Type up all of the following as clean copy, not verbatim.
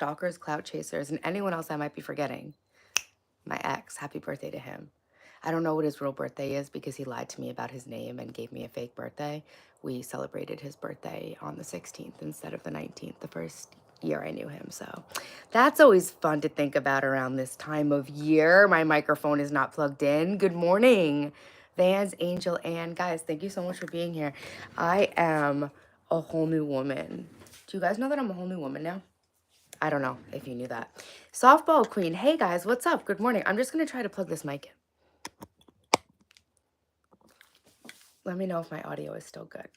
stalkers, clout chasers, and anyone else I might be forgetting. My ex, happy birthday to him. I don't know what his real birthday is because he lied to me about his name and gave me a fake birthday. We celebrated his birthday on the 16th instead of the 19th, the first year I knew him. So that's always fun to think about around this time of year. My microphone is not plugged in. Good morning, Vans, Angel, and guys, thank you so much for being here. I am a whole new woman. Do you guys know that I'm a whole new woman now? I don't know if you knew that. Softball Queen, hey guys, what's up? Good morning. I'm just gonna try to plug this mic in. Let me know if my audio is still good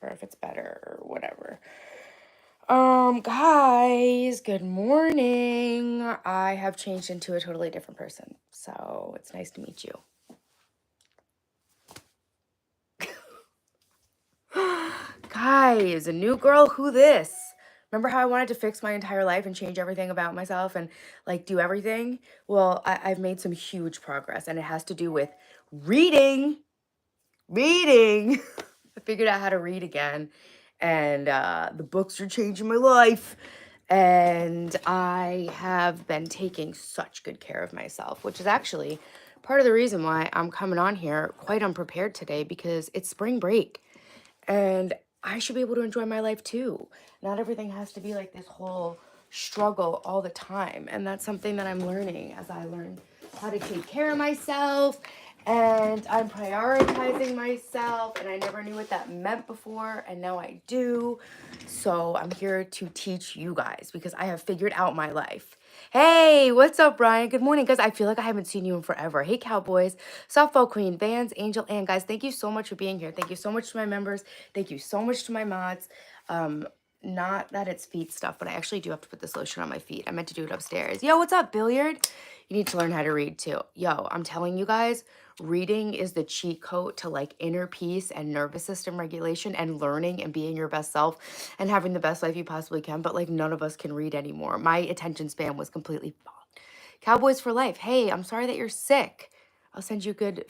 or if it's better or whatever. Guys, good morning. I have changed into a totally different person, so it's nice to meet you. Guys, a new girl, who this? Remember how I wanted to fix my entire life and change everything about myself and like do everything? Well, I've made some huge progress, and it has to do with reading. Reading. I figured out how to read again, and the books are changing my life. And I have been taking such good care of myself, which is actually part of the reason why I'm coming on here quite unprepared today, because it's spring break and I should be able to enjoy my life too. Not everything has to be like this whole struggle all the time. And that's something that I'm learning as I learn how to take care of myself, and I'm prioritizing myself, and I never knew what that meant before, and now I do. So I'm here to teach you guys because I have figured out my life. Hey, what's up, Brian? Good morning, guys. I feel like I haven't seen you in forever. Hey, Cowboys, Softball Queen, Vans, Angel, and guys, thank you so much for being here. Thank you so much to my members. Thank you so much to my mods. Not that it's feet stuff, but I actually do have to put this lotion on my feet. I meant to do it upstairs. Yo, what's up, Billiard? You need to learn how to read too. Yo, I'm telling you guys, reading is the cheat code to like inner peace and nervous system regulation and learning and being your best self and having the best life you possibly can. But like none of us can read anymore. My attention span was completely fucked. Cowboys for life. Hey, I'm sorry that you're sick. I'll send you good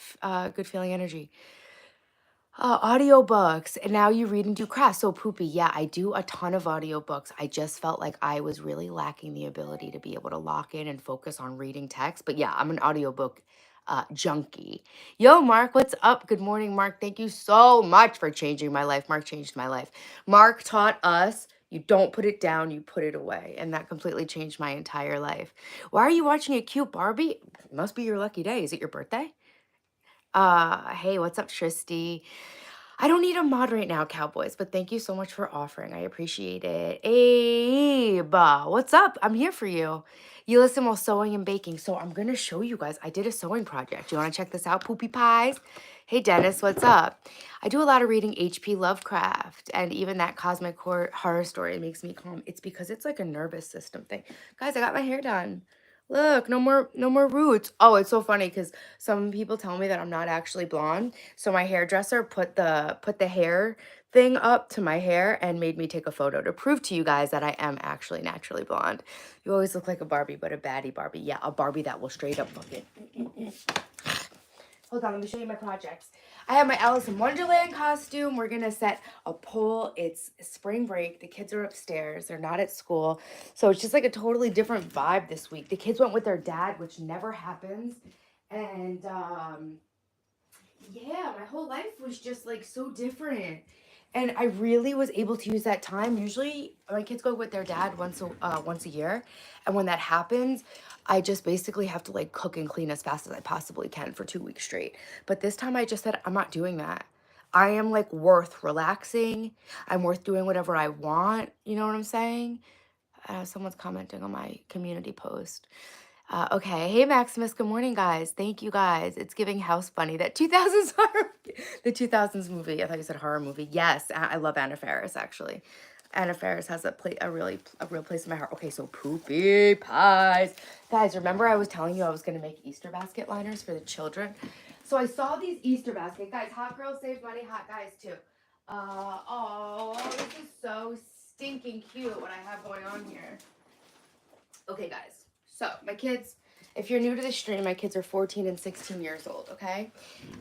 feeling energy. Audiobooks. And now you read and do crafts. So Poopy, yeah, I do a ton of audiobooks. I just felt like I was really lacking the ability to be able to lock in and focus on reading text. But yeah, I'm an audiobook junkie. Yo, Mark, what's up? Good morning, Mark. Thank you so much for changing my life. Mark changed my life. Mark taught us you don't put it down, you put it away. And that completely changed my entire life. Why are you watching a cute Barbie? Must be your lucky day. Is it your birthday? Hey, what's up, Tristy? I don't need a mod right now, Cowboys, but thank you so much for offering. I appreciate it. Abe, what's up? I'm here for you. You listen while sewing and baking. So I'm going to show you guys. I did a sewing project. You want to check this out, Poopy Pies? Hey, Dennis, what's up? I do a lot of reading H.P. Lovecraft, and even that cosmic horror story makes me calm. It's because it's like a nervous system thing. Guys, I got my hair done. Look, no more roots. Oh, it's so funny because some people tell me that I'm not actually blonde. So my hairdresser put the hair thing up to my hair and made me take a photo to prove to you guys that I am actually naturally blonde. You always look like a Barbie, but a baddie Barbie. Yeah, a Barbie that will straight up fucking. Hold on, let me show you my projects. I have my Alice in Wonderland costume. We're gonna set a pole. It's spring break. The kids are upstairs. They're not at school. So it's just like a totally different vibe this week. The kids went with their dad, which never happens. And yeah, my whole life was just like so different. And I really was able to use that time. Usually my kids go with their dad once a year. And when that happens, I just basically have to like cook and clean as fast as I possibly can for 2 weeks straight. But this time I just said, I'm not doing that. I am like worth relaxing. I'm worth doing whatever I want. You know what I'm saying? Someone's commenting on my community post. Okay. Hey, Maximus. Good morning, guys. Thank you, guys. It's giving house bunny. That 2000s horror, the 2000s movie. I thought you said horror movie. Yes, I love Anna Faris, actually. Anna Faris has a real place in my heart. Okay, so Poopy Pies. Guys, remember I was telling you I was going to make Easter basket liners for the children? So I saw these Easter baskets. Guys, hot girls save money, hot guys too. Oh, this is so stinking cute what I have going on here. Okay, guys. So my kids, if you're new to the stream, my kids are 14 and 16 years old, okay?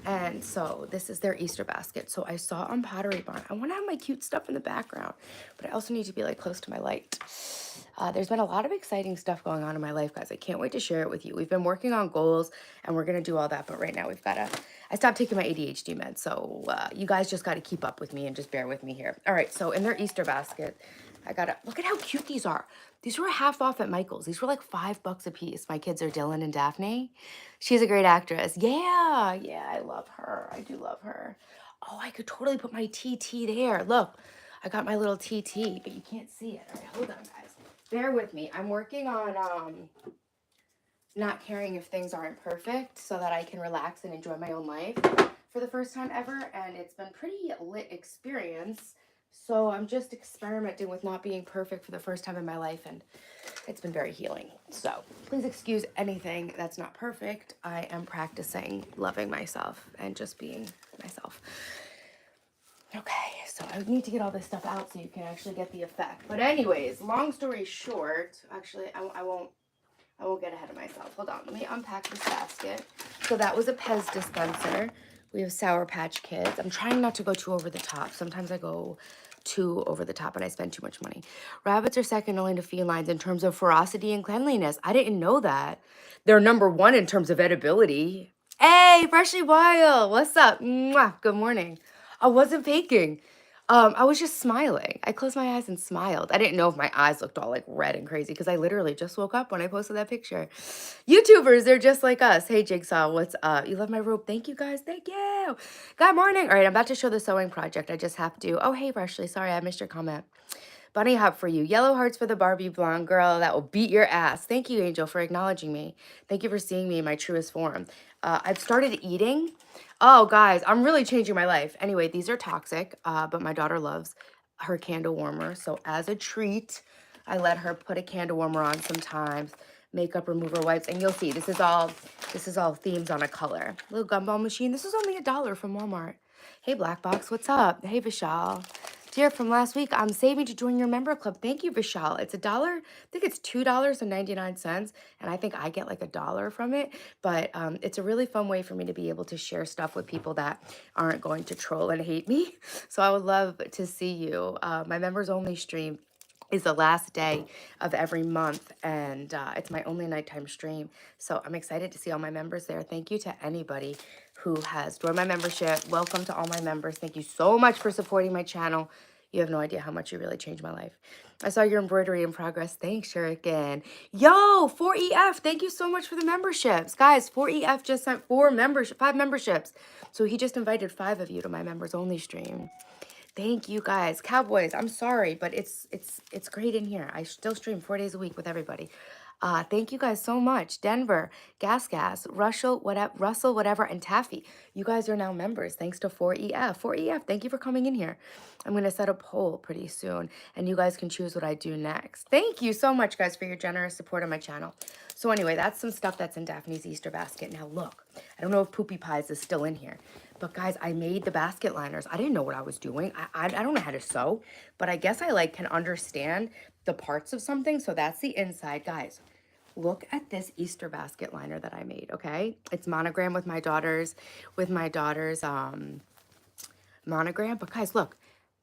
And so this is their Easter basket. So I saw on Pottery Barn, I want to have my cute stuff in the background, but I also need to be like close to my light. There's been a lot of exciting stuff going on in my life, guys. I can't wait to share it with you. We've been working on goals and we're going to do all that. But right now I stopped taking my ADHD meds. So you guys just got to keep up with me and just bear with me here. All right. So in their Easter basket, look at how cute these are. These were half off at Michael's. These were like $5 a piece. My kids are Dylan and Daphne. She's a great actress. Yeah, I love her. I do love her. Oh, I could totally put my TT there. Look, I got my little TT, but you can't see it. All right, hold on, guys. Bear with me. I'm working on not caring if things aren't perfect so that I can relax and enjoy my own life for the first time ever. And it's been pretty lit experience. So I'm just experimenting with not being perfect for the first time in my life, and it's been very healing. So please excuse anything that's not perfect. I am practicing loving myself and just being myself. Okay, so I need to get all this stuff out so you can actually get the effect. But anyways, long story short, actually I won't get ahead of myself. Hold on, let me unpack this basket. So that was a Pez dispenser. We have Sour Patch Kids. I'm trying not to go too over the top. Sometimes I go too over the top and I spend too much money. Rabbits are second only to felines in terms of ferocity and cleanliness. I didn't know that. They're number one in terms of edibility. Hey, Freshly Wild, what's up? Mwah, good morning. I wasn't faking. I was just smiling. I closed my eyes and smiled. I didn't know if my eyes looked all like red and crazy because I literally just woke up when I posted that picture. YouTubers, they're just like us. Hey, Jigsaw, what's up? You love my robe. Thank you, guys. Thank you. Good morning. All right, I'm about to show the sewing project. I just have to. Oh, hey, Freshly. Sorry, I missed your comment. Bunny hop for you. Yellow hearts for the Barbie blonde girl that will beat your ass. Thank you, Angel, for acknowledging me. Thank you for seeing me in my truest form. I've started eating. Oh, guys, I'm really changing my life. Anyway, these are toxic, but my daughter loves her candle warmer. So as a treat, I let her put a candle warmer on sometimes. Makeup remover wipes, and you'll see this is all themes on a color. Little gumball machine. This is only $1 from Walmart. Hey, Black Box, what's up? Hey, Vishal. Dear, from last week, I'm saving to join your member club. Thank you, Vishal. It's $1. I think it's $2.99, and I think I get like $1 from it. But it's a really fun way for me to be able to share stuff with people that aren't going to troll and hate me. So I would love to see you. My members only stream is the last day of every month, and it's my only nighttime stream. So I'm excited to see all my members there. Thank you to anybody who has joined my membership. Welcome to all my members. Thank you so much for supporting my channel. You have no idea how much you really changed my life. I saw your embroidery in progress. Thanks, Shuriken. Yo, 4EF, thank you so much for the memberships. Guys, 4EF just sent 5 memberships. So he just invited 5 of you to my members only stream. Thank you, guys. Cowboys, I'm sorry, but it's great in here. I still stream 4 days a week with everybody. Thank you guys so much. Denver, Gas, Russell, whatever, and Taffy. You guys are now members thanks to 4EF. 4EF, thank you for coming in here. I'm going to set a poll pretty soon, and you guys can choose what I do next. Thank you so much, guys, for your generous support on my channel. So anyway, that's some stuff that's in Daphne's Easter basket. Now, look, I don't know if Poopy Pies is still in here. But guys, I made the basket liners. I didn't know what I was doing. I don't know how to sew, but I guess I can understand the parts of something. So that's the inside, guys. Look at this Easter basket liner that I made, okay? It's monogram with my daughter's monogram. But guys, look,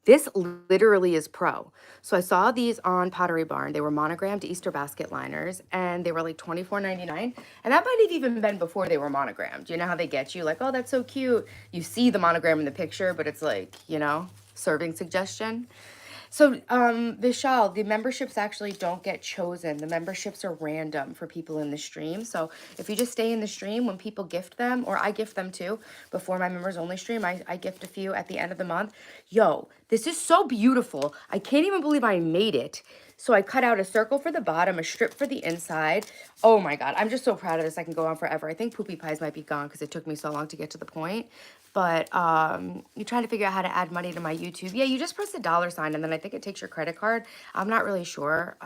this literally is pro. So I saw these on Pottery Barn. They were monogrammed Easter basket liners, and they were like $24.99. And that might have even been before they were monogrammed. You know how they get you? Like, oh, that's so cute. You see the monogram in the picture, but it's like, serving suggestion. So, Vishal, the memberships actually don't get chosen. The memberships are random for people in the stream. So if you just stay in the stream, when people gift them, or I gift them too, before my members only stream, I gift a few at the end of the month. Yo, this is so beautiful. I can't even believe I made it. So I cut out a circle for the bottom, a strip for the inside. Oh my God, I'm just so proud of this. I can go on forever. I think Poopy Pies might be gone because it took me so long to get to the point. But you're trying to figure out how to add money to my YouTube. Yeah, you just press the $sign and then I think it takes your credit card. I'm not really sure.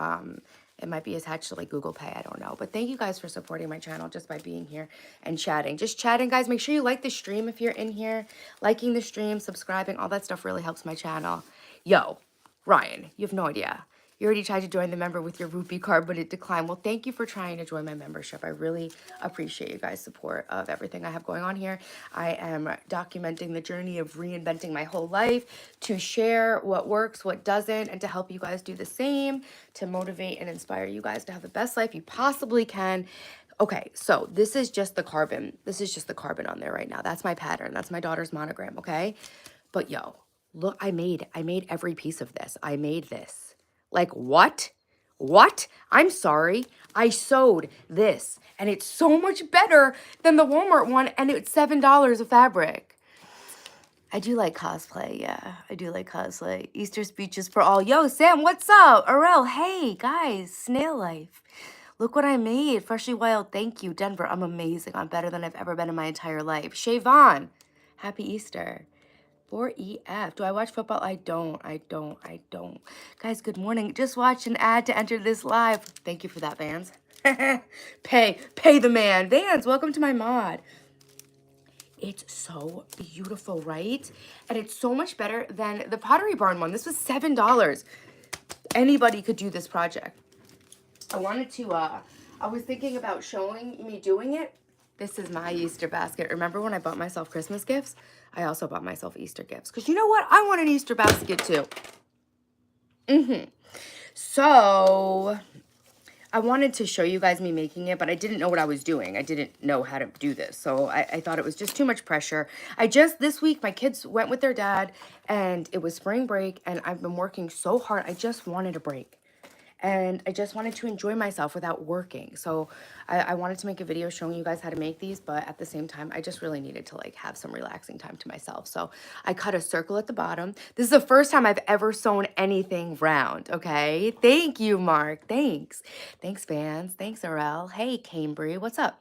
It might be attached to like Google Pay. I don't know. But thank you guys for supporting my channel just by being here and chatting. Just chatting, guys. Make sure you like the stream if you're in here. Liking the stream, subscribing, all that stuff really helps my channel. Yo, Ryan, you have no idea. You already tried to join the member with your rupee card, but it declined. Well, thank you for trying to join my membership. I really appreciate you guys' support of everything I have going on here. I am documenting the journey of reinventing my whole life to share what works, what doesn't, and to help you guys do the same, to motivate and inspire you guys to have the best life you possibly can. Okay, so this is just the carbon. This is just the carbon on there right now. That's my pattern. That's my daughter's monogram, okay? But yo, look, I made every piece of this. I made this. Like, what? What? I'm sorry. I sewed this, and it's so much better than the Walmart one, and it's $7 of fabric. I do like cosplay, yeah. I do like cosplay. Easter speeches for all. Yo, Sam, what's up? Arel, hey, guys, snail life. Look what I made. Freshly wild, thank you. Denver, I'm amazing. I'm better than I've ever been in my entire life. Shavon, happy Easter. 4EF. Do I watch football? I don't. Guys, good morning. Just watch an ad to enter this live. Thank you for that, Vans. Pay the man. Vans, welcome to my mod. It's so beautiful, right? And it's so much better than the Pottery Barn one. This was $7. Anybody could do this project. I was thinking about showing me doing it. This is my Easter basket. Remember when I bought myself Christmas gifts? I also bought myself Easter gifts. Because you know what? I want an Easter basket too. So, I wanted to show you guys me making it, but I didn't know what I was doing. I didn't know how to do this. So, I thought it was just too much pressure. This week, my kids went with their dad, and it was spring break, and I've been working so hard. I just wanted a break. And I just wanted to enjoy myself without working. So I wanted to make a video showing you guys how to make these, but at the same time, I just really needed to like have some relaxing time to myself. So I cut a circle at the bottom. This is the first time I've ever sewn anything round, okay? Thank you, Mark. Thanks. Thanks, fans. Thanks, Arel. Hey, Cambry. What's up?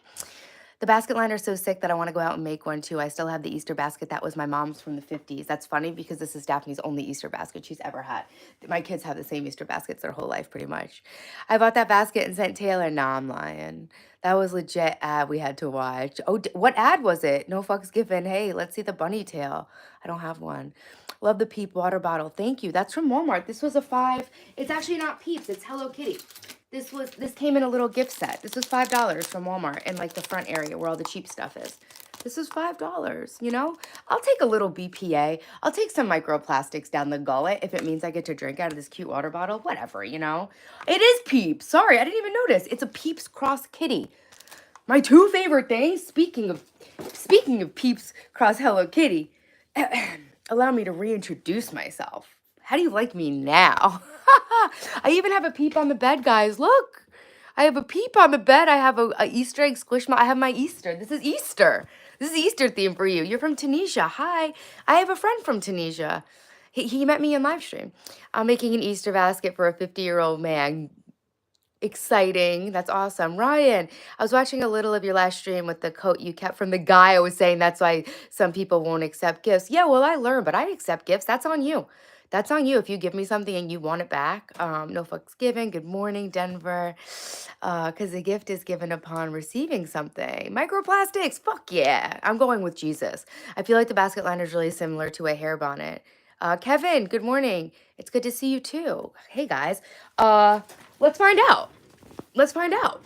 The basket liner is so sick that I want to go out and make one too. I still have the Easter basket that was my mom's from the 50s. That's funny because this is Daphne's only Easter basket she's ever had. My kids have the same Easter baskets their whole life pretty much. I bought that basket and sent Taylor. Nah, I'm lying. That was legit ad we had to watch. Oh, what ad was it? No fucks given. Hey, let's see the bunny tail. I don't have one. Love the Peep water bottle. Thank you. That's from Walmart. This was a $5. It's actually not Peeps. It's Hello Kitty. This came in a little gift set. This was $5 from Walmart in like the front area where all the cheap stuff is. This was $5, you know? I'll take a little BPA. I'll take some microplastics down the gullet if it means I get to drink out of this cute water bottle. Whatever, you know? It is Peeps. Sorry, I didn't even notice. It's a Peeps cross kitty. My two favorite things, speaking of Peeps cross Hello Kitty, allow me to reintroduce myself. How do you like me now? I even have a Peep on the bed, guys. Look. I have a Peep on the bed. I have a Easter egg squishmallow. I have my Easter. This is Easter. This is Easter theme for you. You're from Tunisia. Hi. I have a friend from Tunisia. He met me in live stream. I'm making an Easter basket for a 50-year-old man. Exciting. That's awesome. Ryan, I was watching a little of your last stream with the quote you kept from the guy. I was saying that's why some people won't accept gifts. Yeah, well, I learned, but I accept gifts. That's on you. That's on you if you give me something and you want it back. No fucks given. Good morning, Denver. Because the gift is given upon receiving something. Microplastics. Fuck yeah. I'm going with Jesus. I feel like the basket liner is really similar to a hair bonnet. Kevin, good morning. It's good to see you too. Hey, guys. Let's find out. Let's find out.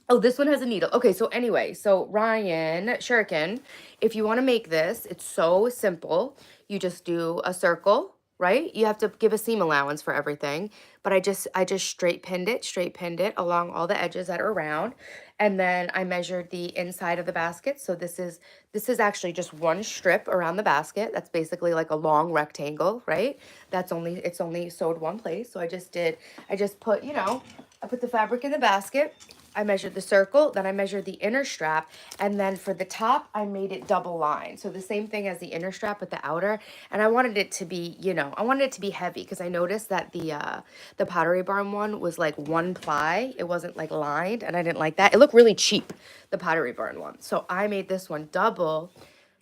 Oh, this one has a needle. Okay, so anyway, so Ryan Shuriken, if you want to make this, it's so simple. You just do a circle, right? You have to give a seam allowance for everything, but I just straight pinned it along all the edges that are round, and then I measured the inside of the basket. So this is actually just one strip around the basket. That's basically like a long rectangle, right? It's only sewed one place. So I just put, you know, I put the fabric in the basket. I measured the circle, then I measured the inner strap, and then for the top, I made it double line. So the same thing as the inner strap with the outer, and I wanted it to be, you know, I wanted it to be heavy because I noticed that the Pottery Barn one was like one ply. It wasn't like lined, and I didn't like that. It looked really cheap, the Pottery Barn one. So I made this one double.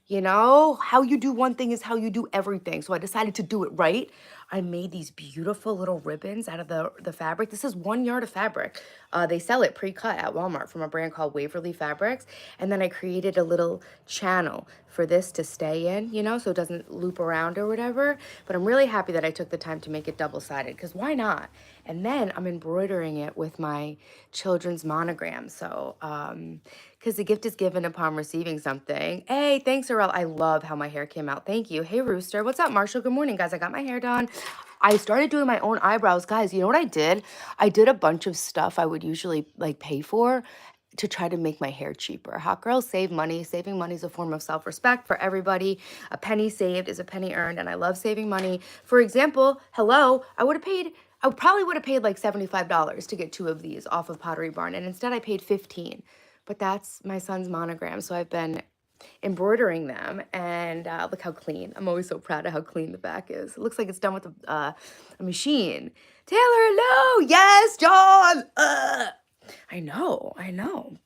You know, how you do one thing is how you do everything. So I decided to do it right. I made these beautiful little ribbons out of the fabric. This is 1 yard of fabric. They sell it pre-cut at Walmart from a brand called Waverly Fabrics. And then I created a little channel for this to stay in, you know, so it doesn't loop around or whatever. But I'm really happy that I took the time to make it double-sided, because why not? And then I'm embroidering it with my children's monogram. So, because the gift is given upon receiving something. Hey, thanks, Arel. I love how my hair came out. Thank you. Hey, Rooster. What's up, Marshall? Good morning, guys. I got my hair done. I started doing my own eyebrows. Guys, you know what I did? I did a bunch of stuff I would usually like pay for to try to make my hair cheaper. Hot girls save money. Saving money is a form of self-respect for everybody. A penny saved is a penny earned, and I love saving money. For example, hello, I probably would have paid like $75 to get 2 of these off of Pottery Barn, and instead I paid 15. But that's my son's monogram, so I've been embroidering them, and look how clean. I'm always so proud of how clean the back is. It looks like it's done with a machine. Taylor, hello. Yes, John. I know.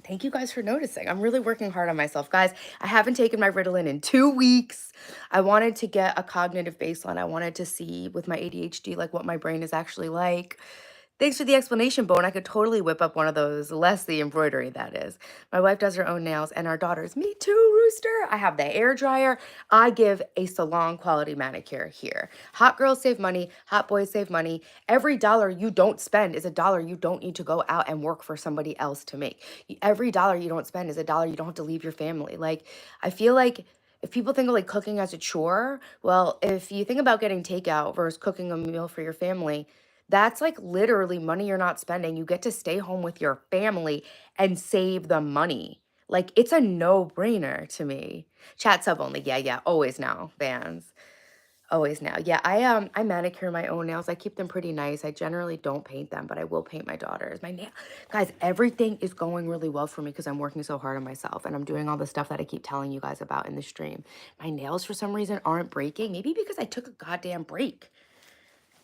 Thank you guys for noticing. I'm really working hard on myself. Guys, I haven't taken my Ritalin in 2 weeks. I wanted to get a cognitive baseline. I wanted to see with my ADHD, like what my brain is actually like. Thanks for the explanation, Bo, and I could totally whip up one of those, less the embroidery, that is. My wife does her own nails, and our daughters, me too, Rooster. I have the hair dryer. I give a salon quality manicure here. Hot girls save money. Hot boys save money. Every dollar you don't spend is a dollar you don't need to go out and work for somebody else to make. Every dollar you don't spend is a dollar you don't have to leave your family. Like, I feel like if people think of like cooking as a chore, well, if you think about getting takeout versus cooking a meal for your family, that's like literally money you're not spending. You get to stay home with your family and save the money. Like, it's a no-brainer to me. Chat sub only. Yeah. Always now, fans. Always now. Yeah, I manicure my own nails. I keep them pretty nice. I generally don't paint them, but I will paint my daughters. My nail, guys, everything is going really well for me because I'm working so hard on myself, and I'm doing all the stuff that I keep telling you guys about in the stream. My nails for some reason aren't breaking. Maybe because I took a goddamn break.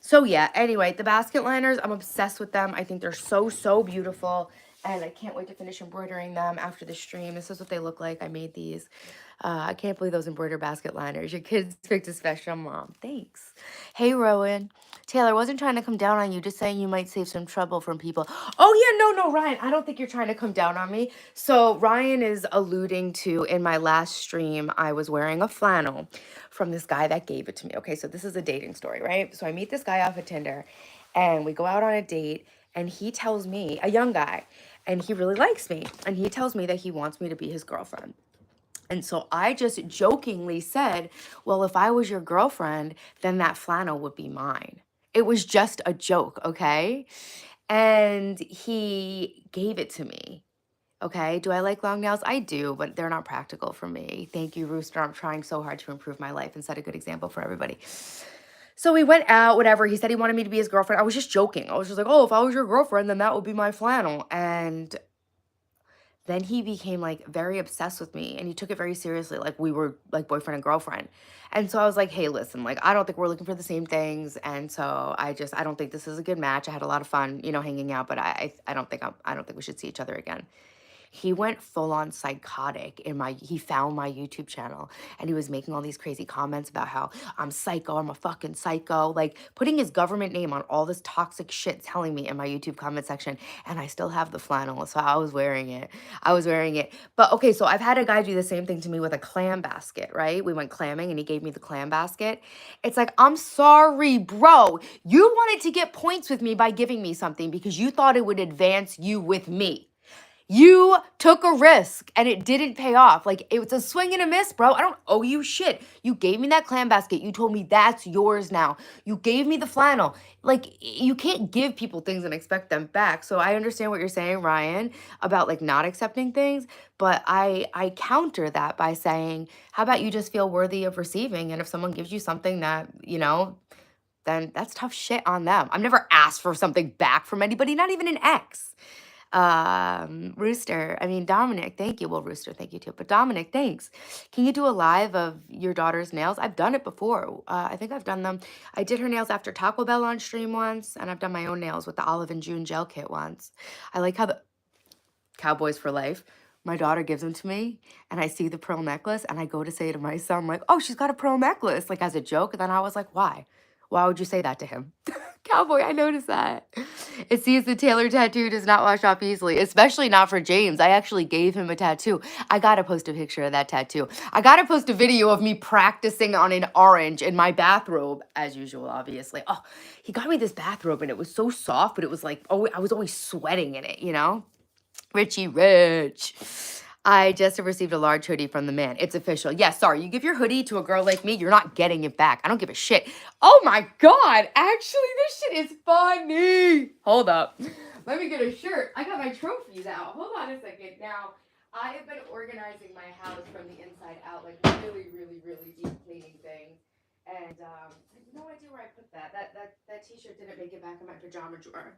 So yeah, anyway, the basket liners, I'm obsessed with them. I think they're so beautiful, and I can't wait to finish embroidering them after the stream. This is what they look like. I made these. I can't believe those embroidered basket liners. Your kids picked a special, Mom. Thanks. Hey, Rowan. Taylor, wasn't trying to come down on you, just saying you might save some trouble from people. Oh yeah, no, Ryan. I don't think you're trying to come down on me. So Ryan is alluding to, in my last stream, I was wearing a flannel from this guy that gave it to me. Okay, so this is a dating story, right? So I meet this guy off of Tinder, and we go out on a date, and he tells me, a young guy, and he really likes me, and he tells me that he wants me to be his girlfriend. And so I just jokingly said, well, if I was your girlfriend, then that flannel would be mine. It was just a joke, okay? And he gave it to me. Okay, do I like long nails? I do, but they're not practical for me. Thank you, Rooster. I'm trying so hard to improve my life and set a good example for everybody. So we went out, whatever. He said he wanted me to be his girlfriend. I was just joking. I was just like, oh, if I was your girlfriend, then that would be my flannel. And then he became like very obsessed with me, and he took it very seriously. Like we were like boyfriend and girlfriend. And so I was like, hey, listen, like, I don't think we're looking for the same things. And so I don't think this is a good match. I had a lot of fun, you know, hanging out, but I don't think we should see each other again. He went full on psychotic he found my YouTube channel, and he was making all these crazy comments about how I'm psycho, I'm a fucking psycho, like putting his government name on all this toxic shit, telling me in my YouTube comment section. And I still have the flannel, so I was wearing it. But okay, so I've had a guy do the same thing to me with a clam basket, right? We went clamming, and he gave me the clam basket. It's like, I'm sorry, bro. You wanted to get points with me by giving me something because you thought it would advance you with me. You took a risk and it didn't pay off. Like, it was a swing and a miss, bro. I don't owe you shit. You gave me that clam basket. You told me that's yours now. You gave me the flannel. Like, you can't give people things and expect them back. So I understand what you're saying, Ryan, about like not accepting things. But I counter that by saying, how about you just feel worthy of receiving? And if someone gives you something that, you know, then that's tough shit on them. I've never asked for something back from anybody, not even an ex. Dominic, thank you. Well, Rooster, thank you too. But Dominic, thanks. Can you do a live of your daughter's nails? I've done it before. I think I've done them. I did her nails after Taco Bell on stream once, and I've done my own nails with the Olive and June gel kit once. I like how the Cowboys for life, my daughter gives them to me, and I see the pearl necklace, and I go to say to my son, like, oh, she's got a pearl necklace, like as a joke. And then I was like, why? Why would you say that to him? Cowboy, I noticed that. It sees the Taylor tattoo does not wash off easily, especially not for James. I actually gave him a tattoo. I gotta post a picture of that tattoo. I gotta post a video of me practicing on an orange in my bathrobe, as usual, obviously. Oh, he got me this bathrobe and it was so soft, but it was like, oh, I was always sweating in it, you know? Richie Rich. I just received a large hoodie from the man. It's official. Yeah, sorry. You give your hoodie to a girl like me, you're not getting it back. I don't give a shit. Oh my God. Actually, this shit is funny. Hold up. Let me get a shirt. I got my trophies out. Hold on a second. Now, I have been organizing my house from the inside out, like really, really, really deep cleaning things. And I have no idea where I put that. That t-shirt didn't make it back in my pajama drawer.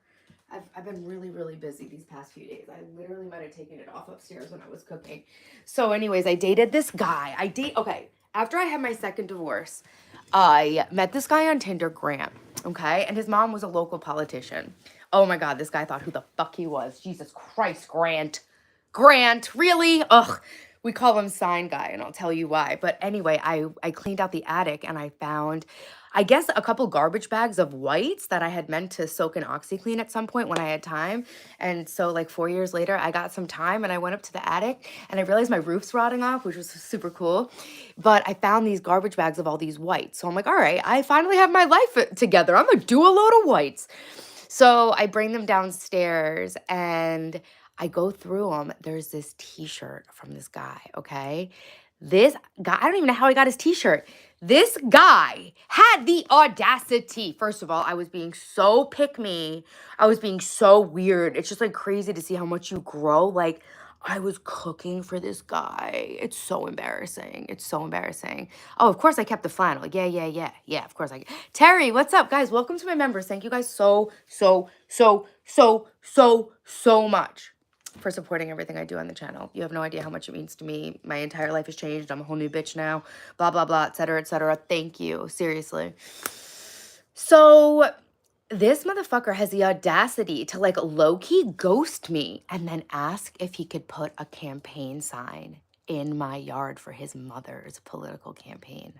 I've been really, really busy these past few days. I literally might have taken it off upstairs when I was cooking. So anyways, I dated this guy. Okay, after I had my second divorce, I met this guy on Tinder, Grant, okay? And his mom was a local politician. Oh my God, this guy thought who the fuck he was. Jesus Christ, Grant. Grant, really? Ugh. We call him Sign Guy, and I'll tell you why. But anyway, I cleaned out the attic and I found, I guess, a couple garbage bags of whites that I had meant to soak in OxyClean at some point when I had time. And so like 4 years later, I got some time and I went up to the attic and I realized my roof's rotting off, which was super cool. But I found these garbage bags of all these whites. So I'm like, all right, I finally have my life together. I'm gonna do a load of whites. So I bring them downstairs and I go through them. There's this t-shirt from this guy, okay? This guy, I don't even know how he got his t-shirt. This guy had the audacity. First of all, I was being so pick me. I was being so weird. It's just like crazy to see how much you grow. Like, I was cooking for this guy. It's so embarrassing. It's so embarrassing. Oh, of course I kept the flannel. Yeah, of course Terry, what's up, guys? Welcome to my members. Thank you guys so much for supporting everything I do on the channel. You have no idea how much it means to me. My entire life has changed. I'm a whole new bitch now. Blah, blah, blah, etc., etc. Thank you. Seriously. So this motherfucker has the audacity to like low-key ghost me and then ask if he could put a campaign sign in my yard for his mother's political campaign.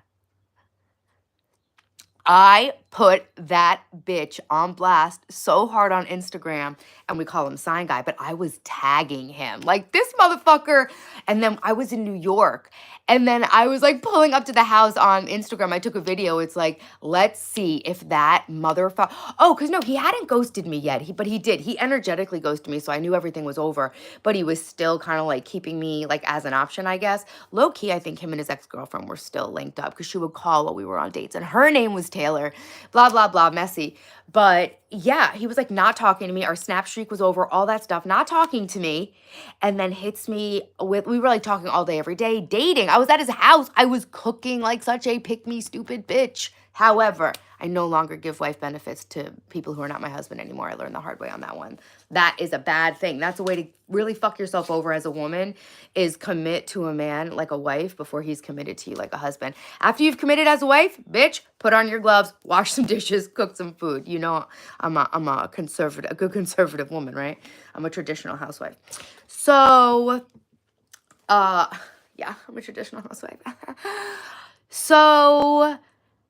I put that bitch on blast so hard on Instagram, and we call him Sign Guy, but I was tagging him like this motherfucker. And then I was in New York, and then I was like pulling up to the house on Instagram. I took a video. It's like, let's see if that motherfucker. Oh, because no, he hadn't ghosted me yet. But he did. He energetically ghosted me, so I knew everything was over. But he was still kind of like keeping me like as an option, I guess. Low key, I think him and his ex-girlfriend were still linked up because she would call while we were on dates, and her name was Taylor. Blah blah blah, messy. But yeah, he was like not talking to me. Our snap streak was over, all that stuff, not talking to me. And then hits me with, we were like talking all day, every day, dating. I was at his house. I was cooking like such a pick me stupid bitch. However, I no longer give wife benefits to people who are not my husband anymore. I learned the hard way on that one. That is a bad thing. That's a way to really fuck yourself over as a woman, is commit to a man like a wife before he's committed to you like a husband. After you've committed as a wife, bitch, put on your gloves, wash some dishes, cook some food. You know, I'm a conservative, a good conservative woman, right? I'm a traditional housewife. So, yeah, I'm a traditional housewife. So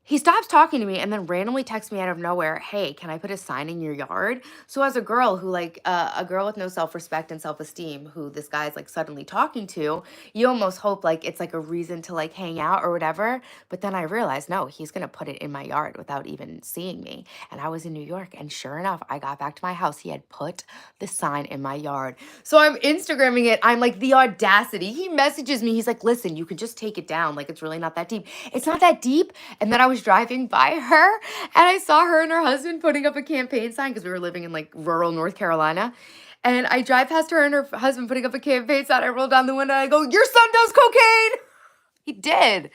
he stops talking to me and then randomly texts me out of nowhere, hey, can I put a sign in your yard? So as a girl who like, a girl with no self-respect and self-esteem who this guy's like suddenly talking to, you almost hope like it's like a reason to like hang out or whatever. But then I realized, no, he's going to put it in my yard without even seeing me. And I was in New York, and sure enough, I got back to my house. He had put the sign in my yard. So I'm Instagramming it. I'm like, the audacity. He messages me. He's like, listen, you can just take it down. Like, it's really not that deep. It's not that deep. And then I was driving by her and I saw her and her husband putting up a campaign sign because we were living in like rural North Carolina. And I drive past her and her husband putting up a campaign sign. I roll down the window and I go, your son does cocaine. He did.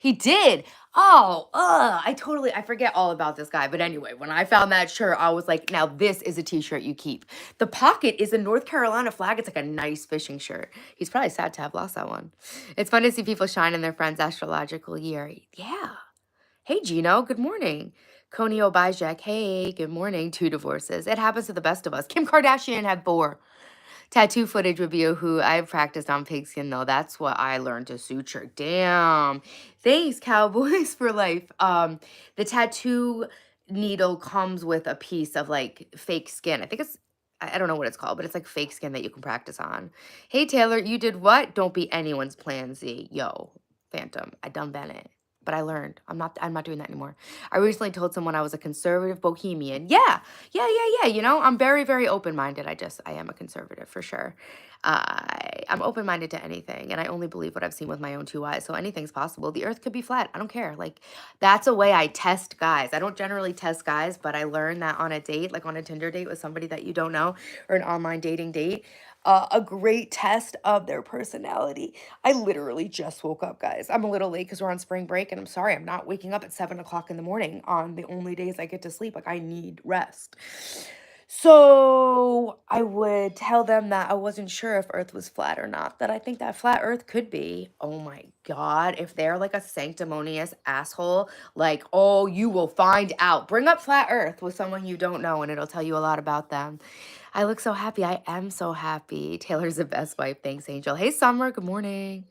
He did. Oh, I forget all about this guy. But anyway, when I found that shirt, I was like, now this is a t-shirt you keep. The pocket is a North Carolina flag. It's like a nice fishing shirt. He's probably sad to have lost that one. It's fun to see people shine in their friend's astrological year. Yeah. Hey, Gino. Good morning. Coney Obijek. Hey, good morning. 2 divorces. It happens to the best of us. Kim Kardashian had 4. Tattoo footage would be a who. I've practiced on pigskin though. That's what I learned to suture. Damn. Thanks, Cowboys for life. The tattoo needle comes with a piece of like fake skin. I think it's I don't know what it's called, but it's like fake skin that you can practice on. Hey Taylor, you did what? Don't be anyone's plan Z. Yo, Phantom. I done Bennett. But I learned. I'm not doing that anymore. I recently told someone I was a conservative bohemian. Yeah, yeah. You know, I'm very, very open minded. I am a conservative for sure. I'm open minded to anything, and I only believe what I've seen with my own two eyes. So anything's possible. The earth could be flat. I don't care. Like, that's a way I test guys. I don't generally test guys, but I learned that on a date, like on a Tinder date with somebody that you don't know or an online dating date, a great test of their personality. I literally just woke up, guys. I'm a little late because we're on spring break, and I'm sorry, I'm not waking up at 7 o'clock in the morning on the only days I get to sleep. Like, I need rest. So I would tell them that I wasn't sure if Earth was flat or not, that I think that flat Earth could be. Oh my God, if they're like a sanctimonious asshole, like, oh, you will find out. Bring up flat Earth with someone you don't know, and it'll tell you a lot about them. I look so happy. I am so happy. Taylor's the best wife. Thanks, Angel. Hey, Summer. Good morning.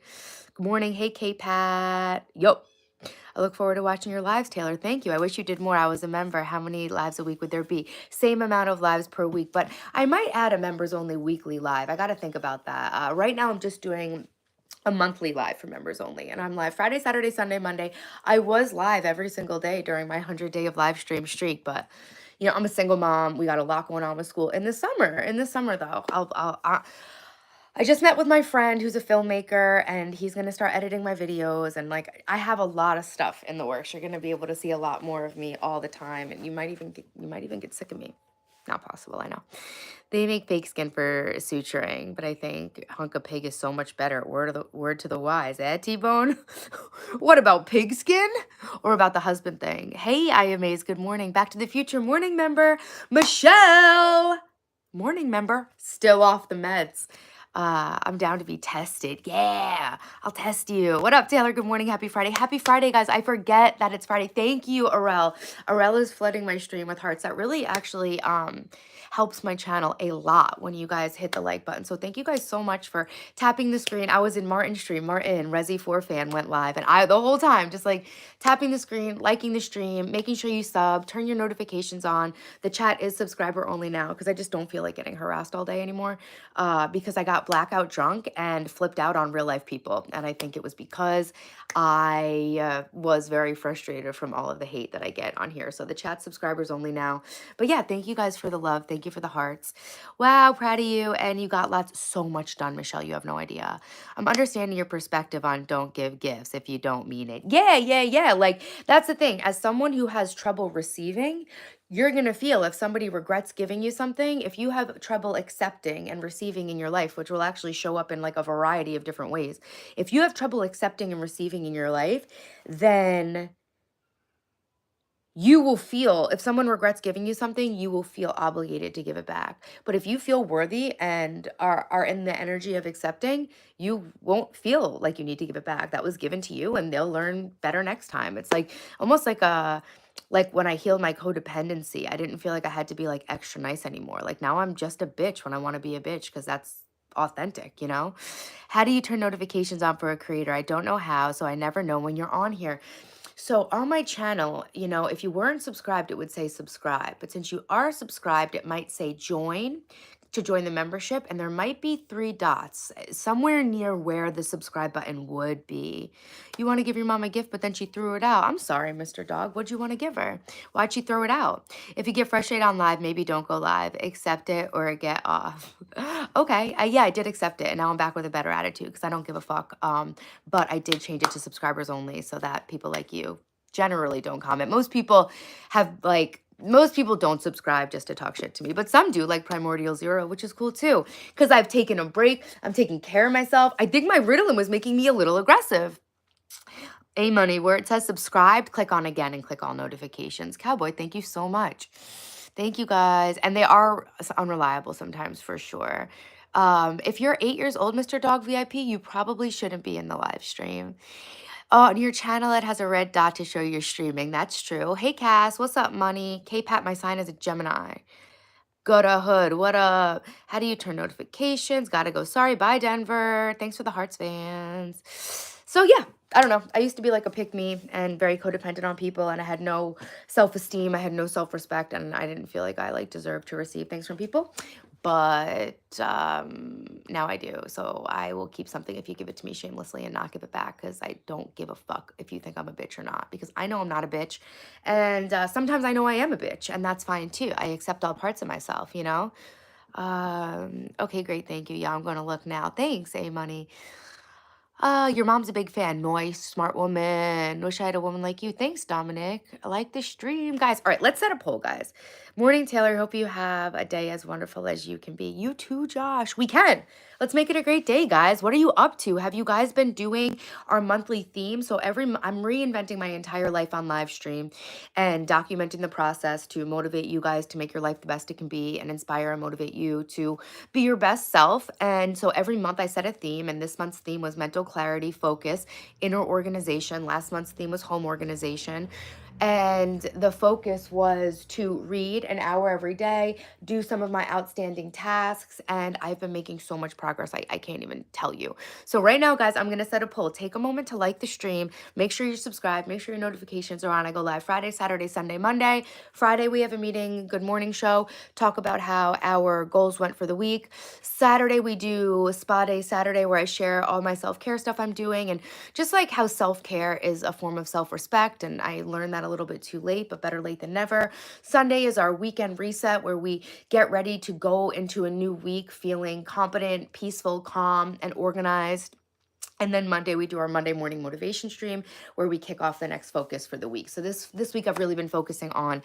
Good morning. Hey, K-Pat. Yo. I look forward to watching your lives, Taylor. Thank you. I wish you did more. I was a member. How many lives a week would there be? Same amount of lives per week, but I might add a members only weekly live. I got to think about that. Right now, I'm just doing a monthly live for members only, and I'm live Friday, Saturday, Sunday, Monday. I was live every single day during my 100-day of live stream streak, but you know, I'm a single mom. We got a lot going on with school in the summer. In the summer, though, I just met with my friend who's a filmmaker, and he's going to start editing my videos, and like I have a lot of stuff in the works. You're going to be able to see a lot more of me all the time, and you might even get sick of me. Not possible, I know. They make fake skin for suturing, but I think hunk of pig is so much better. Word to the wise, eh, T-Bone? What about pig skin? Or about the husband thing? Hey, IMAs, good morning. Back to the Future morning member, Michelle. Morning member, still off the meds. I'm down to be tested. Yeah, I'll test you. What up, Taylor? Good morning. Happy Friday. Happy Friday, guys. I forget that it's Friday. Thank you, Arel. Arel is flooding my stream with hearts. That really actually helps my channel a lot when you guys hit the like button. So thank you guys so much for tapping the screen. I was in Martin's stream. Martin, Resi4 fan, went live, and I the whole time just like tapping the screen, liking the stream, making sure you sub, turn your notifications on. The chat is subscriber only now because I just don't feel like getting harassed all day anymore, because I got blackout drunk and flipped out on real life people. And I think it was because I was very frustrated from all of the hate that I get on here. So the chat subscribers only now. But yeah, thank you guys for the love. Thank you for the hearts. Wow, proud of you. And you got so much done, Michelle. You have no idea. I'm understanding your perspective on don't give gifts if you don't mean it. Yeah. Like, that's the thing. As someone who has trouble receiving, you're going to feel if somebody regrets giving you something, if you have trouble accepting and receiving in your life, which will actually show up in like a variety of different ways. If you have trouble accepting and receiving in your life, then you will feel, if someone regrets giving you something, you will feel obligated to give it back. But if you feel worthy and are in the energy of accepting, you won't feel like you need to give it back. That was given to you, and they'll learn better next time. It's like almost like when I healed my codependency, I didn't feel like I had to be like extra nice anymore. Like now I'm just a bitch when I want to be a bitch because that's authentic, you know? How do you turn notifications on for a creator? I don't know how, so I never know when you're on here. So on my channel, you know, if you weren't subscribed, it would say subscribe. But since you are subscribed, it might say join to join the membership. And there might be 3 dots somewhere near where the subscribe button would be. You want to give your mom a gift, but then she threw it out. I'm sorry, Mr. Dog. What'd you want to give her? Why'd she throw it out? If you get frustrated on live, maybe don't go live. Accept it or get off. Okay. Yeah, I did accept it. And now I'm back with a better attitude because I don't give a fuck. But I did change it to subscribers only so that people like you generally don't comment. Most people don't subscribe just to talk shit to me, but some do, like Primordial Zero, which is cool too, because I've taken a break. I'm taking care of myself. I think my Ritalin was making me a little aggressive. A Money, where it says subscribed, click on again and click all notifications. Cowboy, thank you so much. Thank you guys. And they are unreliable sometimes for sure. If you're 8 years old, Mr. Dog VIP, you probably shouldn't be in the live stream. Oh, on your channel, it has a red dot to show you're streaming. That's true. Hey, Cass. What's up, money? K-Pat, my sign is a Gemini. Go to Hood. What up? How do you turn notifications? Gotta go. Sorry. Bye, Denver. Thanks for the hearts, fans. So, yeah, I don't know. I used to be like a pick me and very codependent on people, and I had no self esteem. I had no self respect, and I didn't feel like I like deserved to receive things from people. But now I do. So I will keep something if you give it to me shamelessly and not give it back, because I don't give a fuck if you think I'm a bitch or not, because I know I'm not a bitch. And sometimes I know I am a bitch, and that's fine too. I accept all parts of myself, you know? Okay, great. Thank you. Yeah, I'm going to look now. Thanks, A Money. Your mom's a big fan. Nice, smart woman. Wish I had a woman like you. Thanks, Dominic. I like the stream, guys. All right, let's set a poll, guys. Morning, Taylor. Hope you have a day as wonderful as you can be. You too, Josh. We can. Let's make it a great day, guys. What are you up to? Have you guys been doing our monthly theme? So I'm reinventing my entire life on live stream and documenting the process to motivate you guys to make your life the best it can be and inspire and motivate you to be your best self. And so every month I set a theme, and this month's theme was mental clarity, focus, inner organization. Last month's theme was home organization. And the focus was to read an hour every day, do some of my outstanding tasks, and I've been making so much progress. I can't even tell you. So right now, guys, I'm going to set a poll. Take a moment to like the stream. Make sure you're subscribed. Make sure your notifications are on. I go live Friday, Saturday, Sunday, Monday. Friday, we have a meeting, good morning show, talk about how our goals went for the week. Saturday, we do Spa Day Saturday, where I share all my self-care stuff I'm doing, and just like how self-care is a form of self-respect. And I learned that a little bit too late, but better late than never. Sunday is our weekend reset, where we get ready to go into a new week feeling competent, peaceful, calm, and organized. And then Monday, we do our Monday morning motivation stream, where we kick off the next focus for the week. So this week, I've really been focusing on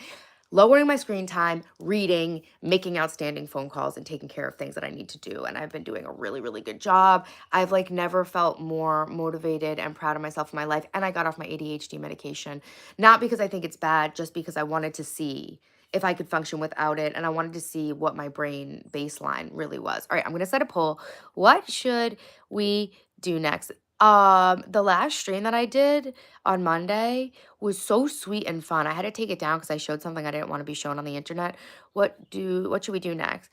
lowering my screen time, reading, making outstanding phone calls, and taking care of things that I need to do. And I've been doing a really, really good job. I've like never felt more motivated and proud of myself in my life. And I got off my ADHD medication, not because I think it's bad, just because I wanted to see if I could function without it. And I wanted to see what my brain baseline really was. All right, I'm going to set a poll. What should we do next? The last stream that I did on Monday was so sweet and fun. I had to take it down because I showed something I didn't want to be shown on the internet. What should we do next?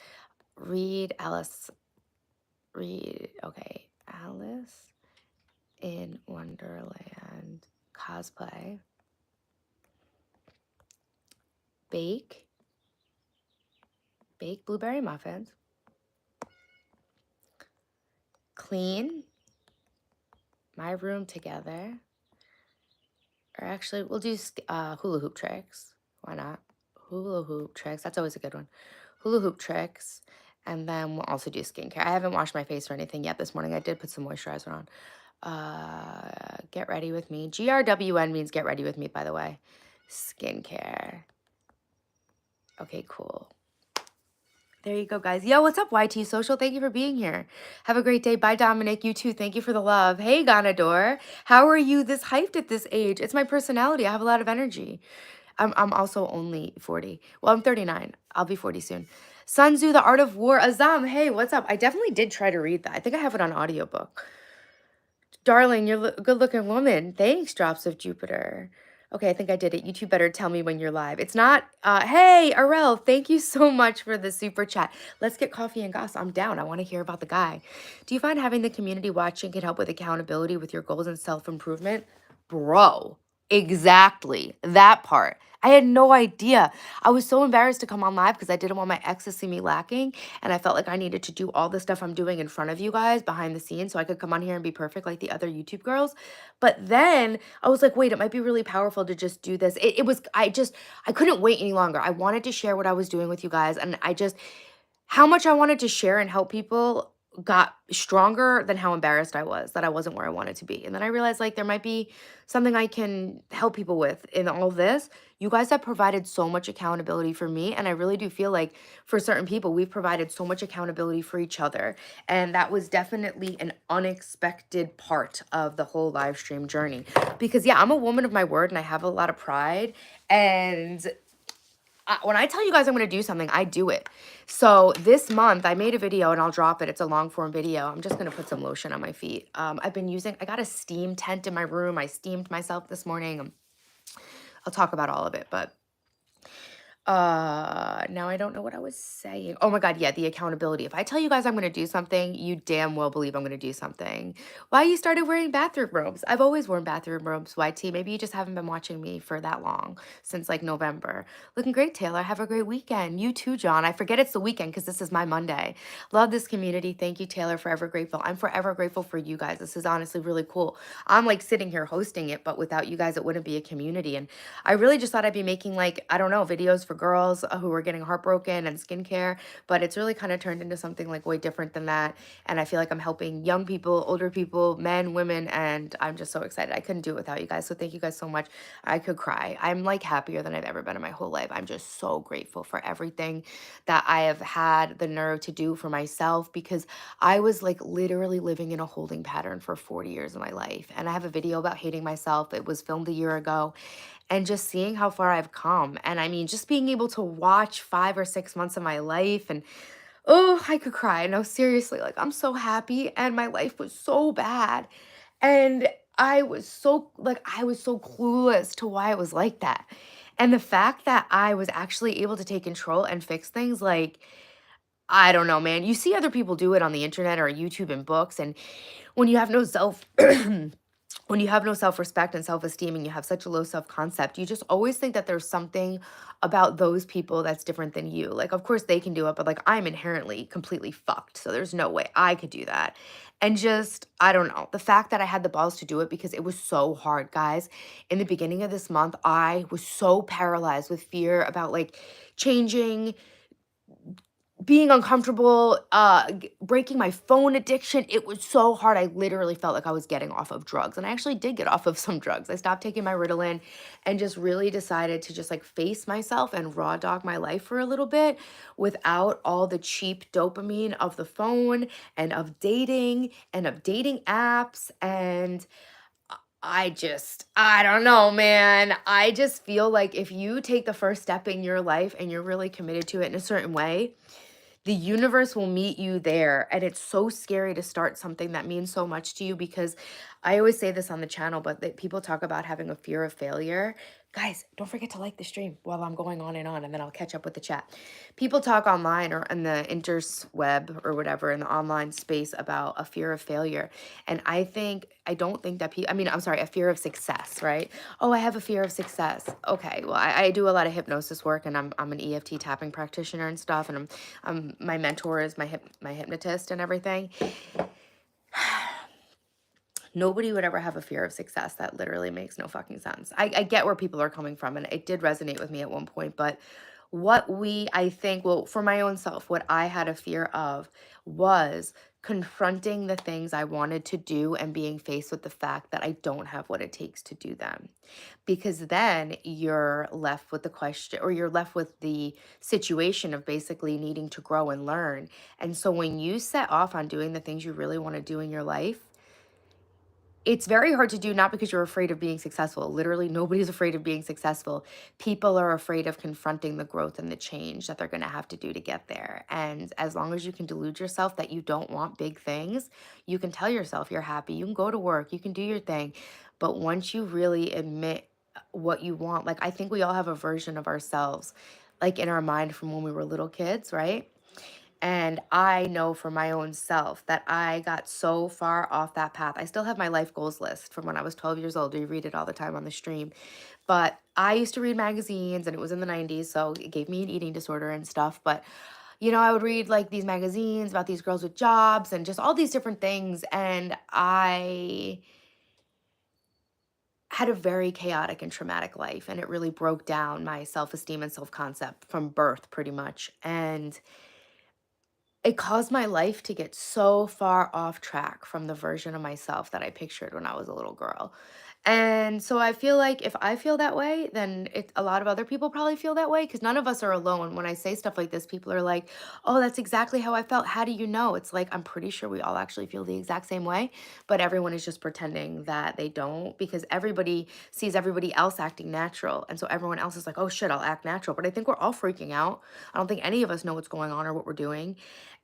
Read Alice. Read, okay. Alice in Wonderland. Cosplay. Bake blueberry muffins. Clean my room together. Or actually, we'll do hula hoop tricks. Why not? Hula hoop tricks. That's always a good one. Hula hoop tricks. And then we'll also do skincare. I haven't washed my face or anything yet this morning. I did put some moisturizer on. Get ready with me. GRWM means get ready with me, by the way. Skincare. Okay, cool. There you go, guys. Yo, what's up, YT Social? Thank you for being here. Have a great day. Bye, Dominic. You too. Thank you for the love. Hey, Ganador. How are you this hyped at this age? It's my personality. I have a lot of energy. I'm also only 40. Well, I'm 39. I'll be 40 soon. Sun Tzu, The Art of War. Azam, hey, what's up? I definitely did try to read that. I think I have it on audiobook. Darling, you're a good-looking woman. Thanks, Drops of Jupiter. Okay, I think I did it. You two better tell me when you're live. It's not, hey, Arel, thank you so much for the super chat. Let's get coffee and goss. I'm down. I want to hear about the guy. Do you find having the community watching can help with accountability with your goals and self-improvement? Bro, exactly. That part. I had no idea. I was so embarrassed to come on live because I didn't want my ex to see me lacking. And I felt like I needed to do all the stuff I'm doing in front of you guys behind the scenes so I could come on here and be perfect like the other YouTube girls. But then I was like, wait, it might be really powerful to just do this. I couldn't wait any longer. I wanted to share what I was doing with you guys. And how much I wanted to share and help people got stronger than how embarrassed I was that I wasn't where I wanted to be. And then I realized like there might be something I can help people with in all this. You guys have provided so much accountability for me. And I really do feel like for certain people, we've provided so much accountability for each other. And that was definitely an unexpected part of the whole live stream journey. Because yeah, I'm a woman of my word and I have a lot of pride. And when I tell you guys I'm going to do something, I do it. So this month I made a video and I'll drop it. It's a long form video. I'm just going to put some lotion on my feet. I got a steam tent in my room. I steamed myself this morning. I'll talk about all of it, but Now I don't know what I was saying. Oh my God, yeah, the accountability. If I tell you guys I'm gonna do something, you damn well believe I'm gonna do something. Why you started wearing bathroom robes? I've always worn bathroom robes, YT. Maybe you just haven't been watching me for that long, since like November. Looking great, Taylor. Have a great weekend. You too, John. I forget it's the weekend because this is my Monday. Love this community. Thank you, Taylor. Forever grateful. I'm forever grateful for you guys. This is honestly really cool. I'm like sitting here hosting it, but without you guys, it wouldn't be a community. And I really just thought I'd be making like, I don't know, videos for girls who are getting heartbroken and skincare, but it's really kind of turned into something like way different than that. And I feel like I'm helping young people, older people, men, women, and I'm just so excited. I couldn't do it without you guys. So thank you guys so much. I could cry. I'm like happier than I've ever been in my whole life. I'm just so grateful for everything that I have had the nerve to do for myself because I was like literally living in a holding pattern for 40 years of my life. And I have a video about hating myself. It was filmed a year ago and just seeing how far I've come. And I mean, just being able to watch 5 or 6 months of my life and oh, I could cry. No, seriously, like I'm so happy and my life was so bad. And I was so clueless to why it was like that. And the fact that I was actually able to take control and fix things, like, I don't know, man. You see other people do it on the internet or YouTube and books, and when you have no self when you have no self-respect and self-esteem and you have such a low self-concept, you just always think that there's something about those people that's different than you. Like, of course they can do it, but like I'm inherently completely fucked. So there's no way I could do that. And just, I don't know, the fact that I had the balls to do it because it was so hard, guys. In the beginning of this month, I was so paralyzed with fear about like changing, being uncomfortable, breaking my phone addiction. It was so hard. I literally felt like I was getting off of drugs. And I actually did get off of some drugs. I stopped taking my Ritalin and just really decided to just like face myself and raw dog my life for a little bit without all the cheap dopamine of the phone and of dating apps. And I don't know, man. I just feel like if you take the first step in your life and you're really committed to it in a certain way, the universe will meet you there. And it's so scary to start something that means so much to you because I always say this on the channel, but that people talk about having a fear of failure. Guys, don't forget to like the stream while I'm going on, and then I'll catch up with the chat. People talk online or in the interweb or whatever in the online space about a fear of failure. And I don't think that people, I mean, I'm sorry, a fear of success, right? Oh, I have a fear of success. Okay, well, I do a lot of hypnosis work and I'm an EFT tapping practitioner and stuff. And my mentor is my hypnotist and everything. Nobody would ever have a fear of success. That literally makes no fucking sense. I get where people are coming from, and it did resonate with me at one point. But I think, well, for my own self, what I had a fear of was confronting the things I wanted to do and being faced with the fact that I don't have what it takes to do them. Because then you're left with the question, or you're left with the situation of basically needing to grow and learn. And so when you set off on doing the things you really want to do in your life, it's very hard to do, not because you're afraid of being successful. Literally, nobody's afraid of being successful. People are afraid of confronting the growth and the change that they're going to have to do to get there. And as long as you can delude yourself that you don't want big things, you can tell yourself you're happy. You can go to work, you can do your thing. But once you really admit what you want, like I think we all have a version of ourselves, like in our mind from when we were little kids, right? And I know for my own self that I got so far off that path. I still have my life goals list from when I was 12 years old. We read it all the time on the stream. But I used to read magazines and it was in the 90s, so it gave me an eating disorder and stuff. But, I would read like these magazines about these girls with jobs and just all these different things. And I had a very chaotic and traumatic life, and it really broke down my self esteem and self concept from birth, pretty much. And it caused my life to get so far off track from the version of myself that I pictured when I was a little girl. And so I feel like if I feel that way, then a lot of other people probably feel that way because none of us are alone. When I say stuff like this, people are like, oh, that's exactly how I felt. How do you know? It's like, I'm pretty sure we all actually feel the exact same way, but everyone is just pretending that they don't because everybody sees everybody else acting natural. And so everyone else is like, oh shit, I'll act natural. But I think we're all freaking out. I don't think any of us know what's going on or what we're doing.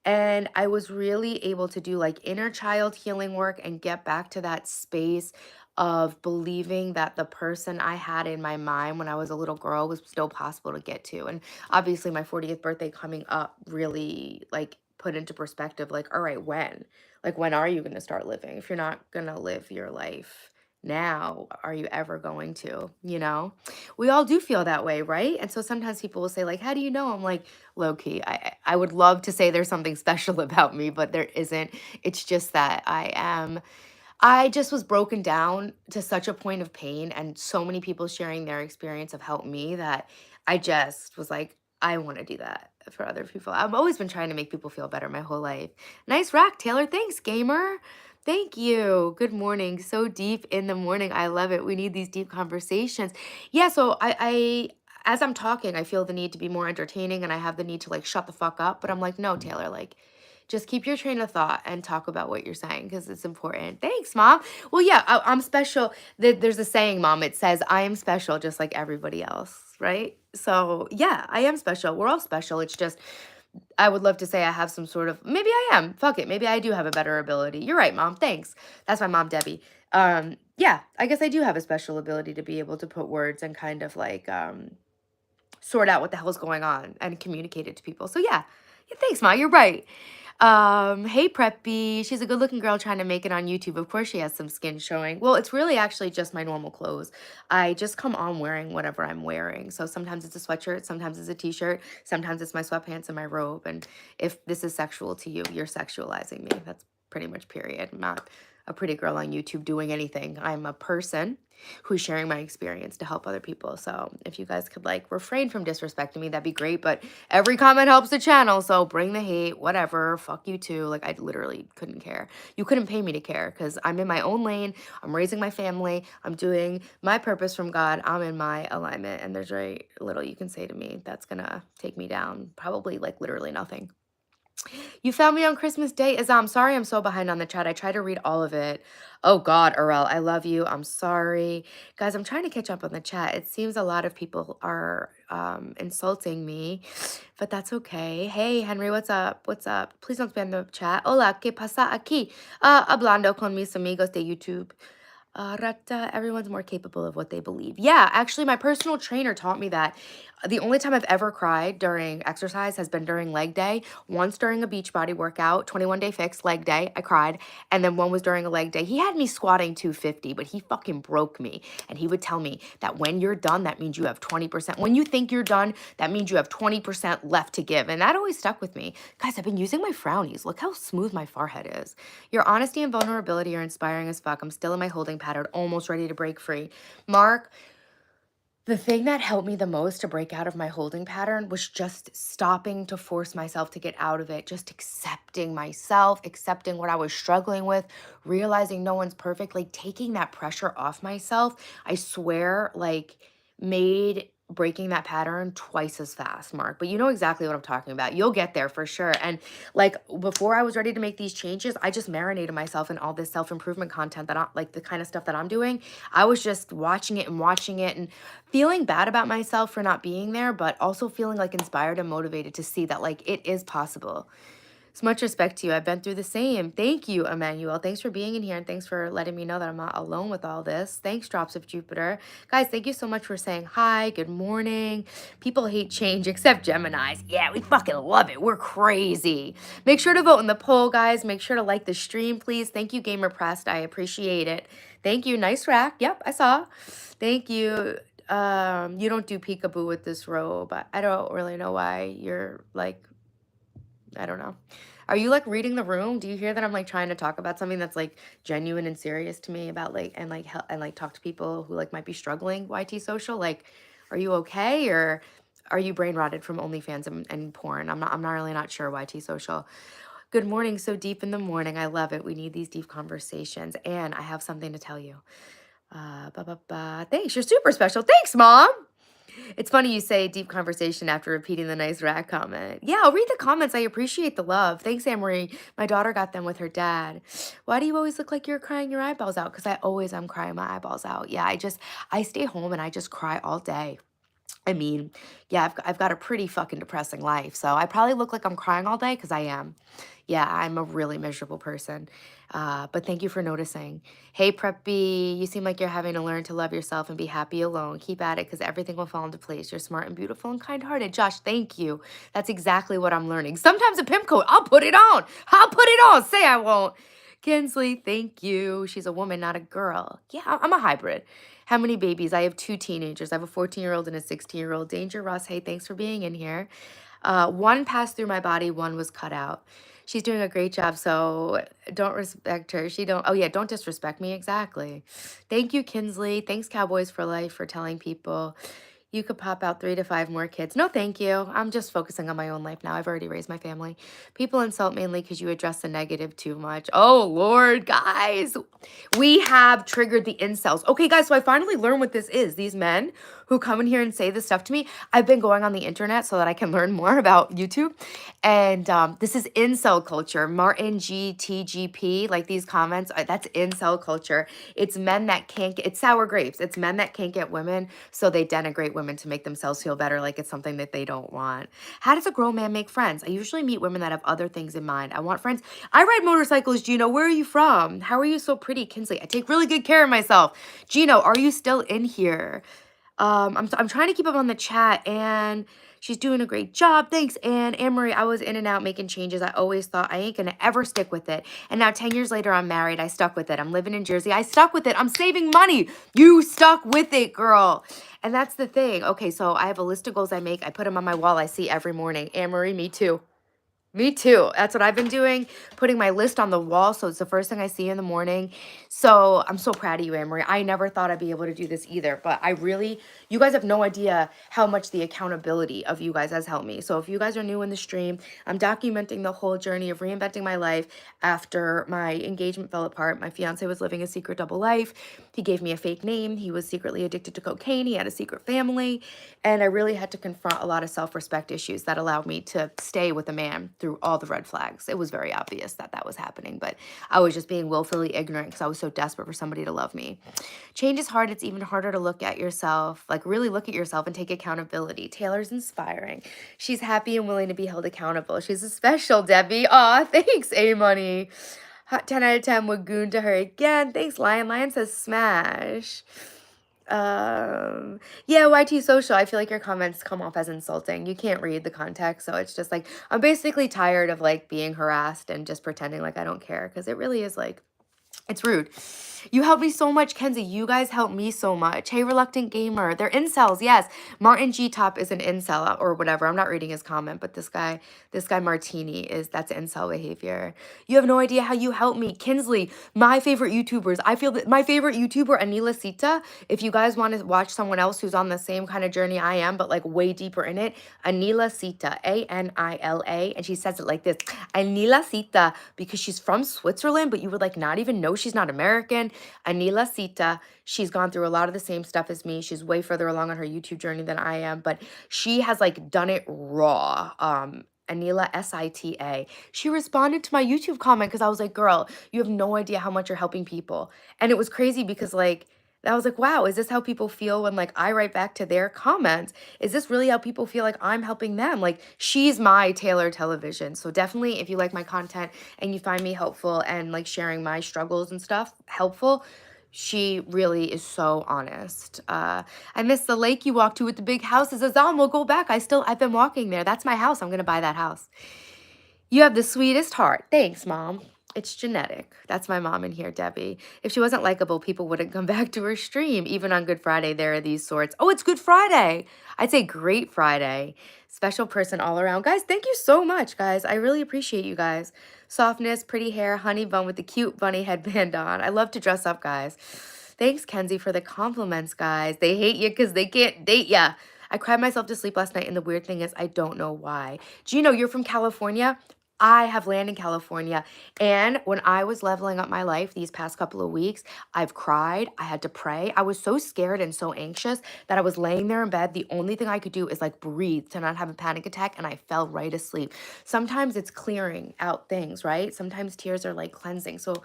And I was really able to do like inner child healing work and get back to that space of believing that the person I had in my mind when I was a little girl was still possible to get to. And obviously my 40th birthday coming up really like put into perspective, like, all right, when? Like, when are you going to start living? If you're not going to live your life now, are you ever going to? You know, we all do feel that way, right? And so sometimes people will say, like, how do you know? I'm like, low key, I would love to say there's something special about me, but there isn't. It's just that I just was broken down to such a point of pain, and so many people sharing their experience have helped me that I just was like, I want to do that for other people. I've always been trying to make people feel better my whole life. Nice rack, Taylor. Thanks, gamer. Thank you. Good morning. So deep in the morning. I love it. We need these deep conversations. Yeah, so as I'm talking, I feel the need to be more entertaining and I have the need to like shut the fuck up. But I'm like, no, Taylor, like just keep your train of thought and talk about what you're saying because it's important. Thanks, Mom. Well, yeah, I'm special. There's a saying, Mom. It says, I am special just like everybody else, right? So, yeah, I am special. We're all special. It's just, I would love to say I have some sort of, maybe I am. Fuck it. Maybe I do have a better ability. You're right, Mom. Thanks. That's my mom, Debbie. Yeah, I guess I do have a special ability to be able to put words and kind of like sort out what the hell's going on and communicate it to people. So yeah, thanks, Ma. You're right. Hey Preppy. She's a good looking girl trying to make it on YouTube. Of course she has some skin showing. Well, it's really actually just my normal clothes. I just come on wearing whatever I'm wearing. So sometimes it's a sweatshirt, sometimes it's a t-shirt, sometimes it's my sweatpants and my robe. And if this is sexual to you, you're sexualizing me. That's pretty much period. I'm not a pretty girl on YouTube doing anything. I'm a person who's sharing my experience to help other people. So if you guys could like refrain from disrespecting me, that'd be great. But every comment helps the channel. So bring the hate, whatever. Fuck you too. Like I literally couldn't care. You couldn't pay me to care because I'm in my own lane. I'm raising my family. I'm doing my purpose from God. I'm in my alignment. And there's very little you can say to me that's gonna take me down. Probably like literally nothing. You found me on Christmas Day. Azam, sorry I'm so behind on the chat. I try to read all of it. Oh God, Arel, I love you. I'm sorry. Guys, I'm trying to catch up on the chat. It seems a lot of people are insulting me, but that's okay. Hey, Henry, what's up? What's up? Please don't spam the chat. Hola, ¿qué pasa aquí? Hablando con mis amigos de YouTube. Rata, everyone's more capable of what they believe. Yeah, actually, my personal trainer taught me that. The only time I've ever cried during exercise has been during leg day. Once during a beach body workout, 21-day fix, leg day, I cried. And then one was during a leg day. He had me squatting 250, but he fucking broke me. And he would tell me that when you're done, that means you have 20%. When you think you're done, that means you have 20% left to give. And that always stuck with me. Guys, I've been using my frownies. Look how smooth my forehead is. Your honesty and vulnerability are inspiring as fuck. I'm still in my holding pattern, almost ready to break free. Mark, the thing that helped me the most to break out of my holding pattern was just stopping to force myself to get out of it, just accepting myself, accepting what I was struggling with, realizing no one's perfect, like taking that pressure off myself. I swear, like, made breaking that pattern twice as fast, Mark. But you know exactly what I'm talking about. You'll get there for sure. And like before I was ready to make these changes, I just marinated myself in all this self-improvement content that I like, the kind of stuff that I'm doing. I was just watching it and feeling bad about myself for not being there, but also feeling like inspired and motivated to see that like it is possible. So much respect to you. I've been through the same. Thank you, Emmanuel. Thanks for being in here and thanks for letting me know that I'm not alone with all this. Thanks, Drops of Jupiter. Guys, thank you so much for saying hi. Good morning. People hate change except Geminis. Yeah, we fucking love it. We're crazy. Make sure to vote in the poll, guys. Make sure to like the stream, please. Thank you, Gamer Pressed. I appreciate it. Thank you. Nice rack. Yep, I saw. Thank you. You don't do peekaboo with this robe. I don't really know why you're like, I don't know. Are you like reading the room? Do you hear that I'm like trying to talk about something that's like genuine and serious to me about like and like help and like talk to people who like might be struggling YT social? Like, are you okay or are you brain rotted from OnlyFans and porn? I'm not really not sure YT social. Good morning, so deep in the morning. I love it. We need these deep conversations. And I have something to tell you. Thanks. You're super special. Thanks, Mom. It's funny you say deep conversation after repeating the nice rat comment. Yeah, I'll read the comments. I appreciate the love. Thanks, Anne-Marie. My daughter got them with her dad. Why do you always look like you're crying your eyeballs out? Because I always am crying my eyeballs out. Yeah, I stay home and I just cry all day. I mean, yeah, I've got a pretty fucking depressing life. So I probably look like I'm crying all day because I am. Yeah, I'm a really miserable person. But thank you for noticing. Hey, Preppy, you seem like you're having to learn to love yourself and be happy alone. Keep at it because everything will fall into place. You're smart and beautiful and kind hearted. Josh, thank you. That's exactly what I'm learning. Sometimes a pimp coat, I'll put it on. I'll put it on. Say I won't. Kinsley, thank you. She's a woman, not a girl. Yeah, I'm a hybrid. How many babies? I have two teenagers. I have a 14-year-old and a 16-year-old. Danger Ross, hey, thanks for being in here. One passed through my body, one was cut out. She's doing a great job, so don't respect her. Oh yeah, don't disrespect me. Exactly. Thank you, Kinsley. Thanks, Cowboys for Life, for telling people you could pop out 3 to 5 more kids. No, thank you. I'm just focusing on my own life now. I've already raised my family. People insult mainly because you address the negative too much. Oh, Lord, guys. We have triggered the incels. Okay, guys, so I finally learned what this is. These men who come in here and say this stuff to me. I've been going on the internet so that I can learn more about YouTube. And this is incel culture. Martin G, TGP, like these comments, that's incel culture. It's men that can't get, it's sour grapes. It's men that can't get women, so they denigrate women to make themselves feel better, like it's something that they don't want. How does a grown man make friends? I usually meet women that have other things in mind. I want friends. I ride motorcycles, Gino. Where are you from? How are you so pretty, Kinsley? I take really good care of myself. Gino, are you still in here? I'm trying to keep up on the chat, and she's doing a great job. Thanks, Anne Marie. I was in and out making changes. I always thought I ain't gonna ever stick with it. And now 10 years later, I'm married. I stuck with it. I'm living in Jersey. I stuck with it. I'm saving money. You stuck with it, girl. And that's the thing. Okay, so I have a list of goals I make. I put them on my wall. I see every morning. Anne Marie, me too. Me too. That's what I've been doing, putting my list on the wall. So it's the first thing I see in the morning. So I'm so proud of you, Anne-Marie. I never thought I'd be able to do this either, but you guys have no idea how much the accountability of you guys has helped me. So if you guys are new in the stream, I'm documenting the whole journey of reinventing my life after my engagement fell apart. My fiance was living a secret double life. He gave me a fake name. He was secretly addicted to cocaine. He had a secret family. And I really had to confront a lot of self-respect issues that allowed me to stay with a man through all the red flags. It was very obvious that that was happening, but I was just being willfully ignorant because I was so desperate for somebody to love me. Change is hard. It's even harder to look at yourself, like really look at yourself and take accountability. Taylor's inspiring. She's happy and willing to be held accountable. She's a special, Debbie. Aw, thanks, A-Money. 10 out of 10 would goon to her again. Thanks, Lion. Lion says smash. Yeah, YT Social, I feel like your comments come off as insulting. You can't read the context, so it's just like, I'm basically tired of like being harassed and just pretending like I don't care, because it really is like, it's rude. You helped me so much, Kenzie. You guys helped me so much. Hey, Reluctant Gamer. They're incels, yes. Martin G Top is an incel or whatever. I'm not reading his comment, but this guy Martini that's incel behavior. You have no idea how you helped me. Kinsley, my favorite YouTubers. I feel that my favorite YouTuber, Anila Sita, if you guys want to watch someone else who's on the same kind of journey I am, but like way deeper in it, Anila Sita, Anila, and she says it like this, Anila Sita, because she's from Switzerland, but you would like not even know she's not American. Anila Sita, she's gone through a lot of the same stuff as me. She's way further along on her YouTube journey than I am, but she has like done it raw. Anila Sita. She responded to my YouTube comment because I was like, girl, you have no idea how much you're helping people. And it was crazy because like, I was like, wow, is this how people feel when like I write back to their comments? Is this really how people feel like I'm helping them? Like she's my Taylor Television. So definitely if you like my content and you find me helpful and like sharing my struggles and stuff helpful, she really is so honest. I miss the lake you walked to with the big houses. Azam, we'll go back. I've been walking there. That's my house. I'm going to buy that house. You have the sweetest heart. Thanks, Mom. It's genetic. That's my mom in here, Debbie. If she wasn't likable, people wouldn't come back to her stream. Even on Good Friday, there are these sorts. Oh, it's Good Friday. I'd say Great Friday. Special person all around. Guys, thank you so much, guys. I really appreciate you guys. Softness, pretty hair, honey bun with the cute bunny headband on. I love to dress up, guys. Thanks, Kenzie, for the compliments, guys. They hate you because they can't date ya. I cried myself to sleep last night, and the weird thing is I don't know why. Gino, you're from California? I have land in California. And when I was leveling up my life these past couple of weeks, I've cried. I had to pray. I was so scared and so anxious that I was laying there in bed. The only thing I could do is like breathe to not have a panic attack. And I fell right asleep. Sometimes it's clearing out things, right? Sometimes tears are like cleansing. So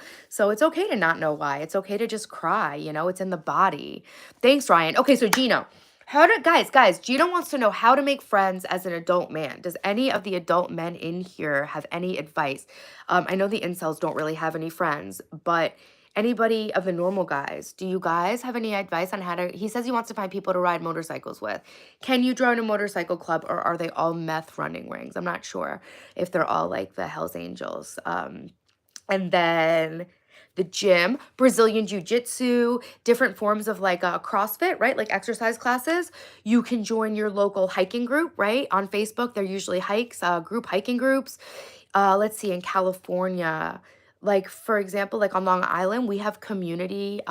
it's okay to not know why. It's okay to just cry. You know, it's in the body. Thanks, Ryan. Okay, so Gino, Guys, Gina wants to know how to make friends as an adult man. Does any of the adult men in here have any advice? I know the incels don't really have any friends, but anybody of the normal guys, do you guys have any advice on how to? He says he wants to find people to ride motorcycles with. Can you join a motorcycle club, or are they all meth running rings? I'm not sure if they're all like the Hells Angels. And then the gym, Brazilian jiu-jitsu, different forms of like CrossFit, right? Like exercise classes. You can join your local hiking group, right? On Facebook, they're usually hikes, group hiking groups. Let's see, in California, like for example, like on Long Island, we have community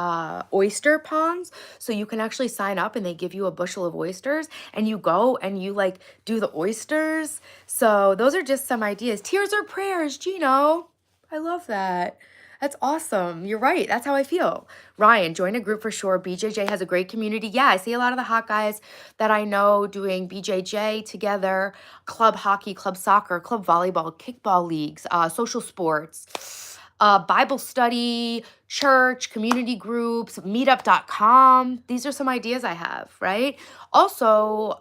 oyster ponds. So you can actually sign up and they give you a bushel of oysters and you go and you like do the oysters. So those are just some ideas. Tears or prayers, Gino. I love that. That's awesome. You're right. That's how I feel. Ryan, join a group for sure. BJJ has a great community. Yeah, I see a lot of the hot guys that I know doing BJJ together, club hockey, club soccer, club volleyball, kickball leagues, social sports, Bible study, church, community groups, meetup.com. These are some ideas I have, right? Also,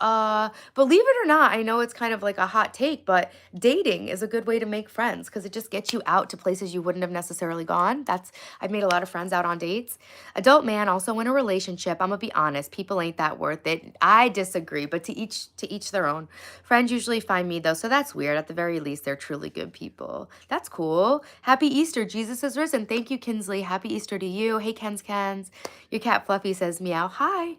believe it or not, I know it's kind of like a hot take, but dating is a good way to make friends because it just gets you out to places you wouldn't have necessarily gone. I've made a lot of friends out on dates. Adult man, also in a relationship. I'm gonna be honest, people ain't that worth it. I disagree, but to each their own. Friends usually find me though, so that's weird. At the very least, they're truly good people. That's cool. Happy Easter, Jesus is risen. Thank you, Kinsley. Happy Easter to you. Hey, Kens. Your cat Fluffy says meow. Hi.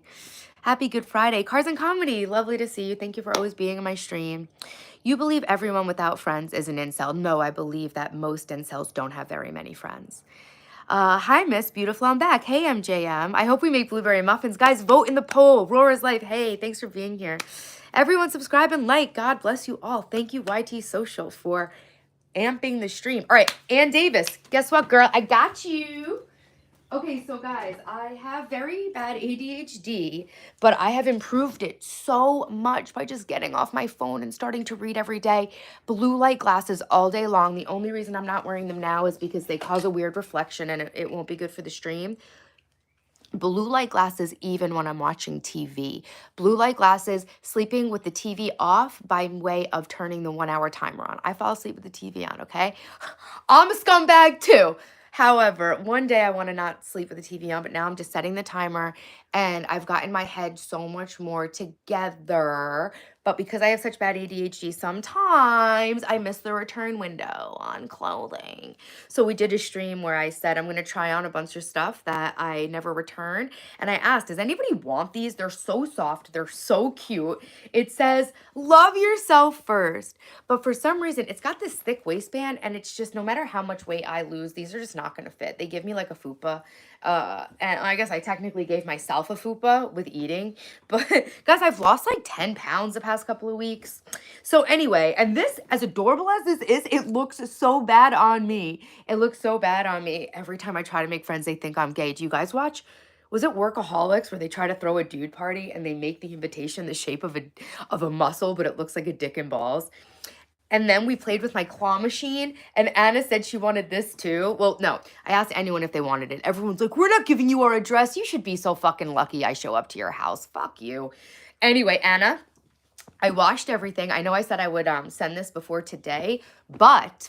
Happy Good Friday. Cars and Comedy. Lovely to see you. Thank you for always being in my stream. You believe everyone without friends is an incel. No, I believe that most incels don't have very many friends. Hi, Miss Beautiful. I'm back. Hey, MJM. I hope we make blueberry muffins. Guys, vote in the poll. Rora's Life. Hey, thanks for being here. Everyone subscribe and like. God bless you all. Thank you, YT Social, for amping the stream. All right, Ann Davis. Guess what, girl? I got you. Okay, so guys, I have very bad ADHD, but I have improved it so much by just getting off my phone and starting to read every day. Blue light glasses all day long. The only reason I'm not wearing them now is because they cause a weird reflection and it won't be good for the stream. Blue light glasses even when I'm watching TV. Blue light glasses, sleeping with the TV off by way of turning the 1 hour timer on. I fall asleep with the TV on, okay? I'm a scumbag too. However, one day I want to not sleep with the TV on, but now I'm just setting the timer and I've gotten my head so much more together. But because I have such bad ADHD, sometimes I miss the return window on clothing. So we did a stream where I said I'm going to try on a bunch of stuff that I never return. And I asked, does anybody want these? They're so soft. They're so cute. It says, love yourself first. But for some reason, it's got this thick waistband and it's just no matter how much weight I lose, these are just not going to fit. They give me like a fupa. And I guess I technically gave myself a fupa with eating. But guys, I've lost like 10 pounds the past couple of weeks. So anyway, and this, as adorable as this is, it looks so bad on me. It looks so bad on me. Every time I try to make friends, they think I'm gay. Do you guys watch? Was it Workaholics where they try to throw a dude party and they make the invitation the shape of a muscle, but it looks like a dick and balls? And then we played with my claw machine, and Anna said she wanted this too. Well, no, I asked anyone if they wanted it. Everyone's like, we're not giving you our address. You should be so fucking lucky I show up to your house. Fuck you. Anyway, Anna, I washed everything. I know I said I would send this before today, but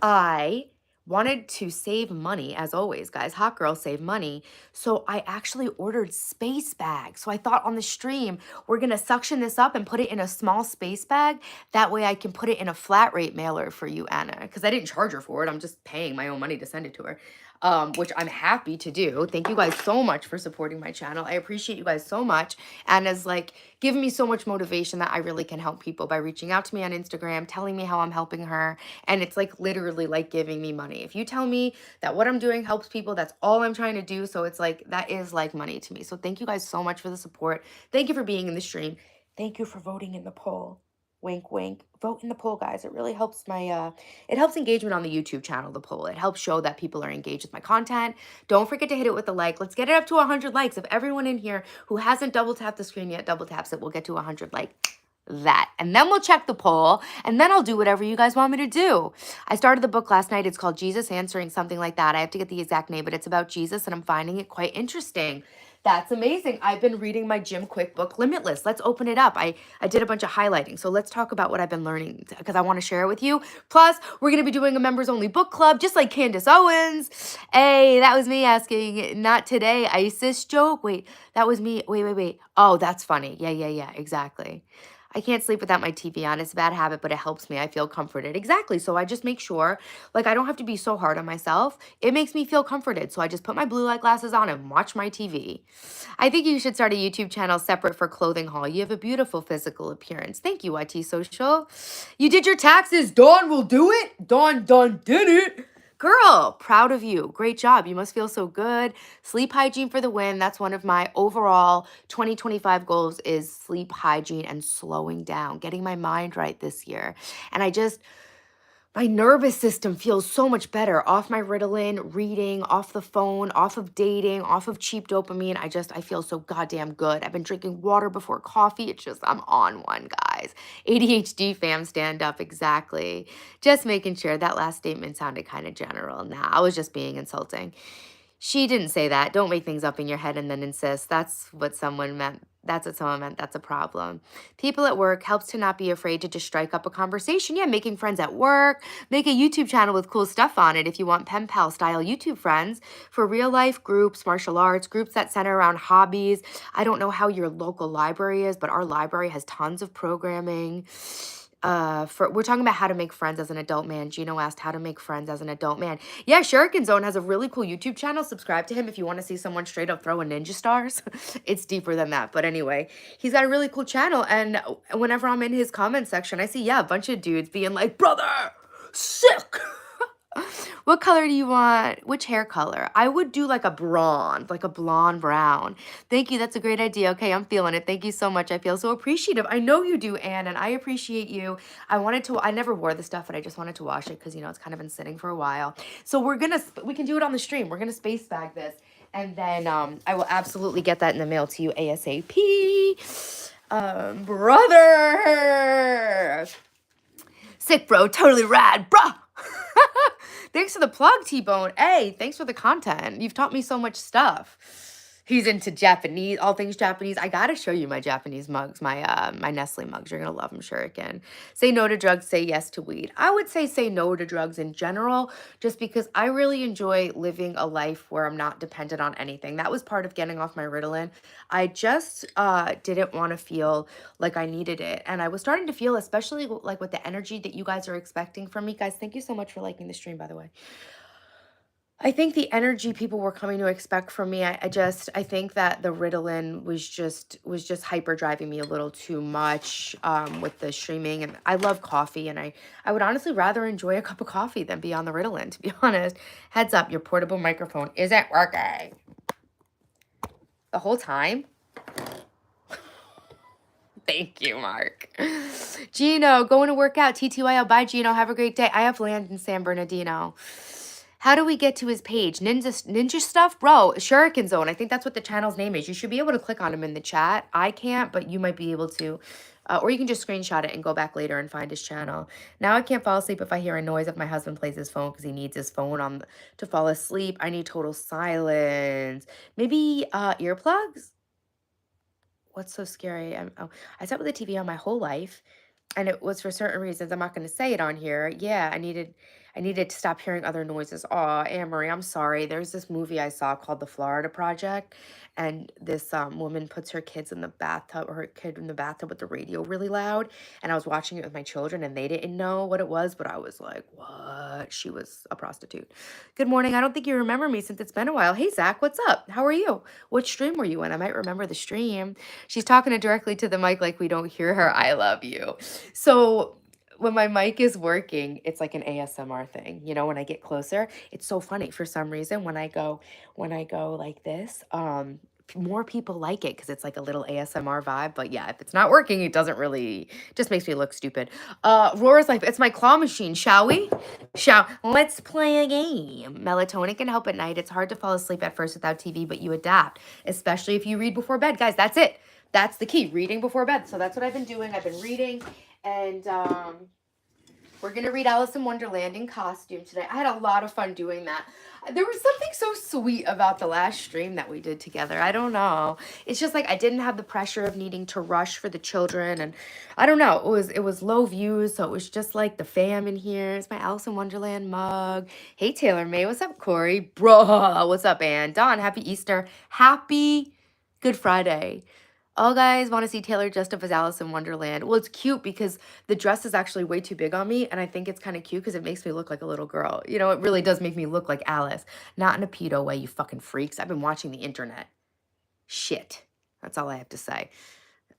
I wanted to save money, as always, guys. Hot girls save money. So I actually ordered space bags. So I thought on the stream, we're going to suction this up and put it in a small space bag. That way I can put it in a flat rate mailer for you, Anna, because I didn't charge her for it. I'm just paying my own money to send it to her. Which I'm happy to do. Thank you guys so much for supporting my channel. I appreciate you guys so much. And as like giving me so much motivation that I really can help people by reaching out to me on Instagram, telling me how I'm helping her. And it's like literally like giving me money. If you tell me that what I'm doing helps people, that's all I'm trying to do. So it's like, that is like money to me. So thank you guys so much for the support. Thank you for being in the stream. Thank you for voting in the poll. Wink, wink. Vote in the poll, guys. It really helps my, it helps engagement on the YouTube channel, the poll. It helps show that people are engaged with my content. Don't forget to hit it with a like. Let's get it up to 100 likes. If everyone in here who hasn't double tapped the screen yet double taps it, we'll get to 100 like that. And then we'll check the poll, and then I'll do whatever you guys want me to do. I started the book last night. It's called Jesus Answering, something like that. I have to get the exact name, but it's about Jesus, and I'm finding it quite interesting. That's amazing. I've been reading my Jim Quick book, Limitless. Let's open it up. I did a bunch of highlighting. So let's talk about what I've been learning because I want to share it with you. Plus, we're going to be doing a members only book club, just like Candace Owens. Hey, that was me asking, not today, ISIS joke. Wait, that was me. Wait. Oh, that's funny. Yeah, exactly. I can't sleep without my TV on. It's a bad habit, but it helps me. I feel comforted. Exactly. So I just make sure, like, I don't have to be so hard on myself. It makes me feel comforted. So I just put my blue light glasses on and watch my TV. I think you should start a YouTube channel separate for clothing haul. You have a beautiful physical appearance. Thank you, YT Social. You did your taxes. Dawn will do it. Dawn did it. Girl, proud of you. Great job. You must feel so good. Sleep hygiene for the win. That's one of my overall 2025 goals is sleep hygiene and slowing down, getting my mind right this year. And my nervous system feels so much better. Off my Ritalin, reading, off the phone, off of dating, off of cheap dopamine. I feel so goddamn good. I've been drinking water before coffee. It's just, I'm on one, guys. ADHD fam, stand up. Exactly. Just making sure. That last statement sounded kind of general. Nah, I was just being insulting. She didn't say that. Don't make things up in your head and then insist. That's what someone meant. That's what someone meant. That's a problem. People at work helps to not be afraid to just strike up a conversation. Yeah, making friends at work. Make a YouTube channel with cool stuff on it if you want pen pal style YouTube friends for real life groups, martial arts, groups that center around hobbies. I don't know how your local library is, but our library has tons of programming. We're talking about how to make friends as an adult man. Gino asked how to make friends as an adult man. Yeah, Shuriken Zone has a really cool YouTube channel. Subscribe to him if you want to see someone straight up throwing ninja stars. It's deeper than that. But anyway, he's got a really cool channel. And whenever I'm in his comment section, I see, yeah, a bunch of dudes being like, brother, sick. What color do you want? Which hair color? I would do like a blonde brown. Thank you. That's a great idea. Okay, I'm feeling it. Thank you so much. I feel so appreciative. I know you do, Anne, and I appreciate you. I never wore the stuff, but I just wanted to wash it because, it's kind of been sitting for a while. So we can do it on the stream. We're going to space bag this. And then I will absolutely get that in the mail to you ASAP. Brother. Sick, bro. Totally rad, bro. Thanks for the plug, T-Bone. Hey, thanks for the content. You've taught me so much stuff. He's into Japanese, all things Japanese. I gotta show you my Japanese mugs, my Nestle mugs. You're gonna love them, Shuriken. Say no to drugs, say yes to weed. I would say no to drugs in general, just because I really enjoy living a life where I'm not dependent on anything. That was part of getting off my Ritalin. I just didn't want to feel like I needed it. And I was starting to feel, especially like with the energy that you guys are expecting from me. Guys, thank you so much for liking the stream, by the way. I think the energy people were coming to expect from me, I think that the Ritalin was just hyper driving me a little too much with the streaming. And I love coffee, and I would honestly rather enjoy a cup of coffee than be on the Ritalin, to be honest. Heads up, your portable microphone isn't working. The whole time? Thank you, Mark. Gino, going to work out. TTYL. Bye, Gino. Have a great day. I have land in San Bernardino. How do we get to his page? Ninja stuff? Bro, Shuriken Zone. I think that's what the channel's name is. You should be able to click on him in the chat. I can't, but you might be able to. Or you can just screenshot it and go back later and find his channel. Now I can't fall asleep if I hear a noise if my husband plays his phone because he needs his phone to fall asleep. I need total silence. Maybe earplugs? What's so scary? I sat with the TV on my whole life, and it was for certain reasons. I'm not going to say it on here. Yeah, I needed to stop hearing other noises. Aw, Anne-Marie, I'm sorry. There's this movie I saw called The Florida Project, and this woman puts her kids in the bathtub, or her kid in the bathtub with the radio really loud, and I was watching it with my children, and they didn't know what it was, but I was like, what? She was a prostitute. Good morning. I don't think you remember me since it's been a while. Hey, Zach, what's up? How are you? What stream were you in? I might remember the stream. She's talking directly to the mic like we don't hear her. I love you. So when my mic is working, it's like an ASMR thing. When I get closer, it's so funny for some reason when I go like this, more people like it because it's like a little ASMR vibe. But yeah, if it's not working, it doesn't really, just makes me look stupid. Rora's like, it's my claw machine. Shall we? Let's play a game. Melatonin can help at night. It's hard to fall asleep at first without TV, but you adapt, especially if you read before bed. Guys, that's it. That's the key, reading before bed. So that's what I've been doing. I've been reading, and We're going to read Alice in Wonderland in costume today. I had a lot of fun doing that. There was something so sweet about the last stream that we did together. I don't know. It's just like I didn't have the pressure of needing to rush for the children, and I don't know. It was low views, so it was just like the fam in here. It's my Alice in Wonderland mug. Hey Taylor May, what's up, Corey? Bro, what's up, Ann? Dawn, happy Easter. Happy Good Friday. All guys want to see Taylor dressed up as Alice in Wonderland. Well, it's cute because the dress is actually way too big on me, and I think it's kind of cute because it makes me look like a little girl. You know, it really does make me look like Alice. Not in a pedo way, you fucking freaks. I've been watching the internet. Shit. That's all I have to say.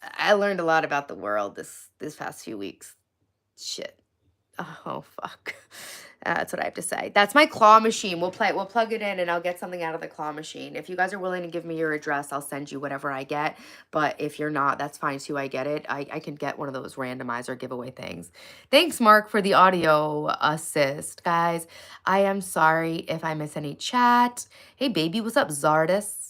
I learned a lot about the world this past few weeks. Shit. Oh, fuck. That's what I have to say. That's my claw machine. We'll plug it in and I'll get something out of the claw machine. If you guys are willing to give me your address, I'll send you whatever I get. But if you're not, that's fine too. I get it. I can get one of those randomizer giveaway things. Thanks, Mark, for the audio assist. Guys, I am sorry if I miss any chat. Hey, baby, what's up, Zardis?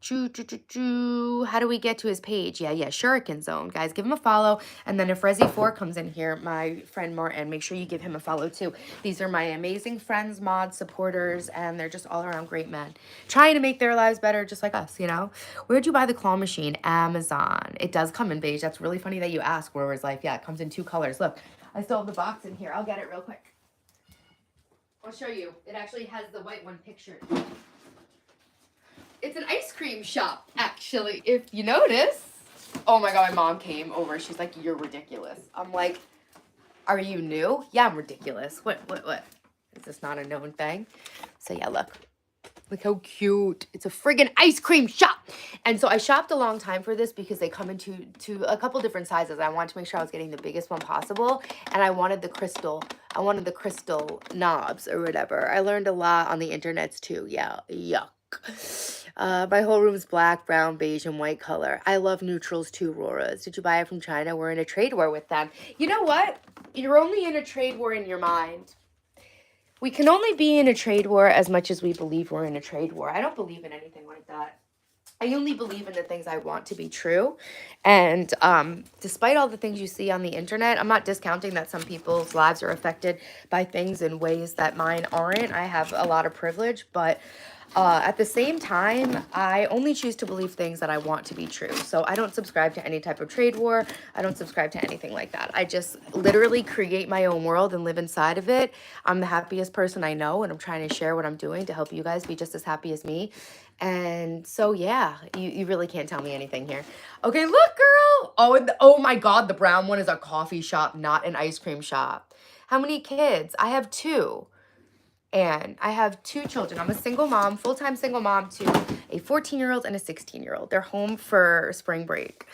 How do we get to his page? Yeah, Shuriken Zone. Guys, give him a follow. And then if Resi4 comes in here, my friend Martin, make sure you give him a follow too. These are my amazing friends, mods, supporters, and they're just all around great men. Trying to make their lives better just like us, you know? Where'd you buy the claw machine? Amazon. It does come in beige. That's really funny that you ask. Whereas like, yeah, it comes in 2 colors. Look, I still have the box in here. I'll get it real quick. I'll show you. It actually has the white one pictured. It's an ice cream shop, actually, if you notice. Oh my God, my mom came over. She's like, you're ridiculous. I'm like, are you new? Yeah, I'm ridiculous. What? Is this not a known thing? So yeah, look how cute. It's a friggin' ice cream shop. And so I shopped a long time for this because they come into a couple different sizes. I wanted to make sure I was getting the biggest one possible. And I wanted the crystal knobs or whatever. I learned a lot on the internets too. Yeah, yuck. My whole room's black, brown, beige, and white color. I love neutrals too, Roras. Did you buy it from China? We're in a trade war with them. You know what? You're only in a trade war in your mind. We can only be in a trade war as much as we believe we're in a trade war. I don't believe in anything like that. I only believe in the things I want to be true. And despite all the things you see on the internet, I'm not discounting that some people's lives are affected by things in ways that mine aren't. I have a lot of privilege, but at the same time, I only choose to believe things that I want to be true. So I don't subscribe to any type of trade war. I don't subscribe to anything like that. I just literally create my own world and live inside of it. I'm the happiest person I know, and I'm trying to share what I'm doing to help you guys be just as happy as me. And so, yeah, you really can't tell me anything here. Okay, look, girl. Oh my God, the brown one is a coffee shop, not an ice cream shop. How many kids? I have 2. And I have 2 children. I'm a single mom, full-time single mom to a 14-year-old and a 16-year-old. They're home for spring break.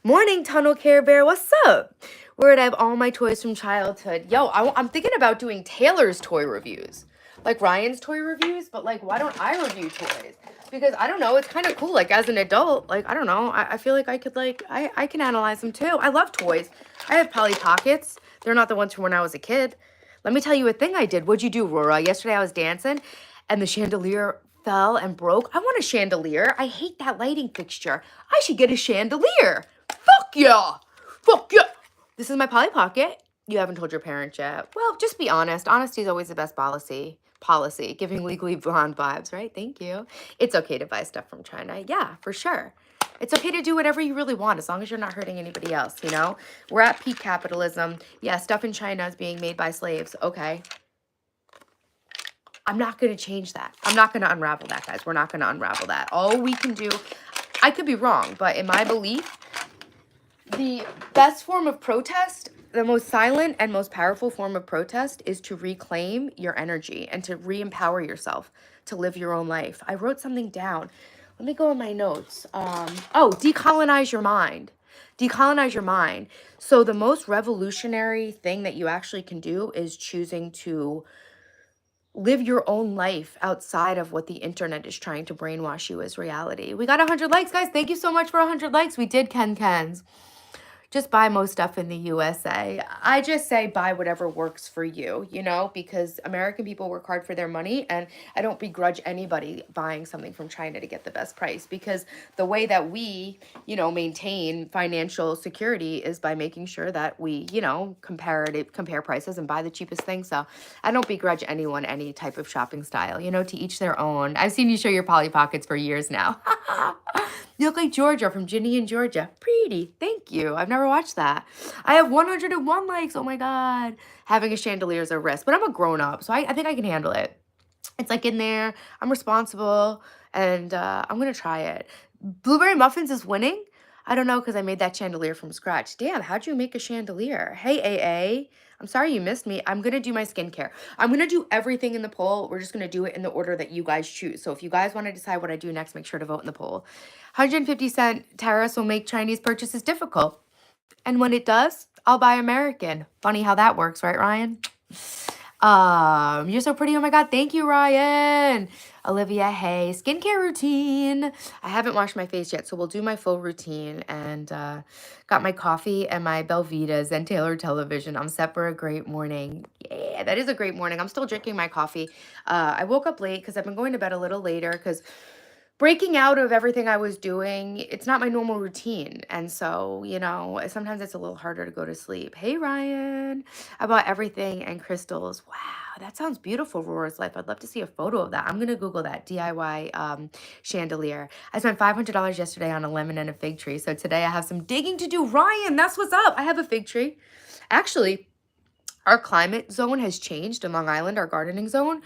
Morning, Tunnel Care Bear. What's up? Where'd I have all my toys from childhood? Yo, I'm thinking about doing Taylor's toy reviews. Like Ryan's toy reviews, but like, why don't I review toys? Because I don't know, it's kind of cool. Like as an adult, like, I don't know. I feel like I could like, I can analyze them too. I love toys. I have Polly Pockets. They're not the ones from when I was a kid. Let me tell you a thing I did. What'd you do, Rora? Yesterday I was dancing and the chandelier fell and broke. I want a chandelier. I hate that lighting fixture. I should get a chandelier. Fuck yeah. Fuck yeah. This is my Polly Pocket. You haven't told your parents yet. Well, just be honest. Honesty is always the best policy. Giving Legally Blonde vibes, right? Thank you. It's okay to buy stuff from China. Yeah, for sure. It's okay to do whatever you really want as long as you're not hurting anybody else, you know? We're at peak capitalism. Yeah, stuff in China is being made by slaves. Okay. I'm not going to change that. I'm not going to unravel that, guys. We're not going to unravel that. All we can do, I could be wrong, but in my belief, the best form of protest, the most silent and most powerful form of protest is to reclaim your energy and to re-empower yourself to live your own life. I wrote something down. Let me go in my notes. Decolonize your mind. Decolonize your mind. So the most revolutionary thing that you actually can do is choosing to live your own life outside of what the internet is trying to brainwash you as reality. We got 100 likes, guys. Thank you so much for 100 likes. We did Ken Ken's. just buy most stuff in the USA. I just say buy whatever works for you, you know, because American people work hard for their money, and I don't begrudge anybody buying something from China to get the best price, because the way that we, you know, maintain financial security is by making sure that we, you know, compare prices and buy the cheapest thing. So I don't begrudge anyone any type of shopping style, you know, to each their own. I've seen you show your Polly Pockets for years now. You look like Georgia from Ginny in Georgia. Pretty. Thank you. I've never watched that. I have 101 likes. Oh my God. Having a chandelier is a risk, but I'm a grown up, so I think I can handle it. It's like in there. I'm responsible, and I'm going to try it. Blueberry Muffins is winning. I don't know, because I made that chandelier from scratch. Damn, how'd you make a chandelier? Hey, AA. I'm sorry you missed me. I'm going to do my skincare. I'm going to do everything in the poll. We're just going to do it in the order that you guys choose. So if you guys want to decide what I do next, make sure to vote in the poll. 150-cent tariffs will make Chinese purchases difficult. And when it does, I'll buy American. Funny how that works, right, Ryan? You're so pretty. Oh my God. Thank you, Ryan. Olivia, hey, skincare routine. I haven't washed my face yet, so we'll do my full routine, and got my coffee and my Belvitas and Taylor television. I'm set for a great morning. Yeah, that is a great morning. I'm still drinking my coffee. I woke up late because I've been going to bed a little later, because breaking out of everything I was doing, it's not my normal routine. And so, you know, sometimes it's a little harder to go to sleep. Hey, Ryan, I bought everything and crystals. Wow, that sounds beautiful, Rora's Life. I'd love to see a photo of that. I'm going to Google that DIY chandelier. I spent $500 yesterday on a lemon and a fig tree. So today I have some digging to do. Ryan, that's what's up. I have a fig tree. Actually, our climate zone has changed in Long Island, our gardening zone.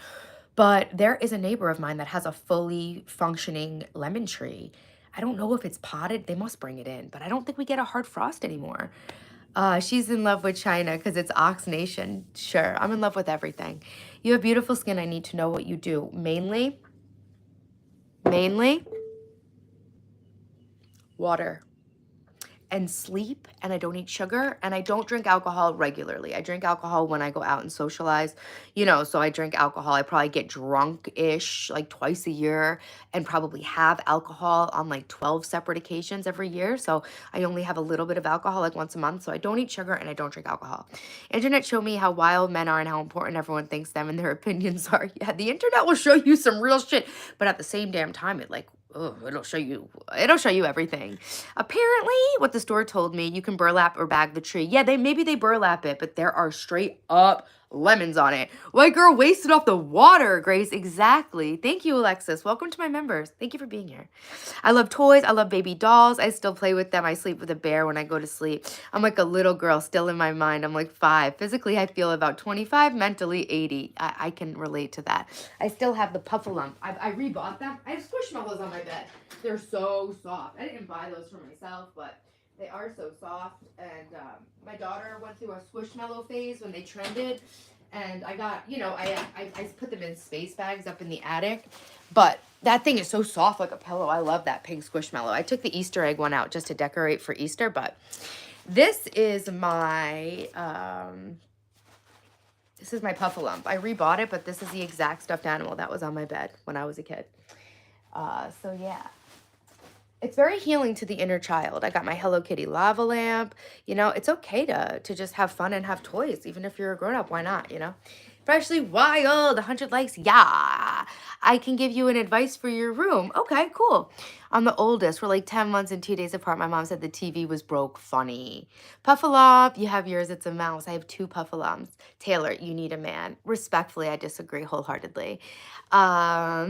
But there is a neighbor of mine that has a fully functioning lemon tree. I don't know if it's potted. They must bring it in, but I don't think we get a hard frost anymore. She's in love with China because it's Ox Nation. Sure, I'm in love with everything. You have beautiful skin. I need to know what you do. Mainly water and sleep, and I don't eat sugar, and I don't drink alcohol regularly. I drink alcohol when I go out and socialize, you know, so I drink alcohol. I probably get drunk-ish like twice a year, and probably have alcohol on like 12 separate occasions every year. So I only have a little bit of alcohol like once a month. So I don't eat sugar and I don't drink alcohol. Internet show me how wild men are and how important everyone thinks them and their opinions are. Yeah, the internet will show you some real shit, but at the same damn time, it'll show you everything. Apparently, what the store told me, you can burlap or bag the tree. Yeah, maybe they burlap it, but there are straight up lemons on it. White girl wasted off the water, Grace. Exactly. Thank you, Alexis. Welcome to my members. Thank you for being here. I love toys. I love baby dolls. I still play with them. I sleep with a bear when I go to sleep. I'm like a little girl still in my mind. I'm like 5. Physically, I feel about 25. Mentally, 80. I can relate to that. I still have the Puffalump. I rebought them. I have Squishmallows on my bed. They're so soft. I didn't buy those for myself, but they are so soft. And my daughter went through a Squishmallow phase when they trended. And I got, you know, I put them in space bags up in the attic. But that thing is so soft like a pillow. I love that pink Squishmallow. I took the Easter egg one out just to decorate for Easter. But this is my Puffalump. I rebought it, but this is the exact stuffed animal that was on my bed when I was a kid. So yeah. It's very healing to the inner child. I got my Hello Kitty lava lamp. You know, it's okay to just have fun and have toys. Even if you're a grown-up, why not, you know? Freshly Wild, 100 likes. Yeah. I can give you an advice for your room. Okay, cool. I'm the oldest. We're like 10 months and 2 days apart. My mom said the TV was broke. Funny. Puffalump, you have yours. It's a mouse. I have 2 Puffalumps. Taylor, you need a man. Respectfully, I disagree wholeheartedly.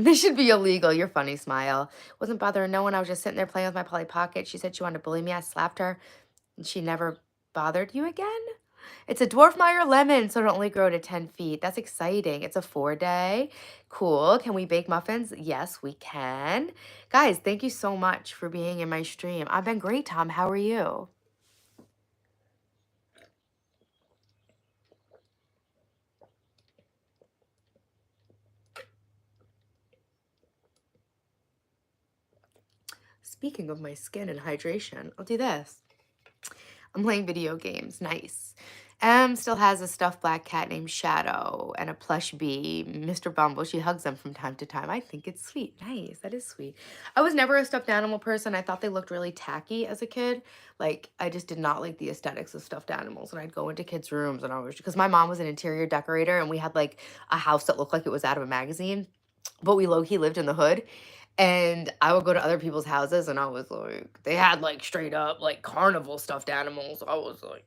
This should be illegal. You're funny, Smile. Wasn't bothering no one. I was just sitting there playing with my Polly Pocket. She said she wanted to bully me. I slapped her, and she never bothered you again? It's a dwarf Meyer lemon, so it'll only grow to 10 feet. That's exciting. It's a 4-day. Cool. Can we bake muffins? Yes, we can. Guys, thank you so much for being in my stream. I've been great, Tom. How are you? Speaking of my skin and hydration, I'll do this. I'm playing video games. Nice. Em still has a stuffed black cat named Shadow and a plush bee, Mr. Bumble. She hugs them from time to time. I think it's sweet. Nice. That is sweet. I was never a stuffed animal person. I thought they looked really tacky as a kid. Like, I just did not like the aesthetics of stuffed animals. And I'd go into kids' rooms and I was, because my mom was an interior decorator and we had like a house that looked like it was out of a magazine, but we low key lived in the hood. And I would go to other people's houses and I was like, they had like straight up like carnival stuffed animals. I was like,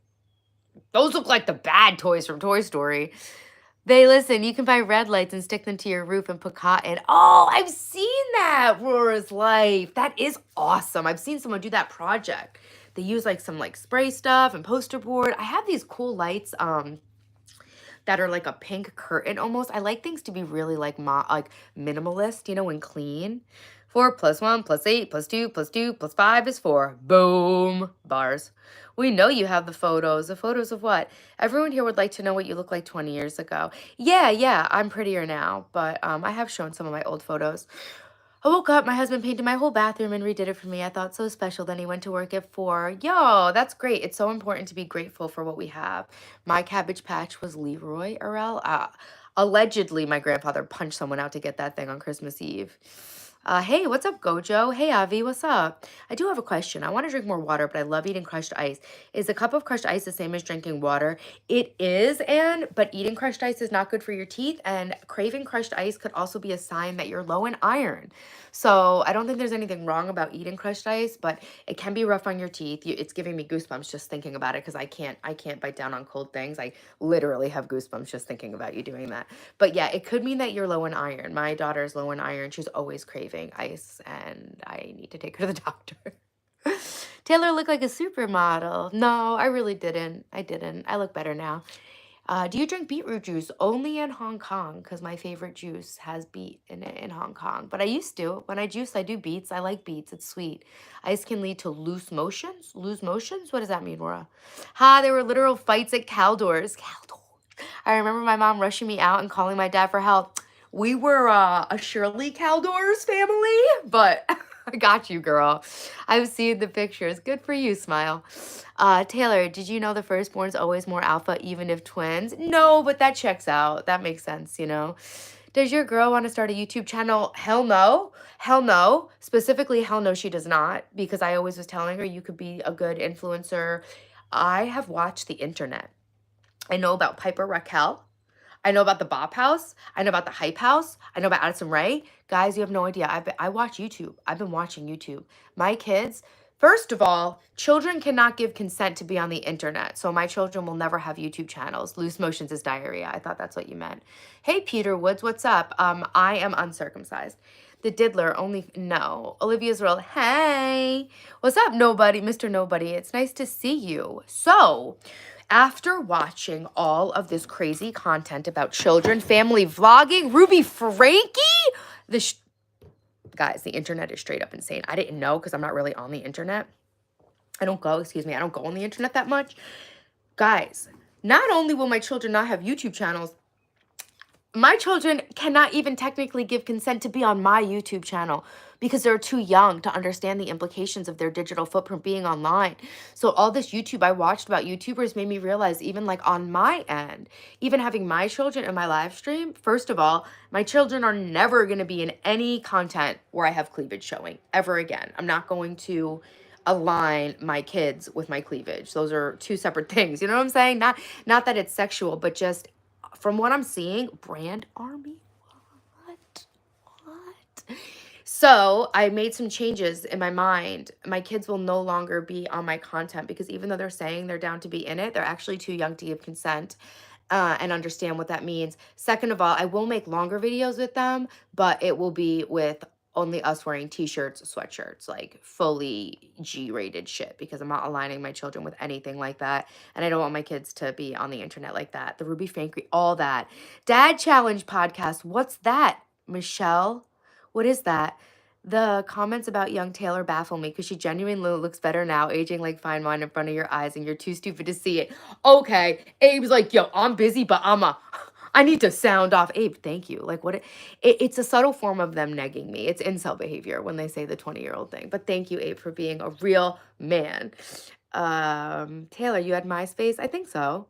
those look like the bad toys from Toy Story. They listen, you can buy red lights and stick them to your roof and put cotton. Oh, I've seen that, Rora's Life. That is awesome. I've seen someone do that project. They use like some like spray stuff and poster board. I have these cool lights that are like a pink curtain almost. I like things to be really like like minimalist, you know, and clean. 4 plus 1 plus 8 plus 2 plus 2 plus 5 is 4. Boom. Bars. We know you have the photos. The photos of what? Everyone here would like to know what you look like 20 years ago. Yeah, I'm prettier now, but I have shown some of my old photos. I woke up, my husband painted my whole bathroom and redid it for me. I thought so special. Then he went to work at 4. Yo, that's great. It's so important to be grateful for what we have. My cabbage patch was Leroy Earl. Allegedly, my grandfather punched someone out to get that thing on Christmas Eve. Hey, what's up, Gojo? Hey, Avi, what's up? I do have a question. I want to drink more water, but I love eating crushed ice. Is a cup of crushed ice the same as drinking water? It is, but eating crushed ice is not good for your teeth, and craving crushed ice could also be a sign that you're low in iron. So I don't think there's anything wrong about eating crushed ice, but it can be rough on your teeth. It's giving me goosebumps just thinking about it because I can't bite down on cold things. I literally have goosebumps just thinking about you doing that. But yeah, it could mean that you're low in iron. My daughter's low in iron. She's always craving ice, and I need to take her to the doctor. Taylor looked like a supermodel. No, I really didn't. I didn't. I look better now. Do you drink beetroot juice? Only in Hong Kong, because my favorite juice has beet in it in Hong Kong. But I used to. When I juice, I do beets. I like beets. It's sweet. Ice can lead to loose motions. Loose motions? What does that mean, Laura? There were literal fights at Caldors. Caldors. I remember my mom rushing me out and calling my dad for help. We were a Shirley Caldors family, but I got you, girl. I've seen the pictures. Good for you, Smile. Taylor, did you know the firstborn's always more alpha, even if twins? No, but that checks out. That makes sense, you know. Does your girl want to start a YouTube channel? Hell no. Hell no. Specifically, hell no, she does not. Because I always was telling her you could be a good influencer. I have watched the internet. I know about Piper Raquel. I know about the Bop House. I know about the Hype House. I know about Addison Rae. Guys, you have no idea. I watch YouTube. I've been watching YouTube. My kids, first of all, children cannot give consent to be on the internet. So my children will never have YouTube channels. Loose motions is diarrhea. I thought that's what you meant. Hey, Peter Woods, what's up? I am uncircumcised. The diddler only, no. Olivia's real, hey. What's up, nobody? Mr. Nobody. It's nice to see you. So, after watching all of this crazy content about children, family vlogging, Ruby Frankie, guys, the internet is straight up insane. I didn't know because I'm not really on the internet. I don't go on the internet that much. Guys, not only will my children not have YouTube channels, my children cannot even technically give consent to be on my YouTube channel because they're too young to understand the implications of their digital footprint being online. So all this YouTube I watched about YouTubers made me realize, even like on my end, even having my children in my live stream, first of all, my children are never going to be in any content where I have cleavage showing ever again. I'm not going to align my kids with my cleavage. Those are two separate things. You know what I'm saying? Not that it's sexual, but just from what I'm seeing, brand army, what? So I made some changes in my mind. My kids will no longer be on my content because even though they're saying they're down to be in it, they're actually too young to give consent and understand what that means. Second of all, I will make longer videos with them, but it will be with only us wearing t-shirts, sweatshirts, like fully G-rated shit, because I'm not aligning my children with anything like that. And I don't want my kids to be on the internet like that. The Ruby Frankie, all that. Dad Challenge podcast. What's that, Michelle? What is that? The comments about young Taylor baffle me because she genuinely looks better now, aging like fine wine in front of your eyes, and you're too stupid to see it. Okay. Abe's like, yo, I'm busy, but I need to sound off. Abe, thank you. Like, it's a subtle form of them negging me. It's incel behavior when they say the 20-year-old thing. But thank you, Abe, for being a real man. Taylor, you had MySpace? I think so.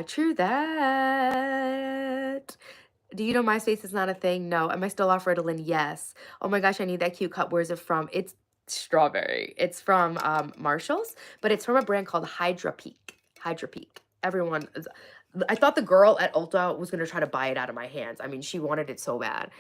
True that. Do you know MySpace is not a thing? No. Am I still off Ritalin? Yes. Oh my gosh, I need that cute cup. Where's it from? It's strawberry. It's from Marshall's, but it's from a brand called Hydra Peak. Hydra Peak. I thought the girl at Ulta was gonna try to buy it out of my hands. I mean, she wanted it so bad.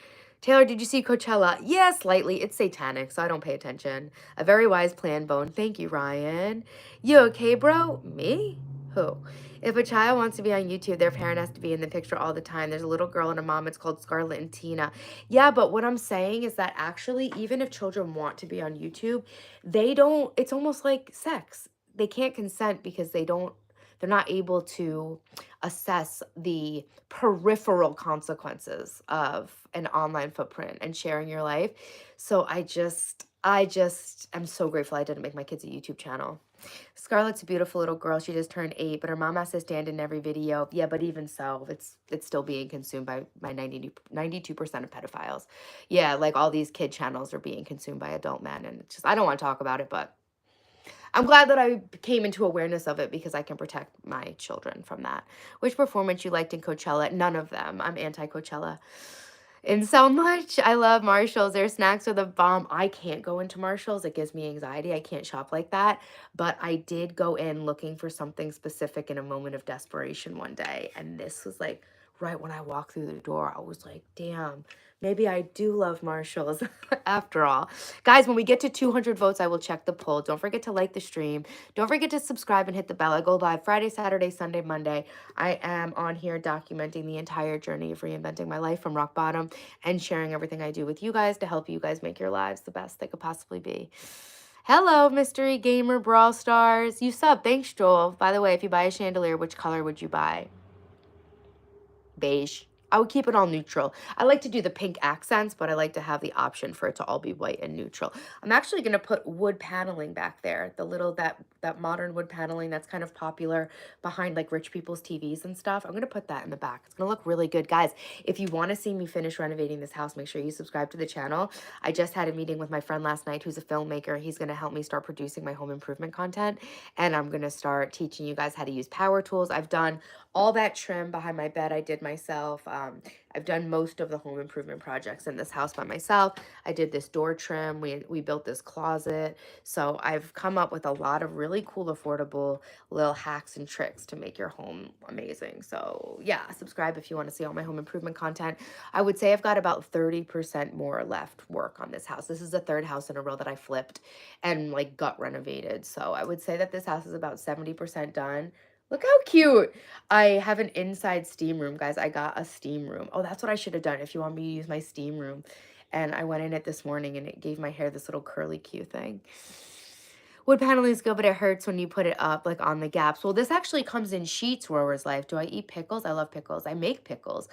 Taylor, did you see Coachella? Yeah, slightly. It's satanic, so I don't pay attention. A very wise plan, Bone. Thank you, Ryan. You okay, bro? Me? Who? If a child wants to be on YouTube, their parent has to be in the picture all the time. There's a little girl and a mom. It's called Scarlett and Tina. Yeah, but what I'm saying is that actually, even if children want to be on YouTube, they don't, it's almost like sex. They can't consent because they're not able to assess the peripheral consequences of an online footprint and sharing your life. So I just am so grateful I didn't make my kids a YouTube channel. Scarlett's a beautiful little girl. She just turned 8, but her mom has to stand in every video. Yeah, but even so, it's still being consumed by 92% of pedophiles. Yeah, like all these kid channels are being consumed by adult men, and it's just I don't want to talk about it, but I'm glad that I came into awareness of it because I can protect my children from that. Which performance you liked in Coachella? None of them. I'm anti-Coachella. And so much. I love Marshalls. Their snacks are the bomb. I can't go into Marshalls. It gives me anxiety. I can't shop like that. But I did go in looking for something specific in a moment of desperation one day. And this was like right when I walked through the door. I was like, damn, maybe I do love Marshalls after all. Guys, when we get to 200 votes, I will check the poll. Don't forget to like the stream. Don't forget to subscribe and hit the bell. I go live Friday, Saturday, Sunday, Monday. I am on here documenting the entire journey of reinventing my life from rock bottom and sharing everything I do with you guys to help you guys make your lives the best they could possibly be. Hello, Mystery Gamer Brawl Stars. You sub. Thanks, Joel. By the way, if you buy a chandelier, which color would you buy? Beige. I would keep it all neutral. I like to do the pink accents, but I like to have the option for it to all be white and neutral. I'm actually going to put wood paneling back there. The little, that modern wood paneling that's kind of popular behind like rich people's TVs and stuff. I'm going to put that in the back. It's going to look really good. Guys, if you want to see me finish renovating this house, make sure you subscribe to the channel. I just had a meeting with my friend last night who's a filmmaker. He's going to help me start producing my home improvement content. And I'm going to start teaching you guys how to use power tools. I've done all that trim behind my bed I did myself. I've done most of the home improvement projects in this house by myself. I did this door trim. We built this closet. So I've come up with a lot of really cool, affordable little hacks and tricks to make your home amazing. So yeah, subscribe if you want to see all my home improvement content. I would say I've got about 30% more left work on this house. This is the third house in a row that I flipped and like gut renovated. So I would say that this house is about 70% done. Look how cute. I have an inside steam room, guys. I got a steam room. Oh, that's what I should have done if you want me to use my steam room. And I went in it this morning and it gave my hair this little curly Q thing. Wood paneling is good, but it hurts when you put it up like on the gaps. Well, this actually comes in sheets, Rower's Life. Do I eat pickles? I love pickles. I make pickles.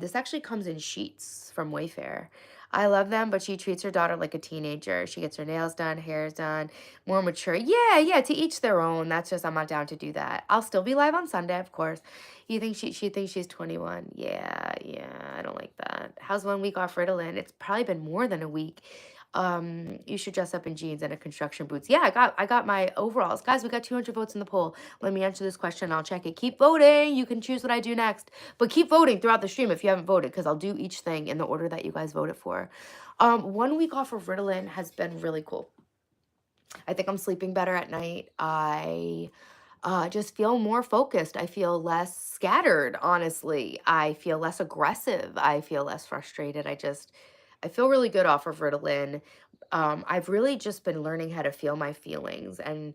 This actually comes in sheets from Wayfair. I love them, but she treats her daughter like a teenager. She gets her nails done, hair's done, more mature. Yeah, to each their own. That's just, I'm not down to do that. I'll still be live on Sunday, of course. You think she thinks she's 21? Yeah, I don't like that. How's 1 week off Ritalin? It's probably been more than a week. You should dress up in jeans and a construction boots. Yeah, I got my overalls. Guys, we got 200 votes in the poll. Let me answer this question. I'll check it. Keep voting. You can choose what I do next. But keep voting throughout the stream if you haven't voted, because I'll do each thing in the order that you guys voted for. 1 week off of Ritalin has been really cool. I think I'm sleeping better at night. I just feel more focused. I feel less scattered, honestly. I feel less aggressive. I feel less frustrated. I feel really good off of Ritalin. I've really just been learning how to feel my feelings and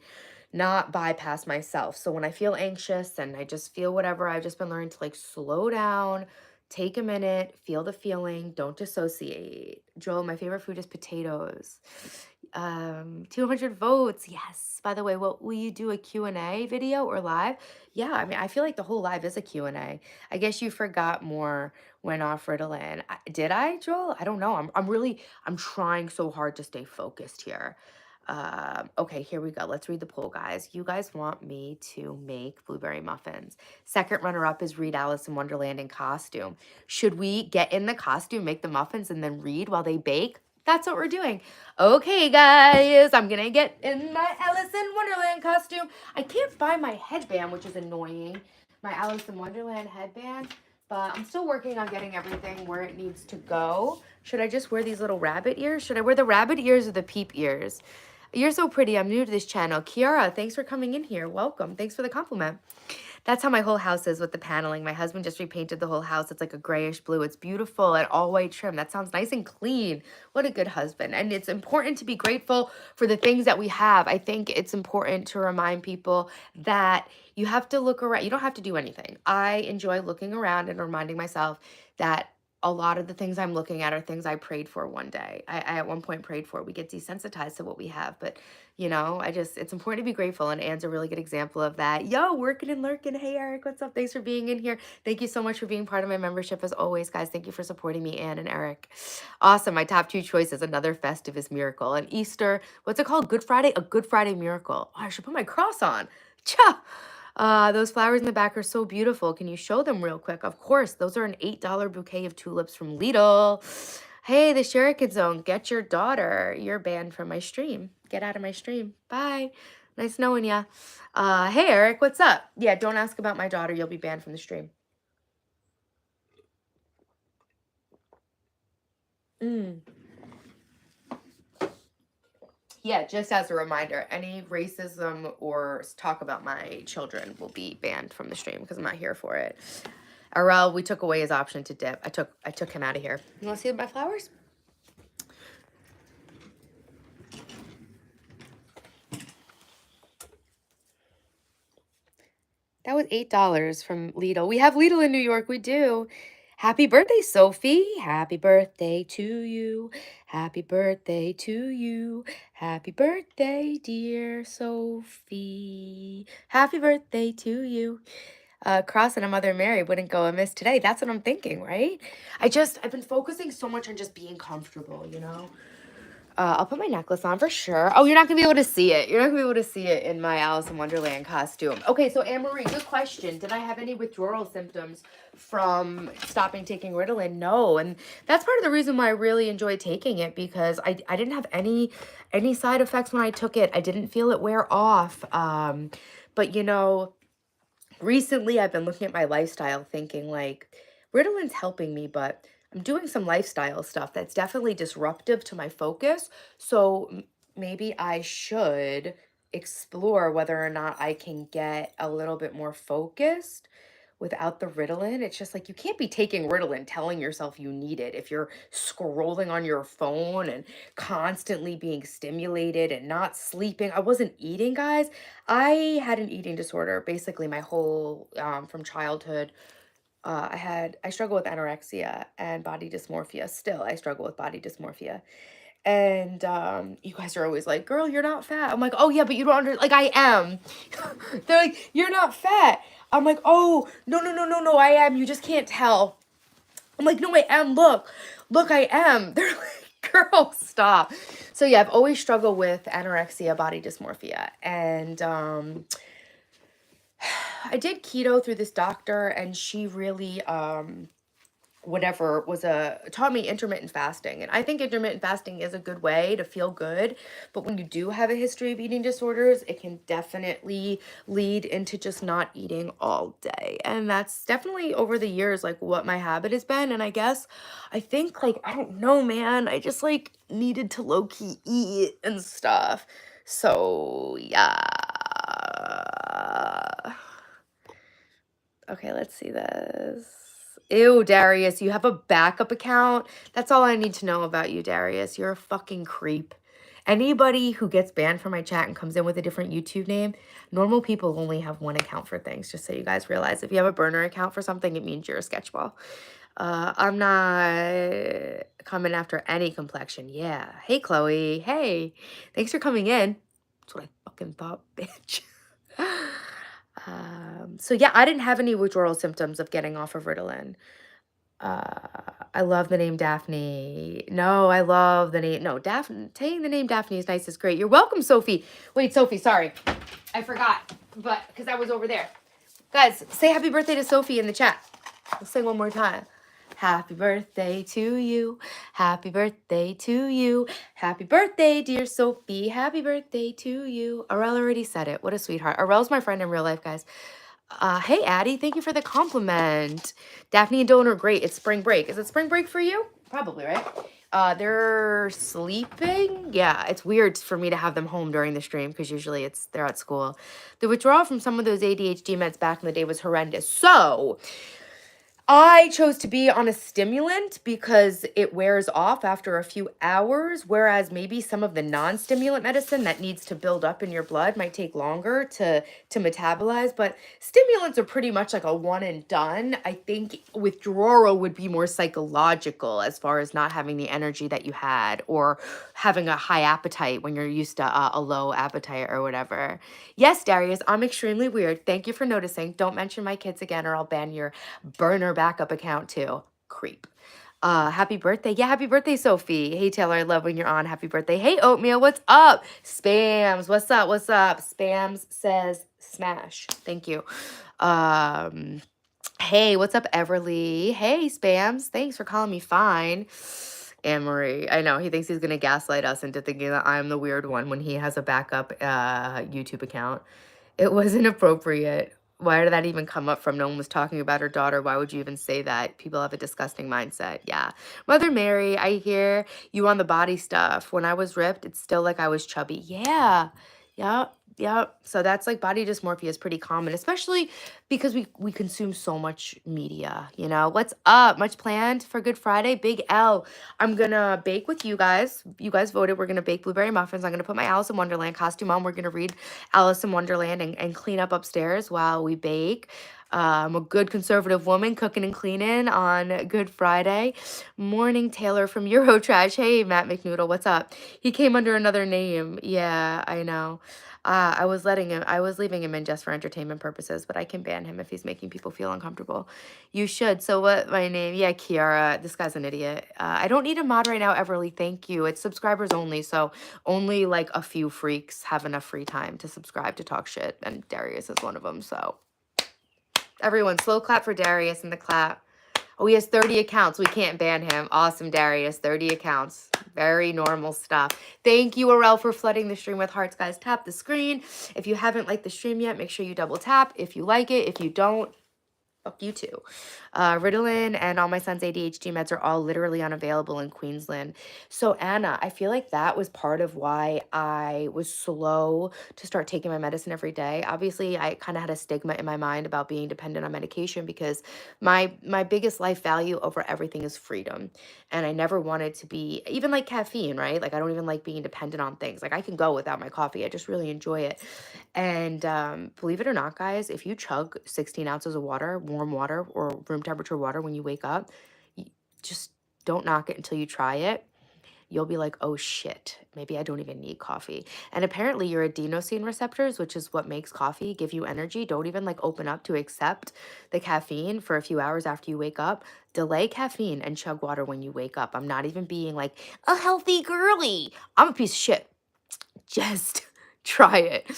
not bypass myself. So when I feel anxious and I just feel whatever, I've just been learning to like slow down, take a minute, feel the feeling, don't dissociate. Joel, my favorite food is potatoes. 200 votes. Yes. By the way, will you do a Q&A video or live? Yeah, I mean, I feel like the whole live is a Q&A. I guess you forgot more when off Ritalin. Did I, Joel? I don't know. I'm trying so hard to stay focused here. Okay, here we go. Let's read the poll, guys. You guys want me to make blueberry muffins. Second runner-up is read Alice in Wonderland in costume. Should we get in the costume, make the muffins, and then read while they bake? That's what we're doing. Okay, guys, I'm gonna get in my Alice in Wonderland costume. I can't find my headband, which is annoying. my Alice in Wonderland headband, but I'm still working on getting everything where it needs to go. Should I just wear these little rabbit ears? Should I wear the rabbit ears or the peep ears? You're so pretty. I'm new to this channel. Kiara, thanks for coming in here. Welcome. Thanks for the compliment. That's how my whole house is with the paneling. My husband just repainted the whole house. It's like a grayish blue. It's beautiful and all white trim. That sounds nice and clean. What a good husband. And it's important to be grateful for the things that we have. I think it's important to remind people that you have to look around. You don't have to do anything. I enjoy looking around and reminding myself that a lot of the things I'm looking at are things I prayed for one day. I at one point prayed for. We get desensitized to what we have, but you know, it's important to be grateful. And Anne's a really good example of that. Yo, working and lurking. Hey, Eric, what's up? Thanks for being in here. Thank you so much for being part of my membership as always, guys. Thank you for supporting me, Anne and Eric. Awesome. My top two choices, another Festivus miracle. And Easter, what's it called? Good Friday? A Good Friday miracle. Oh, I should put my cross on. Cha! Those flowers in the back are so beautiful. Can you show them real quick? Of course. Those are an $8 bouquet of tulips from Lidl. Hey, the Shuriken Zone, get your daughter. You're banned from my stream. Get out of my stream. Bye. Nice knowing ya. Hey, Eric, what's up? Yeah, don't ask about my daughter. You'll be banned from the stream. Yeah, just as a reminder, any racism or talk about my children will be banned from the stream because I'm not here for it. Arel, we took away his option to dip. I took him out of here. You want to see my flowers? That was $8 from Lidl. We have Lidl in New York. We do. Happy birthday, Sophie. Happy birthday to you. Happy birthday to you. Happy birthday, dear Sophie. Happy birthday to you. Cross and a Mother Mary wouldn't go amiss today. That's what I'm thinking, right? I've been focusing so much on just being comfortable, you know? I'll put my necklace on for sure. Oh, you're not gonna be able to see it. You're not gonna be able to see it in my Alice in Wonderland costume. Okay, so Anne-Marie, good question. Did I have any withdrawal symptoms from stopping taking Ritalin? No, and that's part of the reason why I really enjoyed taking it because I didn't have any side effects when I took it. I didn't feel it wear off. But you know, recently I've been looking at my lifestyle thinking like Ritalin's helping me, but I'm doing some lifestyle stuff that's definitely disruptive to my focus. So maybe I should explore whether or not I can get a little bit more focused without the Ritalin. It's just like you can't be taking Ritalin telling yourself you need it if you're scrolling on your phone and constantly being stimulated and not sleeping. I wasn't eating, guys. I had an eating disorder basically my whole from childhood. I struggle with anorexia and body dysmorphia. Still, I struggle with body dysmorphia. And you guys are always like, girl, you're not fat. I'm like, oh yeah, but you don't like I am. They're like, you're not fat. I'm like, oh, no, I am. You just can't tell. I'm like, no, I am. Look, I am. They're like, girl, stop. So yeah, I've always struggled with anorexia, body dysmorphia. And I did keto through this doctor and she really taught me intermittent fasting. And I think intermittent fasting is a good way to feel good. But when you do have a history of eating disorders, it can definitely lead into just not eating all day. And that's definitely over the years, like what my habit has been. And I think like, I don't know, man, I just like needed to low key eat and stuff. So yeah. Okay, let's see this. Ew, Darius, you have a backup account? That's all I need to know about you, Darius. You're a fucking creep. Anybody who gets banned from my chat and comes in with a different YouTube name, normal people only have one account for things, just so you guys realize. If you have a burner account for something, it means you're a sketchball. I'm not coming after any complexion. Yeah. Hey, Chloe. Hey. Thanks for coming in. That's what I fucking thought, bitch. So yeah, I didn't have any withdrawal symptoms of getting off of Ritalin. I love the name Daphne. No, I love the name. No, Daphne. Saying the name Daphne is nice. Is great. You're welcome, Sophie. Wait, Sophie. Sorry, I forgot. But because I was over there, guys, say happy birthday to Sophie in the chat. Let's sing one more time. Happy birthday to you. Happy birthday to you. Happy birthday, dear Sophie. Happy birthday to you. Arel already said it. What a sweetheart. Arel's my friend in real life, guys. Hey, Addie, thank you for the compliment. Daphne and Dylan are great. It's spring break. Is it spring break for you? Probably, right? They're sleeping. Yeah, it's weird for me to have them home during the stream because usually they're at school. The withdrawal from some of those ADHD meds back in the day was horrendous. So I chose to be on a stimulant because it wears off after a few hours, whereas maybe some of the non-stimulant medicine that needs to build up in your blood might take longer to metabolize. But stimulants are pretty much like a one and done. I think withdrawal would be more psychological as far as not having the energy that you had or having a high appetite when you're used to a low appetite or whatever. Yes, Darius, I'm extremely weird. Thank you for noticing. Don't mention my kids again or I'll ban your burner backup account too. Creep. Happy birthday. Yeah, happy birthday, Sophie. Hey, Taylor, I love when you're on. Happy birthday. Hey, Oatmeal, what's up? Spams, what's up? What's up? Spams says smash. Thank you. Hey, what's up, Everly? Hey, Spams. Thanks for calling me fine. Anne-Marie, I know he thinks he's gonna gaslight us into thinking that I'm the weird one when he has a backup YouTube account. It wasn't appropriate. Why did that even come up from? No one was talking about her daughter. Why would you even say that? People have a disgusting mindset. Yeah. Mother Mary, I hear you on the body stuff. When I was ripped, it's still like I was chubby. Yeah. Yep. Yep. So that's like body dysmorphia is pretty common, especially because we consume so much media, you know. What's up? Much planned for Good Friday? Big L. I'm gonna bake with you guys. You guys voted. We're gonna bake blueberry muffins. I'm gonna put my Alice in Wonderland costume on. We're gonna read Alice in Wonderland and clean up upstairs while we bake. I'm a good conservative woman cooking and cleaning on Good Friday. Morning, Taylor from Eurotrash. Hey, Matt McNoodle, what's up? He came under another name. Yeah, I know. I was leaving him in just for entertainment purposes, but I can ban him if he's making people feel uncomfortable. You should. So what, my name? Yeah, Kiara. This guy's an idiot. I don't need a mod right now, Everly. Thank you. It's subscribers only, so only like a few freaks have enough free time to subscribe to talk shit, and Darius is one of them, so. Everyone, slow clap for Darius in the clap. Oh, he has 30 accounts. We can't ban him. Awesome, Darius. 30 accounts. Very normal stuff. Thank you, Aurel, for flooding the stream with hearts, guys. Tap the screen. If you haven't liked the stream yet, make sure you double tap. If you like it, if you don't, fuck you too. Ritalin and all my son's ADHD meds are all literally unavailable in Queensland. So Anna, I feel like that was part of why I was slow to start taking my medicine every day. Obviously, I kind of had a stigma in my mind about being dependent on medication because my biggest life value over everything is freedom. And I never wanted to be even like caffeine, right? Like I don't even like being dependent on things. Like I can go without my coffee. I just really enjoy it. And believe it or not, guys, if you chug 16 ounces of water, warm water or room temperature water when you wake up, just don't knock it until you try it. You'll be like, oh shit, maybe I don't even need coffee. And apparently your adenosine receptors, which is what makes coffee give you energy, don't even like open up to accept the caffeine for a few hours after you wake up. Delay caffeine and chug water when you wake up. I'm not even being like a healthy girly. I'm a piece of shit. Just try it.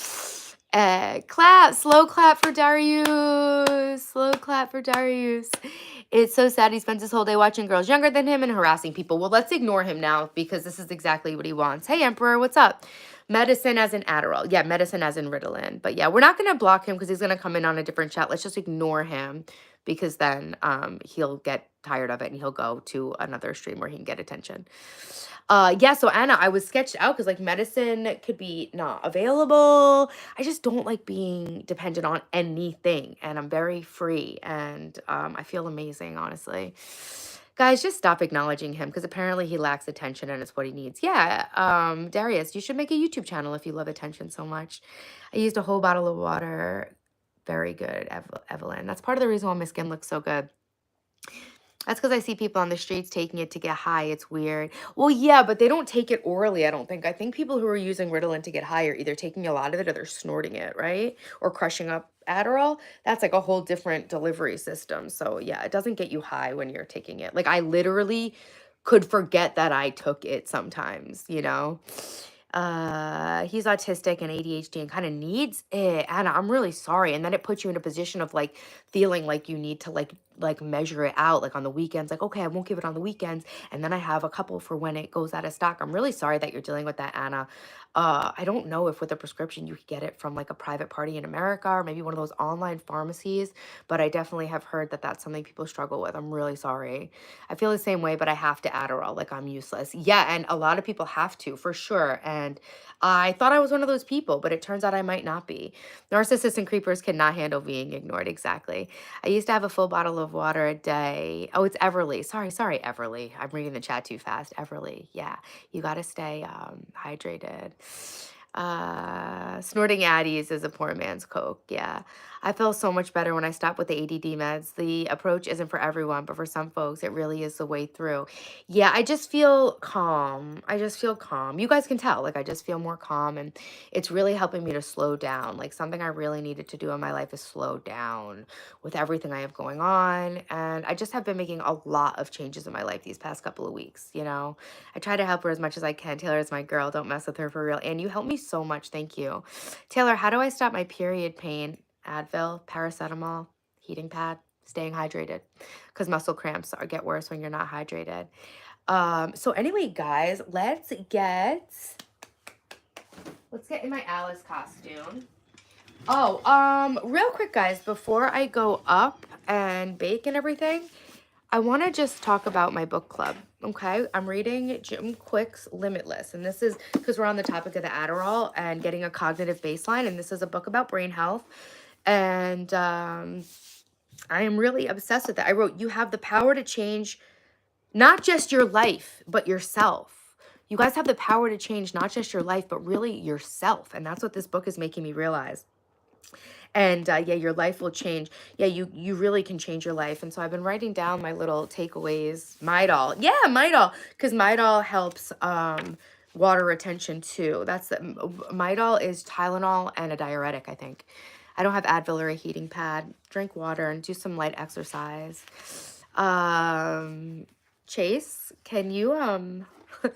Clap, slow clap for Darius. Slow clap for Darius. It's so sad he spends his whole day watching girls younger than him and harassing people. Well, let's ignore him now because this is exactly what he wants. Hey, Emperor, what's up? Medicine as in Adderall. Yeah, medicine as in Ritalin. But yeah, we're not going to block him because he's going to come in on a different chat. Let's just ignore him because then he'll get tired of it and he'll go to another stream where he can get attention. Yeah, so Anna, I was sketched out because like medicine could be not available. I just don't like being dependent on anything, and I'm very free, and I feel amazing, honestly. Guys, just stop acknowledging him because apparently he lacks attention and it's what he needs. Yeah, Darius, you should make a YouTube channel if you love attention so much. I used a whole bottle of water. Very good, Evelyn. That's part of the reason why my skin looks so good. That's because I see people on the streets taking it to get high. It's weird. Well, yeah, but they don't take it orally, I don't think. I think people who are using Ritalin to get high are either taking a lot of it or they're snorting it, right? Or crushing up Adderall. That's like a whole different delivery system. So, yeah, it doesn't get you high when you're taking it. Like, I literally could forget that I took it sometimes, you know? He's autistic and ADHD and kind of needs it. Anna, I'm really sorry. And then it puts you in a position of like feeling like you need to like measure it out like on the weekends, like, okay, I won't give it on the weekends, and then I have a couple for when it goes out of stock. I'm really sorry that you're dealing with that, Anna. I don't know if with a prescription you could get it from like a private party in America or maybe one of those online pharmacies, but I definitely have heard that that's something people struggle with. I'm really sorry. I feel the same way, but I have to Adderall, like I'm useless. Yeah, and a lot of people have to, for sure. And I thought I was one of those people, but it turns out I might not be. Narcissists and creepers cannot handle being ignored. Exactly. I used to have a full bottle of water a day. Oh, it's Everly. Sorry, Everly. I'm reading the chat too fast. Everly. Yeah, you got to stay hydrated. Snorting Addies is a poor man's Coke. Yeah. I feel so much better when I stop with the ADD meds. The approach isn't for everyone, but for some folks, it really is the way through. Yeah, I just feel calm. I just feel calm. You guys can tell, like, I just feel more calm, and it's really helping me to slow down. Like, something I really needed to do in my life is slow down with everything I have going on. And I just have been making a lot of changes in my life these past couple of weeks, you know? I try to help her as much as I can. Taylor is my girl. Don't mess with her for real. And you helped me so much. Thank you. Taylor, how do I stop my period pain? Advil, paracetamol, heating pad, staying hydrated, because muscle cramps get worse when you're not hydrated. So anyway, guys, let's get in my Alice costume. Oh, real quick, guys, before I go up and bake and everything, I want to just talk about my book club. Okay, I'm reading Jim Quick's Limitless, and this is because we're on the topic of the Adderall and getting a cognitive baseline, and this is a book about brain health. And I am really obsessed with it. I wrote, you have the power to change not just your life, but yourself. You guys have the power to change not just your life, but really yourself. And that's what this book is making me realize. And yeah, your life will change. Yeah, you really can change your life. And so I've been writing down my little takeaways. Midol. Yeah, Midol. Because Midol helps water retention too. That's the Midol is Tylenol and a diuretic, I think. I don't have Advil or a heating pad. Drink water and do some light exercise. Chase, can you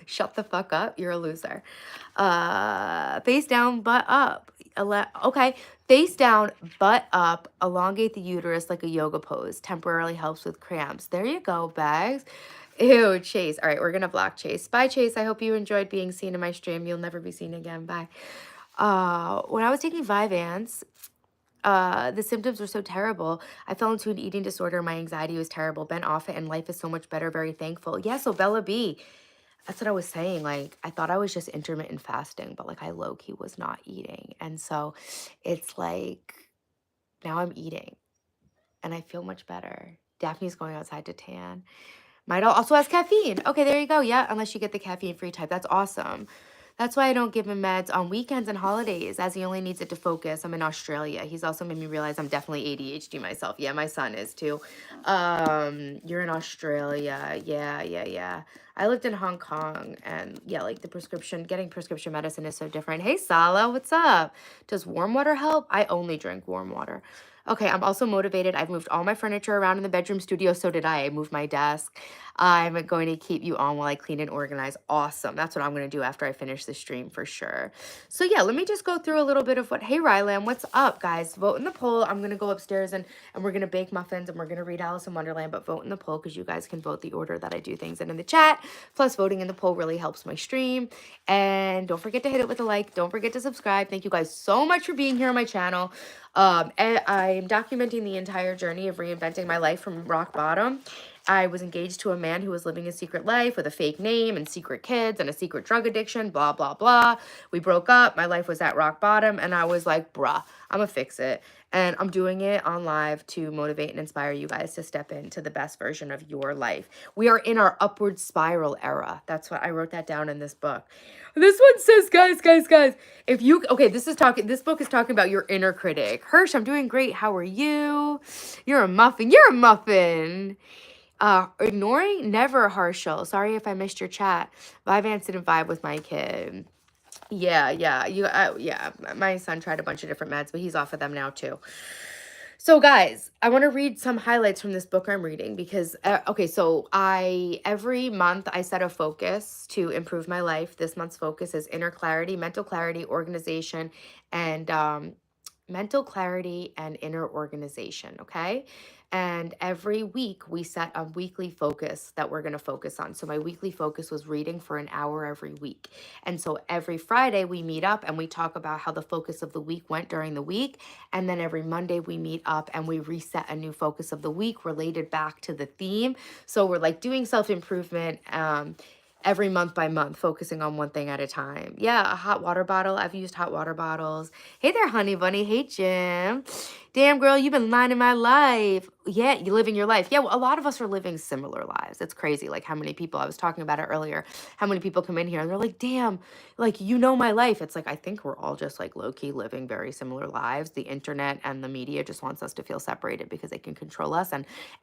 shut the fuck up? You're a loser. Face down, butt up. Okay, face down, butt up. Elongate the uterus like a yoga pose. Temporarily helps with cramps. There you go, bags. Ew, Chase. All right, we're gonna block Chase. Bye, Chase. I hope you enjoyed being seen in my stream. You'll never be seen again. Bye. When I was taking Vyvanse, the symptoms were so terrible. I fell into an eating disorder. My anxiety was terrible. Been off it, and life is so much better. Very thankful. Yeah, so Bella B, that's what I was saying. Like, I thought I was just intermittent fasting, but like I low-key was not eating. And so it's like now I'm eating and I feel much better. Daphne's going outside to tan. Midol also has caffeine. Okay, there you go. Yeah, unless you get the caffeine-free type. That's awesome. That's why I don't give him meds on weekends and holidays, as he only needs it to focus. I'm in Australia. He's also made me realize I'm definitely ADHD myself. Yeah, my son is too. You're in Australia. Yeah. I lived in Hong Kong, and yeah, like getting prescription medicine is so different. Hey, Sala, what's up? Does warm water help? I only drink warm water. Okay, I'm also motivated. I've moved all my furniture around in the bedroom studio. So did I. I moved my desk. I'm going to keep you on while I clean and organize. Awesome. That's what I'm going to do after I finish the stream for sure. So yeah, let me just go through a little bit of hey, Rylan, what's up, guys? Vote in the poll. I'm going to go upstairs and we're going to bake muffins and we're going to read Alice in Wonderland, but vote in the poll because you guys can vote the order that I do things in the chat. Plus, voting in the poll really helps my stream. And don't forget to hit it with a like. Don't forget to subscribe. Thank you guys so much for being here on my channel. And I'm documenting the entire journey of reinventing my life from rock bottom. I was engaged to a man who was living a secret life with a fake name and secret kids and a secret drug addiction, blah, blah, blah. We broke up. My life was at rock bottom. And I was like, bruh, I'm gonna fix it. And I'm doing it on live to motivate and inspire you guys to step into the best version of your life. We are in our upward spiral era. That's what I wrote that down in this book. This one says, guys, if you, okay, this book is talking about your inner critic. Hirsch, I'm doing great. How are you? You're a muffin. Ignoring, never Harshal. Sorry if I missed your chat. Vyvanse didn't vibe with my kid. Yeah. My son tried a bunch of different meds, but he's off of them now too. So guys, I want to read some highlights from this book I'm reading because, okay, so every month I set a focus to improve my life. This month's focus is inner clarity, mental clarity, organization, and mental clarity and inner organization, okay? And every week we set a weekly focus that we're going to focus on. So my weekly focus was reading for an hour every week. And so every Friday we meet up and we talk about how the focus of the week went during the week. And then every Monday we meet up and we reset a new focus of the week related back to the theme. So we're like doing self-improvement, every month by month, focusing on one thing at a time. Yeah, a hot water bottle. I've used hot water bottles. Hey there, honey bunny. Hey, Jim. Damn, girl, you've been lining my life. Yeah, you living your life. Yeah, well, a lot of us are living similar lives. It's crazy. Like how many people, I was talking about it earlier, how many people come in here and they're like, damn, like, you know my life. It's like, I think we're all just like low key living very similar lives. The internet and the media just wants us to feel separated because they can control us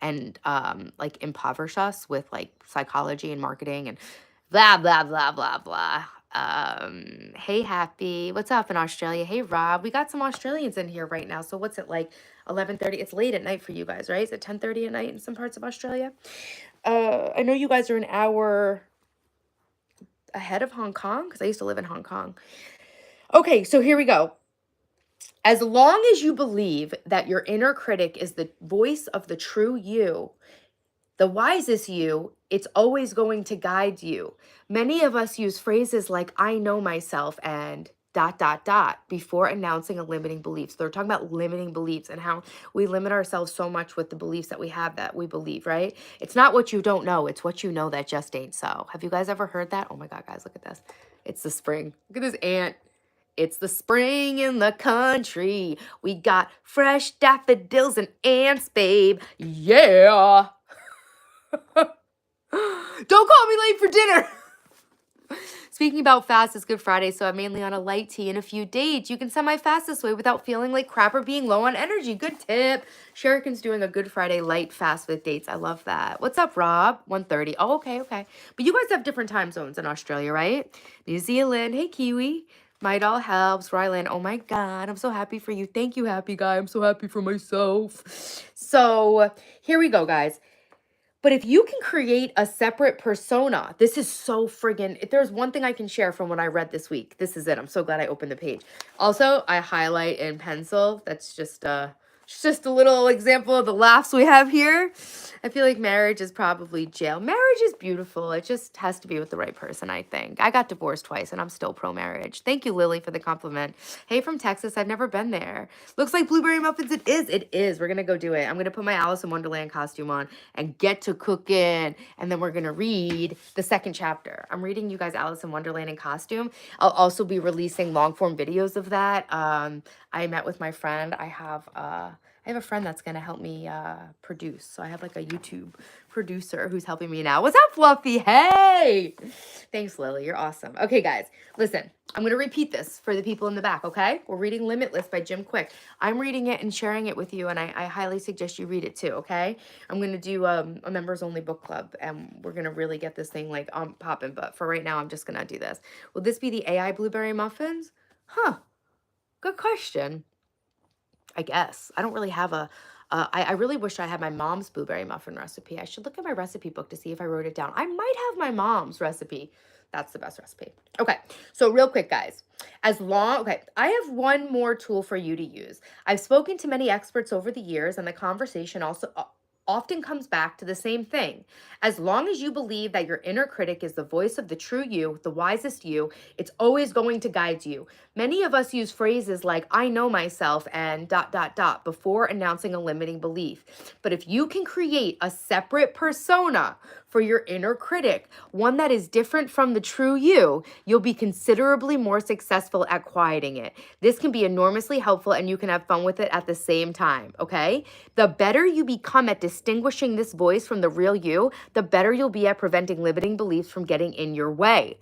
and like impoverish us with like psychology and marketing and blah, blah, blah, blah, blah. Hey, Happy. What's up in Australia? Hey, Rob. We got some Australians in here right now. So what's it like? 11:30. It's late at night for you guys, right? Is it 10:30 at night in some parts of Australia? I know you guys are an hour ahead of Hong Kong because I used to live in Hong Kong. Okay, so here we go. As long as you believe that your inner critic is the voice of the true you, the wisest you, it's always going to guide you. Many of us use phrases like, I know myself and ... before announcing a limiting belief. So they're talking about limiting beliefs and how we limit ourselves so much with the beliefs that we have that we believe, right? It's not what you don't know. It's what you know that just ain't so. Have you guys ever heard that? Oh my God, guys, look at this. It's the spring. Look at this ant. It's the spring in the country. We got fresh daffodils and ants, babe. Yeah. Don't call me late for dinner. Speaking about fast, it's Good Friday, so I'm mainly on a light tea and a few dates. You can send my fast this way without feeling like crap or being low on energy. Good tip. Sherikan's doing a Good Friday light fast with dates. I love that. What's up, Rob? 1:30. Oh, okay. But you guys have different time zones in Australia, right? New Zealand. Hey, Kiwi. Might all helps. Ryland. Oh my God. I'm so happy for you. Thank you, happy guy. I'm so happy for myself. So here we go, guys. But if you can create a separate persona, this is so friggin', if there's one thing I can share from what I read this week, this is it. I'm so glad I opened the page. Also, I highlight in pencil. That's just a little example of the laughs we have here. I feel like marriage is probably jail. Marriage is beautiful. It just has to be with the right person, I think. I got divorced twice and I'm still pro-marriage. Thank you, Lily, for the compliment. Hey, from Texas. I've never been there. Looks like blueberry muffins. It is. It is. We're going to go do it. I'm going to put my Alice in Wonderland costume on and get to cooking. And then we're going to read the second chapter. I'm reading you guys Alice in Wonderland in costume. I'll also be releasing long form videos of that. I met with my friend. I have a friend that's going to help me produce. So I have like a YouTube producer who's helping me now. What's up, Fluffy? Hey! Thanks, Lily. You're awesome. Okay, guys, listen. I'm going to repeat this for the people in the back, okay? We're reading Limitless by Jim Quick. I'm reading it and sharing it with you, and I highly suggest you read it too, okay? I'm going to do a members-only book club, and we're going to really get this thing like popping. But for right now, I'm just going to do this. Will this be the AI blueberry muffins? Huh. Good question. I guess. I don't really have I really wish I had my mom's blueberry muffin recipe. I should look at my recipe book to see if I wrote it down. I might have my mom's recipe. That's the best recipe. Okay, so real quick, guys. I have one more tool for you to use. I've spoken to many experts over the years, and the conversation also often comes back to the same thing. As long as you believe that your inner critic is the voice of the true you, the wisest you, it's always going to guide you. Many of us use phrases like, I know myself and ... before announcing a limiting belief. But if you can create a separate persona for your inner critic, one that is different from the true you, you'll be considerably more successful at quieting it. This can be enormously helpful and you can have fun with it at the same time, okay? The better you become at distinguishing this voice from the real you, the better you'll be at preventing limiting beliefs from getting in your way.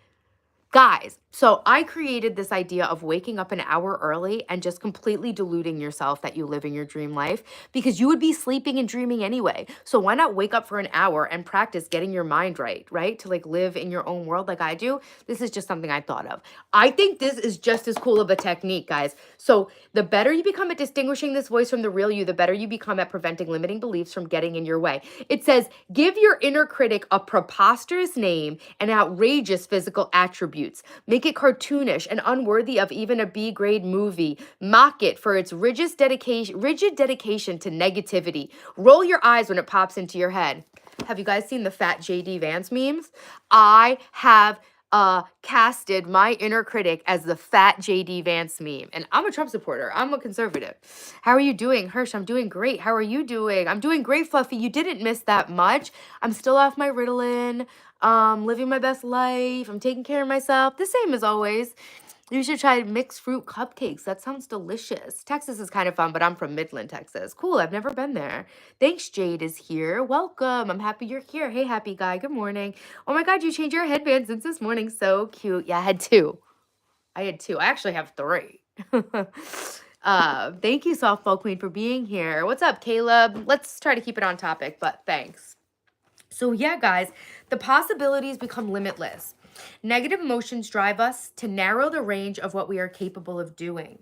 Guys, so I created this idea of waking up an hour early and just completely deluding yourself that you live in your dream life because you would be sleeping and dreaming anyway. So why not wake up for an hour and practice getting your mind right? To like live in your own world like I do. This is just something I thought of. I think this is just as cool of a technique, guys. So the better you become at distinguishing this voice from the real you, the better you become at preventing limiting beliefs from getting in your way. It says, give your inner critic a preposterous name and outrageous physical attribute. attributes. Make it cartoonish and unworthy of even a B-grade movie. Mock it for its rigid dedication to negativity. Roll your eyes when it pops into your head. Have you guys seen the fat JD Vance memes? I have casted my inner critic as the fat JD Vance meme. And I'm a Trump supporter. I'm a conservative. How are you doing? Hirsch, I'm doing great. How are you doing? I'm doing great, Fluffy. You didn't miss that much. I'm still off my Ritalin, living my best life. I'm taking care of myself. The same as always. You should try mixed fruit cupcakes. That sounds delicious. Texas is kind of fun, but I'm from Midland, Texas. Cool, I've never been there. Thanks, Jade is here. Welcome. I'm happy you're here. Hey, happy guy. Good morning. Oh my God, you changed your headband since this morning. So cute. Yeah, I had two. I actually have three. Thank you, Softball Queen, for being here. What's up, Caleb? Let's try to keep it on topic, but thanks. So yeah, guys, the possibilities become limitless. Negative emotions drive us to narrow the range of what we are capable of doing.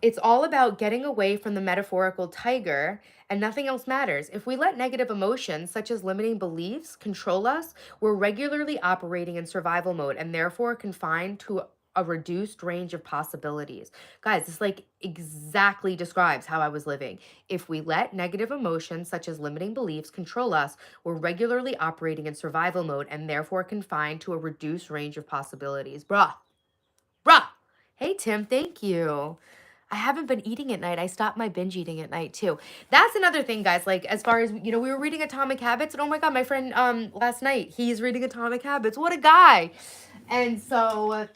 It's all about getting away from the metaphorical tiger, and nothing else matters. If we let negative emotions, such as limiting beliefs, control us, we're regularly operating in survival mode and therefore confined to a reduced range of possibilities. Guys, this like exactly describes how I was living. If we let negative emotions, such as limiting beliefs, control us, we're regularly operating in survival mode and therefore confined to a reduced range of possibilities. Bruh. Hey, Tim, thank you. I haven't been eating at night. I stopped my binge eating at night too. That's another thing, guys. Like, as far as, we were reading Atomic Habits, and oh my God, my friend last night, he's reading Atomic Habits. What a guy. And so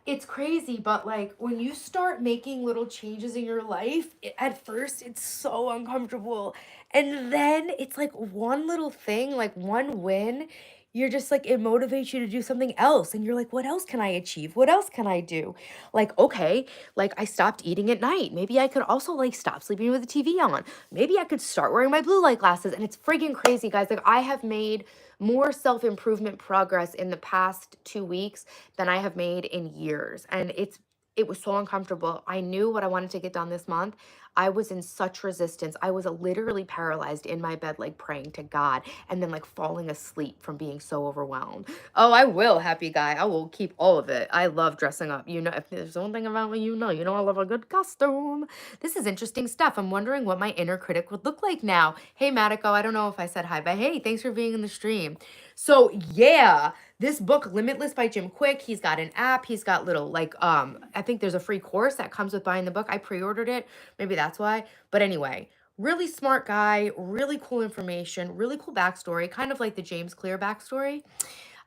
it's crazy, but like when you start making little changes in your life, at first it's so uncomfortable. And then it's like one little thing, like one win, you're just like, it motivates you to do something else. And you're like, what else can I achieve? What else can I do? Like, okay, like I stopped eating at night. Maybe I could also like stop sleeping with the TV on. Maybe I could start wearing my blue light glasses. And it's freaking crazy, guys. Like, I have made more self-improvement progress in the past 2 weeks than I have made in years. And it was so uncomfortable. I knew what I wanted to get done this month. I was in such resistance. I was literally paralyzed in my bed, like praying to God and then like falling asleep from being so overwhelmed. Oh, I will, happy guy. I will keep all of it. I love dressing up. If there's one thing about me, I love a good costume. This is interesting stuff. I'm wondering what my inner critic would look like now. Hey, Matiko, I don't know if I said hi, but hey, thanks for being in the stream. So yeah, this book, Limitless by Jim Quick, he's got an app. He's got little like, I think there's a free course that comes with buying the book. I pre-ordered it. Maybe that's why. But anyway, really smart guy, really cool information, really cool backstory, kind of like the James Clear backstory.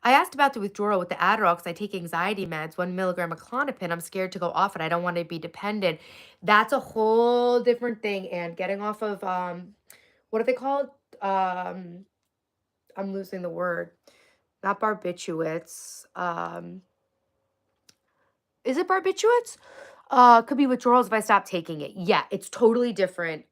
I asked about the withdrawal with the Adderall because I take anxiety meds, 1 milligram of Klonopin. I'm scared to go off it. I don't want to be dependent. That's a whole different thing. And getting off of, what are they called? I'm losing the word. Not barbiturates. Is it barbiturates? Could be withdrawals if I stop taking it. Yeah, it's totally different.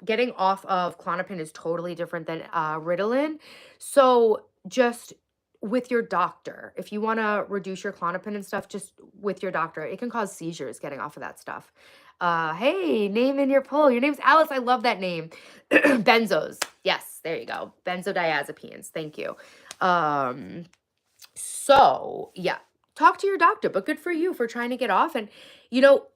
Getting off of Klonopin is totally different than Ritalin. So just with your doctor, if you want to reduce your Klonopin and stuff, just with your doctor. It can cause seizures getting off of that stuff. Hey, name in your poll. Your name's Alice. I love that name. Benzos. Yes, there you go. Benzodiazepines. Thank you. So yeah, talk to your doctor, but good for you for trying to get off. And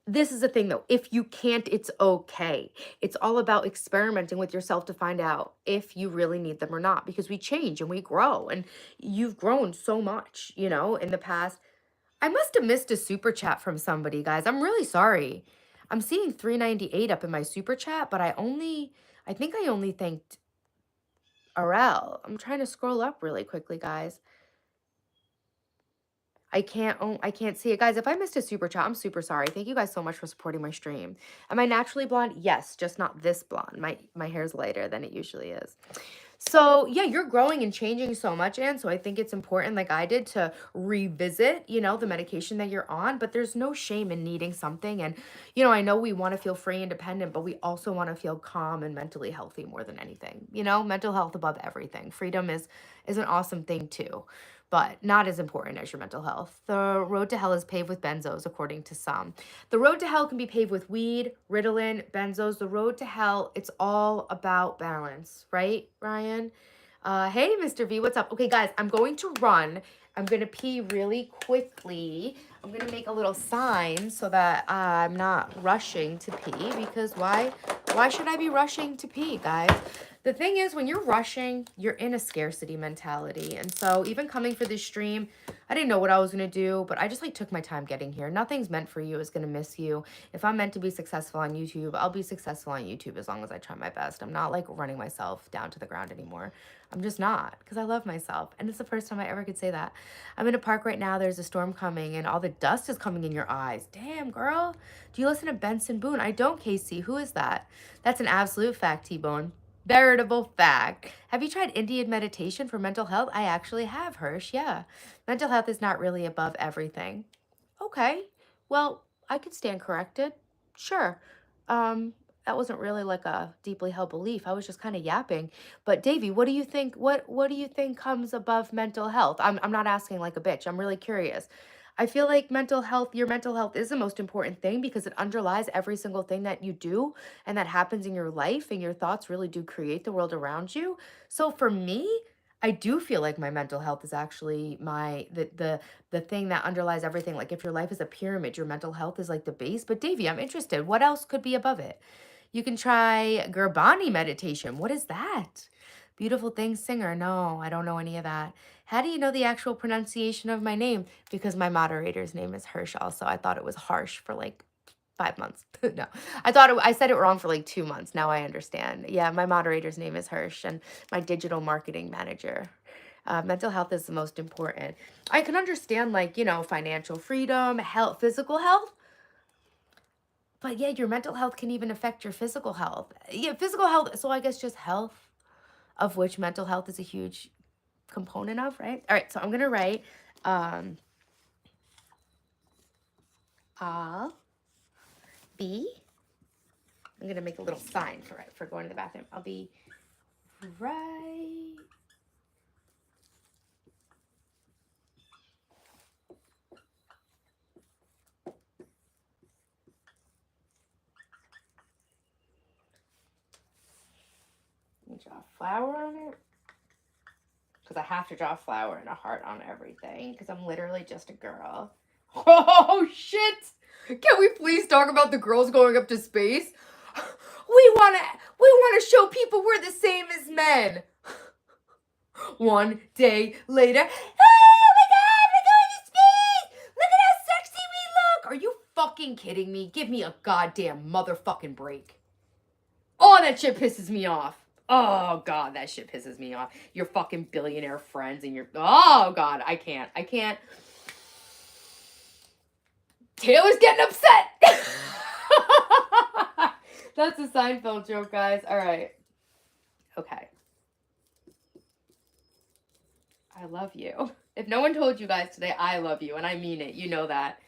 this is the thing though, if you can't, it's okay. It's all about experimenting with yourself to find out if you really need them or not, because we change and we grow, and you've grown so much, in the past. I must have missed a super chat from somebody, guys. I'm really sorry. I'm seeing 398 up in my super chat, but I think I only thanked Arel. I'm trying to scroll up really quickly, guys. I can't see it. Guys, if I missed a super chat, I'm super sorry. Thank you guys so much for supporting my stream. Am I naturally blonde? Yes, just not this blonde. My hair's lighter than it usually is. So yeah, you're growing and changing so much, Anne. So I think it's important, like I did, to revisit, the medication that you're on. But there's no shame in needing something. And, I know we want to feel free and independent, but we also want to feel calm and mentally healthy more than anything. Mental health above everything. Freedom is an awesome thing too, but not as important as your mental health. The road to hell is paved with benzos, according to some. The road to hell can be paved with weed, Ritalin, benzos. The road to hell, it's all about balance, right, Ryan? Hey, Mr. V, what's up? Okay, guys, I'm going to run. I'm going to pee really quickly. I'm going to make a little sign so that I'm not rushing to pee, because why should I be rushing to pee, guys? The thing is, when you're rushing, you're in a scarcity mentality. And so even coming for this stream, I didn't know what I was going to do, but I just like took my time getting here. Nothing's meant for you. It's going to miss you. If I'm meant to be successful on YouTube, I'll be successful on YouTube as long as I try my best. I'm not like running myself down to the ground anymore. I'm just not, because I love myself. And it's the first time I ever could say that. I'm in a park right now. There's a storm coming and all the dust is coming in your eyes. Damn, girl. Do you listen to Benson Boone? I don't, Casey. Who is that? That's an absolute fact, T-Bone. Veritable fact. Have you tried Indian meditation for mental health? I actually have, Hirsch. Yeah. Mental health is not really above everything. Okay. Well, I could stand corrected. Sure. That wasn't really like a deeply held belief. I was just kind of yapping. But Davey, what do you think? What do you think comes above mental health? I'm not asking like a bitch. I'm really curious. I feel like your mental health is the most important thing because it underlies every single thing that you do and that happens in your life, and your thoughts really do create the world around you. So for me, I do feel like my mental health is actually the thing that underlies everything. Like if your life is a pyramid, your mental health is like the base. But Davey, I'm interested. What else could be above it? You can try Gurbani meditation. What is that? Beautiful Things singer. No, I don't know any of that. How do you know the actual pronunciation of my name? Because my moderator's name is Hirsch also. I thought it was harsh for like 5 months. No, I said it wrong for like 2 months. Now I understand. Yeah, my moderator's name is Hirsch and my digital marketing manager. Mental health is the most important. I can understand like, financial freedom, health, physical health. But yeah, your mental health can even affect your physical health. Yeah, physical health. So I guess just health, of which mental health is a huge component of, right? All right, so I'm going to write, I'll be, I'm going to make a little sign for going to the bathroom. I'll be right. Let me draw a flower on it. Because I have to draw a flower and a heart on everything. Because I'm literally just a girl. Oh, shit! Can we please talk about the girls going up to space? We wanna show people we're the same as men. One day later, oh my god, we're going to space! Look at how sexy we look! Are you fucking kidding me? Give me a goddamn motherfucking break. Oh, that shit pisses me off. Oh god, that shit pisses me off. Your fucking billionaire friends and your oh god, I can't. Taylor's getting upset. That's a Seinfeld joke, guys. All right. Okay. I love you. If no one told you guys today, I love you, and I mean it. You know that.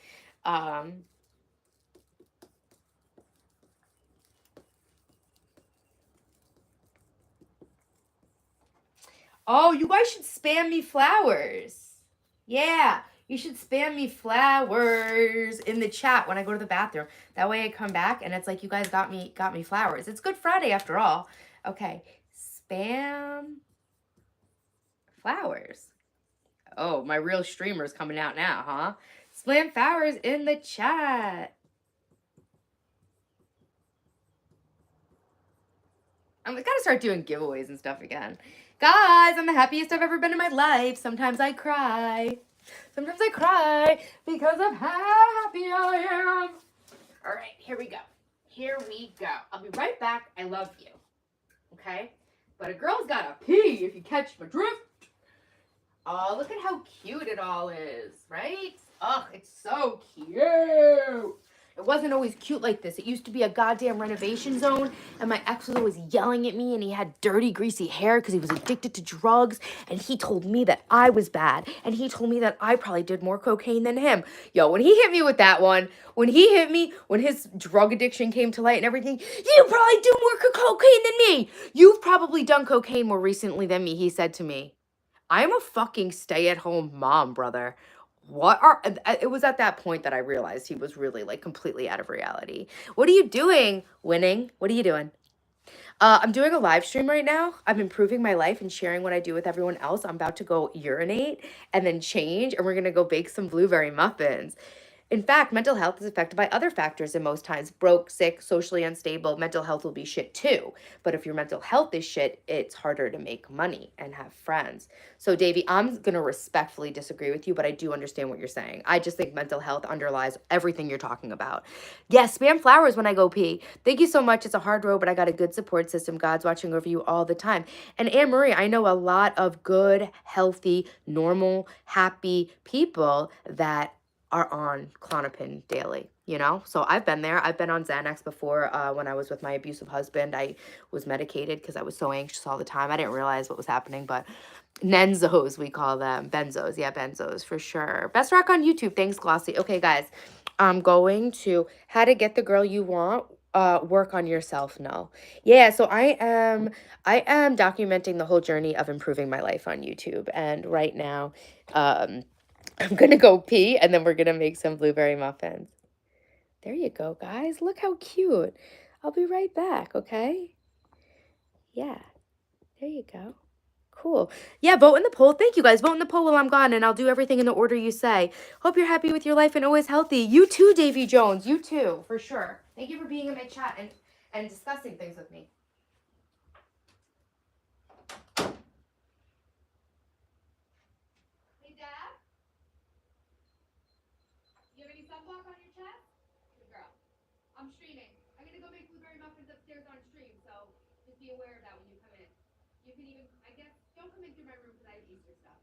Oh, you guys should spam me flowers. Yeah, you should spam me flowers in the chat when I go to the bathroom. That way I come back and it's like you guys got me flowers. It's Good Friday after all. Okay, spam flowers. Oh, my real streamer's coming out now, huh? Spam flowers in the chat. I'm gotta start doing giveaways and stuff again. Guys, I'm the happiest I've ever been in my life. Sometimes I cry. Sometimes I cry because of how happy I am. All right, here we go. I'll be right back. I love you. Okay? But a girl's gotta pee if you catch my drift. Oh, look at how cute it all is, right? Oh, it's so cute. It wasn't always cute like this. It used to be a goddamn renovation zone, and my ex was always yelling at me, and he had dirty, greasy hair because he was addicted to drugs, and he told me that I was bad, and he told me that I probably did more cocaine than him. Yo, when he hit me with that one, when his drug addiction came to light and everything, you probably do more cocaine than me. You've probably done cocaine more recently than me, he said to me. I'm a fucking stay-at-home mom, brother. It was at that point that I realized he was really like completely out of reality. What are you doing, Winning? What are you doing? I'm doing a live stream right now. I'm improving my life and sharing what I do with everyone else. I'm about to go urinate and then change, and we're gonna go bake some blueberry muffins. In fact, mental health is affected by other factors in most times. Broke, sick, socially unstable, mental health will be shit too. But if your mental health is shit, it's harder to make money and have friends. So, Davey, I'm going to respectfully disagree with you, but I do understand what you're saying. I just think mental health underlies everything you're talking about. Yes, spam flowers when I go pee. Thank you so much. It's a hard road, but I got a good support system. God's watching over you all the time. And Anne Marie, I know a lot of good, healthy, normal, happy people that are on Klonopin daily, you know? So I've been there. I've been on Xanax before when I was with my abusive husband. I was medicated because I was so anxious all the time. I didn't realize what was happening, but Nenzos, we call them. Benzos. Yeah, benzos for sure. Best rock on YouTube. Thanks, Glossy. Okay, guys. I'm going to how to get the girl you want. Work on yourself. No. Yeah, so I am documenting the whole journey of improving my life on YouTube. And right now, um, I'm gonna go pee and then we're gonna make some blueberry muffins. There you go, guys. Look how cute. I'll be right back, okay? Yeah, there you go. Cool. Yeah, vote in the poll. Thank you guys. Vote in the poll while I'm gone and I'll do everything in the order you say. Hope you're happy with your life and always healthy. You too, Davy Jones. You too, for sure. Thank you for being in my chat and discussing things with me. Hey, Dad? You have any sunblock on your chest? Good girl. I'm streaming. I'm gonna go make blueberry muffins upstairs on stream, so just be aware of that when you come in. You can even, I guess, don't come in through my room because I have Easter stuff.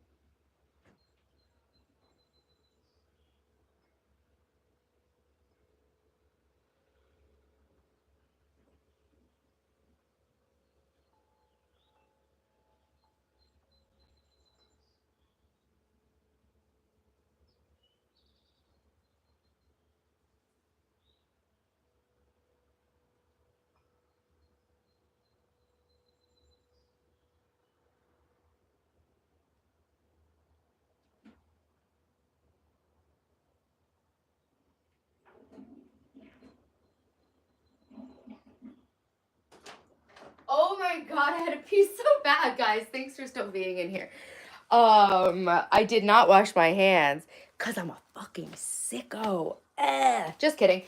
Oh my god, I had to pee so bad, guys. Thanks for still being in here. I did not wash my hands because I'm a fucking sicko. Just kidding.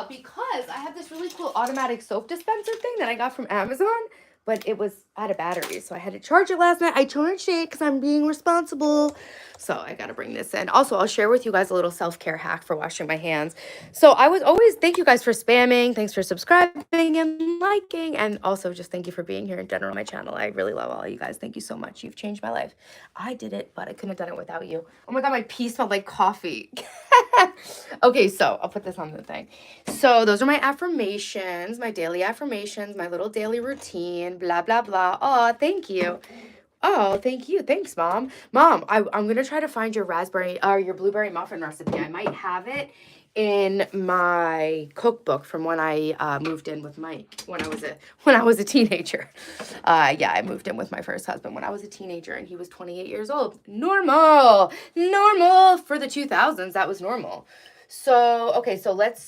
Because I have this really cool automatic soap dispenser thing that I got from Amazon, but it was out of batteries, so I had to charge it last night. I charged it because I'm being responsible. So I gotta bring this in. Also, I'll share with you guys a little self-care hack for washing my hands. So I was always, thank you guys for spamming. Thanks for subscribing and liking. And also just thank you for being here in general on my channel. I really love all you guys. Thank you so much. You've changed my life. I did it, but I couldn't have done it without you. Oh my God, my pee smelled like coffee. Okay, so I'll put this on the thing. So those are my affirmations, my daily affirmations, my little daily routine, blah, blah, blah. Oh, thank you. Oh, thank you. Thanks, Mom. Mom, I'm gonna try to find your raspberry or your blueberry muffin recipe. I might have it in my cookbook from when I moved in with Mike when I was a teenager. Yeah, I moved in with my first husband when I was a teenager and he was 28 years old. Normal for the 2000s. That was normal. So, okay, so let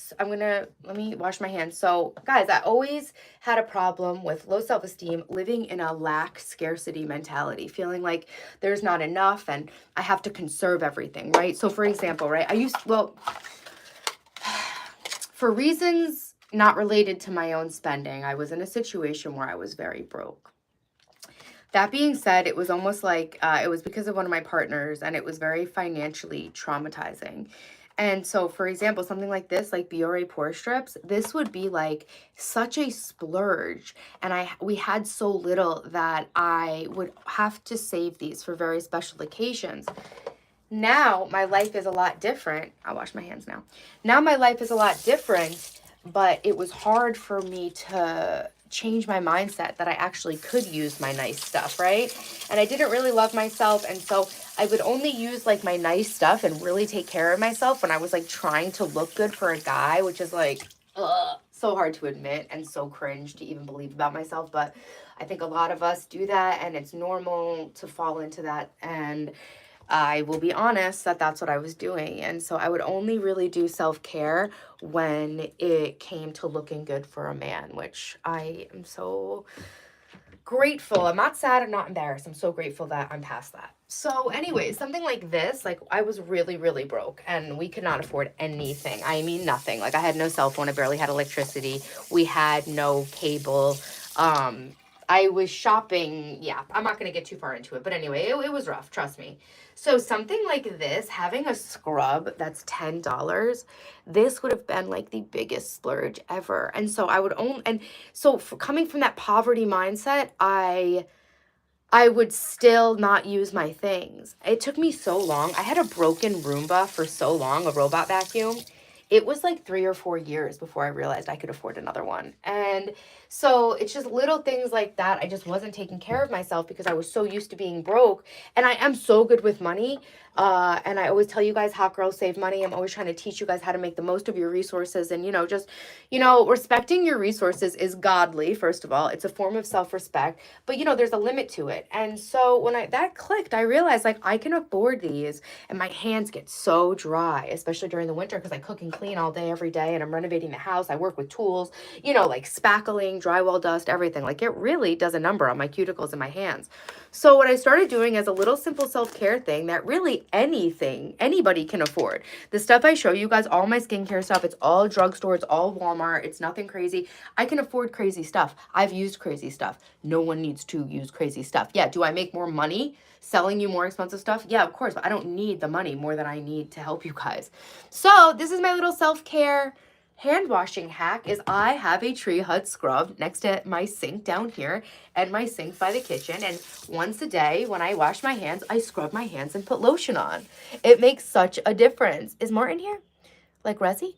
me wash my hands. So, guys, I always had a problem with low self-esteem, living in a lack scarcity mentality, feeling like there's not enough and I have to conserve everything, right? So, for example, right, for reasons not related to my own spending, I was in a situation where I was very broke. That being said, it was almost like it was because of one of my partners and it was very financially traumatizing. And so, for example, something like this, like Biore pore strips, this would be like such a splurge. And we had so little that I would have to save these for very special occasions. Now my life is a lot different. I'll wash my hands now. Now my life is a lot different, but it was hard for me to change my mindset that I actually could use my nice stuff, right? And I didn't really love myself. And so I would only use like my nice stuff and really take care of myself when I was like trying to look good for a guy, which is like, so hard to admit and so cringe to even believe about myself. But I think a lot of us do that and it's normal to fall into that. And I will be honest that that's what I was doing. And so I would only really do self-care when it came to looking good for a man, which I am so grateful. I'm not sad. I'm not embarrassed. I'm so grateful that I'm past that. So anyways, something like this, like I was really, really broke and we could not afford anything. I mean, nothing. Like I had no cell phone. I barely had electricity. We had no cable. I was shopping. Yeah, I'm not going to get too far into it. But anyway, it was rough. Trust me. So something like this, having a scrub that's $10, this would have been like the biggest splurge ever. And so I would own, and so coming from that poverty mindset, I would still not use my things. It took me so long. I had a broken Roomba for so long, a robot vacuum. It was like 3 or 4 years before I realized I could afford another one. And so it's just little things like that. I just wasn't taking care of myself because I was so used to being broke. And I am so good with money. And I always tell you guys, hot girls save money. I'm always trying to teach you guys how to make the most of your resources. And, just, respecting your resources is godly, first of all. It's a form of self-respect. But, there's a limit to it. And so when that clicked, I realized, like, I can afford these. And my hands get so dry, especially during the winter because I cook and clean all day, every day. And I'm renovating the house. I work with tools, like spackling, drywall dust, everything. Like, it really does a number on my cuticles and my hands. So what I started doing as a little simple self-care thing that really anybody can afford. The stuff I show you guys, all my skincare stuff, it's all drugstore, it's all Walmart, it's nothing crazy. I can afford crazy stuff. I've used crazy stuff. No one needs to use crazy stuff. Yeah, do I make more money selling you more expensive stuff? Yeah, of course, but I don't need the money more than I need to help you guys. So this is my little self-care hand washing hack. Is I have a tree hut scrub next to my sink down here and my sink by the kitchen, and once a day when I wash my hands, I scrub my hands and put lotion on. It makes such a difference. Is Martin here? Like Resi?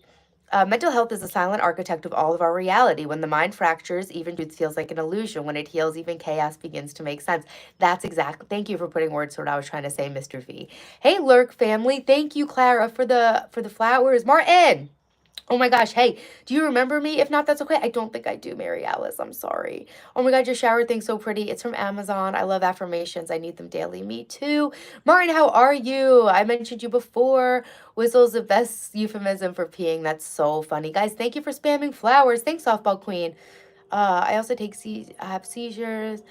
Mental health is the silent architect of all of our reality. When the mind fractures, even truth feels like an illusion. When it heals, even chaos begins to make sense. That's exactly. Thank you for putting words to what I was trying to say, Mr. V. Hey, Lurk family. Thank you, Clara, for the flowers. Martin. Oh my gosh, hey, do you remember me? If not, that's okay. I don't think I do, Mary Alice. I'm sorry. Oh my God, your shower thing's so pretty. It's from Amazon. I love affirmations. I need them daily. Me too. Martin, how are you? I mentioned you before. Whistle's the best euphemism for peeing. That's so funny. Guys, thank you for spamming flowers. Thanks, Softball Queen. I also I have seizures.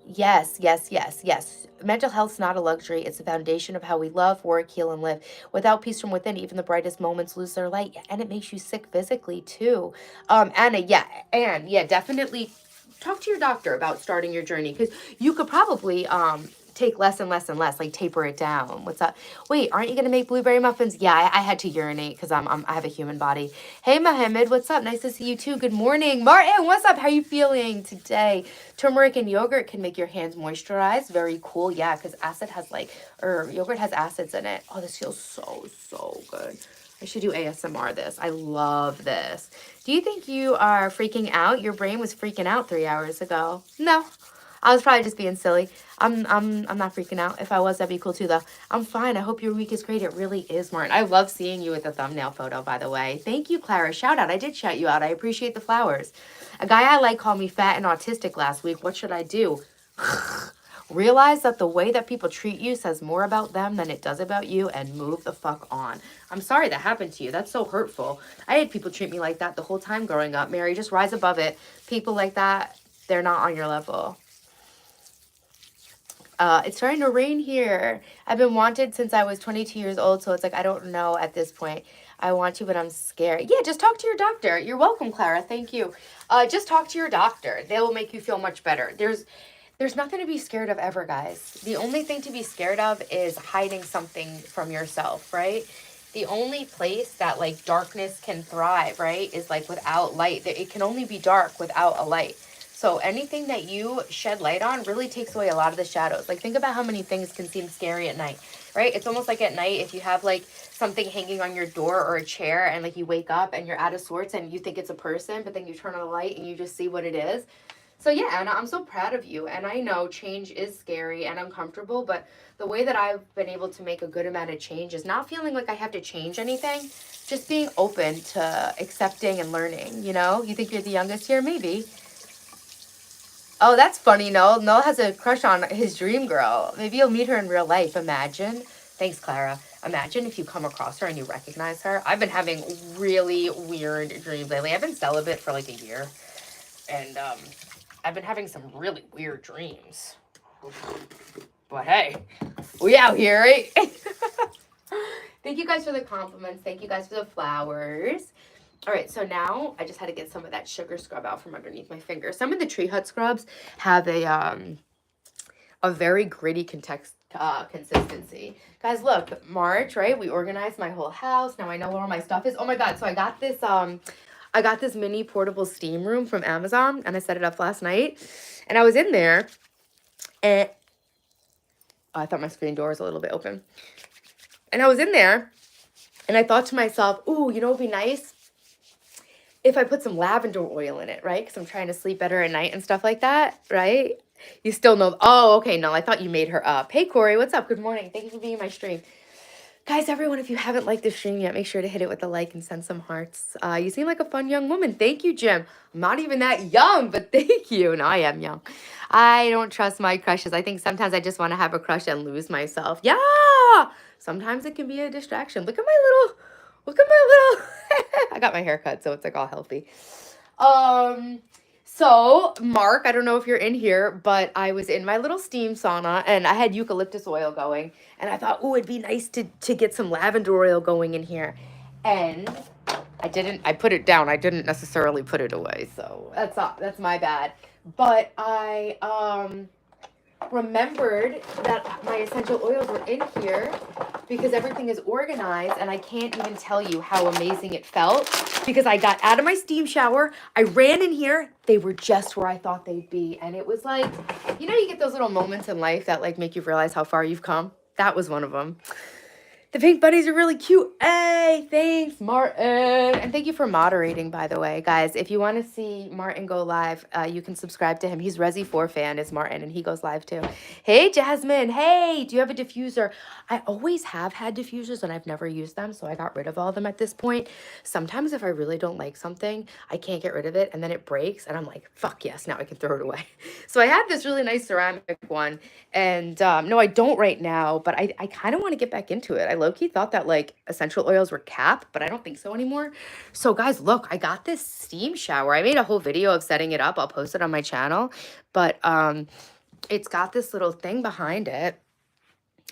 Yes, yes, yes, yes. Mental health's not a luxury. It's the foundation of how we love, work, heal, and live. Without peace from within, even the brightest moments lose their light, and it makes you sick physically too. Anna, yeah, and yeah, definitely talk to your doctor about starting your journey because you could probably take less and less and less, like taper it down. What's up? Wait, aren't you gonna make blueberry muffins? Yeah, I had to urinate because I have a human body. Hey, Mohammed, what's up? Nice to see you too. Good morning, Martin. What's up? How you feeling today? Turmeric and yogurt can make your hands moisturize. Very cool. Yeah, because yogurt has acids in it. Oh, this feels so good. I should do ASMR this. I love this. Do you think you are freaking out? Your brain was freaking out 3 hours ago. No. I was probably just being silly. I'm not freaking out. If I was, that'd be cool too, though. I'm fine. I hope your week is great. It really is, Martin. I love seeing you with the thumbnail photo, by the way. Thank you, Clara. Shout out. I did shout you out. I appreciate the flowers. A guy I like called me fat and autistic last week. What should I do? Realize that the way that people treat you says more about them than it does about you, and move the fuck on. I'm sorry that happened to you. That's so hurtful. I had people treat me like that the whole time growing up. Mary, just rise above it. People like that, they're not on your level. It's starting to rain here. I've been wanted since I was 22 years old, so it's like I don't know at this point. I want to, but I'm scared. Yeah, just talk to your doctor. You're welcome, Clara. Thank you. Just talk to your doctor. They will make you feel much better. There's nothing to be scared of ever, guys. The only thing to be scared of is hiding something from yourself, right? The only place that like darkness can thrive, right, is like without light. It can only be dark without a light. So anything that you shed light on really takes away a lot of the shadows. Like think about how many things can seem scary at night, right? It's almost like at night if you have like something hanging on your door or a chair and like you wake up and you're out of sorts and you think it's a person, but then you turn on the light and you just see what it is. So yeah, Anna, I'm so proud of you. And I know change is scary and uncomfortable, but the way that I've been able to make a good amount of change is not feeling like I have to change anything, just being open to accepting and learning, you know? You think you're the youngest here? Maybe. Oh, that's funny, Noel. Noel has a crush on his dream girl. Maybe you'll meet her in real life, imagine. Thanks, Clara. Imagine if you come across her and you recognize her. I've been having really weird dreams lately. I've been celibate for like a year. And I've been having some really weird dreams. But hey, we out here, right? Thank you guys for the compliments. Thank you guys for the flowers. All right, so now I just had to get some of that sugar scrub out from underneath my finger. Some of the Tree Hut scrubs have a very gritty consistency. Guys, look, March, right? We organized my whole house. Now I know where all my stuff is. Oh my God, so I got this mini portable steam room from Amazon, and I set it up last night. And I was in there, and I thought my screen door was a little bit open. And I was in there, and I thought to myself, ooh, you know what would be nice? If I put some lavender oil in it, right? Because I'm trying to sleep better at night and stuff like that, right? You still know. Oh, okay, no, I thought you made her up. Hey, Corey, what's up? Good morning. Thank you for being in my stream. Guys, everyone, if you haven't liked the stream yet, make sure to hit it with a like and send some hearts. You seem like a fun young woman. Thank you, Jim. I'm not even that young, but thank you. No, I am young. I don't trust my crushes. I think sometimes I just want to have a crush and lose myself. Yeah! Sometimes it can be a distraction. Look at my little... I got my hair cut, so it's like all healthy. So, Mark, I don't know if you're in here, but I was in my little steam sauna, and I had eucalyptus oil going, and I thought, oh, it'd be nice to get some lavender oil going in here. And I put it down. I didn't necessarily put it away, so that's my bad. But I remembered that my essential oils were in here because everything is organized, and I can't even tell you how amazing it felt because I got out of my steam shower, I ran in here, they were just where I thought they'd be, and it was like, you know, you get those little moments in life that like make you realize how far you've come. That was one of them. The pink bunnies are really cute. Hey, thanks, Martin. And thank you for moderating, by the way. Guys, if you want to see Martin go live, you can subscribe to him. He's Resi 4 fan is Martin, and he goes live too. Hey, Jasmine. Hey, do you have a diffuser? I always have had diffusers, and I've never used them, so I got rid of all of them at this point. Sometimes if I really don't like something, I can't get rid of it, and then it breaks, and I'm like, fuck yes, now I can throw it away. So I have this really nice ceramic one, and no, I don't right now, but I kind of want to get back into it. I low-key thought that like essential oils were cap, but I don't think so anymore. So guys, look, I got this steam shower. I made a whole video of setting it up. I'll post it on my channel, but it's got this little thing behind it.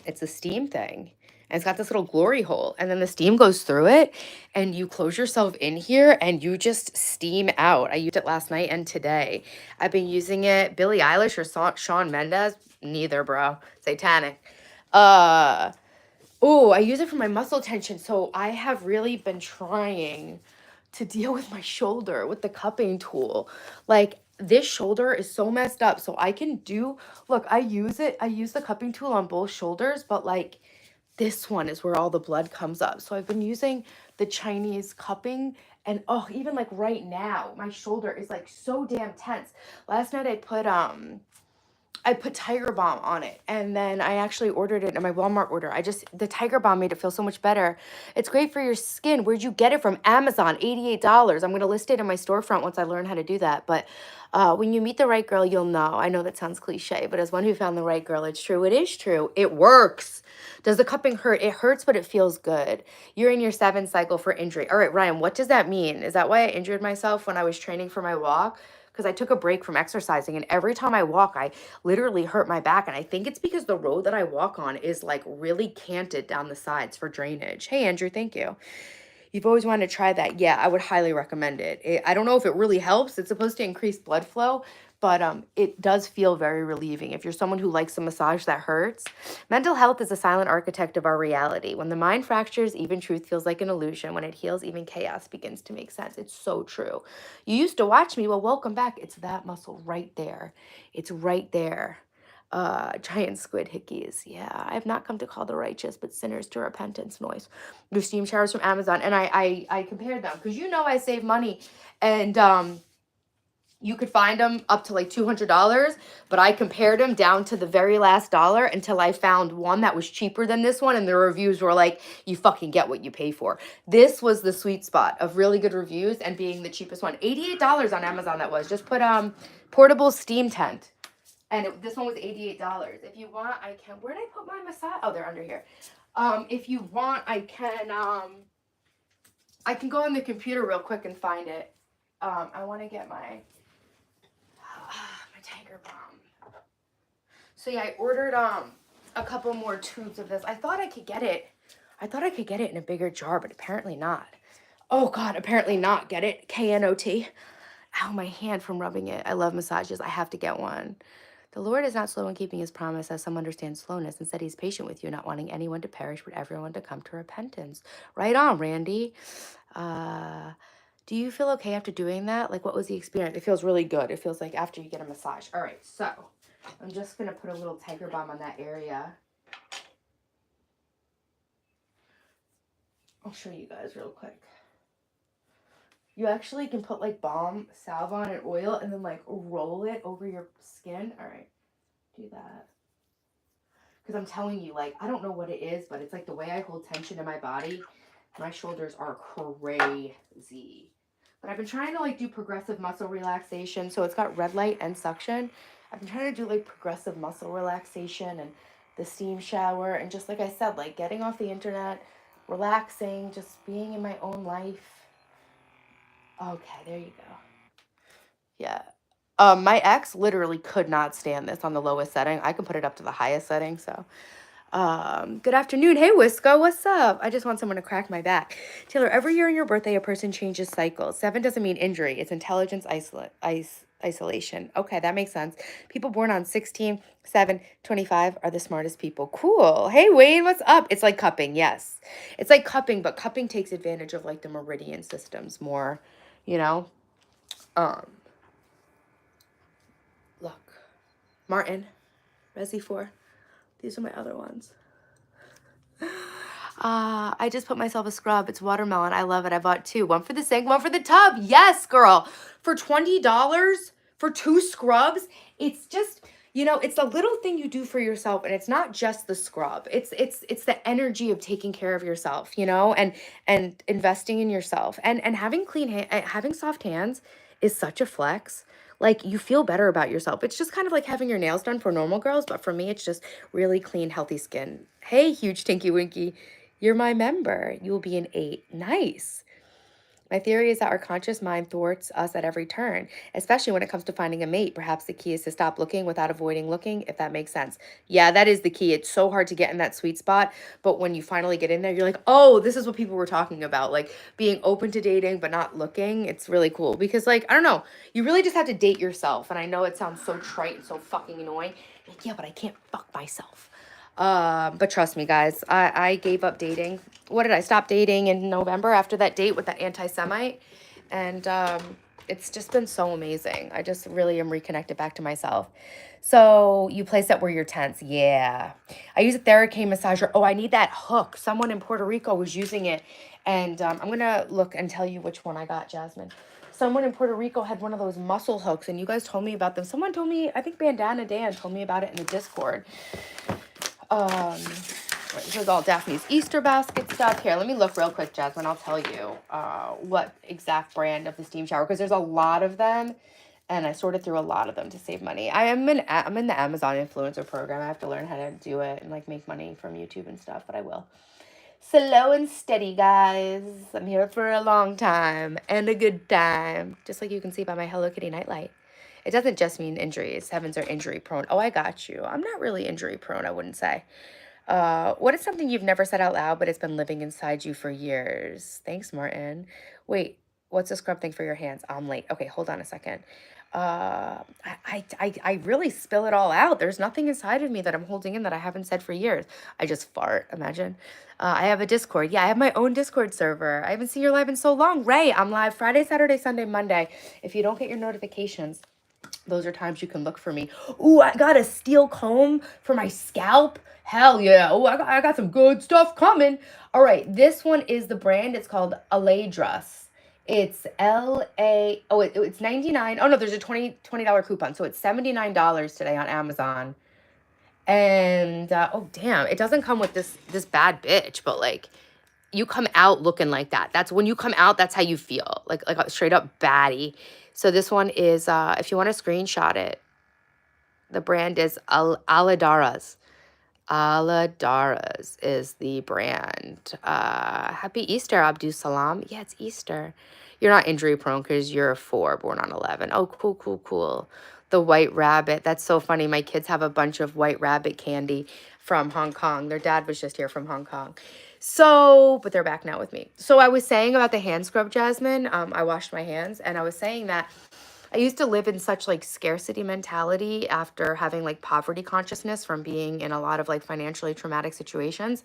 It's a steam thing. And it's got this little glory hole, and then the steam goes through it, and you close yourself in here, and you just steam out. I used it last night and today. I've been using it. Billie Eilish or Shawn Mendes? Neither, bro. Satanic. Oh, I use it for my muscle tension. So I have really been trying to deal with my shoulder with the cupping tool. Like this shoulder is so messed up. So I can do, look, I use the cupping tool on both shoulders, but like this one is where all the blood comes up. So I've been using the Chinese cupping, and oh, even like right now, my shoulder is like so damn tense. Last night I put Tiger Balm on it, and then I actually ordered it in my Walmart order. The Tiger Balm made it feel so much better. It's great for your skin. Where'd you get it from? Amazon, $88. I'm going to list it in my storefront once I learn how to do that. But when you meet the right girl, you'll know. I know that sounds cliche, but as one who found the right girl, it's true. It is true. It works. Does the cupping hurt? It hurts, but it feels good. You're in your 7th cycle for injury. All right, Ryan, what does that mean? Is that why I injured myself when I was training for my walk? Because I took a break from exercising, and every time I walk, I literally hurt my back. And I think it's because the road that I walk on is like really canted down the sides for drainage. Hey, Andrew, thank you. You've always wanted to try that. Yeah, I would highly recommend it. I don't know if it really helps. It's supposed to increase blood flow, but it does feel very relieving. If you're someone who likes a massage that hurts. Mental health is the silent architect of our reality. When the mind fractures, even truth feels like an illusion. When it heals, even chaos begins to make sense. It's so true. You used to watch me. Well, welcome back. It's that muscle right there. It's right there. Giant squid hickeys. Yeah, I have not come to call the righteous, but sinners to repentance. Noise. Your steam showers from Amazon, and I compared them because you know I save money, and you could find them up to like $200, but I compared them down to the very last dollar until I found one that was cheaper than this one, and the reviews were like, you fucking get what you pay for. This was the sweet spot of really good reviews and being the cheapest one. $88 on Amazon that was. Just put portable steam tent. And this one was $88. If you want, I can. Where did I put my massage? Oh, they're under here. If you want, I can go on the computer real quick and find it. I want to get my my Tiger Balm. So yeah, I ordered a couple more tubes of this. I thought I could get it. I thought I could get it in a bigger jar, but apparently not. Oh God, apparently not. Get it? KNOT. Ow, my hand from rubbing it. I love massages. I have to get one. The Lord is not slow in keeping his promise, as some understand slowness. Instead, he's patient with you, not wanting anyone to perish, but everyone to come to repentance. Right on, Randy. Do you feel okay after doing that? Like, what was the experience? It feels really good. It feels like after you get a massage. All right, so I'm just going to put a little Tiger Balm on that area. I'll show you guys real quick. You actually can put like balm, salve on and oil and then like roll it over your skin. All right, do that. Because I'm telling you, like, I don't know what it is, but it's like the way I hold tension in my body. My shoulders are crazy. But I've been trying to like do progressive muscle relaxation. So it's got red light and suction. I've been trying to do like progressive muscle relaxation and the steam shower. And just like I said, like getting off the internet, relaxing, just being in my own life. Okay, there you go. Yeah. My ex literally could not stand this on the lowest setting. I can put it up to the highest setting. So, good afternoon. Hey, Wisco, what's up? I just want someone to crack my back. Taylor, every year on your birthday, a person changes cycles. 7 doesn't mean injury. It's intelligence isolation. Okay, that makes sense. People born on 16, 7, 25 are the smartest people. Cool. Hey, Wayne, what's up? It's like cupping. Yes. It's like cupping, but cupping takes advantage of like the meridian systems more, you know? Um, Look, Martin, Resi 4. These are my other ones. I just put myself a scrub. It's watermelon. I love it. I bought 2. One for the sink, one for the tub. Yes, girl. For $20 for 2 scrubs. It's just, it's a little thing you do for yourself, and it's not just the scrub. It's the energy of taking care of yourself, and investing in yourself. And having having soft hands is such a flex. Like, you feel better about yourself. It's just kind of like having your nails done for normal girls, but for me, it's just really clean, healthy skin. Hey, huge Tinky Winky. You're my member. You will be an 8. Nice. My theory is that our conscious mind thwarts us at every turn, especially when it comes to finding a mate. Perhaps the key is to stop looking without avoiding looking, if that makes sense. Yeah, that is the key. It's so hard to get in that sweet spot, but when you finally get in there, you're like, oh, this is what people were talking about, like being open to dating but not looking. It's really cool because, like, I don't know, you really just have to date yourself. And I know it sounds so trite and so fucking annoying. Like, yeah, but I can't fuck myself. But trust me, guys, I gave up dating. What did I stop dating in November after that date with that anti-Semite? And it's just been so amazing. I just really am reconnected back to myself. So you place that where you're tense. Yeah. I use a Theracane massager. Oh, I need that hook. Someone in Puerto Rico was using it. And I'm going to look and tell you which one I got, Jasmine. Someone in Puerto Rico had one of those muscle hooks, and you guys told me about them. Someone told me, I think Bandana Dan told me about it in the Discord. This is all Daphne's Easter basket stuff. Here, let me look real quick, Jasmine. I'll tell you what exact brand of the steam shower, because there's a lot of them, and I sorted through a lot of them to save money. I'm in the Amazon influencer program. I have to learn how to do it and like make money from YouTube and stuff, but I will. Slow and steady, guys. I'm here for a long time and a good time, just like you can see by my Hello Kitty nightlight. It doesn't just mean injuries. Heavens are injury prone. Oh, I got you. I'm not really injury prone, I wouldn't say. What is something you've never said out loud, but it's been living inside you for years? Thanks, Martin. Wait, what's the scrub thing for your hands? I'm late. Okay, hold on a second. I really spill it all out. There's nothing inside of me that I'm holding in that I haven't said for years. I just fart, imagine. I have a Discord. Yeah, I have my own Discord server. I haven't seen your live in so long. Ray, I'm live Friday, Saturday, Sunday, Monday. If you don't get your notifications, those are times you can look for me. Ooh, I got a steel comb for my scalp. Hell yeah. Oh, I got some good stuff coming. All right, this one is the brand. It's called Aladras. It's L-A... Oh, it's 99. Oh, no, there's a $20 coupon. So it's $79 today on Amazon. And, oh, damn. It doesn't come with this bad bitch, but, like, you come out looking like that. That's when you come out, that's how you feel. Like a straight up baddie. So this one is, if you want to screenshot it, the brand is Aladaras. Aladara's is the brand. Happy Easter, Abdus Salam. Yeah, it's Easter. You're not injury prone because you're a 4, born on 11. Oh, cool, cool, cool. The White Rabbit. That's so funny. My kids have a bunch of White Rabbit candy from Hong Kong. Their dad was just here from Hong Kong. So, but they're back now with me. So I was saying about the hand scrub, Jasmine. I washed my hands, and I was saying that I used to live in such like scarcity mentality after having like poverty consciousness from being in a lot of like financially traumatic situations.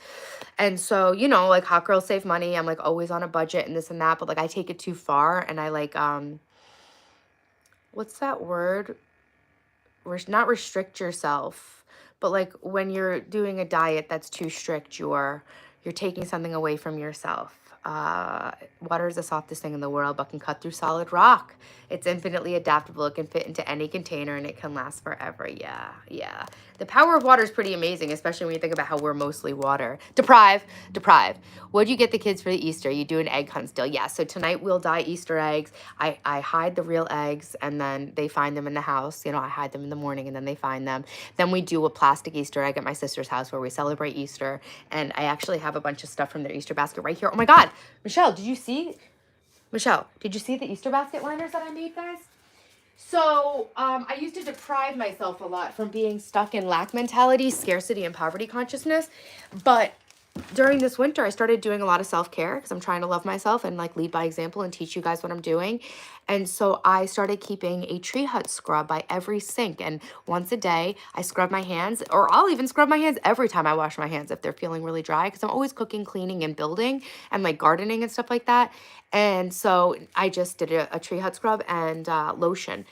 And so, you know, like hot girls save money. I'm like always on a budget and this and that, but like I take it too far and I like what's that word? Not restrict yourself, but like when you're doing a diet that's too strict, you're taking something away from yourself. Water is the softest thing in the world, but can cut through solid rock. It's infinitely adaptable. It can fit into any container and it can last forever. Yeah, yeah. The power of water is pretty amazing, especially when you think about how we're mostly water. Deprive. What'd you get the kids for the Easter? You do an egg hunt still? Yeah, so tonight we'll dye Easter eggs. I hide the real eggs and then they find them in the house. You know, I hide them in the morning and then they find them. Then we do a plastic Easter egg at my sister's house where we celebrate Easter. And I actually have a bunch of stuff from their Easter basket right here. Oh my God, Michelle, did you see the Easter basket liners that I made, guys? So I used to deprive myself a lot from being stuck in lack mentality, scarcity, and poverty consciousness. But during this winter, I started doing a lot of self-care because I'm trying to love myself and like lead by example and teach you guys what I'm doing. And so I started keeping a tree hut scrub by every sink. And once a day, I scrub my hands, or I'll even scrub my hands every time I wash my hands if they're feeling really dry because I'm always cooking, cleaning, and building and like gardening and stuff like that. And so I just did a tree hut scrub and lotion.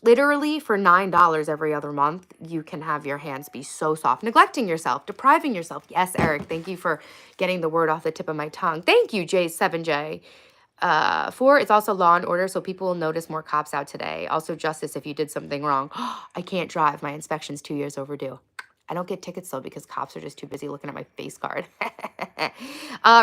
Literally for $9 every other month, you can have your hands be so soft. Neglecting yourself, depriving yourself. Yes, Eric, thank you for getting the word off the tip of my tongue. Thank you, J7J. 4, it's also law and order, so people will notice more cops out today. Also justice if you did something wrong. I can't drive. My inspection's 2 years overdue. I don't get tickets though because cops are just too busy looking at my face card.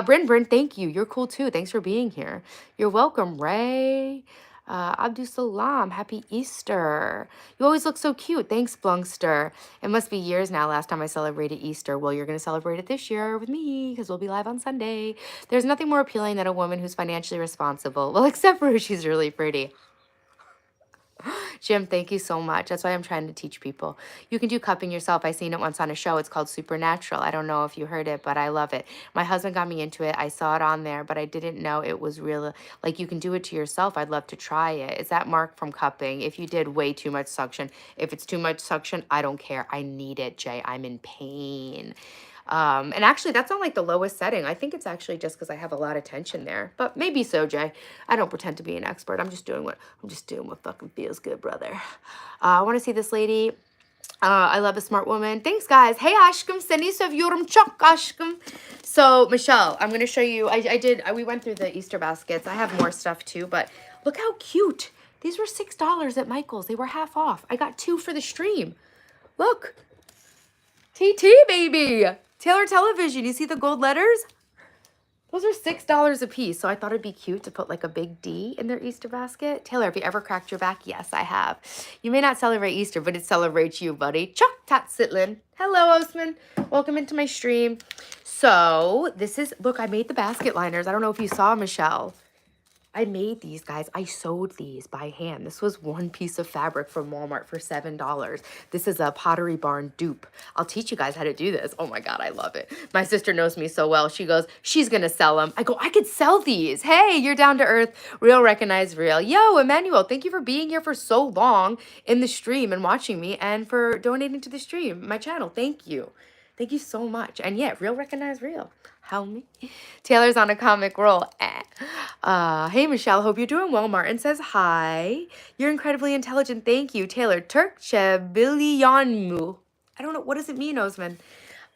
Bryn, thank you. You're cool too. Thanks for being here. You're welcome, Ray. Abdus Salam, happy Easter. You always look so cute. Thanks, Blunkster. It must be years now last time I celebrated Easter. Well, you're going to celebrate it this year with me because we'll be live on Sunday. There's nothing more appealing than a woman who's financially responsible. Well, except for she's really pretty. Jim, thank you so much. That's why I'm trying to teach people. You can do cupping yourself. I seen it once on a show. It's called Supernatural. I don't know if you heard it, but I love it. My husband got me into it. I saw it on there, but I didn't know it was real. Like you can do it to yourself. I'd love to try it. Is that Mark from cupping? If you did way too much suction. If it's too much suction, I don't care. I need it, Jay. I'm in pain. And actually that's on like the lowest setting. I think it's actually just because I have a lot of tension there, but maybe so, Jay. I don't pretend to be an expert. I'm just doing what fucking feels good, brother. I want to see this lady. I love a smart woman. Thanks, guys. Hey, Ashkum, seni seviyorum çok Ashkum. So, Michelle, I'm going to show you. We went through the Easter baskets. I have more stuff too, but look how cute. These were $6 at Michael's. They were half off. I got 2 for the stream. Look. TT, baby. Taylor Television. You see the gold letters? Those are $6 a piece. So I thought it'd be cute to put like a big D in their Easter basket. Taylor, have you ever cracked your back? Yes, I have. You may not celebrate Easter, but it celebrates you, buddy. Chuck Tat Sitlin. Hello, Osman. Welcome into my stream. So this is, look, I made the basket liners. I don't know if you saw, Michelle. I made these, guys. I sewed these by hand. This was one piece of fabric from Walmart for $7. This is a Pottery Barn dupe. I'll teach you guys how to do this. Oh my God, I love it. My sister knows me so well. She goes, she's going to sell them. I go, I could sell these. Hey, you're down to earth. Real, recognize real. Yo, Emmanuel, thank you for being here for so long in the stream and watching me and for donating to the stream, my channel. Thank you. Thank you so much. And yeah, real, recognize real. Help me. Taylor's on a comic roll. Hey, Michelle, hope you're doing well. Martin says hi. You're incredibly intelligent. Thank you, Taylor. Turkche Bilyanmu. I don't know. What does it mean, Osman?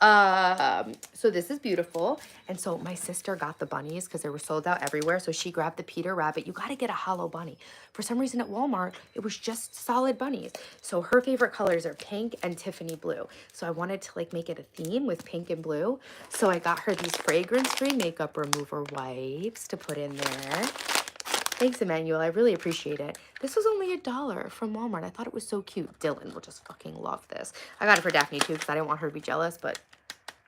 So this is beautiful. And so my sister got the bunnies because they were sold out everywhere. So she grabbed the Peter Rabbit. You got to get a hollow bunny. For some reason at Walmart, it was just solid bunnies. So her favorite colors are pink and Tiffany blue. So I wanted to like make it a theme with pink and blue. So I got her these fragrance-free makeup remover wipes to put in there. Thanks, Emmanuel. I really appreciate it. This was only $1 from Walmart. I thought it was so cute. Dylan will just fucking love this. I got it for Daphne too because I didn't want her to be jealous, but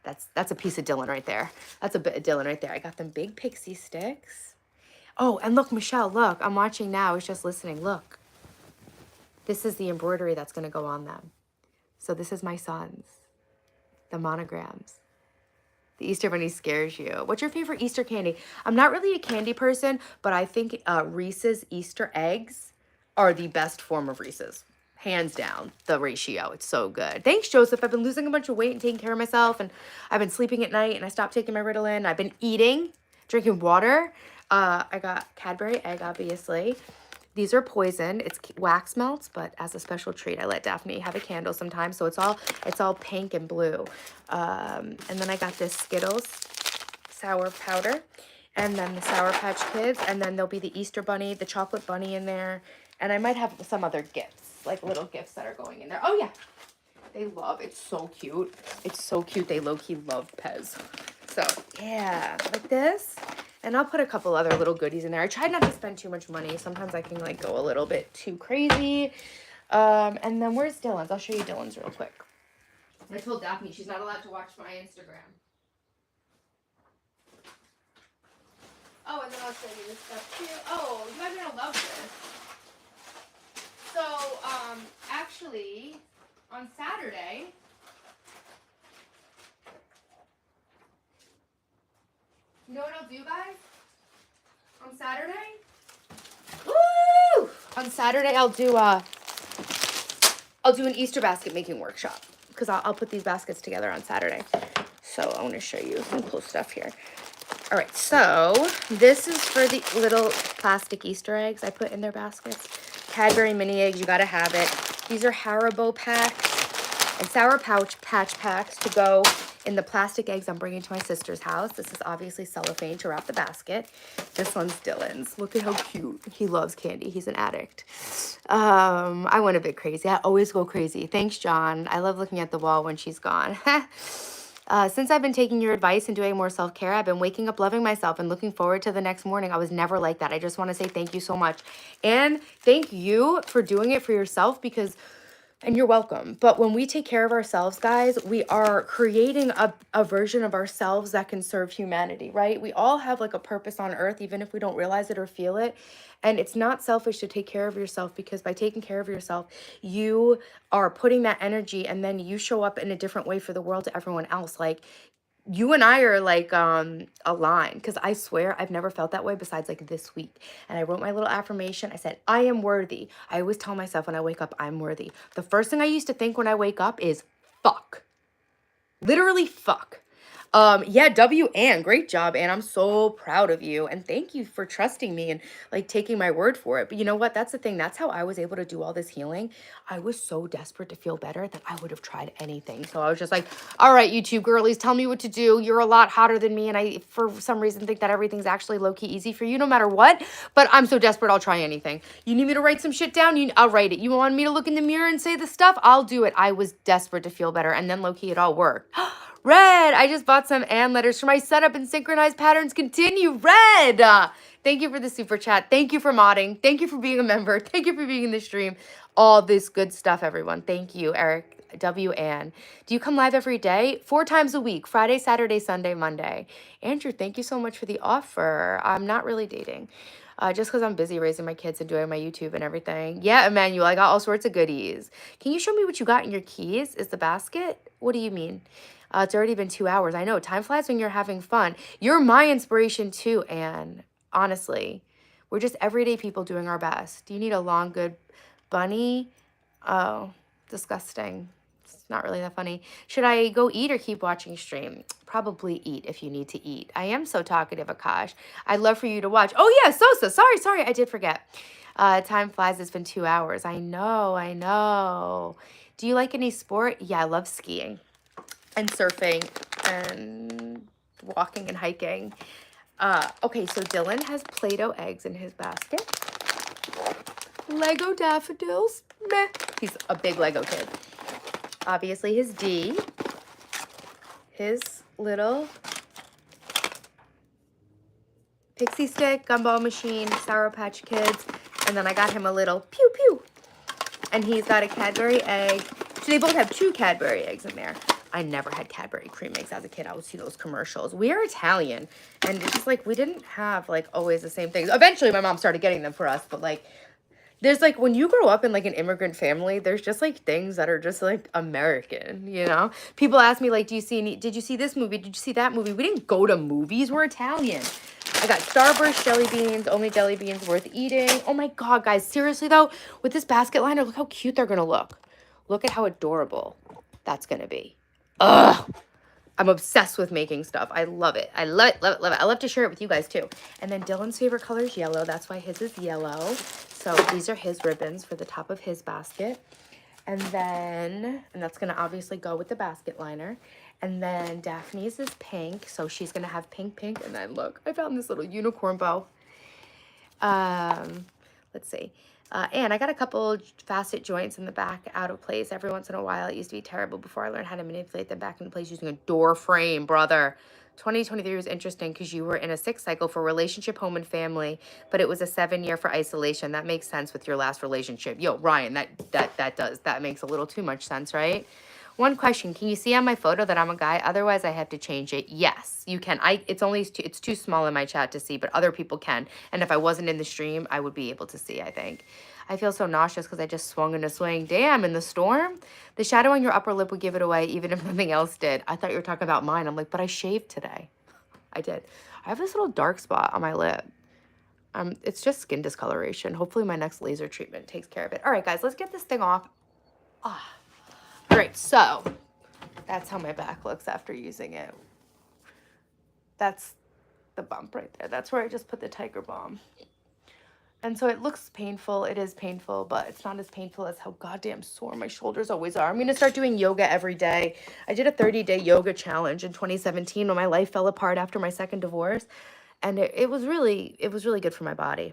that's a piece of Dylan right there. That's a bit of Dylan right there. I got them big pixie sticks. Oh, and look, Michelle, look. I'm watching now. I was just listening. Look. This is the embroidery that's going to go on them. So this is my son's. The monograms. The Easter Bunny scares you. What's your favorite Easter candy? I'm not really a candy person, but I think Reese's Easter eggs are the best form of Reese's. Hands down, the ratio. It's so good. Thanks, Joseph. I've been losing a bunch of weight and taking care of myself, and I've been sleeping at night, and I stopped taking my Ritalin. I've been eating, drinking water. I got Cadbury egg, obviously. These are poison. It's wax melts, but as a special treat, I let Daphne have a candle sometimes. So it's all pink and blue. And then I got this Skittles sour powder, and then the Sour Patch Kids, and then there'll be the Easter Bunny, the chocolate bunny in there, and I might have some other gifts, like little gifts that are going in there. Oh yeah, they love. It's so cute. It's so cute. They low-key love Pez. So yeah, like this. And I'll put a couple other little goodies in there. I try not to spend too much money. Sometimes I can like go a little bit too crazy. And then where's Dylan's? I'll show you Dylan's real quick. I told Daphne she's not allowed to watch my Instagram. Oh, and then I'll show you this stuff too. Oh, you guys are gonna love this. So, actually, on Saturday, you know what I'll do, guys? On Saturday? Woo! On Saturday, I'll do an Easter basket making workshop because I'll put these baskets together on Saturday. So I want to show you some cool stuff here. All right, so this is for the little plastic Easter eggs I put in their baskets. Cadbury mini eggs, you gotta have it. These are Haribo packs and Sour Patch packs to go in the plastic eggs I'm bringing to my sister's house. This is obviously cellophane to wrap the basket. This one's Dylan's. Look at how cute. He loves candy. He's an addict. I went a bit crazy. I always go crazy. Thanks, John. I love looking at the wall when she's gone. Since I've been taking your advice and doing more self-care, I've been waking up loving myself and looking forward to the next morning. I was never like that. I just want to say thank you so much. And thank you for doing it for yourself because... And you're welcome. But when we take care of ourselves, guys, we are creating a version of ourselves that can serve humanity, right? We all have like a purpose on earth, even if we don't realize it or feel it. And it's not selfish to take care of yourself because by taking care of yourself, you are putting that energy and then you show up in a different way for the world to everyone else. Like, you and I are like aligned because I swear I've never felt that way besides like this week. And I wrote my little affirmation. I said, I am worthy. I always tell myself when I wake up, I'm worthy. The first thing I used to think when I wake up is fuck. Literally fuck. Yeah, Ann, great job, Ann. I'm so proud of you. And thank you for trusting me and like taking my word for it. But you know what? That's the thing. That's how I was able to do all this healing. I was so desperate to feel better that I would have tried anything. So I was just like, all right, YouTube girlies, tell me what to do. You're a lot hotter than me. And I, for some reason, think that everything's actually low-key easy for you no matter what. But I'm so desperate, I'll try anything. You need me to write some shit down? I'll write it. You want me to look in the mirror and say the stuff? I'll do it. I was desperate to feel better. And then low-key, it all worked. Red, I just bought some and letters for my setup and synchronized patterns continue. Red, thank you for the super chat. Thank you for modding. Thank you for being a member. Thank you for being in the stream. All this good stuff, everyone. Thank you, Eric. Ann. Do you come live every day? 4 times a week, Friday, Saturday, Sunday, Monday. Andrew, thank you so much for the offer. I'm not really dating. Just because I'm busy raising my kids and doing my YouTube and everything. Yeah, Emmanuel, I got all sorts of goodies. Can you show me what you got in your keys? Is the basket? What do you mean? It's already been 2 hours. I know. Time flies when you're having fun. You're my inspiration too, Anne. Honestly. We're just everyday people doing our best. Do you need a long, good bunny? Oh, disgusting. It's not really that funny. Should I go eat or keep watching stream? Probably eat if you need to eat. I am so talkative, Akash. I'd love for you to watch. Oh, yeah, Sosa. Sorry. I did forget. Time flies. It's been 2 hours. I know. Do you like any sport? Yeah, I love skiing. And surfing and walking and hiking. Okay, so Dylan has Play-Doh eggs in his basket. Lego daffodils. Meh. He's a big Lego kid. Obviously his D. His little pixie stick, gumball machine, Sour Patch Kids, and then I got him a little pew pew. And he's got a Cadbury egg. So they both have 2 Cadbury eggs in there. I never had Cadbury cream eggs as a kid. I would see those commercials. We are Italian, and it's just like we didn't have like always the same things. Eventually my mom started getting them for us, but like there's like when you grow up in like an immigrant family, there's just like things that are just like American, you know? People ask me like, did you see this movie? Did you see that movie? We didn't go to movies. We're Italian. I got Starburst jelly beans, only jelly beans worth eating. Oh my God, guys, seriously though, with this basket liner, look how cute they're gonna look. Look at how adorable that's gonna be. Ugh. I'm obsessed with making stuff. I love it. I love it, love it, love it. I love to share it with you guys too. And then Dylan's favorite color is yellow. That's why his is yellow. So these are his ribbons for the top of his basket. And that's gonna obviously go with the basket liner. And then Daphne's is pink. So she's gonna have pink, pink. And then look, I found this little unicorn bow. Let's see. And I got a couple facet joints in the back out of place every once in a while. It used to be terrible before I learned how to manipulate them back into place using a door frame, brother. 2023 was interesting because you were in a 6 cycle for relationship, home, and family, but it was a 7-year for isolation. That makes sense with your last relationship. Yo, Ryan, that makes a little too much sense, right? One question, can you see on my photo that I'm a guy? Otherwise, I have to change it. Yes, you can. It's too small in my chat to see, but other people can. And if I wasn't in the stream, I would be able to see, I think. I feel so nauseous because I just swung in a swing. Damn, in the storm? The shadow on your upper lip would give it away, even if nothing else did. I thought you were talking about mine. I'm like, but I shaved today. I did. I have this little dark spot on my lip. It's just skin discoloration. Hopefully my next laser treatment takes care of it. All right, guys, let's get this thing off. Ah. All right, so that's how my back looks after using it. That's the bump right there. That's where I just put the Tiger Balm. And so it looks painful. It is painful, but it's not as painful as how goddamn sore my shoulders always are. I'm going to start doing yoga every day. I did a 30-day yoga challenge in 2017 when my life fell apart after my second divorce. And it was really good for my body.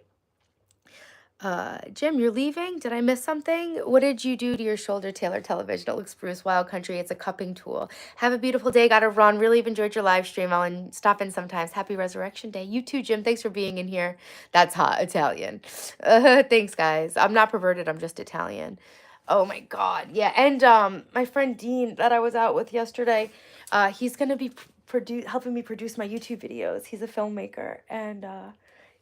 Jim, you're leaving? Did I miss something? What did you do to your shoulder, Taylor Television? It looks Bruce Wild Country. It's a cupping tool. Have a beautiful day. Gotta run. Really have enjoyed your live stream. I'll stop in sometimes. Happy Resurrection Day. You too, Jim. Thanks for being in here. That's hot. Italian. Thanks, guys. I'm not perverted. I'm just Italian. Oh my God. Yeah. And my friend Dean that I was out with yesterday, he's gonna be helping me produce my YouTube videos. He's a filmmaker, and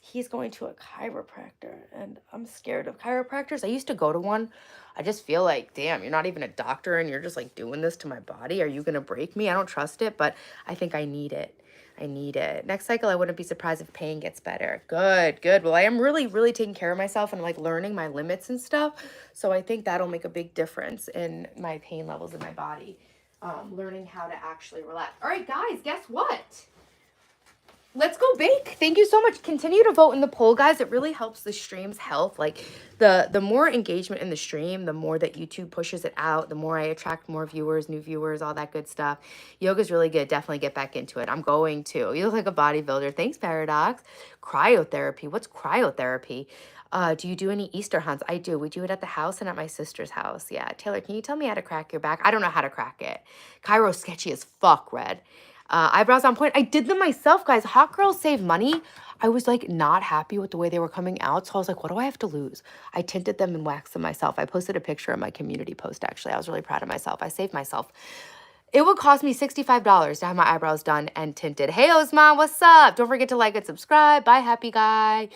he's going to a chiropractor, and I'm scared of chiropractors. I used to go to one. I just feel like, damn, you're not even a doctor and you're just like doing this to my body. Are you going to break me? I don't trust it, but I think I need it. I need it. Next cycle, I wouldn't be surprised if pain gets better. Good, good. Well, I am really, really taking care of myself and like learning my limits and stuff. So I think that'll make a big difference in my pain levels in my body. Learning how to actually relax. All right, guys, guess what? Let's go bake. Thank you so much. Continue to vote in the poll, guys. It really helps the stream's health. Like the more engagement in the stream, the more that YouTube pushes it out, the more I attract more viewers, new viewers, all that good stuff. Yoga's really good. Definitely get back into it. I'm going to. You look like a bodybuilder. Thanks, Paradox. Cryotherapy. What's cryotherapy? Do you do any Easter hunts? I do. We do it at the house and at my sister's house. Yeah. Taylor, can you tell me how to crack your back? I don't know how to crack it. Cairo sketchy as fuck, Red. Eyebrows on point. I did them myself, guys. Hot girls save money. I was like not happy with the way they were coming out. So I was like, what do I have to lose? I tinted them and waxed them myself. I posted a picture in my community post, actually. I was really proud of myself. I saved myself. It would cost me $65 to have my eyebrows done and tinted. Hey, Osman, what's up? Don't forget to like and subscribe. Bye, happy guy.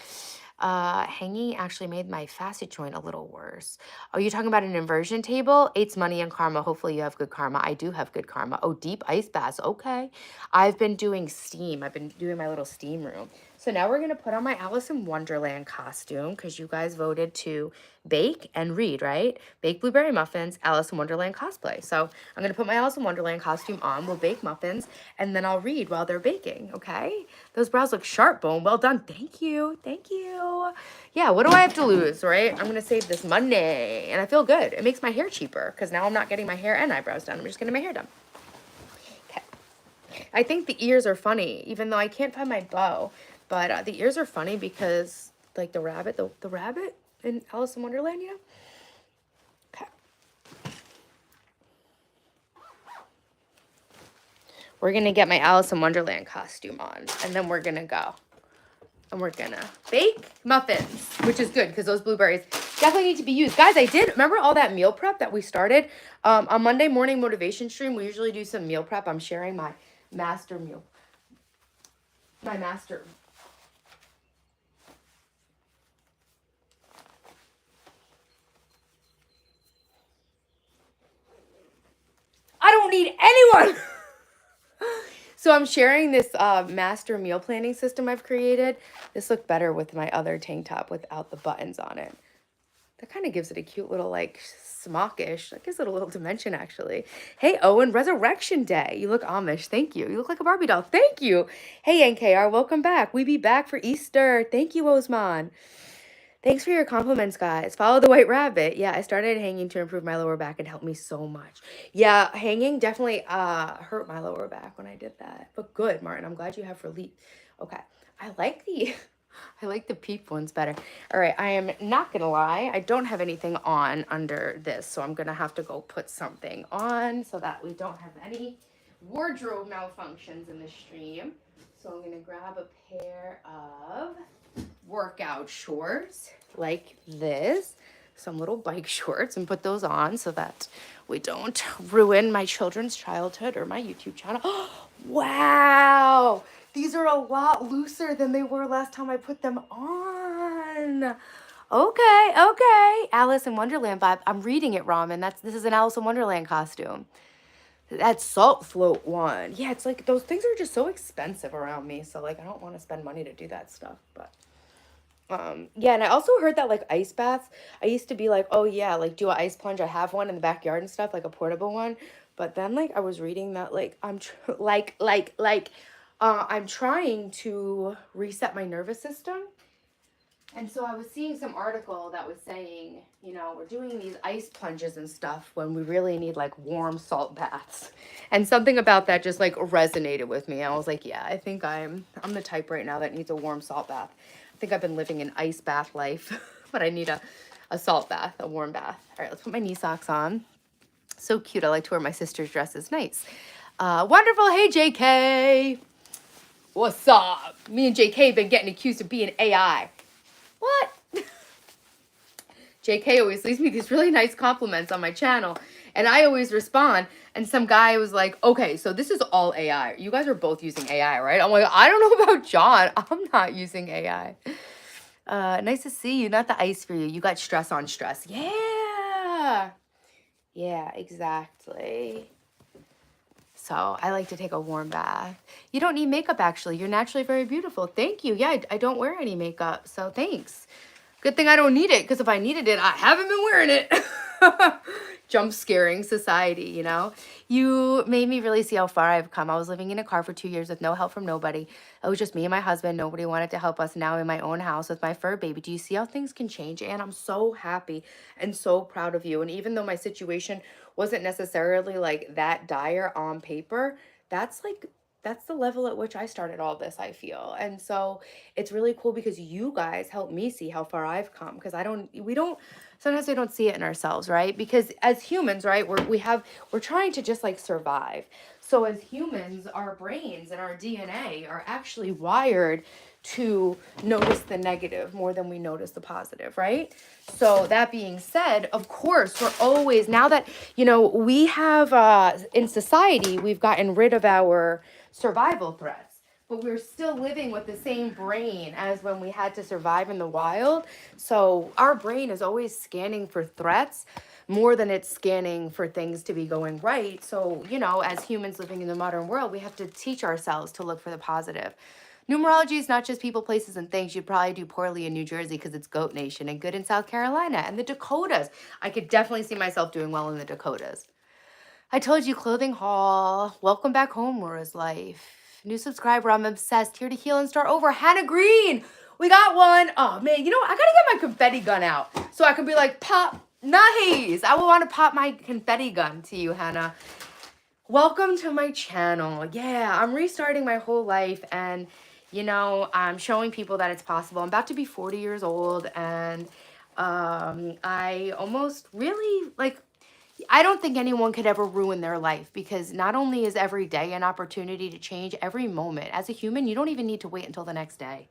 Hanging actually made my facet joint a little worse. Are you talking about an inversion table? 8's money and karma. Hopefully you have good karma. I do have good karma. Oh, deep ice baths. Okay. I've been doing steam. I've been doing my little steam room. So now we're going to put on my Alice in Wonderland costume because you guys voted to bake and read, right? Bake blueberry muffins, Alice in Wonderland cosplay. So I'm going to put my Alice in Wonderland costume on. We'll bake muffins and then I'll read while they're baking, okay? Those brows look sharp, Bone. Well done. Thank you. Thank you. Yeah, what do I have to lose, right? I'm going to save this money and I feel good. It makes my hair cheaper because now I'm not getting my hair and eyebrows done. I'm just getting my hair done. Okay. I think the ears are funny, even though I can't find my bow. But the ears are funny because, like, the rabbit in Alice in Wonderland, you know? Okay. We're going to get my Alice in Wonderland costume on, and then we're going to go. And we're gonna bake muffins, which is good because those blueberries definitely need to be used. Guys, I did, remember all that meal prep that we started? On Monday morning motivation stream, we usually do some meal prep. I'm sharing my master meal. My master. I don't need anyone. So I'm sharing this master meal planning system I've created. This looked better with my other tank top without the buttons on it. That kind of gives it a cute little like smockish. That gives it a little dimension actually. Hey Owen, Resurrection Day. You look Amish. Thank you. You look like a Barbie doll. Thank you. Hey NKR, welcome back. We be back for Easter. Thank you, Osman. Thanks for your compliments, guys. Follow the white rabbit. Yeah, I started hanging to improve my lower back and helped me so much. Yeah, hanging definitely hurt my lower back when I did that. But good, Martin. I'm glad you have relief. Okay. I like the I like the peep ones better. All right, I am not gonna lie. I don't have anything on under this, so I'm gonna have to go put something on so that we don't have any wardrobe malfunctions in the stream. So I'm gonna grab a pair of workout shorts like this, some little bike shorts, and put those on so that we don't ruin my children's childhood or my YouTube channel. Wow, these are a lot looser than they were last time I put them on. Okay, Alice in Wonderland vibe. I'm reading it, Ramen. This is an Alice in Wonderland costume. That salt float one, yeah, it's like those things are just so expensive around me, so like I don't want to spend money to do that stuff. But yeah, and I also heard that like ice baths, I used to be like, oh yeah, like do an ice plunge. I have one in the backyard and stuff, like a portable one. But then like I was reading that like I'm trying to reset my nervous system. And so I was seeing some article that was saying, you know, we're doing these ice plunges and stuff when we really need like warm salt baths. And something about that just like resonated with me. I was like, yeah, I think I'm the type right now that needs a warm salt bath. I think I've been living an ice bath life, but I need a salt bath, a warm bath. All right, let's put my knee socks on. So cute. I like to wear my sister's dresses. Nice. Wonderful. Hey, JK. What's up? Me and JK been getting accused of being AI. What? JK always leaves me these really nice compliments on my channel, and I always respond, and some guy was like, okay, so this is all AI. You guys are both using AI, right? I'm like, I don't know about John. I'm not using AI. Nice to see you. Not the ice for you. You got stress on stress. Yeah. Yeah, exactly. So I like to take a warm bath. You don't need makeup, actually. You're naturally very beautiful. Thank you. Yeah, I don't wear any makeup, so thanks. Good thing I don't need it, because if I needed it, I haven't been wearing it. Jump scaring society, you know? You made me really see how far I've come. I was living in a car for 2 years with no help from nobody. It was just me and my husband. Nobody wanted to help us. Now I'm in my own house with my fur baby. Do you see how things can change? And I'm so happy and so proud of you. And even though my situation wasn't necessarily like that dire on paper, that's the level at which I started all this, I feel. And so it's really cool because you guys help me see how far I've come, because sometimes we don't see it in ourselves, right? Because as humans, right, we're trying to just like survive. So as humans, our brains and our DNA are actually wired to notice the negative more than we notice the positive, right? So that being said, of course, we're always, now that, you know, we have, in society, we've gotten rid of our survival threats, but we're still living with the same brain as when we had to survive in the wild. So our brain is always scanning for threats more than it's scanning for things to be going right. So, you know, as humans living in the modern world, we have to teach ourselves to look for the positive. Numerology is not just people, places, and things. You'd probably do poorly in New Jersey because it's Goat Nation, and good in South Carolina and the Dakotas. I could definitely see myself doing well in the Dakotas. I told you, clothing haul. Welcome back home, Laura's life. New subscriber, I'm obsessed. Here to heal and start over. Hannah Green. We got one. Oh, man, you know what? I got to get my confetti gun out so I can be like, pop, nice. I will want to pop my confetti gun to you, Hannah. Welcome to my channel. Yeah, I'm restarting my whole life, and you know, I'm showing people that it's possible. I'm about to be 40 years old, and I almost really like, I don't think anyone could ever ruin their life, because not only is every day an opportunity to change, every moment. As a human, you don't even need to wait until the next day.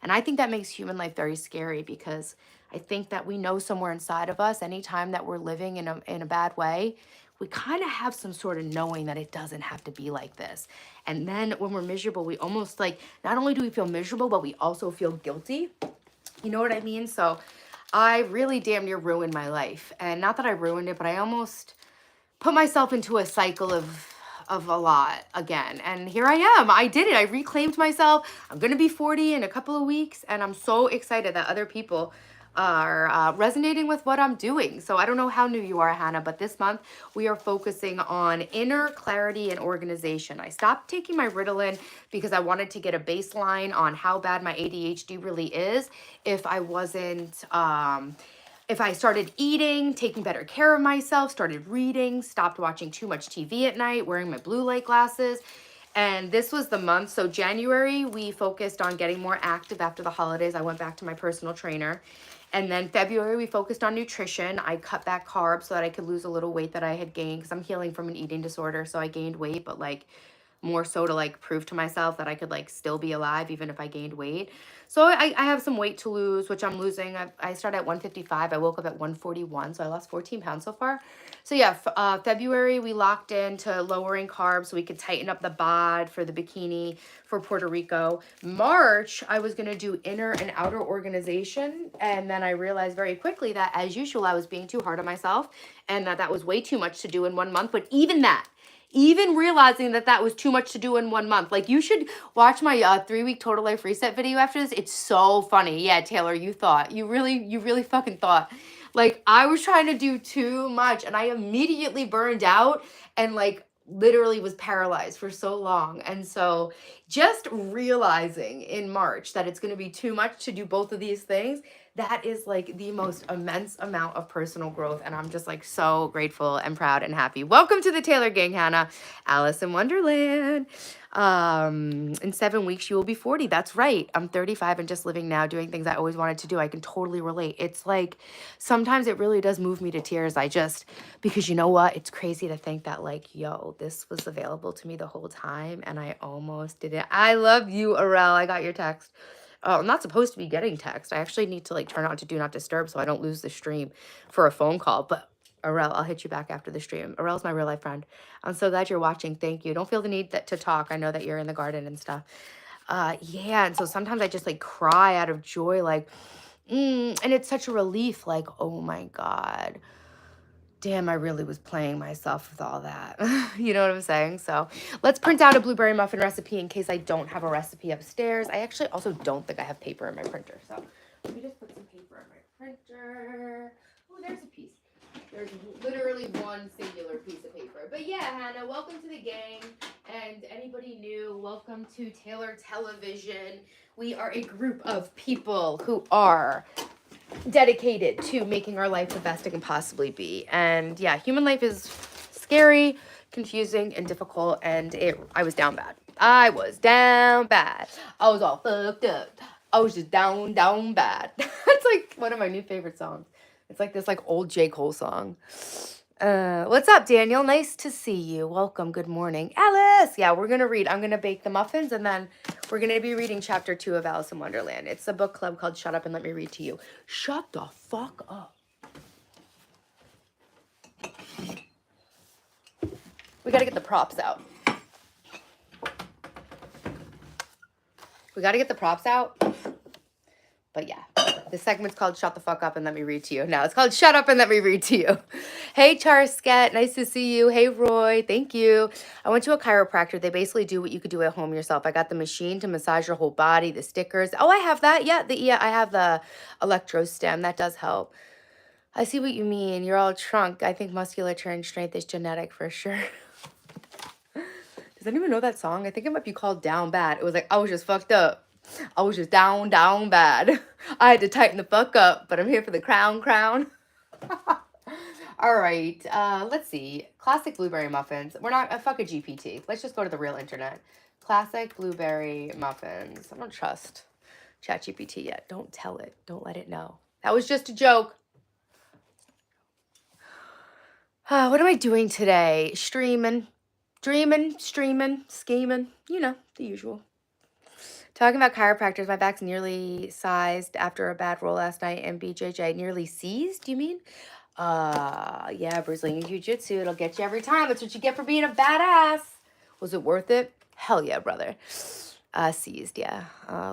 And I think that makes human life very scary, because I think that we know somewhere inside of us, anytime that we're living in a bad way, we kind of have some sort of knowing that it doesn't have to be like this. And then when we're miserable, we almost like, not only do we feel miserable, but we also feel guilty. You know what I mean? So I really damn near ruined my life. And not that I ruined it, but I almost put myself into a cycle of a lot again. And here I am. I did it. I reclaimed myself. I'm going to be 40 in a couple of weeks. And I'm so excited that other people are resonating with what I'm doing. So I don't know how new you are, Hannah, but this month we are focusing on inner clarity and organization. I stopped taking my Ritalin because I wanted to get a baseline on how bad my ADHD really is if I wasn't if I started eating, taking better care of myself, started reading, stopped watching too much TV at night, wearing my blue light glasses. And this was the month. So January, we focused on getting more active after the holidays. I went back to my personal trainer. And then February, we focused on nutrition. I cut back carbs so that I could lose a little weight that I had gained, because I'm healing from an eating disorder. So I gained weight, but like more so to like prove to myself that I could like still be alive even if I gained weight. So I have some weight to lose, which I'm losing. I started at 155. I woke up at 141. So I lost 14 pounds so far. So yeah, February, we locked into lowering carbs so we could tighten up the bod for the bikini for Puerto Rico. March, I was going to do inner and outer organization. And then I realized very quickly that, as usual, I was being too hard on myself, and that was way too much to do in 1 month. But even realizing that was too much to do in 1 month. Like, you should watch my 3-week total life reset video after this. It's so funny. Yeah, Taylor, you really fucking thought. Like, I was trying to do too much, and I immediately burned out and like literally was paralyzed for so long. And so just realizing in March that it's going to be too much to do both of these things, that is like the most immense amount of personal growth. And I'm just like so grateful and proud and happy. Welcome to the Taylor Gang, Hannah. Alice in Wonderland. In 7 weeks, you will be 40. That's right. I'm 35 and just living now, doing things I always wanted to do. I can totally relate. It's like, sometimes it really does move me to tears. Because you know what? It's crazy to think that like, yo, this was available to me the whole time and I almost didn't. I love you, Arel. I got your text. Oh, I'm not supposed to be getting text. I actually need to like turn on to do not disturb so I don't lose the stream for a phone call. But Arel, I'll hit you back after the stream. Arel's my real life friend. I'm so glad you're watching. Thank you. Don't feel the need to talk. I know that you're in the garden and stuff. Yeah. And so sometimes I just like cry out of joy, like, and it's such a relief. Like, oh my God. Damn, I really was playing myself with all that. You know what I'm saying? So let's print out a blueberry muffin recipe in case I don't have a recipe upstairs. I actually also don't think I have paper in my printer. So let me just put some paper in my printer. Oh, there's a piece. There's literally one singular piece of paper. But yeah, Hannah, welcome to the gang. And anybody new, welcome to Taylor Television. We are a group of people who are dedicated to making our life the best it can possibly be. And yeah, human life is scary, confusing, and difficult. And I was down bad. I was down bad. I was all fucked up. I was just down bad. It's like one of my new favorite songs. It's like this like old J. Cole song. What's up, Daniel? Nice to see you. Welcome. Good morning. Alice! Yeah, we're going to read. I'm going to bake the muffins, and then we're going to be reading chapter 2 of Alice in Wonderland. It's a book club called Shut Up and Let Me Read to You. Shut the fuck up. We got to get the props out. But yeah, this segment's called Shut the Fuck Up and Let Me Read to You. Now it's called Shut Up and Let Me Read to You. Hey, Charsket, nice to see you. Hey, Roy, thank you. I went to a chiropractor. They basically do what you could do at home yourself. I got the machine to massage your whole body, the stickers. Oh, I have that. Yeah, I have the electro stem. That does help. I see what you mean. You're all trunk. I think musculature and strength is genetic for sure. Does anyone know that song? I think it might be called Down Bad. It was like, I was just fucked up. I was just down bad. I had to tighten the fuck up, but I'm here for the crown. All right, let's see. Classic blueberry muffins. We're not, fuck a GPT. Let's just go to the real internet. Classic blueberry muffins. I don't trust ChatGPT yet. Don't tell it. Don't let it know. That was just a joke. What am I doing today? Streaming, dreaming, streaming, scheming. You know, the usual. Talking about chiropractors, my back's nearly sized after a bad roll last night, and BJJ nearly seized, you mean? Yeah, Brazilian Jiu-Jitsu, it'll get you every time. That's what you get for being a badass. Was it worth it? Hell yeah, brother. Seized, yeah.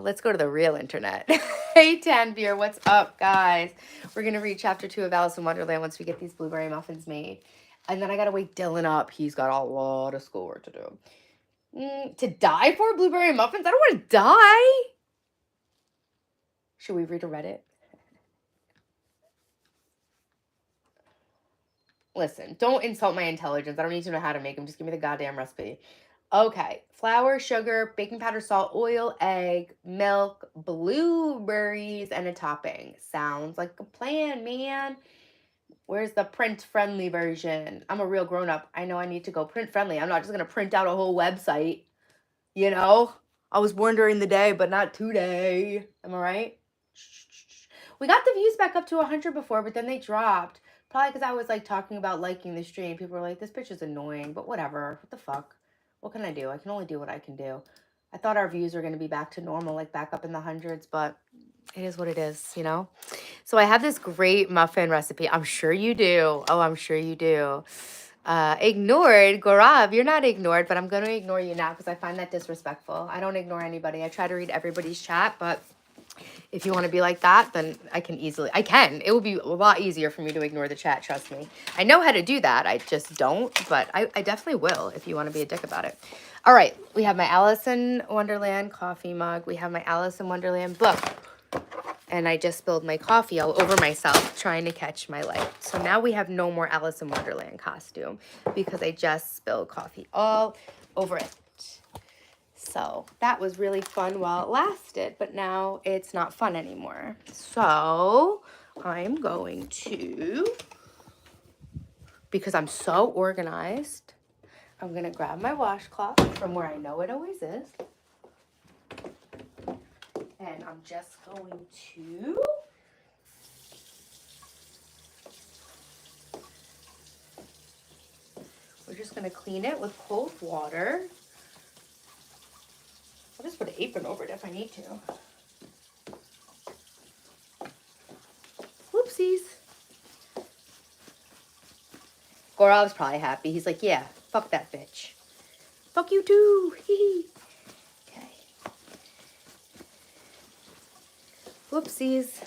Let's go to the real internet. Hey, Tanvir, what's up, guys? We're going to read chapter 2 of Alice in Wonderland once we get these blueberry muffins made. And then I got to wake Dylan up. He's got a lot of schoolwork to do. To die for blueberry muffins? I don't want to die. Should we read a Reddit? Listen, don't insult my intelligence. I don't need to know how to make them. Just give me the goddamn recipe. Okay. Flour, sugar, baking powder, salt, oil, egg, milk, blueberries, and a topping. Sounds like a plan, man. Where's the print-friendly version? I'm a real grown-up. I know I need to go print-friendly. I'm not just going to print out a whole website. You know? I was born during the day, but not today. Am I right? We got the views back up to 100 before, but then they dropped. Probably because I was like talking about liking the stream. People were like, this bitch is annoying, but whatever. What the fuck? What can I do? I can only do what I can do. I thought our views were going to be back to normal, like back up in the hundreds, but it is what it is, you know? So I have this great muffin recipe. I'm sure you do. Oh, I'm sure you do. Ignored. Gaurav, you're not ignored, but I'm going to ignore you now because I find that disrespectful. I don't ignore anybody. I try to read everybody's chat, but if you want to be like that, then I can. It will be a lot easier for me to ignore the chat, trust me. I know how to do that. I just don't, but I definitely will if you want to be a dick about it. All right, we have my Alice in Wonderland coffee mug. We have my Alice in Wonderland book. And I just spilled my coffee all over myself trying to catch my life. So now we have no more Alice in Wonderland costume because I just spilled coffee all over it. So that was really fun while it lasted, but now it's not fun anymore. So I'm going to, because I'm so organized, I'm going to grab my washcloth from where I know it always is. And I'm just going to we're just going to clean it with cold water. I'll just put an apron over it if I need to. Whoopsies. Gaurav's probably happy. He's like, yeah, fuck that bitch. Fuck you too. Okay. Whoopsies.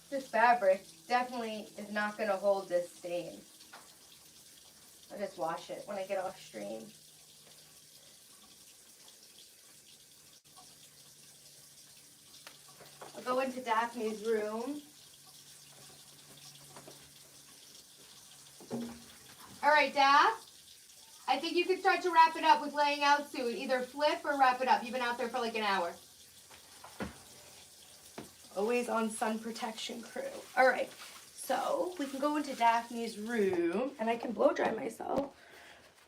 This fabric definitely is not going to hold this stain. I'll just wash it when I get off stream. I'll go into Daphne's room. All right, Daph. I think you can start to wrap it up with laying out soon. Either flip or wrap it up. You've been out there for like an hour. Always on sun protection crew. All right. So we can go into Daphne's room and I can blow dry myself.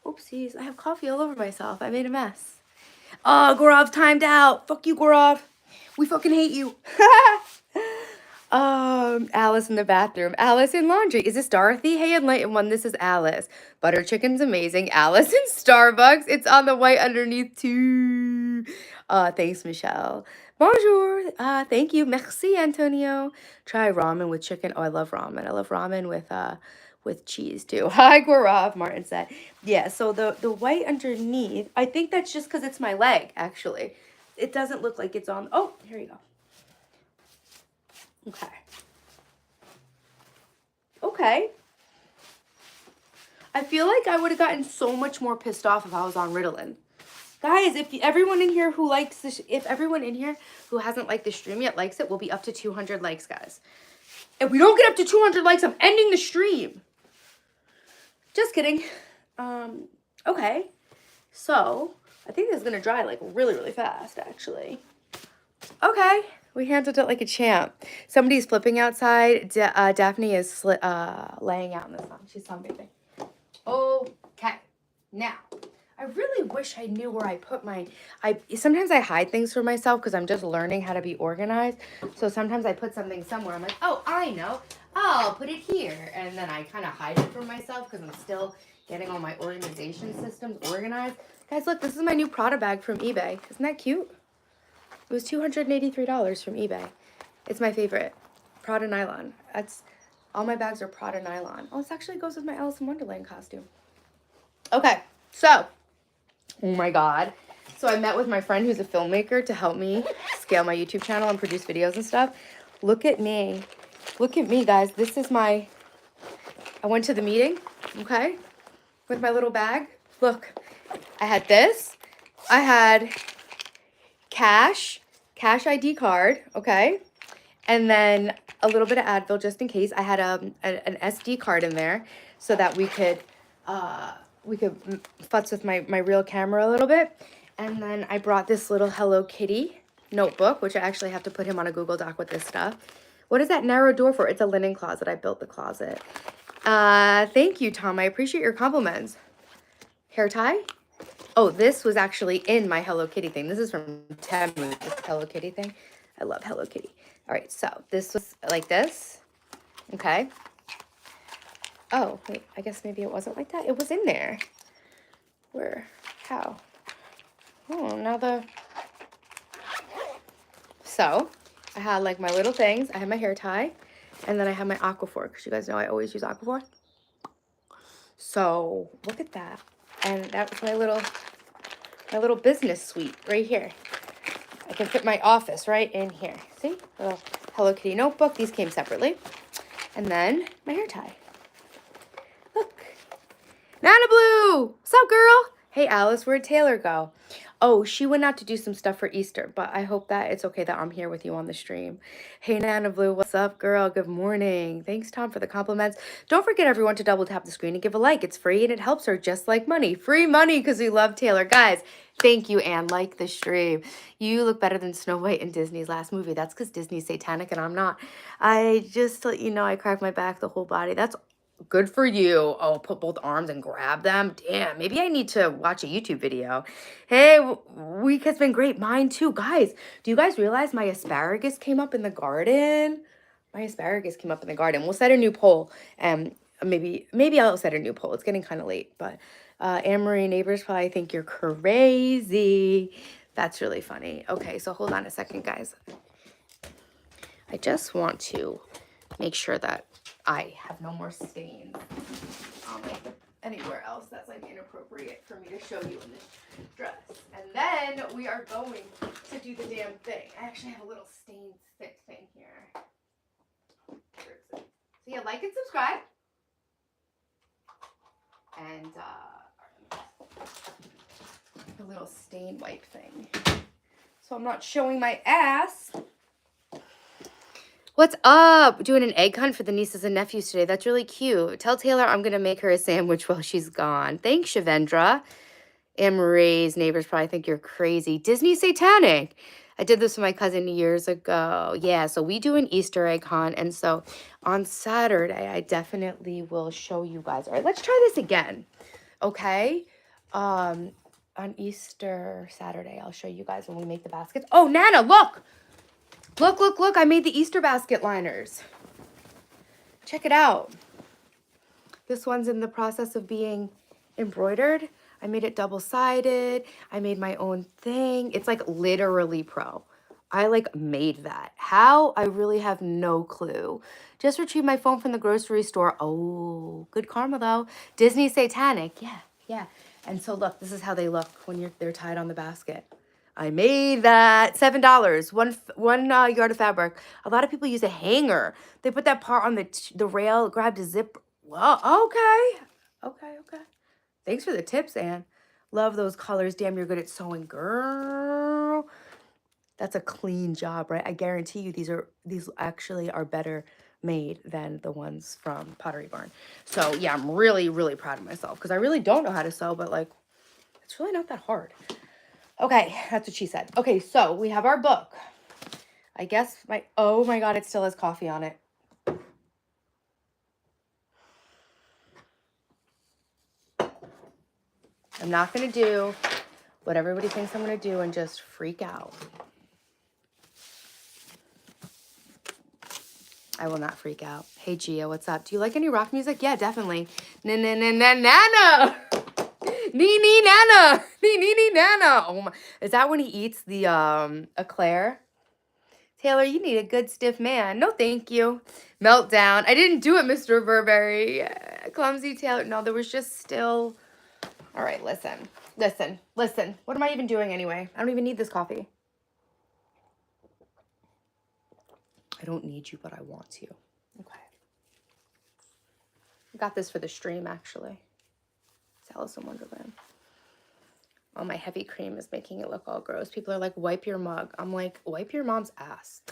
Oopsies. I have coffee all over myself. I made a mess. Oh, Gaurav timed out. Fuck you, Gaurav. We fucking hate you. Alice in the bathroom. Alice in laundry. Is this Dorothy? Hey, Enlightened One, this is Alice. Butter chicken's amazing. Alice in Starbucks. It's on the white underneath too. Thanks, Michelle. Bonjour. Thank you. Merci, Antonio. Try ramen with chicken. Oh, I love ramen. I love ramen with cheese too. Hi, Gaurav, Martin said. Yeah, so the white underneath, I think that's just because it's my leg, actually. It doesn't look like it's on. Oh, here you go. Okay. Okay. I feel like I would have gotten so much more pissed off if I was on Ritalin. Guys, if everyone in here who likes this, if everyone in here who hasn't liked the stream yet likes it, we'll be up to 200 likes, guys. If we don't get up to 200 likes, I'm ending the stream. Just kidding. Okay. So, I think this is going to dry like really, really fast, actually. Okay. We handled it like a champ. Somebody's flipping outside. Daphne is laying out in the sun. She's sunbathing. Okay. Now, I I really wish I knew where I put my, sometimes I hide things from myself because I'm just learning how to be organized. So sometimes I put something somewhere. I'm like, oh, I know. I'll put it here. And then I kind of hide it from myself because I'm still getting all my organization systems organized. Guys, look, this is my new Prada bag from eBay. Isn't that cute? It was $283 from eBay. It's my favorite. Prada nylon. All my bags are Prada nylon. Oh, this actually goes with my Alice in Wonderland costume. Okay, so, oh my God. So I met with my friend who's a filmmaker to help me scale my YouTube channel and produce videos and stuff. Look at me. Look at me, guys. This is I went to the meeting, okay, with my little bag. Look, I had this. I had cash ID card, okay? And then a little bit of Advil just in case. I had an SD card in there so that we could futz with my real camera a little bit. And then I brought this little Hello Kitty notebook, which I actually have to put him on a Google Doc with this stuff. What is that narrow door for? It's a linen closet. I built the closet. Thank you, Tom. I appreciate your compliments. Hair tie? Oh, this was actually in my Hello Kitty thing. This is from Temu, this Hello Kitty thing. I love Hello Kitty. All right, so this was like this. Okay. Oh, wait, I guess maybe it wasn't like that. It was in there. Where? How? Oh, So, I had like my little things. I had my hair tie. And then I have my Aquaphor, because you guys know I always use Aquaphor. So, look at that. And that was my little business suite right here. I can fit my office right in here. See? Little Hello Kitty notebook. These came separately. And then my hair tie. Look. Nana Blue! What's up, girl? Hey, Alice, where'd Taylor go? Oh, she went out to do some stuff for Easter, but I hope that it's okay that I'm here with you on the stream. Hey, Nana Blue, what's up, girl? Good morning. Thanks, Tom, for the compliments. Don't forget, everyone, to double tap the screen and give a like. It's free and it helps her just like money. Free money because we love Taylor. Guys, thank you, Anne. Like the stream. You look better than Snow White in Disney's last movie. That's because Disney's satanic and I'm not. I just let you know I cracked my back, the whole body. That's good for you. Oh, put both arms and grab them. Damn, maybe I need to watch a YouTube video. Hey, week has been great. Mine too. Guys, do you guys realize my asparagus came up in the garden? My asparagus came up in the garden. We'll set a new poll. Maybe I'll set a new poll. It's getting kind of late, but Anne-Marie neighbors probably think you're crazy. That's really funny. Okay, so hold on a second, guys. I just want to make sure that I have no more stains anywhere else that's like inappropriate for me to show you in this dress. And then we are going to do the damn thing. I actually have a little stain stick thing here. So yeah, like and subscribe. And a little stain wipe thing. So I'm not showing my ass. What's up? Doing an egg hunt for the nieces and nephews today. That's really cute. Tell Taylor I'm going to make her a sandwich while she's gone. Thanks, Shavendra. Anne-Marie's neighbors probably think you're crazy. Disney satanic. I did this with my cousin years ago. Yeah, so we do an Easter egg hunt. And so on Saturday, I definitely will show you guys. All right, let's try this again. Okay? On Easter Saturday, I'll show you guys when we make the baskets. Oh, Nana, look! Look, I made the Easter basket liners. Check it out. This one's in the process of being embroidered. I made it double-sided. I made my own thing. It's like literally pro. I like made that. How? I really have no clue. Just retrieved my phone from the grocery store. Oh, good karma though. Disney satanic. Yeah. And so look, this is how they look when they're tied on the basket. I made that. $7, one yard of fabric. A lot of people use a hanger. They put that part on the rail, grabbed a zip. Well, okay. Thanks for the tips, Anne. Love those colors. Damn, you're good at sewing, girl. That's a clean job, right? I guarantee you these actually are better made than the ones from Pottery Barn. So yeah, I'm really, really proud of myself because I really don't know how to sew, but like, it's really not that hard. Okay, that's what she said. Okay, so we have our book. I guess oh my God, it still has coffee on it. I'm not going to do what everybody thinks I'm going to do and just freak out. I will not freak out. Hey, Gia, what's up? Do you like any rock music? Yeah, definitely. Na-na-na-na-nana. Nee-nee-nana. Nee-nee-nee-nana. Oh my. Is that when he eats the eclair? Taylor, you need a good stiff man. No, thank you. Meltdown. I didn't do it, Mr. Burberry. Clumsy Taylor. No, there was just still... All right, listen. What am I even doing anyway? I don't even need this coffee. I don't need you, but I want you. Okay. I got this for the stream, actually. It's Alice in Wonderland. Oh, my heavy cream is making it look all gross. People are like, wipe your mug. I'm like, wipe your mom's ass.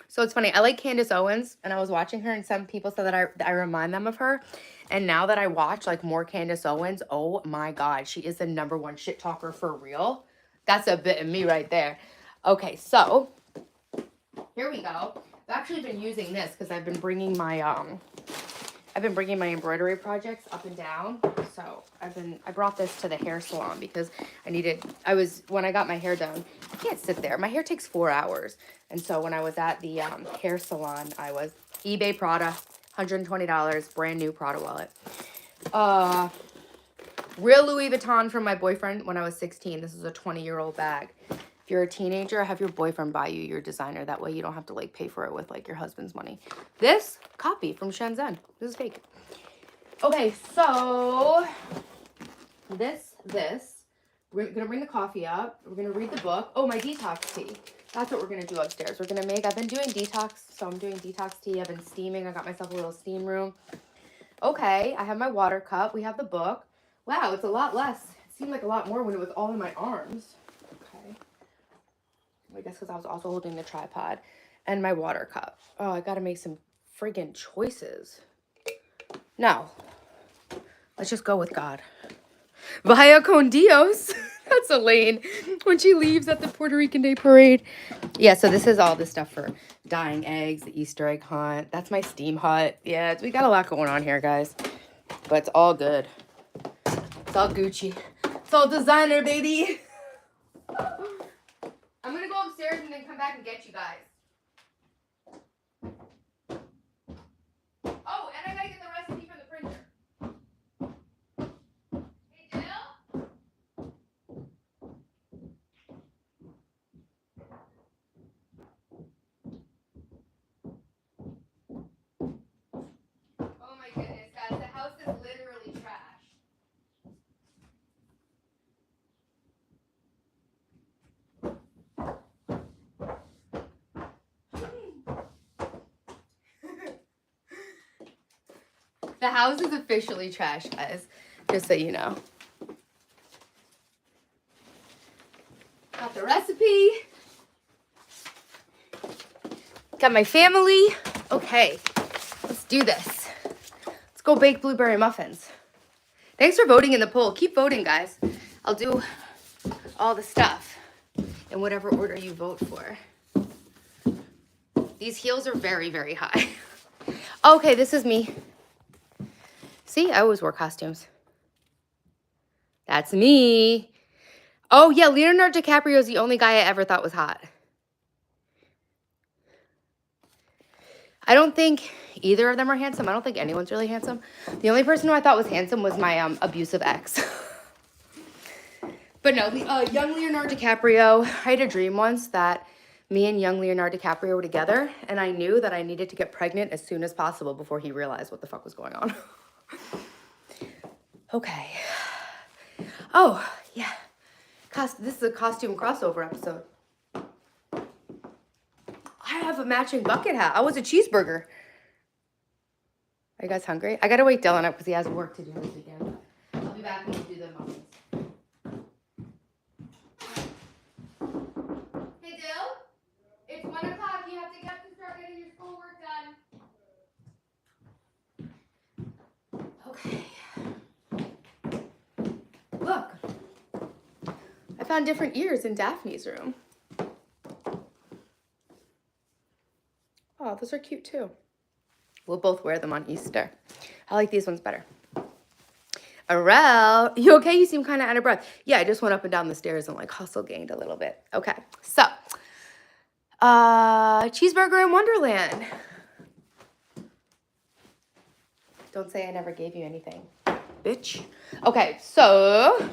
So it's funny. I like Candace Owens, and I was watching her, and some people said that I remind them of her. And now that I watch like more Candace Owens, oh my God, she is the #1 shit talker for real. That's a bit of me right there. Okay, so here we go. I've actually been using this because I've been bringing my embroidery projects up and down. So I brought this to the hair salon because when I got my hair done, I can't sit there. My hair takes 4 hours. And so when I was at the hair salon, I was eBay Prada, $120, brand new Prada wallet. Real Louis Vuitton from my boyfriend when I was 16. This is a 20-year-old bag. If you're a teenager, have your boyfriend buy you your designer. That way you don't have to like pay for it with like your husband's money. This copy from Shenzhen. This is fake. Okay, so this. We're gonna bring the coffee up. We're gonna read the book. Oh, my detox tea. That's what we're gonna do upstairs. I've been doing detox, so I'm doing detox tea. I've been steaming. I got myself a little steam room. Okay, I have my water cup. We have the book. Wow, it's a lot less. It seemed like a lot more when it was all in my arms. Okay. I guess because I was also holding the tripod. And my water cup. Oh, I gotta make some friggin' choices. No. Let's just go with God. Vaya con Dios. That's Elaine when she leaves at the Puerto Rican Day Parade. Yeah, so this is all the stuff for dyeing eggs, the Easter egg hunt. That's my steam hut. Yeah, we got a lot going on here, guys. But it's all good. It's all Gucci. It's all designer, baby. I'm going to go upstairs and then come back and get you guys. Oh, and I got to get the recipe from the printer. Hey, Jill? Oh my goodness, guys, the house is literally trash. The house is officially trash, guys, just so you know. Got the recipe. Got my family. Okay, let's do this. Let's go bake blueberry muffins. Thanks for voting in the poll. Keep voting, guys. I'll do all the stuff in whatever order you vote for. These heels are very, very high. Okay, this is me. See, I always wear costumes. That's me. Oh, yeah, Leonardo DiCaprio is the only guy I ever thought was hot. I don't think either of them are handsome. I don't think anyone's really handsome. The only person who I thought was handsome was my abusive ex. But no, young Leonardo DiCaprio, I had a dream once that me and young Leonardo DiCaprio were together, and I knew that I needed to get pregnant as soon as possible before he realized what the fuck was going on. Okay. Oh, yeah. This is a costume crossover episode. I have a matching bucket hat. I was a cheeseburger. Are you guys hungry? I gotta wake Dylan up because he has work to do this weekend. I'll be back when we do the muffins. Hey, Dill? It's 1 o'clock. You have to get up to start getting your schoolwork done. Okay. Look. I found different ears in Daphne's room. Oh, those are cute too. We'll both wear them on Easter. I like these ones better. Arel, you okay? You seem kind of out of breath. Yeah, I just went up and down the stairs and like hustle gained a little bit. Okay, so cheeseburger in Wonderland. Don't say I never gave you anything, bitch. Okay, so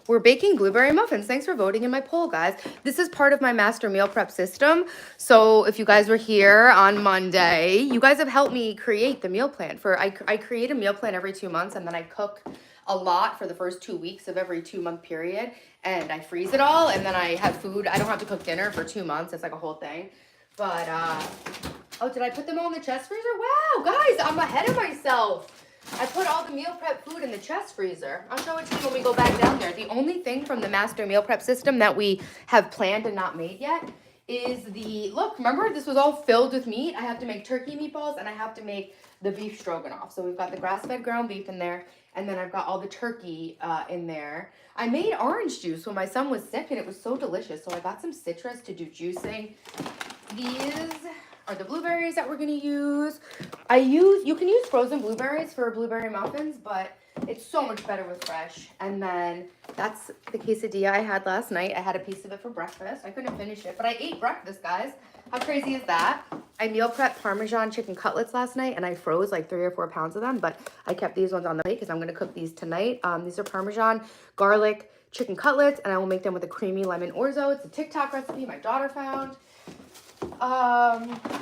we're baking blueberry muffins. Thanks for voting in my poll, guys. This is part of my master meal prep system. So if you guys were here on Monday, you guys have helped me create the meal plan. I create a meal plan every 2 months, and then I cook a lot for the first 2 weeks of every 2-month period, and I freeze it all, and then I have food. I don't have to cook dinner for 2 months. It's like a whole thing. But oh, did I put them all in the chest freezer? Wow, guys, I'm ahead of myself. I put all the meal prep food in the chest freezer. I'll show it to you when we go back down there. The only thing from the master meal prep system that we have planned and not made yet is look, remember this was all filled with meat? I have to make turkey meatballs and I have to make the beef stroganoff. So we've got the grass-fed ground beef in there, and then I've got all the turkey in there. I made orange juice when my son was sick and it was so delicious. So I got some citrus to do juicing. These are the blueberries that we're gonna use. You can use frozen blueberries for blueberry muffins, but it's so much better with fresh. And then that's the quesadilla I had last night. I had a piece of it for breakfast. I couldn't finish it, but I ate breakfast, guys. How crazy is that? I meal prepped Parmesan chicken cutlets last night, and I froze like 3 or 4 pounds of them, but I kept these ones on the plate because I'm gonna cook these tonight. These are Parmesan garlic chicken cutlets, and I will make them with a creamy lemon orzo. It's a TikTok recipe my daughter found.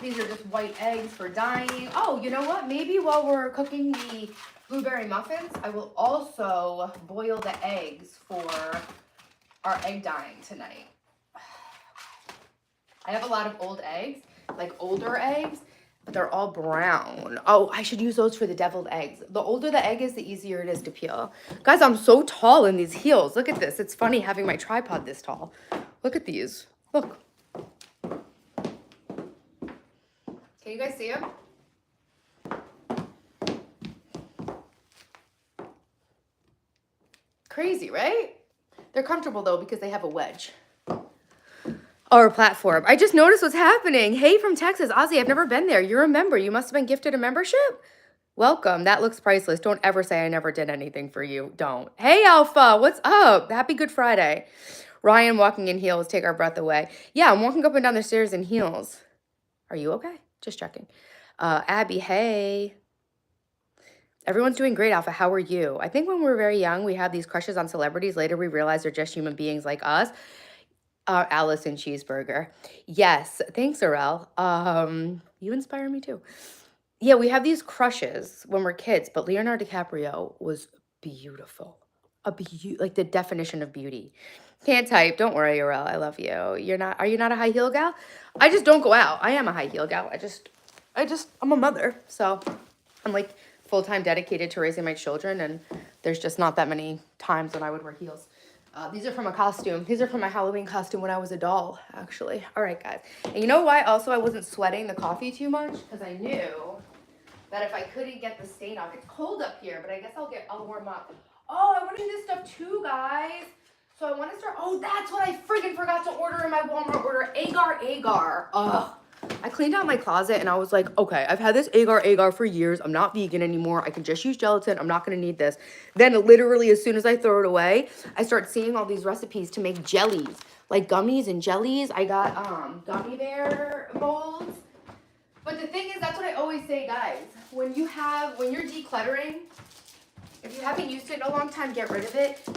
These are just white eggs for dyeing. Oh, you know what? Maybe while we're cooking the blueberry muffins, I will also boil the eggs for our egg dyeing tonight. I have a lot of old eggs, like older eggs, but they're all brown. Oh, I should use those for the deviled eggs. The older the egg is, the easier it is to peel. Guys, I'm so tall in these heels. Look at this. It's funny having my tripod this tall. Look at these. Look. Can you guys see them? Crazy, right? They're comfortable though because they have a wedge. Or a platform. I just noticed what's happening. Hey from Texas. Ozzy, I've never been there. You're a member. You must have been gifted a membership. Welcome. That looks priceless. Don't ever say I never did anything for you. Don't. Hey Alpha, what's up? Happy Good Friday. Ryan walking in heels. Take our breath away. Yeah, I'm walking up and down the stairs in heels. Are you okay? Just checking. Abby, hey. Everyone's doing great, Alpha. How are you? I think when we're very young, we have these crushes on celebrities. Later, we realize they're just human beings like us. Allison Cheeseburger. Yes. Thanks, Arel. You inspire me too. Yeah, we have these crushes when we're kids, but Leonardo DiCaprio was beautiful. Like the definition of beauty. Can't type. Don't worry, Arel. I love you. Are you not a high heel gal? I just don't go out. I am a high heel gal. I'm a mother. So I'm like full-time dedicated to raising my children, and there's just not that many times when I would wear heels. These are from a costume. These are from my Halloween costume when I was a doll, actually. All right, guys. And you know why also I wasn't sweating the coffee too much? Because I knew that if I couldn't get the stain off, it's cold up here, but I guess I'll warm up. Oh, I want to do this stuff too, guys. So I want to start, oh, that's what I friggin' forgot to order in my Walmart order, agar. Ugh. I cleaned out my closet and I was like, okay, I've had this agar for years. I'm not vegan anymore. I can just use gelatin. I'm not going to need this. Then literally as soon as I throw it away, I start seeing all these recipes to make jellies, like gummies and jellies. I got gummy bear molds. But the thing is, that's what I always say, guys. When you're decluttering, if you haven't used it in a long time, get rid of it.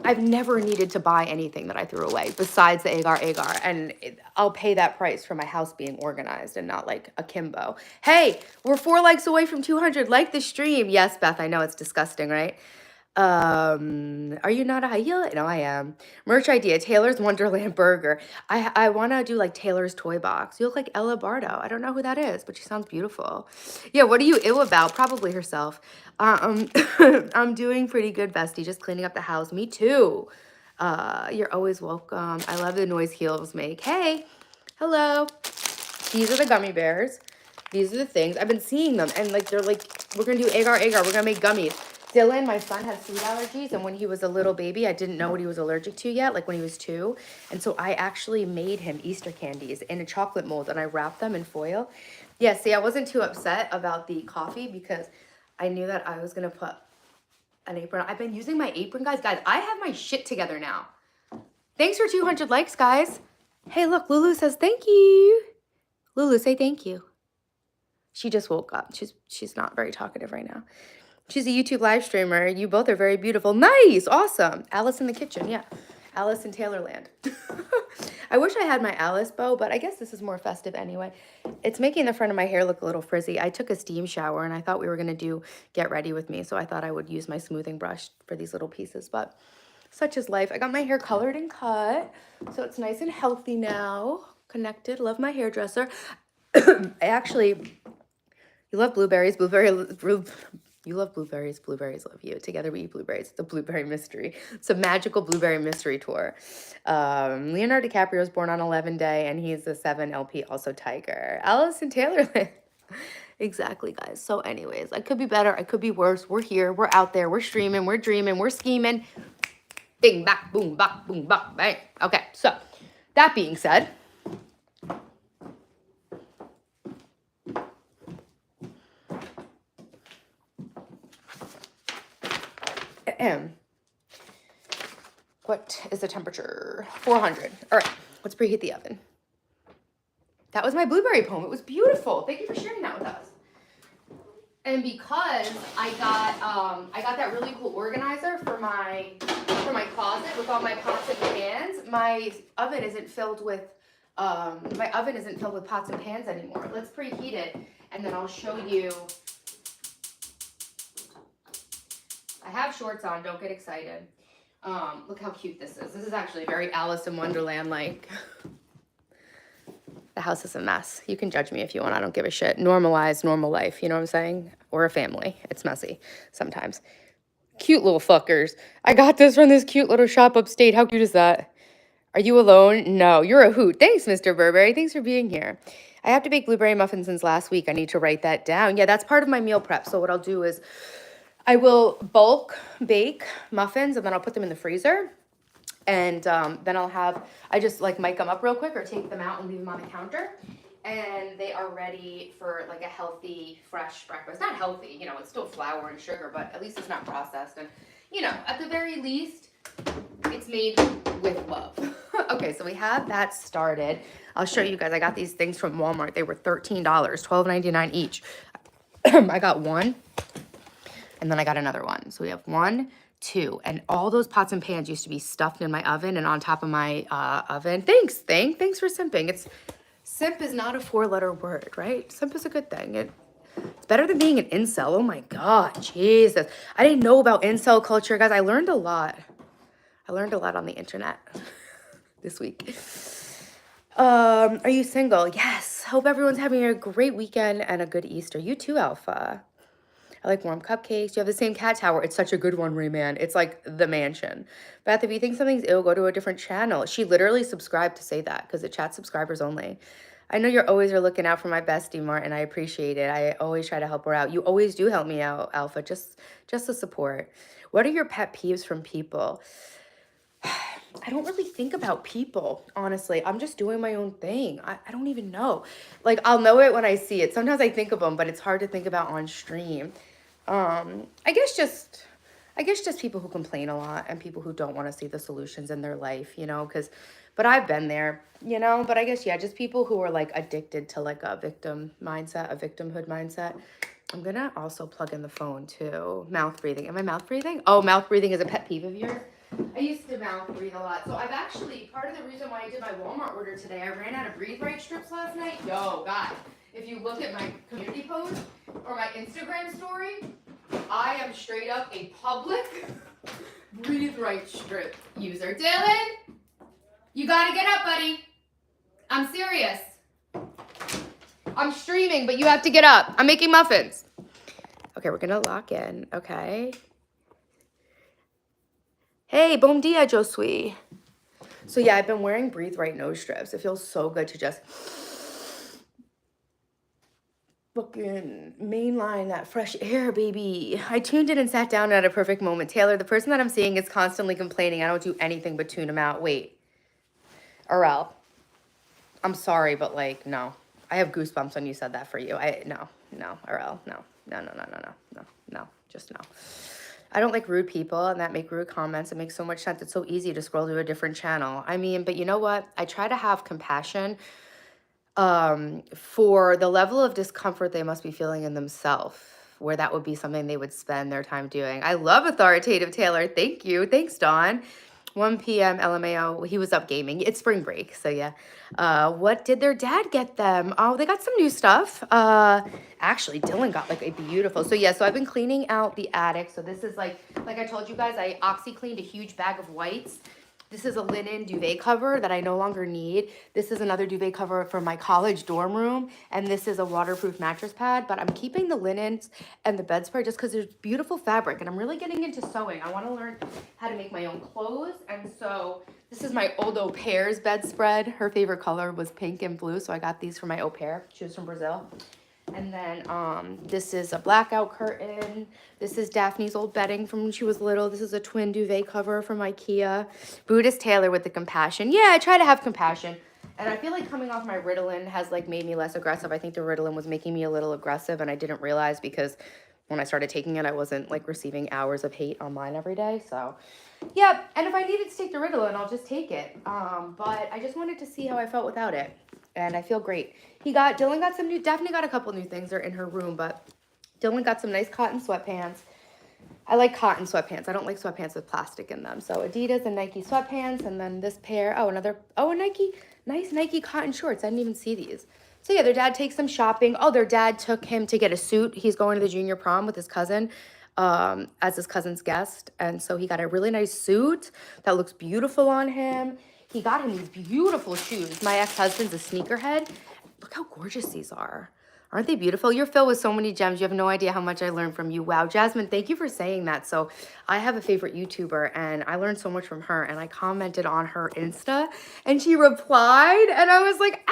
I've never needed to buy anything that I threw away besides the agar. And I'll pay that price for my house being organized and not like akimbo. Hey, we're 4 likes away from 200. Like the stream. Yes, Beth, I know it's disgusting, right? Are you not a high heel? No, I am. Merch idea, Taylor's Wonderland burger. I want to do like Taylor's toy box. You look like Ella Bardo. I don't know who that is, but she sounds beautiful. Yeah, what are you ill about? Probably herself. I'm doing pretty good, bestie. Just cleaning up the house. Me too. You're always welcome. I love the noise heels make. Hey, hello. These are the gummy bears. These are the things. I've been seeing them, and like they're like, we're gonna do agar. We're gonna make gummies. Dylan, my son, has food allergies, and when he was a little baby, I didn't know what he was allergic to yet, like when he was 2. And so I actually made him Easter candies in a chocolate mold, and I wrapped them in foil. Yeah, see, I wasn't too upset about the coffee because I knew that I was going to put an apron. I've been using my apron, guys. Guys, I have my shit together now. Thanks for 200 likes, guys. Hey, look, Lulu says thank you. Lulu, say thank you. She just woke up. She's not very talkative right now. She's a YouTube live streamer. You both are very beautiful. Nice. Awesome. Alice in the kitchen. Yeah. Alice in Taylorland. I wish I had my Alice bow, but I guess this is more festive anyway. It's making the front of my hair look a little frizzy. I took a steam shower and I thought we were going to do get ready with me. So I thought I would use my smoothing brush for these little pieces, but such is life. I got my hair colored and cut. So it's nice and healthy now. Connected. Love my hairdresser. I actually, you love blueberries. You love blueberries. Blueberries love you. Together we eat blueberries. The Blueberry Mystery. It's a magical blueberry mystery tour. Leonardo DiCaprio was born on 11 day, and he's the 7 LP, also Tiger. Alice in Taylorland. Exactly, guys. So anyways, I could be better. I could be worse. We're here. We're out there. We're streaming. We're dreaming. We're scheming. Bing, bak, boom, bak, boom, bak, bang. Okay, so that being said, what is the temperature? 400. All right, let's preheat the oven. That was my blueberry poem. It was beautiful. Thank you for sharing that with us. And because I got that really cool organizer for my closet with all my pots and pans, my oven isn't filled with pots and pans anymore. Let's preheat it, and then I'll show you. I have shorts on. Don't get excited. Look how cute this is. This is actually very Alice in Wonderland like. The house is a mess. You can judge me if you want. I don't give a shit. Normalize normal life. You know what I'm saying? Or a family. It's messy sometimes. Cute little fuckers. I got this from this cute little shop upstate. How cute is that? Are you alone? No, you're a hoot. Thanks, Mr. Burberry. Thanks for being here. I have to bake blueberry muffins since last week. I need to write that down. Yeah, that's part of my meal prep. So what I'll do is I will bulk bake muffins and then I'll put them in the freezer. And then I just like mic them up real quick or take them out and leave them on the counter. And they are ready for like a healthy, fresh breakfast. Not healthy, you know, it's still flour and sugar, but at least it's not processed. And, you know, at the very least, it's made with love. Okay, so we have that started. I'll show you guys. I got these things from Walmart. They were $13, $12.99 each. I got one, and then I got another one. So we have 1, 2, and all those pots and pans used to be stuffed in my oven and on top of my oven. Thanks for simping. Simp is not a 4-letter word, right? Simp is a good thing. It's better than being an incel. Oh my God, Jesus. I didn't know about incel culture, guys. I learned a lot. On the internet this week. Are you single? Yes. Hope everyone's having a great weekend and a good Easter. You too, Alpha. I like warm cupcakes. You have the same cat tower. It's such a good one, Rayman. It's like the mansion. Beth, if you think something's ill, go to a different channel. She literally subscribed to say that because it chats subscribers only. I know you're always looking out for my bestie, Martin. I appreciate it. I always try to help her out. You always do help me out, Alpha. Just the support. What are your pet peeves from people? I don't really think about people, honestly. I'm just doing my own thing. I don't even know. Like, I'll know it when I see it. Sometimes I think of them, but it's hard to think about on stream. I guess just people who complain a lot and people who don't want to see the solutions in their life, you know, but I've been there, you know, but I guess, yeah, just people who are like addicted to like a victim mindset, a victimhood mindset. I'm going to also plug in the phone too. Mouth breathing. Am I mouth breathing? Oh, mouth breathing is a pet peeve of yours. I used to mouth breathe a lot. So I've actually, part of the reason why I did my Walmart order today, I ran out of breathe right strips last night. Yo, guys, if you look at my community post or my Instagram story, I am straight up a public breathe right strip user. Dylan, you gotta get up, buddy. I'm serious. I'm streaming, but you have to get up. I'm making muffins. Okay, we're gonna lock in, okay? Hey, bom dia, Josui. So yeah, I've been wearing breathe right nose strips. It feels so good to just fucking mainline that fresh air, baby. I tuned in and sat down at a perfect moment. Taylor, the person that I'm seeing is constantly complaining. I don't do anything but tune him out. Wait. Arel, I'm sorry, but like, no. I have goosebumps when you said that for you. No, Arel, no. Just no. I don't like rude people and that make rude comments. It makes so much sense. It's so easy to scroll to a different channel. I mean, but you know what? I try to have compassion for the level of discomfort they must be feeling in themselves, where that would be something they would spend their time doing. I love authoritative Taylor. Thank you. Thanks, Dawn. 1 p.m. LMAO. He was up gaming. It's spring break, so yeah. What did their dad get them? Oh, they got some new stuff. Actually, Dylan got like a beautiful. So yeah, so I've been cleaning out the attic. So this is like I told you guys, I OxyCleaned a huge bag of whites. This is a linen duvet cover that I no longer need. This is another duvet cover for my college dorm room. And this is a waterproof mattress pad, but I'm keeping the linens and the bedspread just because there's beautiful fabric. And I'm really getting into sewing. I want to learn how to make my own clothes. And so this is my old au pair's bedspread. Her favorite color was pink and blue. So I got these for my au pair. She was from Brazil. And then this is a blackout curtain. This is Daphne's old bedding from when she was little. This is a twin duvet cover from IKEA. Buddhist Taylor with the compassion. Yeah, I try to have compassion. And I feel like coming off my Ritalin has like made me less aggressive. I think the Ritalin was making me a little aggressive and I didn't realize because when I started taking it, I wasn't like receiving hours of hate online every day. So yeah, and if I needed to take the Ritalin, I'll just take it. But I just wanted to see how I felt without it. And I feel great. Dylan got some new, Daphne got a couple new things. They're in her room, but Dylan got some nice cotton sweatpants. I like cotton sweatpants. I don't like sweatpants with plastic in them. So Adidas and Nike sweatpants, and then this pair, a Nike, nice Nike cotton shorts. I didn't even see these. So yeah, their dad takes them shopping. Oh, their dad took him to get a suit. He's going to the junior prom with his cousin, as his cousin's guest. And so he got a really nice suit that looks beautiful on him. He got him these beautiful shoes. My ex-husband's a sneakerhead. Look how gorgeous these are. Aren't they beautiful? You're filled with so many gems. You have no idea how much I learned from you. Wow, Jasmine, thank you for saying that. So I have a favorite YouTuber, and I learned so much from her, and I commented on her Insta, and she replied, and I was like,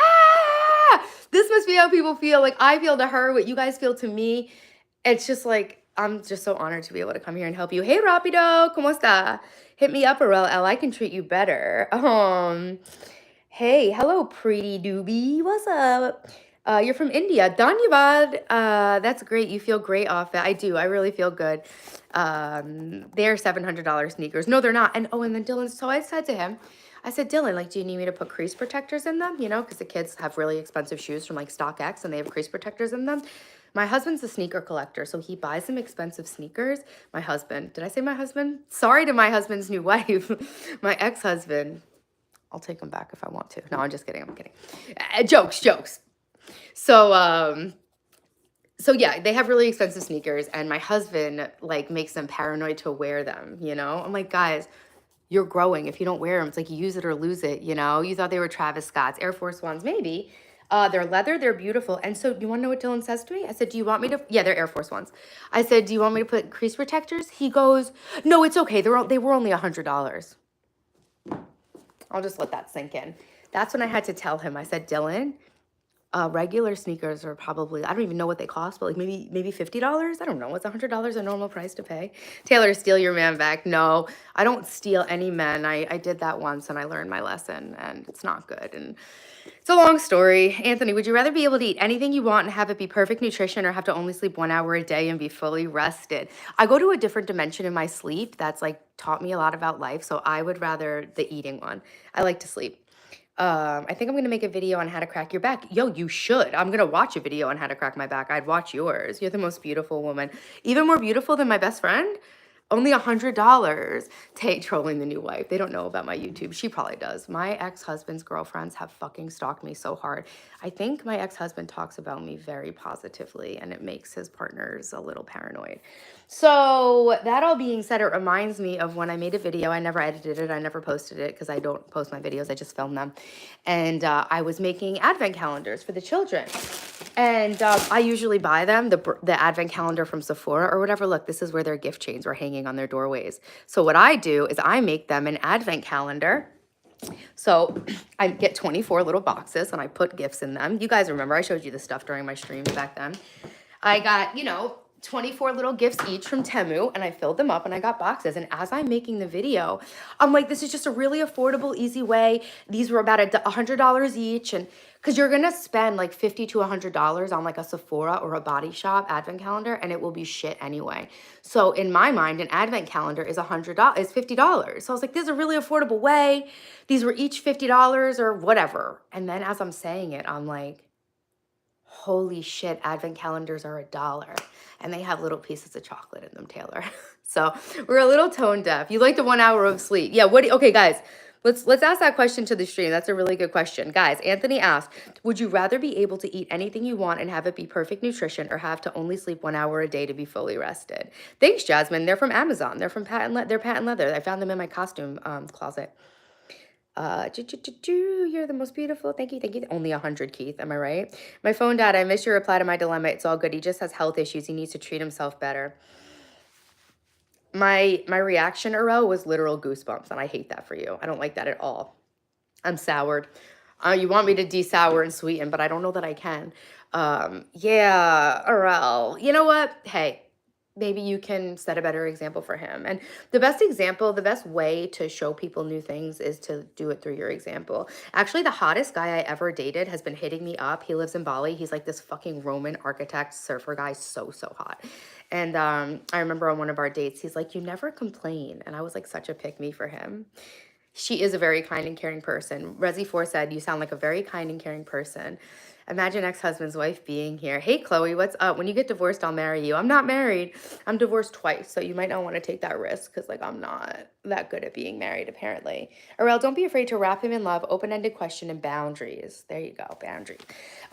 this must be how people feel. Like, I feel to her what you guys feel to me. It's just like, I'm just so honored to be able to come here and help you. Hey, Rapido, ¿cómo está? Hit me up, Arel L. I can treat you better. Hey, hello, pretty doobie. What's up? You're from India. Dhanyavad. That's great. You feel great off it. I do. I really feel good. They're $700 sneakers. No, they're not. And then Dylan, so I said to him, I said, Dylan, like, do you need me to put crease protectors in them? You know, because the kids have really expensive shoes from like StockX and they have crease protectors in them. My husband's a sneaker collector, so he buys some expensive sneakers. My husband, did I say my husband? Sorry to my husband's new wife. My ex-husband. I'll take him back if I want to. No, I'm just kidding. I'm kidding. Jokes. So yeah, they have really expensive sneakers, and my husband like makes them paranoid to wear them. You know, I'm like, guys, you're growing. If you don't wear them, it's like you use it or lose it. You know, you thought they were Travis Scott's Air Force Ones, maybe. They're leather, they're beautiful. And so, do you want to know what Dylan says to me? I said, do you want me to, yeah, they're Air Force Ones. I said, do you want me to put crease protectors? He goes, no, it's okay. They were only $100. I'll just let that sink in. That's when I had to tell him. I said, Dylan, regular sneakers are probably, I don't even know what they cost, but like maybe $50. I don't know. It's $100 a normal price to pay? Taylor, steal your man back. No, I don't steal any men. I did that once and I learned my lesson, and it's not good. And it's a long story. Anthony, would you rather be able to eat anything you want and have it be perfect nutrition, or have to only sleep 1 hour a day and be fully rested? I go to a different dimension in my sleep that's like taught me a lot about life. So I would rather the eating one. I like to sleep. I think I'm going to make a video on how to crack your back. Yo, you should. I'm going to watch a video on how to crack my back. I'd watch yours. You're the most beautiful woman. Even more beautiful than my best friend. Only $100. Trolling the new wife. They don't know about my YouTube. She probably does. My ex-husband's girlfriends have fucking stalked me so hard. I think my ex-husband talks about me very positively, and it makes his partners a little paranoid. So that all being said, it reminds me of when I made a video. I never edited it. I never posted it because I don't post my videos. I just film them. And I was making advent calendars for the children. And I usually buy them, the advent calendar from Sephora or whatever. Look, this is where their gift chains were hanging on their doorways. So what I do is I make them an advent calendar. So I get 24 little boxes and I put gifts in them. You guys remember I showed you this stuff during my streams back then. I got, 24 little gifts each from Temu, and I filled them up and I got boxes. And as I'm making the video, I'm like, this is just a really affordable, easy way. These were about $100 each. And because you're gonna spend like $50 to $100 on like a Sephora or a Body Shop advent calendar, and it will be shit anyway. So in my mind, an advent calendar is $50. So I was like, this is a really affordable way. These were each $50 or whatever. And then as I'm saying it, I'm like, holy shit, advent calendars are $1. And they have little pieces of chocolate in them, Taylor. So we're a little tone deaf. You like the 1 hour of sleep. Yeah, okay, guys, let's ask that question to the stream. That's a really good question. Guys, Anthony asked, would you rather be able to eat anything you want and have it be perfect nutrition, or have to only sleep 1 hour a day to be fully rested? Thanks, Jasmine. They're from Amazon. They're from they're patent leather. I found them in my costume closet. You're the most beautiful. Thank you. Only 100, Keith. Am I right? My phone died. I missed your reply to my dilemma. It's all good. He just has health issues. He needs to treat himself better. My reaction, Arel, was literal goosebumps, and I hate that for you. I don't like that at all. I'm soured. You want me to de-sour and sweeten, but I don't know that I can. Yeah, Arel. You know what? Hey, maybe you can set a better example for him. And the best way to show people new things is to do it through your example. Actually, the hottest guy I ever dated has been hitting me up. He lives in Bali. He's like this fucking Roman architect surfer guy. So hot. And I remember on one of our dates, he's like, you never complain. And I was like such a pick me for him. She is a very kind and caring person. Resi4 said, you sound like a very kind and caring person. Imagine ex-husband's wife being here. Hey, Chloe, what's up? When you get divorced, I'll marry you. I'm not married. I'm divorced twice, so you might not want to take that risk because, like, I'm not that good at being married, apparently. Arel, don't be afraid to wrap him in love. Open-ended question and boundaries. There you go, boundaries.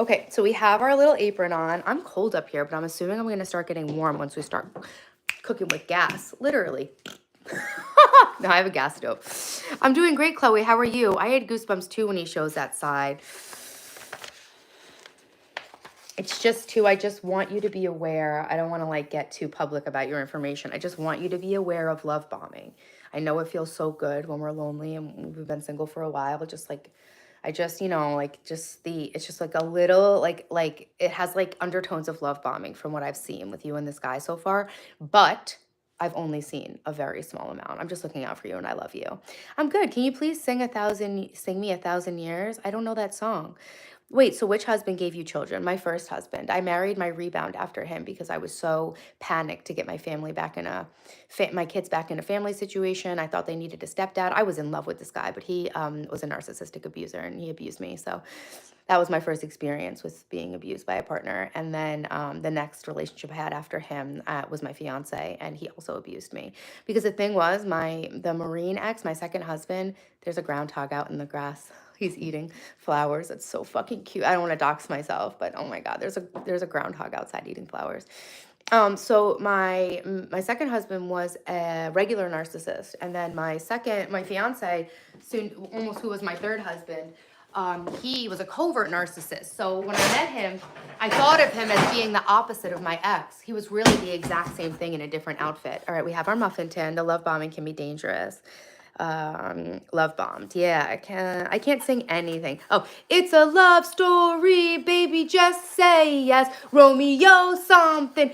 Okay, so we have our little apron on. I'm cold up here, but I'm assuming I'm going to start getting warm once we start cooking with gas, literally. No, I have a gas stove. I'm doing great, Chloe. How are you? I had goosebumps, too, when he shows that side. It's just too, I just want you to be aware. I don't want to like get too public about your information. I just want you to be aware of love bombing. I know it feels so good when we're lonely and we've been single for a while. Just like, I just, you know, like just it's just like a little, like it has like undertones of love bombing from what I've seen with you and this guy so far. But I've only seen a very small amount. I'm just looking out for you and I love you. I'm good. Can you please sing me 1,000 years? I don't know that song. Wait, so which husband gave you children? My first husband. I married my rebound after him because I was so panicked to get my family back in my kids back in a family situation. I thought they needed a stepdad. I was in love with this guy, but he was a narcissistic abuser and he abused me. So that was my first experience with being abused by a partner. And then the next relationship I had after him was my fiance, and he also abused me. Because the thing was, the Marine ex, my second husband, there's a groundhog out in the grass. He's eating flowers. It's so fucking cute. I don't want to dox myself, but oh my God, there's a groundhog outside eating flowers. So my second husband was a regular narcissist, and then my fiance, who was my third husband, he was a covert narcissist. So when I met him, I thought of him as being the opposite of my ex. He was really the exact same thing in a different outfit. All right, we have our muffin tin. The love bombing can be dangerous. Love bombed. Yeah, I can't sing anything. Oh, it's a love story, baby, just say yes. Romeo something.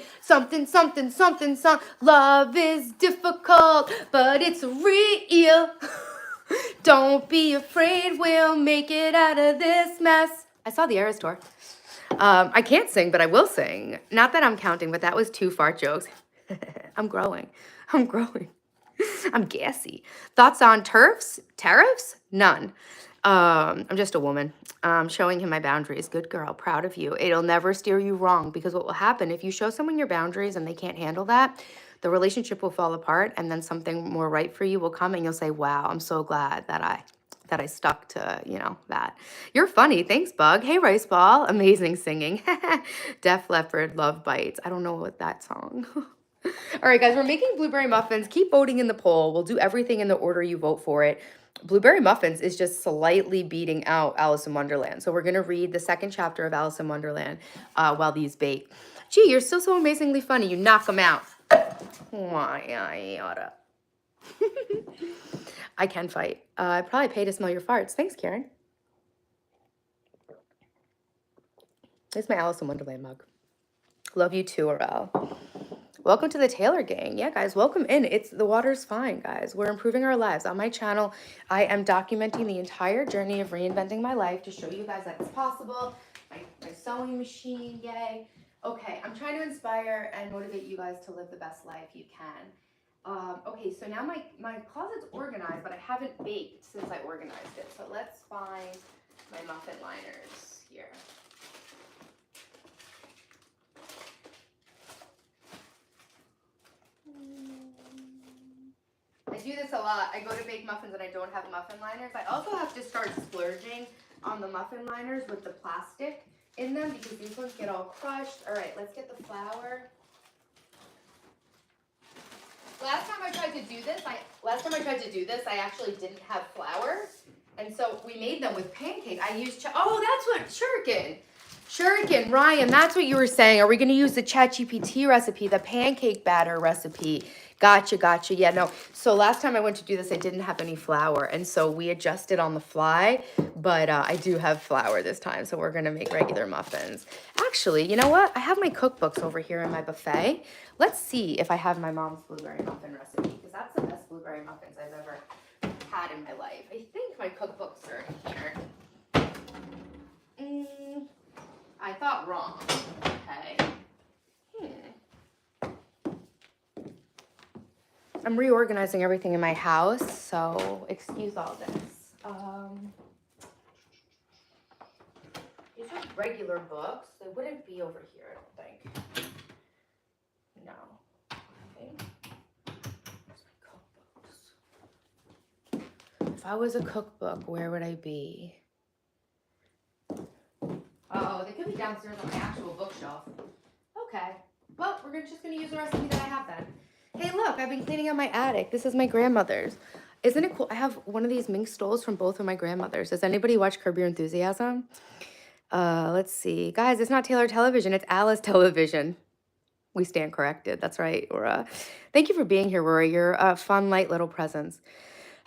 Love is difficult, but it's real. Don't be afraid, we'll make it out of this mess. I saw the Eras tour. I can't sing, but I will sing. Not that I'm counting, but that was 2 fart jokes. I'm growing. I'm gassy. Thoughts on tariffs? None. I'm just a woman. Showing him my boundaries. Good girl. Proud of you. It'll never steer you wrong, because what will happen if you show someone your boundaries and they can't handle that, the relationship will fall apart, and then something more right for you will come, and you'll say, wow, I'm so glad that I stuck to, that. You're funny. Thanks, Bug. Hey, Rice Ball. Amazing singing. Def Leppard, Love Bites. I don't know what that song. All right, guys, we're making blueberry muffins. Keep voting in the poll. We'll do everything in the order you vote for it. Blueberry muffins is just slightly beating out Alice in Wonderland. So we're going to read the second chapter of Alice in Wonderland while these bake. Gee, you're still so amazingly funny. You knock them out. Why, I oughta. I can fight. I probably pay to smell your farts. Thanks, Karen. It's my Alice in Wonderland mug. Love you too, Arel. Welcome to the Taylor gang. Yeah, guys, welcome in. The water's fine, guys. We're improving our lives. On my channel, I am documenting the entire journey of reinventing my life to show you guys that it's possible. My sewing machine, yay. Okay, I'm trying to inspire and motivate you guys to live the best life you can. Okay, so now my closet's organized, but I haven't baked since I organized it. So let's find my muffin liners here. I do this a lot. I go to bake muffins and I don't have muffin liners. I also have to start splurging on the muffin liners with the plastic in them because these ones get all crushed. All right, let's get the flour. Last time I tried to do this, I actually didn't have flour. And so we made them with pancake. I used, oh, that's what, Shuriken, Ryan, that's what you were saying. Are we going to use the ChatGPT recipe, the pancake batter recipe? Gotcha. Yeah, no. So last time I went to do this, I didn't have any flour. And so we adjusted on the fly, but I do have flour this time. So we're going to make regular muffins. Actually, you know what? I have my cookbooks over here in my buffet. Let's see if I have my mom's blueberry muffin recipe, because that's the best blueberry muffins I've ever had in my life. I think my cookbooks are in here. I thought wrong. Okay. I'm reorganizing everything in my house, so excuse all this. These are regular books. They wouldn't be over here, I don't think. No. Okay. Where's my cookbooks? If I was a cookbook, where would I be? Oh, they could be downstairs on my actual bookshelf. Okay. Well, we're just going to use the recipe that I have then. Hey, look, I've been cleaning out my attic. This is my grandmother's. Isn't it cool? I have one of these mink stoles from both of my grandmothers. Does anybody watch Curb Your Enthusiasm? Let's see. Guys, it's not Taylor Television. It's Alice Television. We stand corrected. That's right, Aura. Thank you for being here, Rory. You're a fun, light little presence.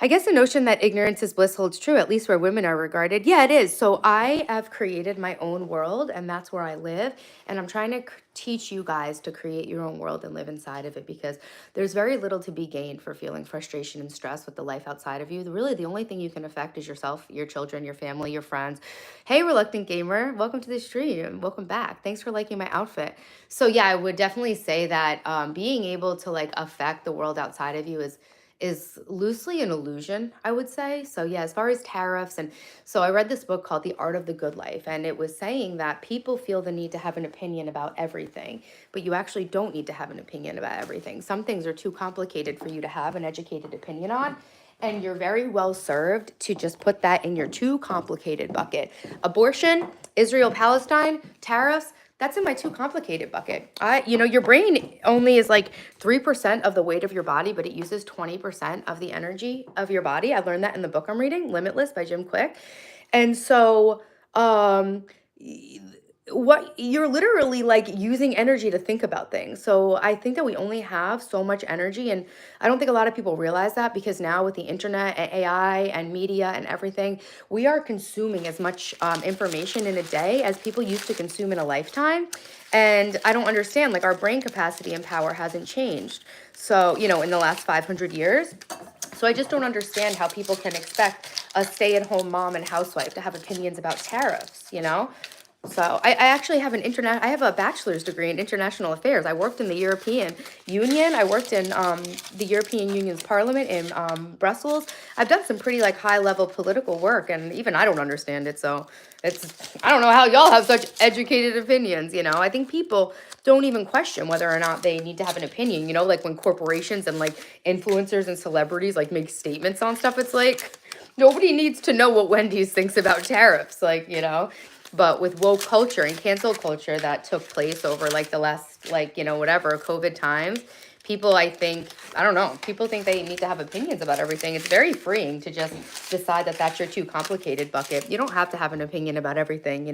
I guess the notion that ignorance is bliss holds true, at least where women are regarded. Yeah, it is. So I have created my own world, and that's where I live. And I'm trying to teach you guys to create your own world and live inside of it, because there's very little to be gained for feeling frustration and stress with the life outside of you. Really, the only thing you can affect is yourself, your children, your family, your friends. Hey, Reluctant Gamer, welcome to the stream. Welcome back. Thanks for liking my outfit. So yeah, I would definitely say that being able to like affect the world outside of you is loosely an illusion, I would say. So yeah, as far as tariffs, and so I read this book called The Art of the Good Life, and it was saying that people feel the need to have an opinion about everything, but you actually don't need to have an opinion about everything. Some things are too complicated for you to have an educated opinion on, and you're very well served to just put that in your too complicated bucket. Abortion, Israel, Palestine, tariffs, that's in my too complicated bucket. Your brain only is like 3% of the weight of your body, but it uses 20% of the energy of your body. I learned that in the book I'm reading, Limitless by Jim Quick. And so, what you're literally like using energy to think about things. So I think that we only have so much energy, and I don't think a lot of people realize that, because now with the internet and AI and media and everything, we are consuming as much information in a day as people used to consume in a lifetime. And I don't understand, like, our brain capacity and power hasn't changed. So, in the last 500 years. So I just don't understand how people can expect a stay-at-home mom and housewife to have opinions about tariffs, So I actually have I have a bachelor's degree in international affairs. I worked in the European Union. I worked in the European Union's parliament in Brussels. I've done some pretty like high level political work, and even I don't understand it. So I don't know how y'all have such educated opinions. I think people don't even question whether or not they need to have an opinion. Like when corporations and like influencers and celebrities like make statements on stuff, it's like nobody needs to know what Wendy's thinks about tariffs. But with woke culture and cancel culture that took place over like the last, whatever, COVID times, people, people think they need to have opinions about everything. It's very freeing to just decide that that's your too complicated bucket. You don't have to have an opinion about everything,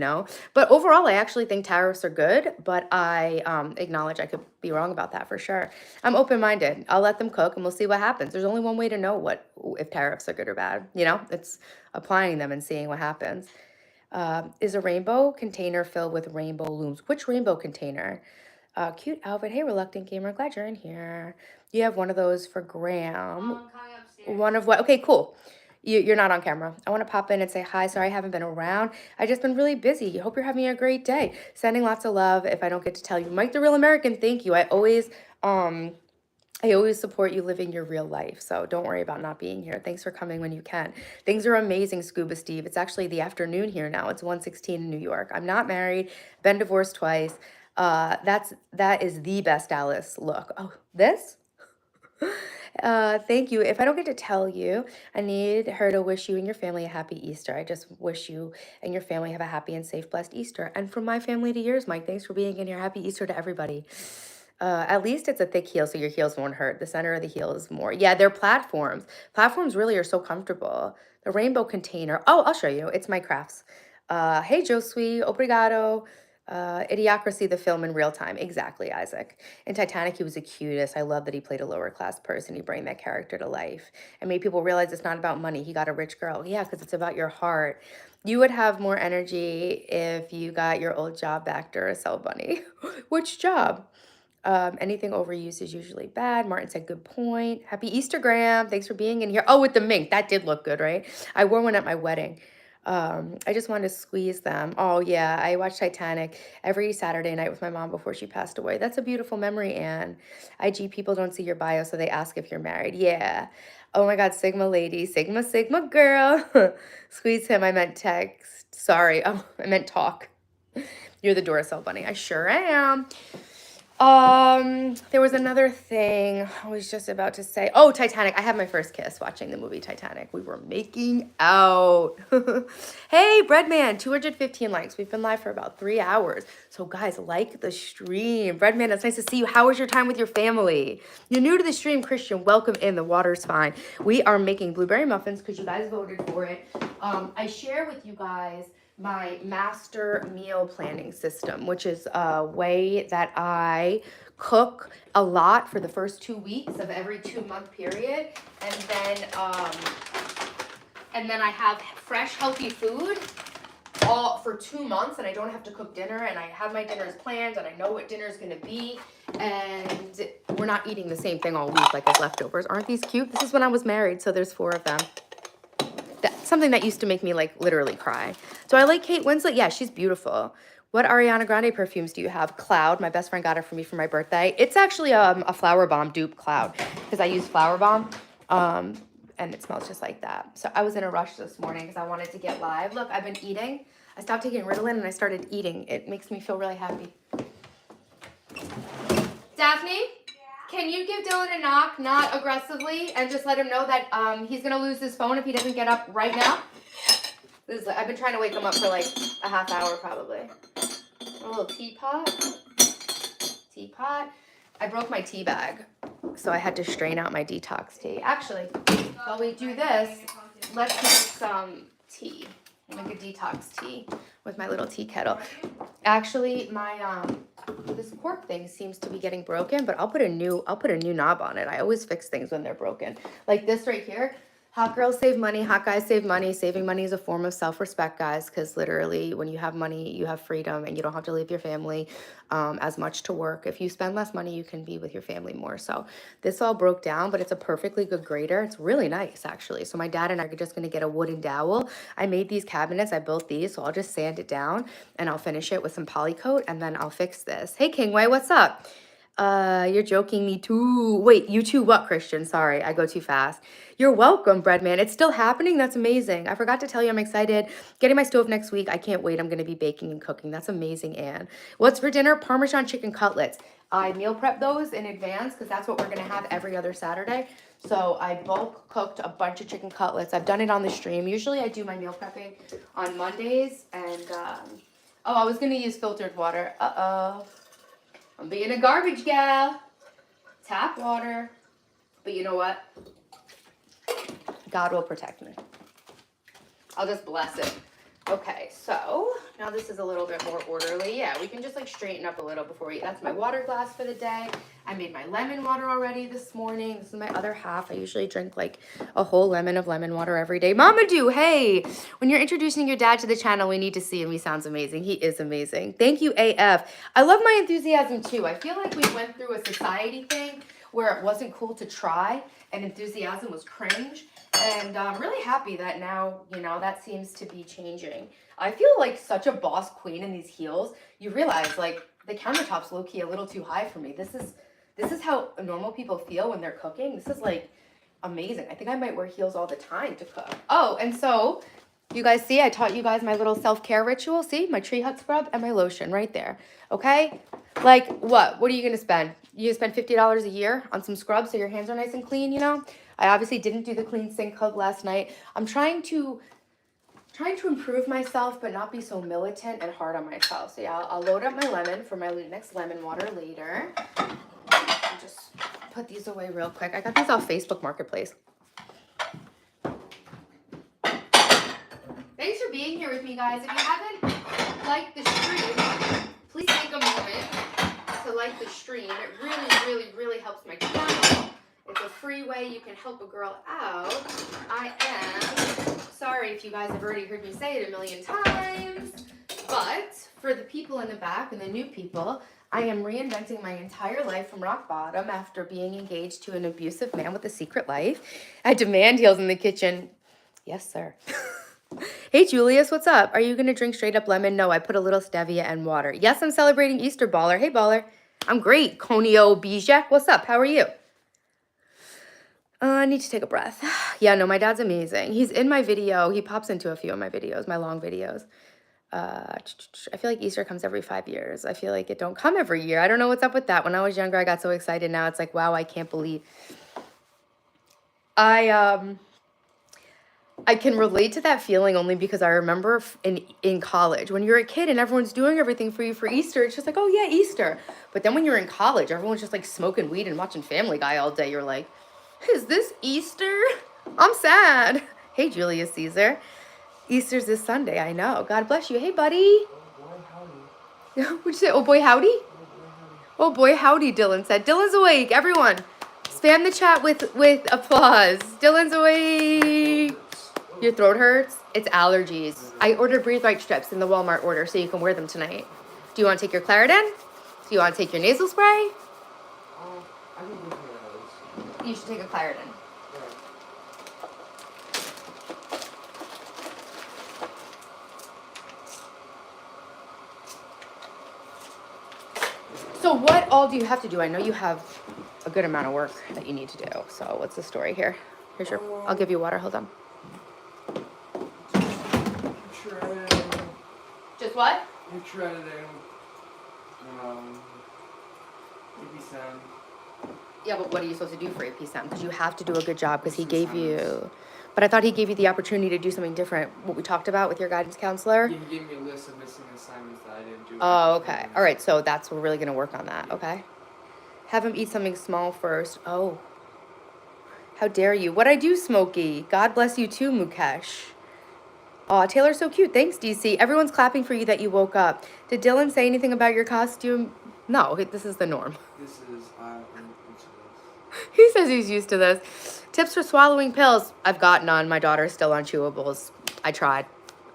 But overall, I actually think tariffs are good, but I acknowledge I could be wrong about that for sure. I'm open-minded. I'll let them cook and we'll see what happens. There's only one way to know if tariffs are good or bad, It's applying them and seeing what happens. Is a rainbow container filled with rainbow looms? Which rainbow container? Cute outfit. Hey, reluctant gamer. Glad you're in here. You have one of those for Graham. Coming upstairs. One of what? Okay, cool. You're not on camera. I want to pop in and say hi. Sorry I haven't been around. I just been really busy. Hope you're having a great day. Sending lots of love. If I don't get to tell you, Mike the Real American, thank you. I always support you living your real life. So don't worry about not being here. Thanks for coming when you can. Things are amazing, Scuba Steve. It's actually the afternoon here now. It's 1:16 in New York. I'm not married, been divorced twice. That is the best Dallas look. Oh, this? Thank you. If I don't get to tell you, I need her to wish you and your family a happy Easter. I just wish you and your family have a happy and safe, blessed Easter. And from my family to yours, Mike, thanks for being in here. Happy Easter to everybody. At least it's a thick heel, so your heels won't hurt. The center of the heel is more. Yeah, they're platforms. Platforms really are so comfortable. The rainbow container. Oh, I'll show you. It's my crafts. Hey, Josue. Obrigado. Idiocracy, the film in real time. Exactly, Isaac. In Titanic, he was the cutest. I love that he played a lower class person. He brought that character to life and made people realize it's not about money. He got a rich girl. Yeah, because it's about your heart. You would have more energy if you got your old job back, Duracell Bunny. Which job? Anything overused is usually bad. Martin said, good point. Happy Easter, Graham. Thanks for being in here. Oh, with the mink. That did look good, right? I wore one at my wedding. I just wanted to squeeze them. Oh, yeah. I watched Titanic every Saturday night with my mom before she passed away. That's a beautiful memory, Anne. IG people don't see your bio, so they ask if you're married. Yeah. Oh, my God. Sigma lady. Sigma, Sigma girl. Squeeze him. I meant text. Sorry. Oh, I meant talk. You're the Duracell Bunny. I sure am. There was another thing I was just about to say. Oh, Titanic. I had my first kiss watching the movie Titanic. We were making out. Hey, Breadman, 215 likes. We've been live for about 3 hours. So guys, like the stream. Breadman, it's nice to see you. How was your time with your family? You're new to the stream, Christian. Welcome in. The water's fine. We are making blueberry muffins because you guys voted for it. I share with you guys my master meal planning system, which is a way that I cook a lot for the first 2 weeks of every 2-month period, and then I have fresh, healthy food all for 2 months, and I don't have to cook dinner, and I have my dinners planned, and I know what dinner's gonna be, and we're not eating the same thing all week like as leftovers. Aren't these cute? This is when I was married, so there's 4 of them. That's something that used to make me like literally cry. So I like Kate Winslet. Yeah, she's beautiful. What Ariana Grande perfumes do you have? Cloud. My best friend got it for me for my birthday. It's actually a Flower Bomb dupe Cloud because I use Flower Bomb. And it smells just like that. So I was in a rush this morning because I wanted to get live. Look, I've been eating. I stopped taking Ritalin and I started eating. It makes me feel really happy. Daphne? Can you give Dylan a knock, not aggressively, and just let him know that he's going to lose his phone if he doesn't get up right now? I've been trying to wake him up for like a half hour probably. A little teapot. Teapot. I broke my tea bag, so I had to strain out my detox tea. Actually, while we do this, let's make some tea. I'll make a detox tea with my little tea kettle. Actually, my this cork thing seems to be getting broken, but I'll put a new knob on it. I always fix things when they're broken. Like this right here. Hot girls save money, hot guys save money. Saving money is a form of self-respect, guys, because literally when you have money, you have freedom and you don't have to leave your family as much to work. If you spend less money, you can be with your family more. So this all broke down, but it's a perfectly good grater. It's really nice, actually. So my dad and I are just going to get a wooden dowel. I made these cabinets. I built these, so I'll just sand it down and I'll finish it with some polycoat and then I'll fix this. Hey, Kingway, what's up? You're joking me too. Wait, you too what, Christian? Sorry, I go too fast. You're welcome, Breadman. It's still happening? That's amazing. I forgot to tell you I'm excited. Getting my stove next week. I can't wait. I'm going to be baking and cooking. That's amazing, Anne. What's for dinner? Parmesan chicken cutlets. I meal prep those in advance because that's what we're going to have every other Saturday. So I bulk cooked a bunch of chicken cutlets. I've done it on the stream. Usually I do my meal prepping on Mondays. And, I was going to use filtered water. Uh-oh. I'm being a garbage gal. Tap water. But you know what? God will protect me. I'll just bless it. Okay, so now this is a little bit more orderly. Yeah, we can just like straighten up a little before we, that's my water glass for the day. I made my lemon water already this morning. This is my other half. I usually drink like a whole lemon of lemon water every day. Mama do, hey, when you're introducing your dad to the channel, we need to see him. He sounds amazing. He is amazing. Thank you, AF. I love my enthusiasm too. I feel like we went through a society thing where it wasn't cool to try and enthusiasm was cringe. And I'm really happy that now, you know, that seems to be changing. I feel like such a boss queen in these heels. You realize like the countertop's low-key a little too high for me. This is how normal people feel when they're cooking. This is like amazing. I think I might wear heels all the time to cook. Oh, and so you guys see, I taught you guys my little self-care ritual. See, my tree hut scrub and my lotion right there. Okay? Like what? What are you going to spend? You spend $50 a year on some scrubs so your hands are nice and clean, you know? I obviously didn't do the clean sink hug last night. I'm trying to improve myself, but not be so militant and hard on myself. So yeah, I'll load up my lemon for my next lemon water later. Just put these away real quick. I got these off Facebook Marketplace. Thanks for being here with me, guys. If you haven't liked the stream, please take a moment to like the stream. It really, really, really helps my channel. It's a free way you can help a girl out. I am sorry if you guys have already heard me say it a million times, but for the people in the back and the new people, I am reinventing my entire life from rock bottom after being engaged to an abusive man with a secret life. I demand heels in the kitchen. Yes, sir. Hey, Julius, what's up? Are you going to drink straight up lemon? No, I put a little stevia and water. Yes, I'm celebrating Easter, Baller. Hey, Baller. I'm great. Conio Bijak, what's up? How are you? I need to take a breath. Yeah, no, my dad's amazing. He's in my video. He pops into a few of my videos, my long videos. I feel like Easter comes every 5 years. I feel like it don't come every year. I don't know what's up with that. When I was younger, I got so excited. Now it's like, wow, I can't believe. I can relate to that feeling only because I remember in college, when you're a kid and everyone's doing everything for you for Easter, it's just like, oh yeah, Easter. But then when you're in college, everyone's just like smoking weed and watching Family Guy all day. You're like, is this Easter? I'm sad. Hey, Julius Caesar. Easter's this Sunday, I know. God bless you. Hey, buddy. Oh boy, howdy. What'd you say? Oh, boy, howdy? Oh, boy, howdy, Dylan said. Dylan's awake. Everyone, spam the chat with applause. Dylan's awake. Your throat hurts? It's allergies. I ordered Breathe Right strips in the Walmart order so you can wear them tonight. Do you want to take your Claritin? Do you want to take your nasal spray? I can go for those. You should take a Claritin. So what all do you have to do? I know you have a good amount of work that you need to do. So what's the story here? Here's your, I'll give you water. Hold on. Just what? Intro editing. AP7. Yeah, but what are you supposed to do for AP7? Because you have to do a good job because he gave you... But I thought he gave you the opportunity to do something different. What we talked about with your guidance counselor. Yeah, he gave me a list of missing assignments that I didn't do. Oh, okay. All right, so we're really going to work on that, okay? Have him eat something small first. Oh. How dare you. What'd I do, Smokey? God bless you too, Mukesh. Aw, Taylor's so cute. Thanks, DC. Everyone's clapping for you that you woke up. Did Dylan say anything about your costume? No, this is the norm. This is, I'm used to this. He says he's used to this. Tips for swallowing pills. I've got none. My daughter's still on chewables. I tried.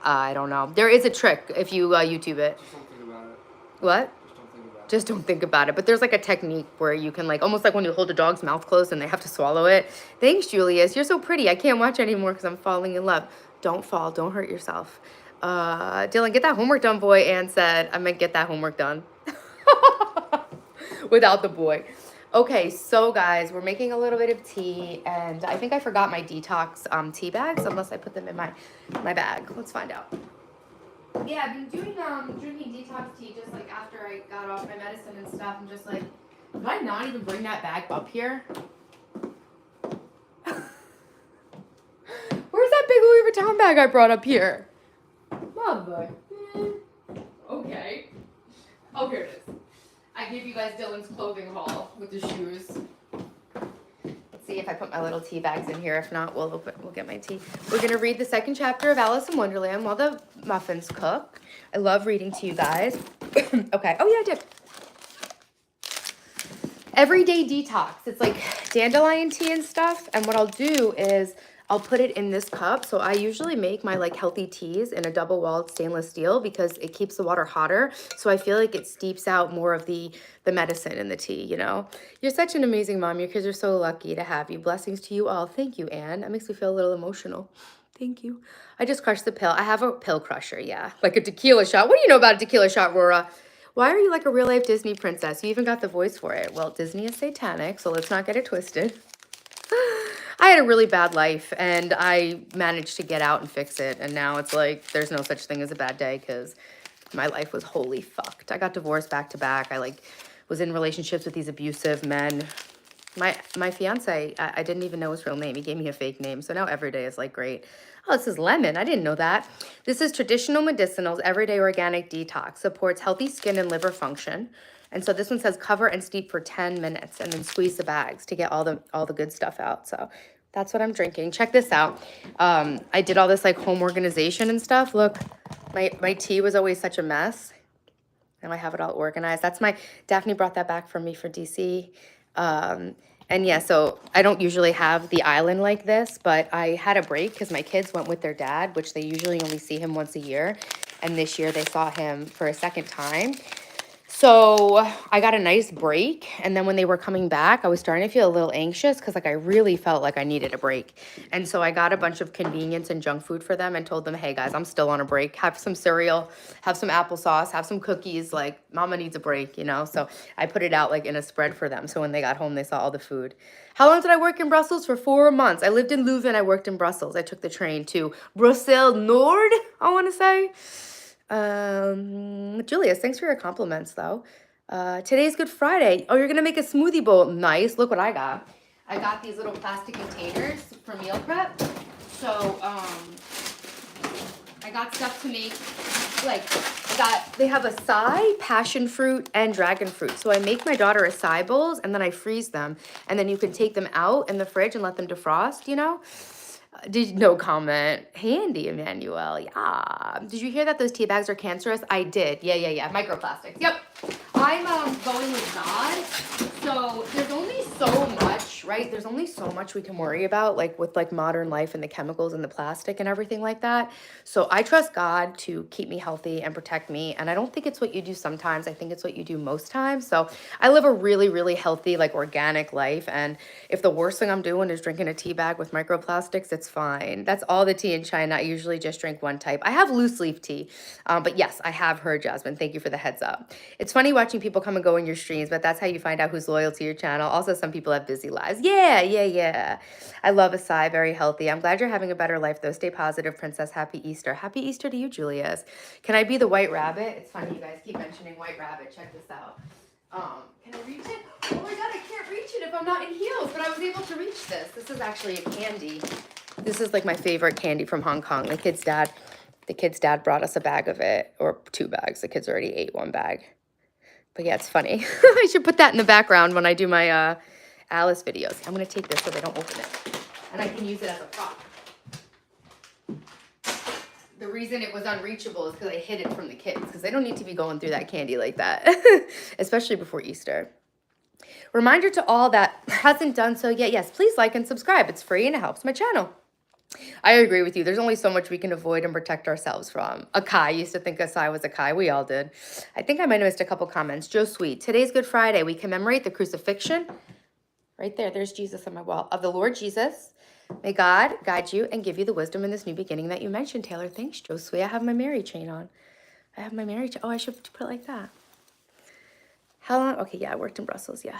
I don't know. There is a trick if you YouTube it. Just don't think about it. What? Just don't think about it. Just don't think about it. But there's like a technique where you can like, almost like when you hold a dog's mouth closed and they have to swallow it. Thanks, Julius. You're so pretty. I can't watch anymore because I'm falling in love. Don't fall. Don't hurt yourself. Dylan, get that homework done, boy. Ann said, I meant get that homework done. Without the boy. Okay, so guys, we're making a little bit of tea, and I think I forgot my detox tea bags, unless I put them in my bag. Let's find out. Yeah, I've been doing drinking detox tea just like after I got off my medicine and stuff. I'm just like, did I not even bring that bag up here? Where's that big Louis Vuitton bag I brought up here? Mother. Okay. Oh, here it is. I gave you guys Dylan's clothing haul with the shoes. Let's see if I put my little tea bags in here. If not, we'll get my tea. We're going to read the second chapter of Alice in Wonderland while the muffins cook. I love reading to you guys. Okay. Oh, yeah, I did. everyday detox. It's like dandelion tea and stuff. And what I'll do is I'll put it in this cup. So I usually make my like healthy teas in a double walled stainless steel because it keeps the water hotter. So I feel like it steeps out more of the medicine in the tea, you know? You're such an amazing mom. Your kids are so lucky to have you. Blessings to you all. Thank you, Anne. That makes me feel a little emotional. Thank you. I just crushed the pill. I have a pill crusher, yeah. Like a tequila shot. What do you know about a tequila shot, Rora? Why are you like a real life Disney princess? You even got the voice for it. Well, Disney is satanic, so let's not get it twisted. I had a really bad life and I managed to get out and fix it. And now it's like there's no such thing as a bad day because my life was wholly fucked. I got divorced back to back. I like was in relationships with these abusive men. My fiance, I didn't even know his real name. He gave me a fake name. So now every day is like great. Oh, this is lemon. I didn't know that. This is traditional medicinals, everyday organic detox. Supports healthy skin and liver function. And so this one says cover and steep for 10 minutes and then squeeze the bags to get all the good stuff out. So that's what I'm drinking. Check this out. I did all this like home organization and stuff. Look, my tea was always such a mess. Now I have it all organized. That's my, Daphne brought that back for me for DC. And yeah, so I don't usually have the island like this, but I had a break because my kids went with their dad, which they usually only see him once a year. And this year they saw him for a second time. So I got a nice break. And then when they were coming back, I was starting to feel a little anxious because like I really felt like I needed a break. And so I got a bunch of convenience and junk food for them and told them, hey guys, I'm still on a break. Have some cereal, have some applesauce, have some cookies. Like mama needs a break, you know? So I put it out like in a spread for them. So when they got home, they saw all the food. How long did I work in Brussels? For 4 months. I lived in Leuven. I worked in Brussels. I took the train to Brussels Nord, I want to say. Julius, thanks for your compliments though. Today's Good Friday. Oh, you're gonna make a smoothie bowl. Nice. Look what I got. I got these little plastic containers for meal prep. So, I got stuff to make, like, they have acai, passion fruit, and dragon fruit. So I make my daughter acai bowls and then I freeze them. And then you can take them out in the fridge and let them defrost, you know? No comment. Handy, Emmanuel. Yeah. Did you hear that those tea bags are cancerous? I did. Yeah. Microplastics. Yep. I'm going with God. So there's only so much, right? There's only so much we can worry about, like with like modern life and the chemicals and the plastic and everything like that. So I trust God to keep me healthy and protect me. And I don't think it's what you do sometimes. I think it's what you do most times. So I live a really, really healthy, like organic life. And if the worst thing I'm doing is drinking a tea bag with microplastics, it's fine. That's all the tea in China. I usually just drink one type. I have loose leaf tea. But yes, I have heard, Jasmine. Thank you for the heads up. It's funny watching people come and go in your streams, but that's how you find out who's loyal to your channel. Also, some people have busy lives. Yeah. I love acai, very healthy. I'm glad you're having a better life, though. Stay positive, Princess. Happy Easter. Happy Easter to you, Julius. Can I be the white rabbit? It's funny, you guys keep mentioning white rabbit. Check this out. Can I reach it? Oh my God, I can't reach it if I'm not in heels, but I was able to reach this. This is actually a candy. This is like my favorite candy from Hong Kong. The kid's dad brought us a bag of it, or 2 bags. The kids already ate 1 bag. But yeah, it's funny. I should put that in the background when I do my Alice videos. I'm going to take this so they don't open it. And I can use it as a prop. The reason it was unreachable is because I hid it from the kids, because they don't need to be going through that candy like that, especially before Easter. Reminder to all that hasn't done so yet, yes, please like and subscribe. It's free and it helps my channel. I agree with you. There's only so much we can avoid and protect ourselves from. Acai. I used to think acai was acai. We all did. I think I might have missed a couple comments. Joe Sweet. Today's Good Friday. We commemorate the crucifixion. Right there. There's Jesus on my wall. Of the Lord Jesus. May God guide you and give you the wisdom in this new beginning that you mentioned, Taylor. Thanks, Joe Sweet. I have my Mary chain on. Oh, I should put it like that. How long? Okay, yeah, I worked in Brussels, yeah.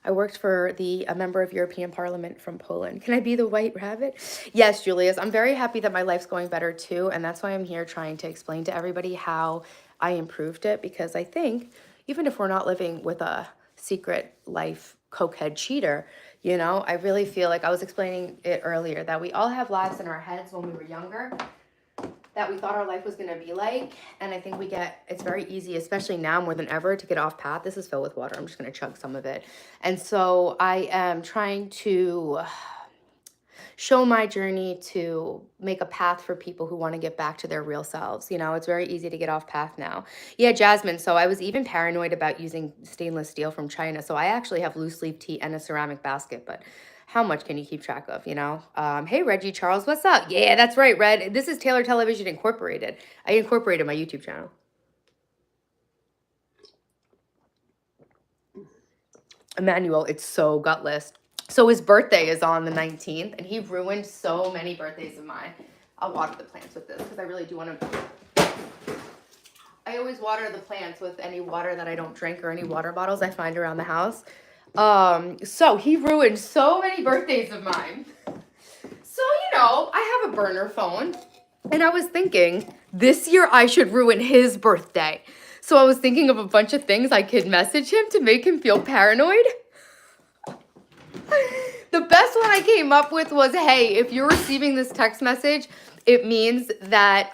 I worked for a member of European Parliament from Poland. Can I be the white rabbit? Yes, Julius. I'm very happy that my life's going better too. And that's why I'm here trying to explain to everybody how I improved it. Because I think even if we're not living with a secret life cokehead cheater, you know, I really feel like I was explaining it earlier that we all have lives in our heads when we were younger that we thought our life was going to be like. And I think it's very easy, especially now more than ever, to get off path. This is filled with water. I'm just going to chug some of it. And so I am trying to show my journey to make a path for people who want to get back to their real selves. You know, it's very easy to get off path now. Yeah, Jasmine. So I was even paranoid about using stainless steel from China. So I actually have loose leaf tea and a ceramic basket, but how much can you keep track of, you know? Hey, Reggie Charles, what's up? Yeah, that's right, Red. This is Taylor Television Incorporated. I incorporated my YouTube channel. Emmanuel, it's so gutless. So his birthday is on the 19th, and he ruined so many birthdays of mine. I'll water the plants with this because I really do want to. I always water the plants with any water that I don't drink or any water bottles I find around the house. So he ruined so many birthdays of mine. So, you know, I have a burner phone, and I was thinking this year I should ruin his birthday. So I was thinking of a bunch of things I could message him to make him feel paranoid. The best one I came up with was, hey, if you're receiving this text message, it means that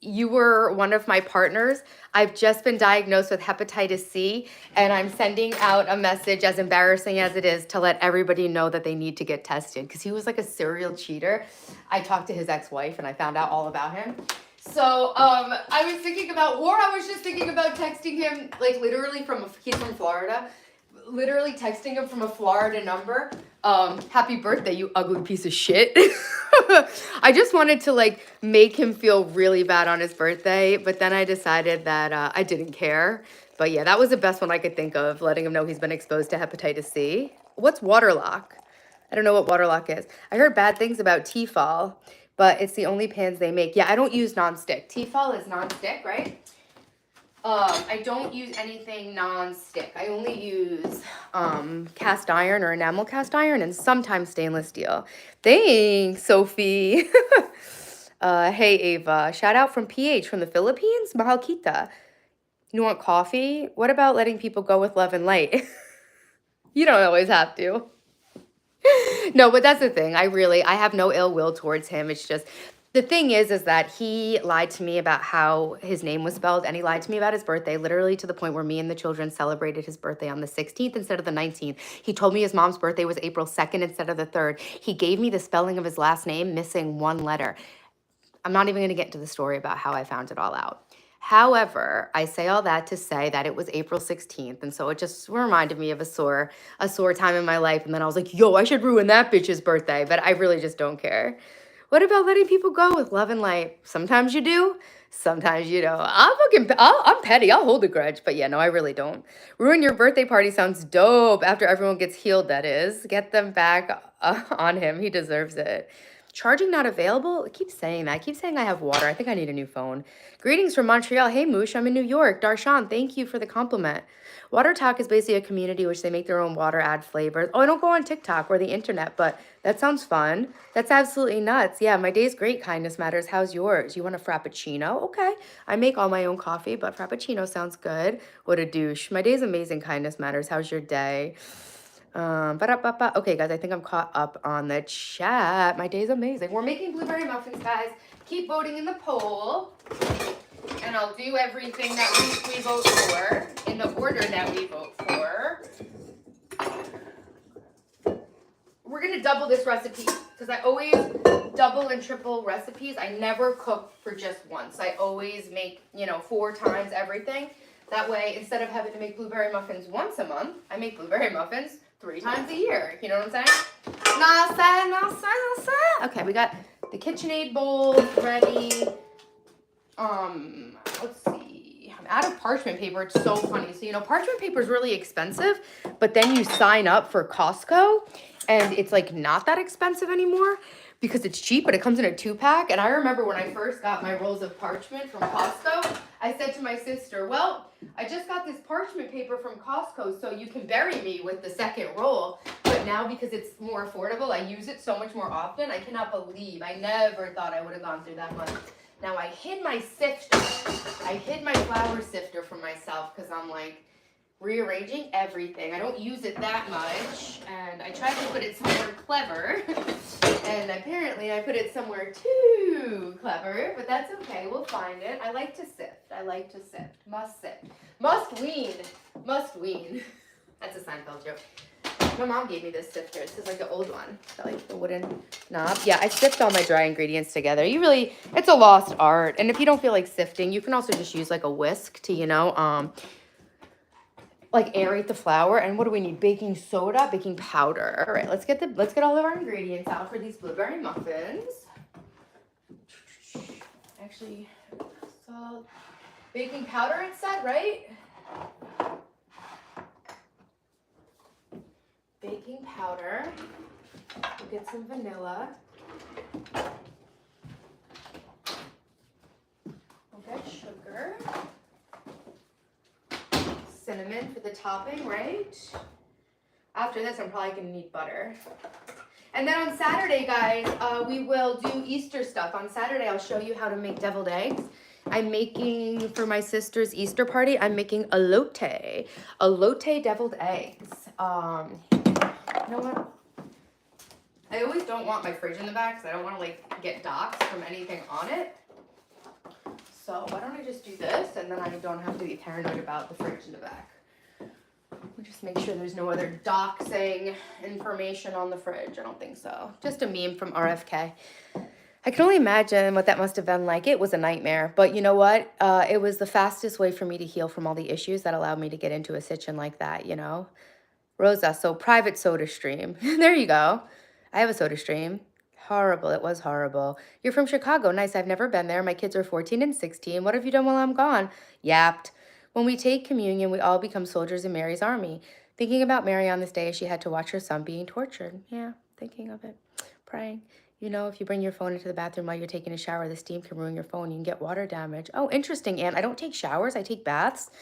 you were one of my partners. I've just been diagnosed with hepatitis C, and I'm sending out a message, as embarrassing as it is, to let everybody know that they need to get tested, because he was like a serial cheater. I talked to his ex-wife, and I found out all about him. So I was thinking about, or I was just thinking about texting him, like literally he's from Florida, literally texting him from a Florida number. Happy birthday, you ugly piece of shit. I just wanted to like make him feel really bad on his birthday, but then I decided that I didn't care. But yeah, that was the best one I could think of, letting him know he's been exposed to hepatitis C. What's waterlock? I don't know what waterlock is. I heard bad things about Tefal, but it's the only pans they make. Yeah, I don't use nonstick. Tefal is nonstick, right? I don't use anything non-stick. I only use cast iron or enamel cast iron and sometimes stainless steel. Thanks, Sophie. Hey, Ava. Shout out from PH from the Philippines. Mahal kita. You want coffee? What about letting people go with love and light? You don't always have to. No, but that's the thing. I have no ill will towards him. It's just, the thing is that he lied to me about how his name was spelled, and he lied to me about his birthday, literally to the point where me and the children celebrated his birthday on the 16th instead of the 19th. He told me his mom's birthday was April 2nd instead of the 3rd. He gave me the spelling of his last name, missing one letter. I'm not even going to get into the story about how I found it all out. However, I say all that to say that it was April 16th, and so it just reminded me of a sore time in my life, and then I was like, yo, I should ruin that bitch's birthday, but I really just don't care. What about letting people go with love and light? Sometimes you do, sometimes you don't. I'm petty, I'll hold a grudge, but yeah, no, I really don't. Ruin your birthday party sounds dope after everyone gets healed, that is. Get them back on him, he deserves it. Charging not available? I keep saying that. I keep saying I have water. I think I need a new phone. Greetings from Montreal. Hey, Moosh, I'm in New York. Darshan, thank you for the compliment. Water Talk is basically a community which they make their own water, add flavors. Oh, I don't go on TikTok or the internet, but that sounds fun. That's absolutely nuts. Yeah, my day's great. Kindness matters. How's yours? You want a frappuccino? Okay. I make all my own coffee, but frappuccino sounds good. What a douche. My day's amazing. Kindness matters. How's your day? Okay, guys, I think I'm caught up on the chat. My day's amazing. We're making blueberry muffins, guys. Keep voting in the poll, and I'll do everything that we vote for in the order that we vote for. We're gonna double this recipe because I always double and triple recipes. I never cook for just once. I always make, 4 times everything. That way, instead of having to make blueberry muffins once a month, I make blueberry muffins 3 times a year. You know what I'm saying? Okay, we got the KitchenAid bowls ready. Let's see. I'm out of parchment paper. It's so funny. So, parchment paper is really expensive, but then you sign up for Costco, and it's like not that expensive anymore because it's cheap, but it comes in a 2-pack. And I remember when I first got my rolls of parchment from Costco, I said to my sister, well, I just got this parchment paper from Costco, so you can bury me with the second roll. But now, because it's more affordable, I use it so much more often. I cannot believe, I never thought I would have gone through that much. Now, I hid my sifter. I hid my flour sifter from myself because I'm like rearranging everything. I don't use it that much, and I tried to put it somewhere clever, and apparently I put it somewhere too clever, but that's okay. We'll find it. I like to sift. Must sift. Must wean. That's a Seinfeld joke. My mom gave me this sifter. This is like the old one. Got like the wooden knob. Yeah, I sift all my dry ingredients together. It's a lost art. And if you don't feel like sifting, you can also just use like a whisk to, like aerate the flour. And what do we need? Baking soda, baking powder. All right, let's get all of our ingredients out for these blueberry muffins. Actually, salt, baking powder it said, right? Baking powder. We'll get some vanilla. We'll get sugar. Cinnamon for the topping, right? After this, I'm probably gonna need butter. And then on Saturday, guys, we will do Easter stuff. On Saturday, I'll show you how to make deviled eggs. I'm making, for my sister's Easter party, I'm making elote deviled eggs. You know what? I always don't want my fridge in the back because I don't want to like get doxed from anything on it. So why don't I just do this and then I don't have to be paranoid about the fridge in the back. We'll just make sure there's no other doxing information on the fridge. I don't think so. Just a meme from RFK. I can only imagine what that must have been like. It was a nightmare. But you know what? It was the fastest way for me to heal from all the issues that allowed me to get into a situation like that, you know? Rosa, so private soda stream. There you go. I have a soda stream. Horrible. It was horrible. You're from Chicago. Nice. I've never been there. My kids are 14 and 16. What have you done while I'm gone? Yapped. When we take communion, we all become soldiers in Mary's army. Thinking about Mary on this day as she had to watch her son being tortured. Yeah, thinking of it. Praying. You know, if you bring your phone into the bathroom while you're taking a shower, the steam can ruin your phone. You can get water damage. Oh, interesting, Anne. I don't take showers. I take baths.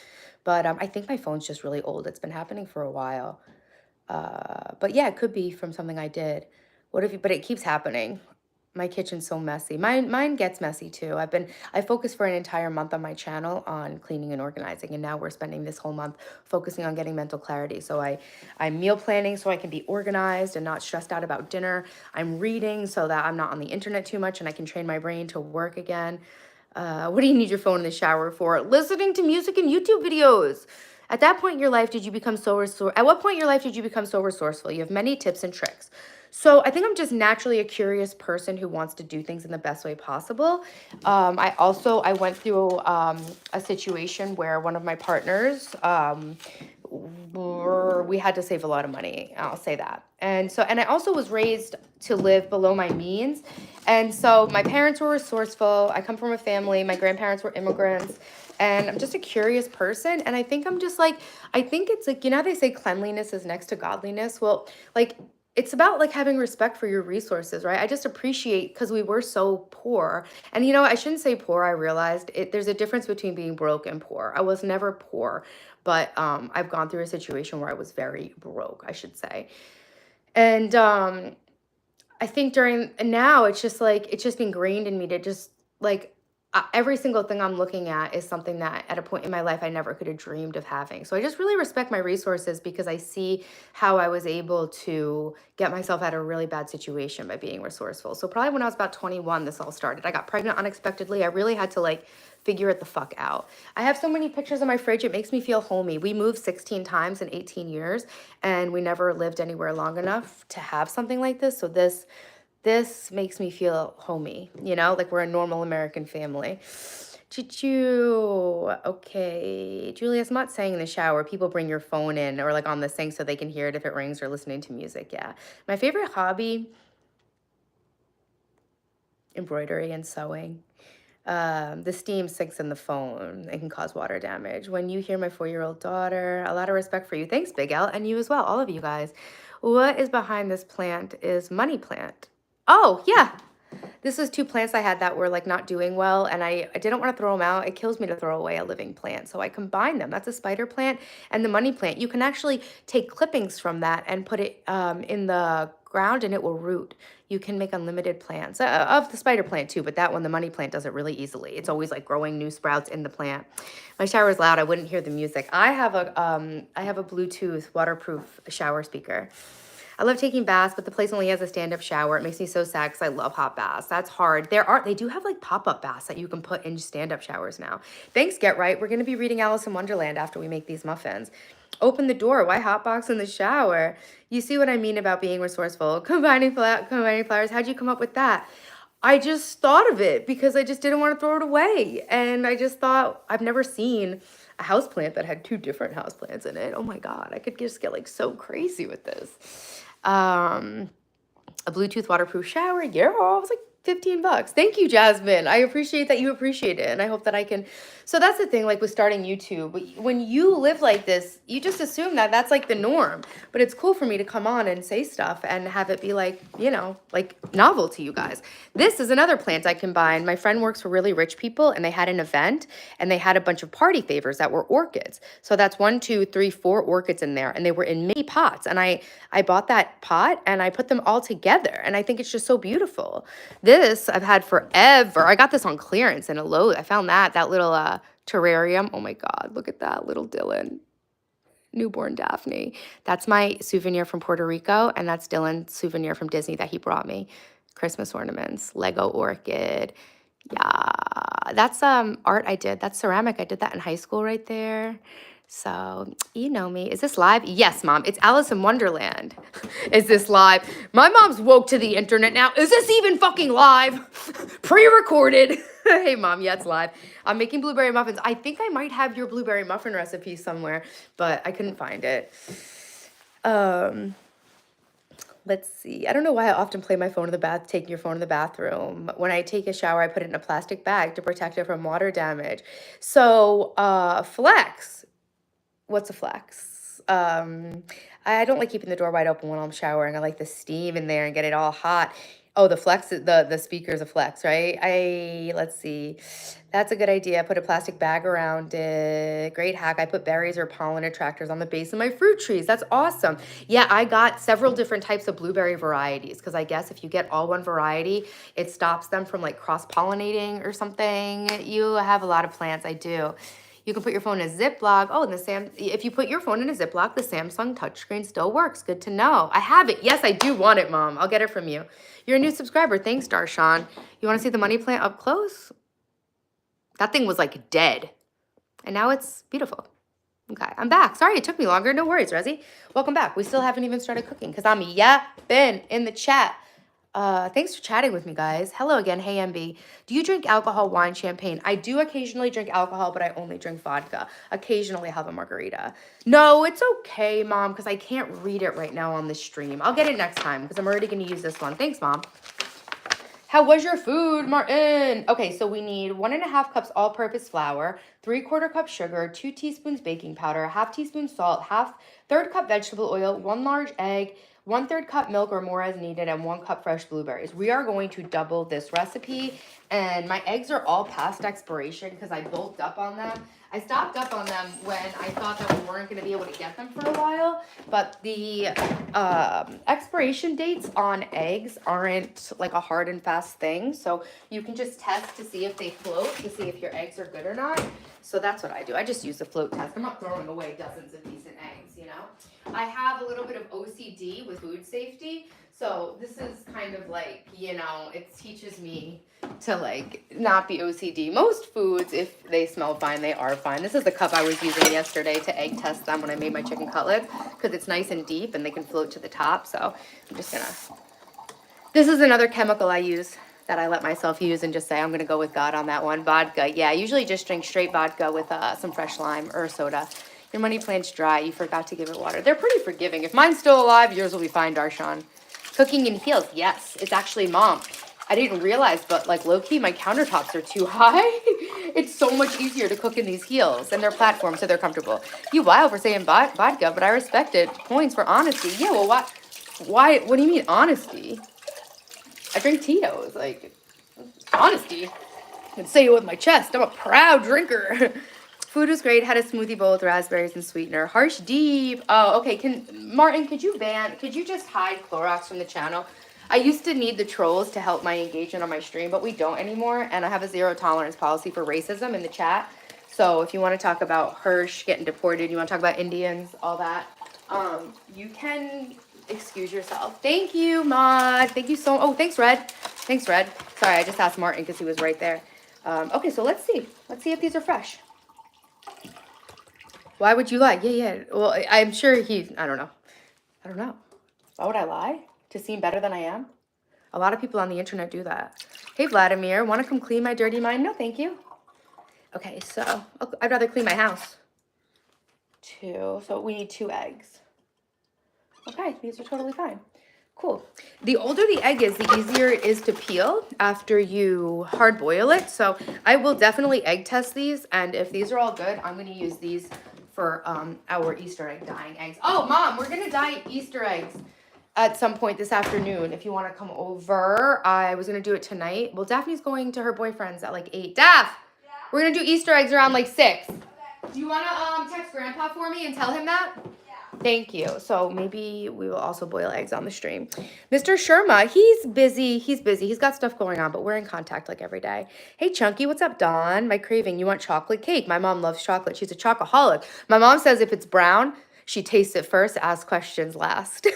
But I think my phone's just really old. It's been happening for a while. But yeah, it could be from something I did. But it keeps happening. My kitchen's so messy. Mine gets messy too. I focused for an entire month on my channel on cleaning and organizing, and now we're spending this whole month focusing on getting mental clarity. So I'm meal planning so I can be organized and not stressed out about dinner. I'm reading so that I'm not on the internet too much and I can train my brain to work again. What do you need your phone in the shower for? Listening to music and YouTube videos. At that point in your life, did you become so resourceful? At what point in your life did you become so resourceful? You have many tips and tricks. So I think I'm just naturally a curious person who wants to do things in the best way possible. I went through a situation where one of my partners, we had to save a lot of money. I'll say that. And I also was raised to live below my means. And so my parents were resourceful. I come from a family. My grandparents were immigrants. And I'm just a curious person. And I think it's like, you know, they say cleanliness is next to godliness. Well, like, it's about like having respect for your resources, right? I just appreciate because we were so poor. And you know, I shouldn't say poor. I realized there's a difference between being broke and poor. I was never poor, but I've gone through a situation where I was very broke, I should say. And I think now it's just ingrained in me to just like every single thing I'm looking at is something that at a point in my life I never could have dreamed of having. So I just really respect my resources because I see how I was able to get myself out of a really bad situation by being resourceful. So probably when I was about 21, this all started. I got pregnant unexpectedly. I really had to like figure it the fuck out. I have so many pictures on my fridge. It makes me feel homey. We moved 16 times in 18 years and we never lived anywhere long enough to have something like this. So this makes me feel homey, you know, like we're a normal American family. Choo-choo. Okay. Julius, I'm not saying in the shower. People bring your phone in or like on the sink so they can hear it if it rings or listening to music. Yeah. My favorite hobby, embroidery and sewing. The steam sinks in the phone. It can cause water damage. When you hear my 4-year-old daughter, a lot of respect for you. Thanks, Big L, and you as well, all of you guys. What is behind this plant is money plant. Oh, yeah. This was 2 plants I had that were like not doing well and I didn't want to throw them out. It kills me to throw away a living plant. So I combined them. That's a spider plant and the money plant. You can actually take clippings from that and put it in the ground and it will root. You can make unlimited plants of the spider plant too, but that one, the money plant, does it really easily. It's always like growing new sprouts in the plant. My shower is loud. I wouldn't hear the music. I have a Bluetooth waterproof shower speaker. I love taking baths, but the place only has a stand-up shower. It makes me so sad because I love hot baths. That's hard. They do have like pop-up baths that you can put in stand-up showers now. Thanks, Get Right. We're going to be reading Alice in Wonderland after we make these muffins. Open the door. Why hotbox in the shower? You see what I mean about being resourceful. Combining flowers. How'd you come up with that? I just thought of it because I just didn't want to throw it away. And I just thought, I've never seen a houseplant that had two different houseplants in it. Oh my God, I could just get like so crazy with this. A Bluetooth waterproof shower. Yeah, it was like $15. Thank you, Jasmine. I appreciate that you appreciate it. And I hope that I can. So that's the thing, like with starting YouTube, when you live like this, you just assume that that's like the norm. But it's cool for me to come on and say stuff and have it be like, you know, like novel to you guys. This is another plant I combined. My friend works for really rich people and they had an event and they had a bunch of party favors that were orchids. So that's 1, 2, 3, 4 orchids in there and they were in mini pots. And I bought that pot and I put them all together and I think it's just so beautiful. This I've had forever. I got this on clearance in a Lowe's. I found that little terrarium. Oh my God, look at that little Dylan. Newborn Daphne. That's my souvenir from Puerto Rico, and that's Dylan's souvenir from Disney that he brought me. Christmas ornaments, Lego orchid. Yeah, that's art I did. That's ceramic. I did that in high school right there. So, you know me. Is this live? Yes, Mom. It's Alice in Wonderland. Is this live? My mom's woke to the internet now. Is this even fucking live? Pre-recorded. Hey, Mom. Yeah, it's live. I'm making blueberry muffins. I think I might have your blueberry muffin recipe somewhere, but I couldn't find it. Let's see. I don't know why I often play my phone in the bath, taking your phone in the bathroom. When I take a shower, I put it in a plastic bag to protect it from water damage. So, flex. What's a flex? I don't like keeping the door wide open when I'm showering. I like the steam in there and get it all hot. Oh, the flex, the speaker's a flex, right? Let's see. That's a good idea. Put a plastic bag around it. Great hack. I put berries or pollen attractors on the base of my fruit trees. That's awesome. Yeah, I got several different types of blueberry varieties because I guess if you get all one variety, it stops them from like cross-pollinating or something. You have a lot of plants. I do. You can put your phone in a Ziploc. Oh, and if you put your phone in a Ziploc, the Samsung touchscreen still works. Good to know. I have it. Yes, I do want it, Mom. I'll get it from you. You're a new subscriber. Thanks, Darshan. You want to see the money plant up close? That thing was like dead. And now it's beautiful. Okay, I'm back. Sorry it took me longer. No worries, Rezi. Welcome back. We still haven't even started cooking because I'm yapping in the chat. Thanks for chatting with me, guys. Hello again. Hey, MB. Do you drink alcohol, wine, champagne? I do occasionally drink alcohol, but I only drink vodka. Occasionally have a margarita. No, it's okay, Mom, because I can't read it right now on the stream. I'll get it next time because I'm already going to use this one. Thanks, Mom. How was your food, Martin? Okay, so we need 1.5 cups all-purpose flour, 3/4 cup sugar, 2 teaspoons baking powder, 1/2 teaspoon salt, 1/3 cup vegetable oil, 1 large egg, 1/3 cup milk or more as needed, and 1 cup fresh blueberries. We are going to double this recipe, and my eggs are all past expiration because I bulked up on them. I stocked up on them when I thought that we weren't going to be able to get them for a while, but the expiration dates on eggs aren't like a hard and fast thing, so you can just test to see if they float, to see if your eggs are good or not. So that's what I do. I just use the float test. I'm not throwing away dozens of decent eggs, you know? I have a little bit of OCD with food safety, so this is kind of like, you know, it teaches me to like not be OCD. Most foods, if they smell fine, they are fine. This is the cup I was using yesterday to egg test them when I made my chicken cutlets because it's nice and deep and they can float to the top. So I'm just gonna, this is another chemical I use that I let myself use and just say, I'm gonna go with God on that one. Vodka, yeah, I usually just drink straight vodka with some fresh lime or soda. Your money plant's dry, you forgot to give it water. They're pretty forgiving. If mine's still alive, yours will be fine, Darshan. Cooking in heels, yes, it's actually Mom. I didn't realize, but like low-key, my countertops are too high. It's so much easier to cook in these heels, and they're platforms, so they're comfortable. You wild for saying vodka, but I respect it. Points for honesty. Yeah, well, why, what do you mean honesty? I drink Tito's, like, honesty. I can say it with my chest. I'm a proud drinker. Food was great. Had a smoothie bowl with raspberries and sweetener. Harsh deep. Oh, okay. Martin, could you just hide Clorox from the channel? I used to need the trolls to help my engagement on my stream, but we don't anymore. And I have a zero tolerance policy for racism in the chat. So if you want to talk about Hirsch getting deported, you want to talk about Indians, all that, you can excuse yourself. Thank you, Maud. Thank you so much. Oh, thanks, Red. Thanks, Red. Sorry, I just asked Martin because he was right there. Okay, so let's see. Let's see if these are fresh. Why would you lie? Yeah. Well, I'm sure I don't know. I don't know. Why would I lie? To seem better than I am? A lot of people on the internet do that. Hey, Vladimir, want to come clean my dirty mind? No, thank you. Okay, so I'd rather clean my house. 2. So we need 2 eggs. Okay, these are totally fine. Cool. The older the egg is, the easier it is to peel after you hard boil it. So I will definitely egg test these. And if these are all good, I'm going to use these for our Easter egg dyeing eggs. Oh, Mom, we're going to dye Easter eggs at some point this afternoon. If you want to come over, I was going to do it tonight. Well, Daphne's going to her boyfriend's at like 8. Daph, we're going to do Easter eggs around like 6. Okay. Do you want to text Grandpa for me and tell him that? Thank you. So maybe we will also boil eggs on the stream. Mr. Sharma, he's busy. He's got stuff going on, but we're in contact like every day. Hey, Chunky, what's up, Dawn? My craving. You want chocolate cake? My mom loves chocolate. She's a chocoholic. My mom says if it's brown, she tastes it first, asks questions last.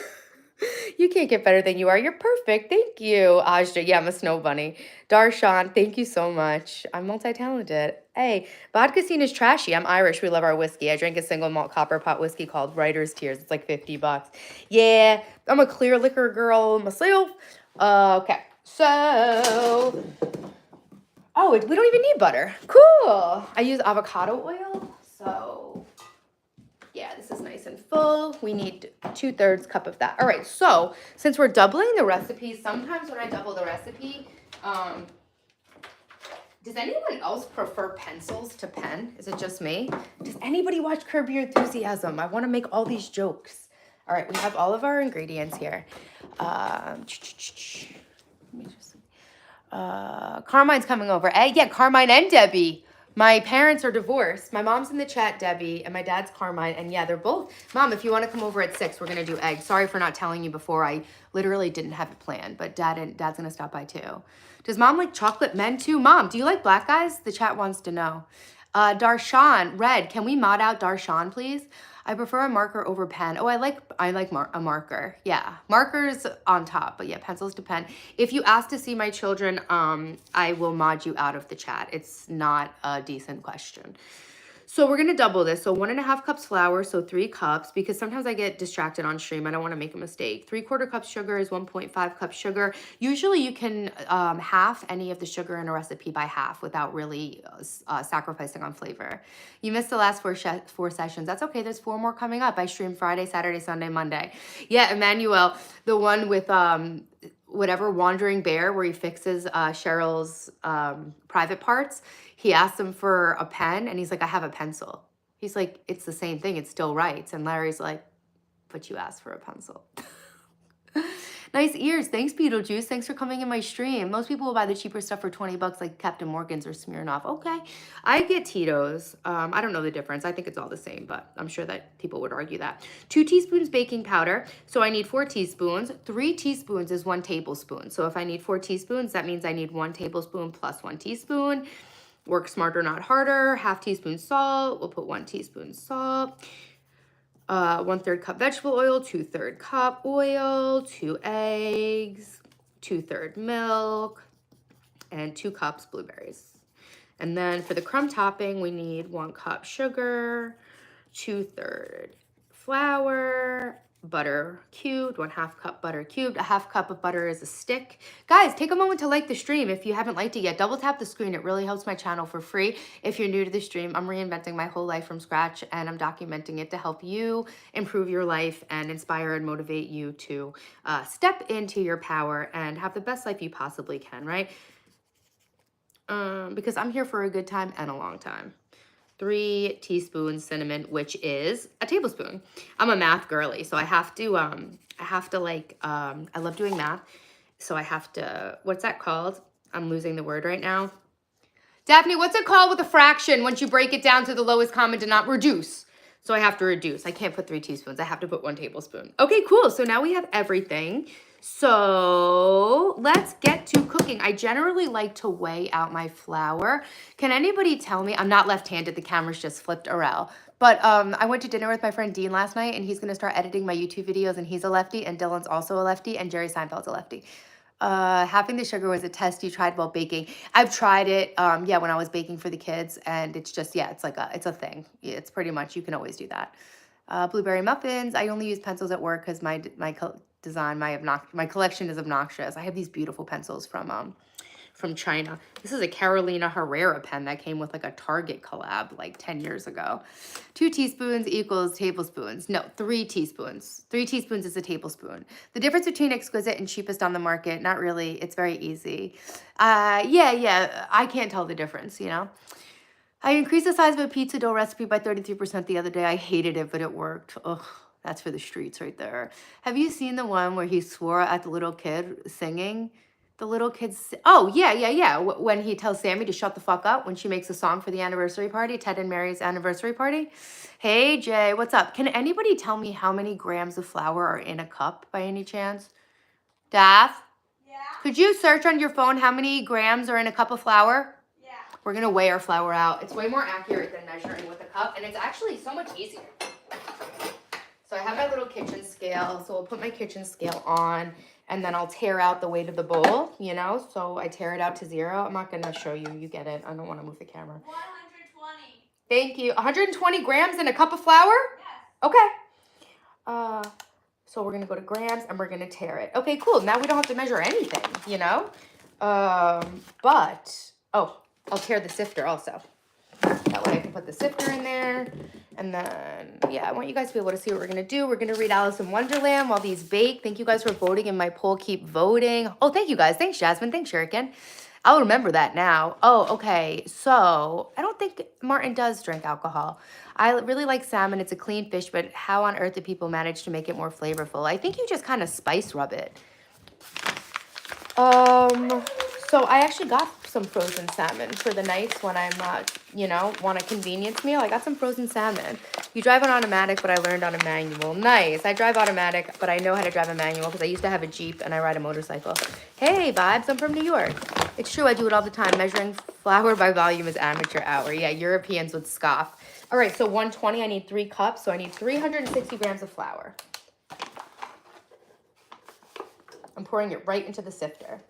You can't get better than you are. You're perfect. Thank you. Ajda, yeah, I'm a snow bunny. Darshan, thank you so much. I'm multi-talented. Hey, vodka scene is trashy. I'm Irish. We love our whiskey. I drink a single malt copper pot whiskey called Writer's Tears. It's like $50. Yeah, I'm a clear liquor girl myself. Okay, so... Oh, we don't even need butter. Cool. I use avocado oil, so... Yeah, this is nice and full. We need 2/3 cup of that. All right, so since we're doubling the recipe, sometimes when I double the recipe, does anyone else prefer pencils to pen? Is it just me? Does anybody watch Curb Your Enthusiasm? I want to make all these jokes. All right, we have all of our ingredients here. Let me just see. Carmine's coming over. Yeah, Carmine and Debbie. My parents are divorced. My mom's in the chat, Debbie, and my dad's Carmine. And yeah, they're both. Mom, if you want to come over at 6, we're going to do eggs. Sorry for not telling you before. I literally didn't have it planned, but dad's going to stop by too. Does Mom like chocolate men too? Mom, do you like black guys? The chat wants to know. Darshan, Red, can we mod out Darshan, please? I prefer a marker over pen. Oh, I like a marker. Yeah, markers on top, but yeah, pencils to pen. If you ask to see my children, I will mod you out of the chat. It's not a decent question. So we're gonna double this. So 1.5 cups flour, so 3 cups, because sometimes I get distracted on stream. I don't wanna make a mistake. 3/4 cups sugar is 1.5 cups sugar. Usually you can half any of the sugar in a recipe by half without really sacrificing on flavor. You missed the last 4 sessions. That's okay, there's 4 more coming up. I stream Friday, Saturday, Sunday, Monday. Yeah, Emmanuel, the one with whatever Wandering Bear where he fixes Cheryl's private parts. He asked him for a pen and he's like, I have a pencil. He's like, it's the same thing. It still writes. And Larry's like, but you asked for a pencil. Nice ears. Thanks, Beetlejuice. Thanks for coming in my stream. Most people will buy the cheaper stuff for $20 like Captain Morgan's or Smirnoff. Okay. I get Tito's. I don't know the difference. I think it's all the same, but I'm sure that people would argue that. 2 teaspoons baking powder. So I need 4 teaspoons. 3 teaspoons is 1 tablespoon. So if I need 4 teaspoons, that means I need 1 tablespoon plus 1 teaspoon. Work smarter, not harder. 1/2 teaspoon salt. We'll put 1 teaspoon salt. 1/3 cup vegetable oil, 2/3 cup oil, 2 eggs, 2/3 milk, and 2 cups blueberries. And then for the crumb topping, we need 1 cup sugar, 2/3 flour, butter cubed, 1/2 cup butter cubed. 1/2 cup of butter is a stick. Guys, take a moment to like the stream. If you haven't liked it yet, double tap the screen. It really helps my channel for free. If you're new to the stream, I'm reinventing my whole life from scratch and I'm documenting it to help you improve your life and inspire and motivate you to step into your power and have the best life you possibly can, right? Because I'm here for a good time and a long time. 3 teaspoons cinnamon, which is a tablespoon. I'm a math girly, so I have to I love doing math. So I have to, what's that called? I'm losing the word right now. Daphne, what's it called with a fraction once you break it down to the lowest common denominator? Reduce. So I have to reduce. I can't put 3 teaspoons. I have to put 1 tablespoon. Okay, cool. So now we have everything. So let's get to cooking. I generally like to weigh out my flour. Can anybody tell me? I'm not left-handed. The camera's just flipped around. But I went to dinner with my friend Dean last night, and he's going to start editing my YouTube videos, and he's a lefty, and Dylan's also a lefty, and Jerry Seinfeld's a lefty. Having the sugar was a test you tried while baking. I've tried it, yeah, when I was baking for the kids, and it's just, yeah, it's a thing. Yeah, it's pretty much, you can always do that. Blueberry muffins. I only use pencils at work because my collection is obnoxious. I have these beautiful pencils from China. This is a Carolina Herrera pen that came with like a Target collab like 10 years ago. 2 teaspoons equals tablespoons. No, 3 teaspoons. 3 teaspoons is a tablespoon. The difference between exquisite and cheapest on the market, not really. It's very easy. Yeah, I can't tell the difference, you know? I increased the size of a pizza dough recipe by 33% the other day. I hated it, but it worked. Ugh, that's for the streets right there. Have you seen the one where he swore at the little kid singing? The little kids. Oh, yeah. When he tells Sammy to shut the fuck up when she makes a song for the anniversary party, Ted and Mary's anniversary party. Hey, Jay, what's up? Can anybody tell me how many grams of flour are in a cup by any chance? Daff? Yeah. Could you search on your phone how many grams are in a cup of flour? Yeah. We're going to weigh our flour out. It's way more accurate than measuring with a cup, and it's actually so much easier. So I have my little kitchen scale, so I'll put my kitchen scale on. And then I'll tear out the weight of the bowl, you know? So I tear it out to 0. I'm not going to show you. You get it. I don't want to move the camera. 120. Thank you. 120 grams in a cup of flour? Yes. Okay. So we're going to go to grams and we're going to tear it. Okay, cool. Now we don't have to measure anything, you know? But, oh, I'll tear the sifter also. That way I can put the sifter in there. And then, yeah, I want you guys to be able to see what we're going to do. We're going to read Alice in Wonderland while these bake. Thank you guys for voting in my poll. Keep voting. Oh, thank you guys. Thanks, Jasmine. Thanks, Shuriken. I'll remember that now. Oh, okay. So I don't think Martin does drink alcohol. I really like salmon. It's a clean fish, but how on earth do people manage to make it more flavorful? I think you just kind of spice rub it. So I actually got some frozen salmon for the nights when I'm want a convenience meal. I got some frozen salmon. You drive an automatic, but I learned on a manual. Nice. I drive automatic, but I know how to drive a manual because I used to have a Jeep and I ride a motorcycle. Hey, vibes. I'm from New York. It's true. I do it all the time. Measuring flour by volume is amateur hour. Yeah, Europeans would scoff. All right, so 120, I need 3 cups. So I need 360 grams of flour. I'm pouring it right into the sifter.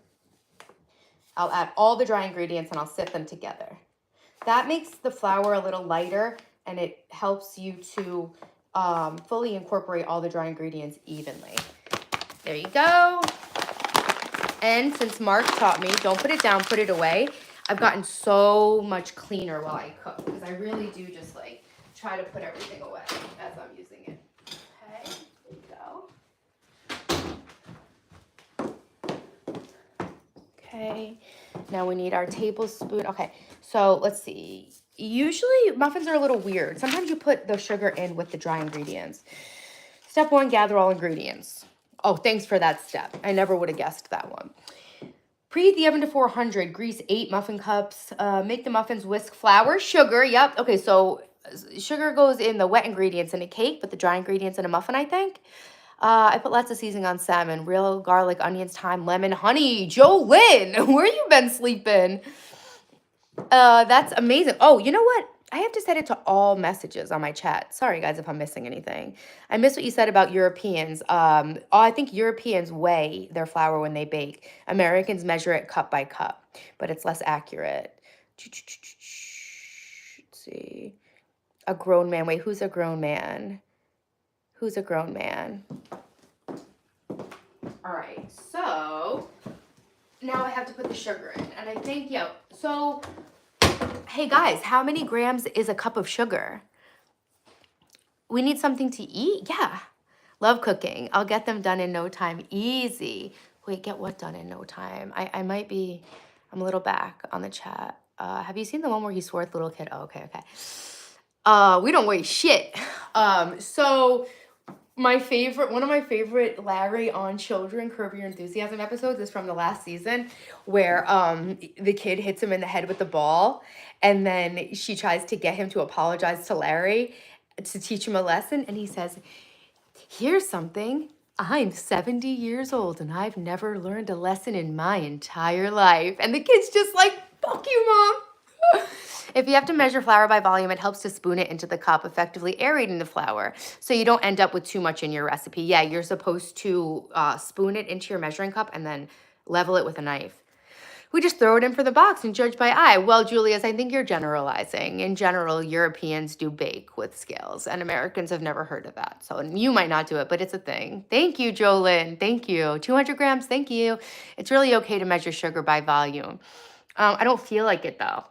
I'll add all the dry ingredients and I'll sift them together. That makes the flour a little lighter and it helps you to fully incorporate all the dry ingredients evenly. There you go. And since Mark taught me, don't put it down, put it away, I've gotten so much cleaner while I cook because I really do just like try to put everything away as I'm using it. Okay, there you go. Okay, now we need our tablespoon. Okay, so let's see. Usually muffins are a little weird. Sometimes you put the sugar in with the dry ingredients. Step 1, gather all ingredients. Oh, thanks for that step. I never would have guessed that one. Preheat the oven to 400. Grease 8 muffin cups. Make the muffins, whisk flour, sugar. Yep. Okay, so sugar goes in the wet ingredients in a cake, but the dry ingredients in a muffin, I think. I put lots of seasoning on salmon, real garlic, onions, thyme, lemon, honey. Jolynn, where you been sleeping? That's amazing. Oh, you know what? I have to set it to all messages on my chat. Sorry, guys, if I'm missing anything. I missed what you said about Europeans. I think Europeans weigh their flour when they bake. Americans measure it cup by cup, but it's less accurate. Let's see. A grown man. Wait, who's a grown man? Who's a grown man? All right, so now I have to put the sugar in. And I think, so, hey guys, how many grams is a cup of sugar? We need something to eat? Yeah. Love cooking. I'll get them done in no time. Easy. Wait, get what done in no time? I'm a little back on the chat. Have you seen the one where he swore at the little kid? Oh, okay. We don't waste shit. So one of my favorite Larry on Children, Curb Your Enthusiasm episodes is from the last season where the kid hits him in the head with the ball and then she tries to get him to apologize to Larry to teach him a lesson. And he says, here's something. I'm 70 years old and I've never learned a lesson in my entire life. And the kid's just like, fuck you, Mom. If you have to measure flour by volume, it helps to spoon it into the cup, effectively aerating the flour so you don't end up with too much in your recipe. Yeah, you're supposed to spoon it into your measuring cup and then level it with a knife. We just throw it in for the box and judge by eye. Well, Julius, I think you're generalizing. In general, Europeans do bake with scales, and Americans have never heard of that. So you might not do it, but it's a thing. Thank you, Jolyn. Thank you. 200 grams. Thank you. It's really okay to measure sugar by volume. I don't feel like it though.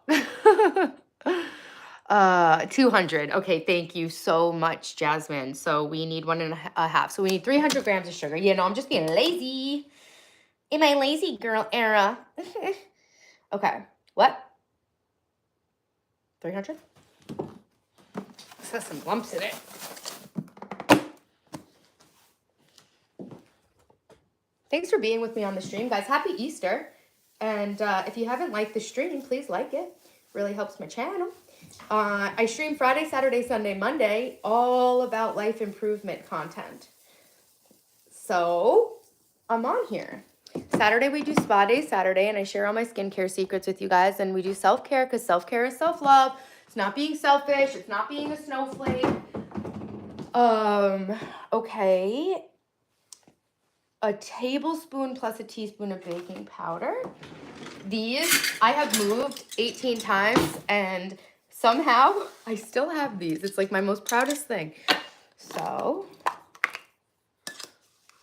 200. Okay, thank you so much, Jasmine. So we need 1.5. So we need 300 grams of sugar. Yeah, no, I'm just being lazy. In my lazy girl era. Okay, what? 300? This has some lumps in it. Thanks for being with me on the stream, guys. Happy Easter. And if you haven't liked the stream, please like it. Really helps my channel. I stream Friday, Saturday, Sunday, Monday, all about life improvement content. So I'm on here. Saturday we do spa day Saturday, and I share all my skincare secrets with you guys, and we do self-care because self-care is self-love. It's not being selfish. It's not being a snowflake. Okay. A tablespoon plus a teaspoon of baking powder. These I have moved 18 times, and somehow I still have these. It's like my most proudest thing. So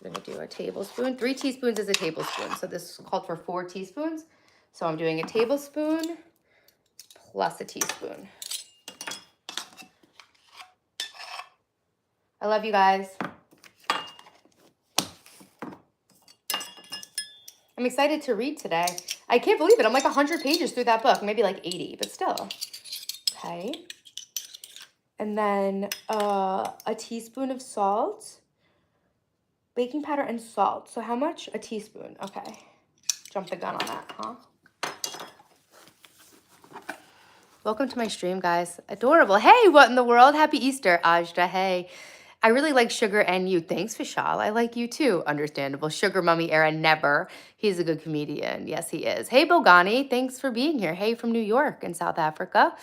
I'm gonna do a tablespoon. 3 teaspoons is a tablespoon. So this called for 4 teaspoons. So I'm doing a tablespoon plus a teaspoon. I love you guys. I'm excited to read today. I can't believe it. I'm like 100 pages through that book, maybe like 80, but still. Okay. And then a teaspoon of salt. Baking powder and salt. So how much? A teaspoon. Okay. Jump the gun on that, huh? Welcome to my stream, guys. Adorable. Hey, what in the world? Happy Easter, Ajda. Hey. I really like Sugar and you. Thanks, Vishal. I like you too. Understandable. Sugar Mummy era, never. He's a good comedian. Yes, he is. Hey, Bogani. Thanks for being here. Hey, from New York and South Africa.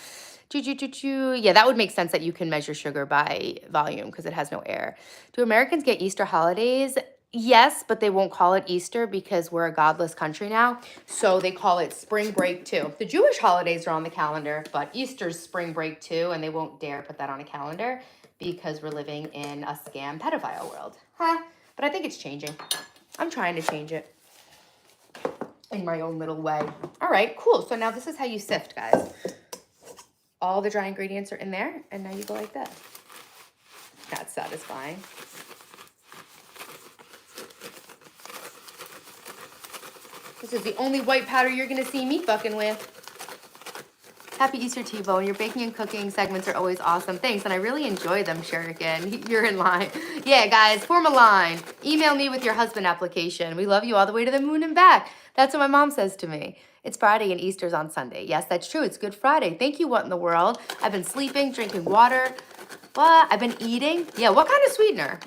Yeah, that would make sense that you can measure sugar by volume because it has no air. Do Americans get Easter holidays? Yes, but they won't call it Easter because we're a godless country now. So they call it spring break too. The Jewish holidays are on the calendar, but Easter's spring break too, and they won't dare put that on a calendar because we're living in a scam pedophile world. Huh? But I think it's changing. I'm trying to change it in my own little way. All right, cool. So now this is how you sift, guys. All the dry ingredients are in there, and now you go like this. That's satisfying. This is the only white powder you're gonna see me fucking with. Happy Easter, T-Bone. Your baking and cooking segments are always awesome. Thanks, and I really enjoy them, Shuriken. You're in line. Yeah, guys, form a line. Email me with your husband application. We love you all the way to the moon and back. That's what my mom says to me. It's Friday and Easter's on Sunday. Yes, that's true. It's Good Friday. Thank you, what in the world? I've been sleeping, drinking water. What? I've been eating? Yeah, what kind of sweetener?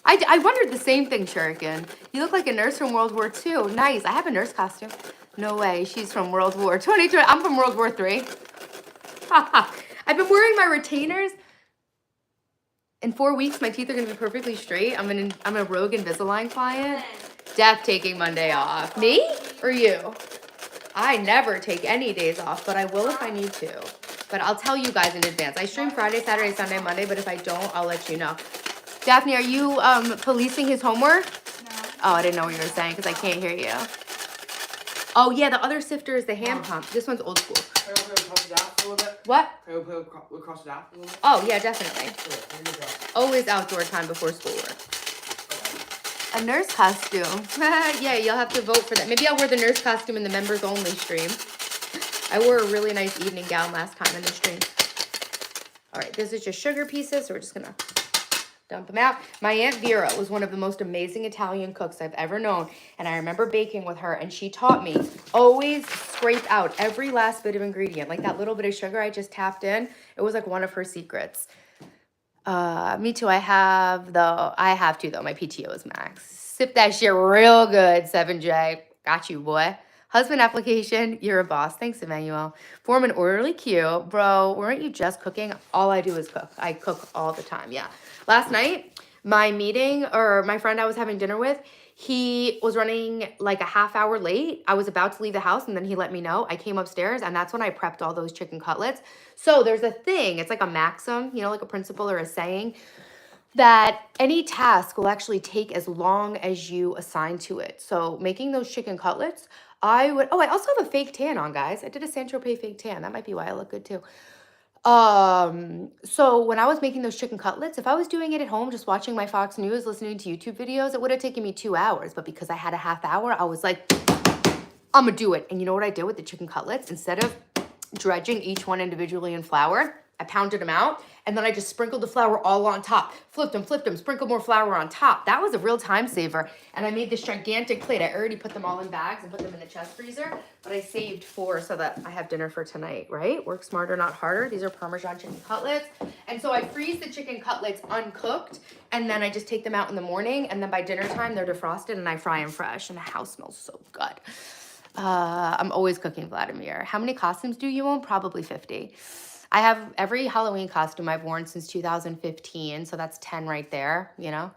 I wondered the same thing, Shuriken. You look like a nurse from World War II. Nice. I have a nurse costume. No way. She's from World War 22. I'm from World War III. I've been wearing my retainers. In 4 weeks, my teeth are going to be perfectly straight. I'm a Rogue Invisalign client. Def taking Monday off. Me or you? I never take any days off, but I will if I need to. But I'll tell you guys in advance. I stream Friday, Saturday, Sunday, Monday, but if I don't, I'll let you know. Daphne, are you policing his homework? No. Oh, I didn't know what you were saying because I can't hear you. Oh, yeah, the other sifter is the hand pump. This one's old school. Can I go across it out for a little bit? What? Can I go across it out for a little bit? Oh, yeah, definitely. Here you go. Always outdoor time before schoolwork. Okay. A nurse costume. Yeah, you'll have to vote for that. Maybe I'll wear the nurse costume in the members only stream. I wore a really nice evening gown last time in the stream. All right, this is just sugar pieces, so we're just gonna dump them out. My Aunt Vera was one of the most amazing Italian cooks I've ever known, and I remember baking with her, and she taught me always scrape out every last bit of ingredient, like that little bit of sugar I just tapped in. It was like one of her secrets. Me too. I have to though. My PTO is max. Sip that shit real good, 7J. Got you, boy. Husband application, you're a boss. Thanks, Emmanuel. Form an orderly queue. Bro, weren't you just cooking? All I do is cook. I cook all the time, yeah. Last night, my friend I was having dinner with, He was running like a half hour late. I was about to leave the house and then he let me know. I came upstairs and that's when I prepped all those chicken cutlets. So there's a thing, it's like a maxim, you know, like a principle or a saying, that any task will actually take as long as you assign to it. So making those chicken cutlets, I also have a fake tan on, guys. I did a Saint Tropez fake tan. That might be why I look good too. So when I was making those chicken cutlets, if I was doing it at home, just watching my Fox News, listening to YouTube videos, it would have taken me 2 hours. But because I had a half hour, I was like, I'm gonna do it. And you know what I did with the chicken cutlets? Instead of dredging each one individually in flour, I pounded them out and then I just sprinkled the flour all on top, flipped them, sprinkled more flour on top. That was a real time saver. And I made this gigantic plate. I already put them all in bags and put them in the chest freezer, but I saved 4 so that I have dinner for tonight, right? Work smarter, not harder. These are Parmesan chicken cutlets. And so I freeze the chicken cutlets uncooked and then I just take them out in the morning and then by dinner time, they're defrosted and I fry them fresh and the house smells so good. I'm always cooking, Vladimir. How many costumes do you own? Probably 50. I have every Halloween costume I've worn since 2015, so that's 10 right there, you know?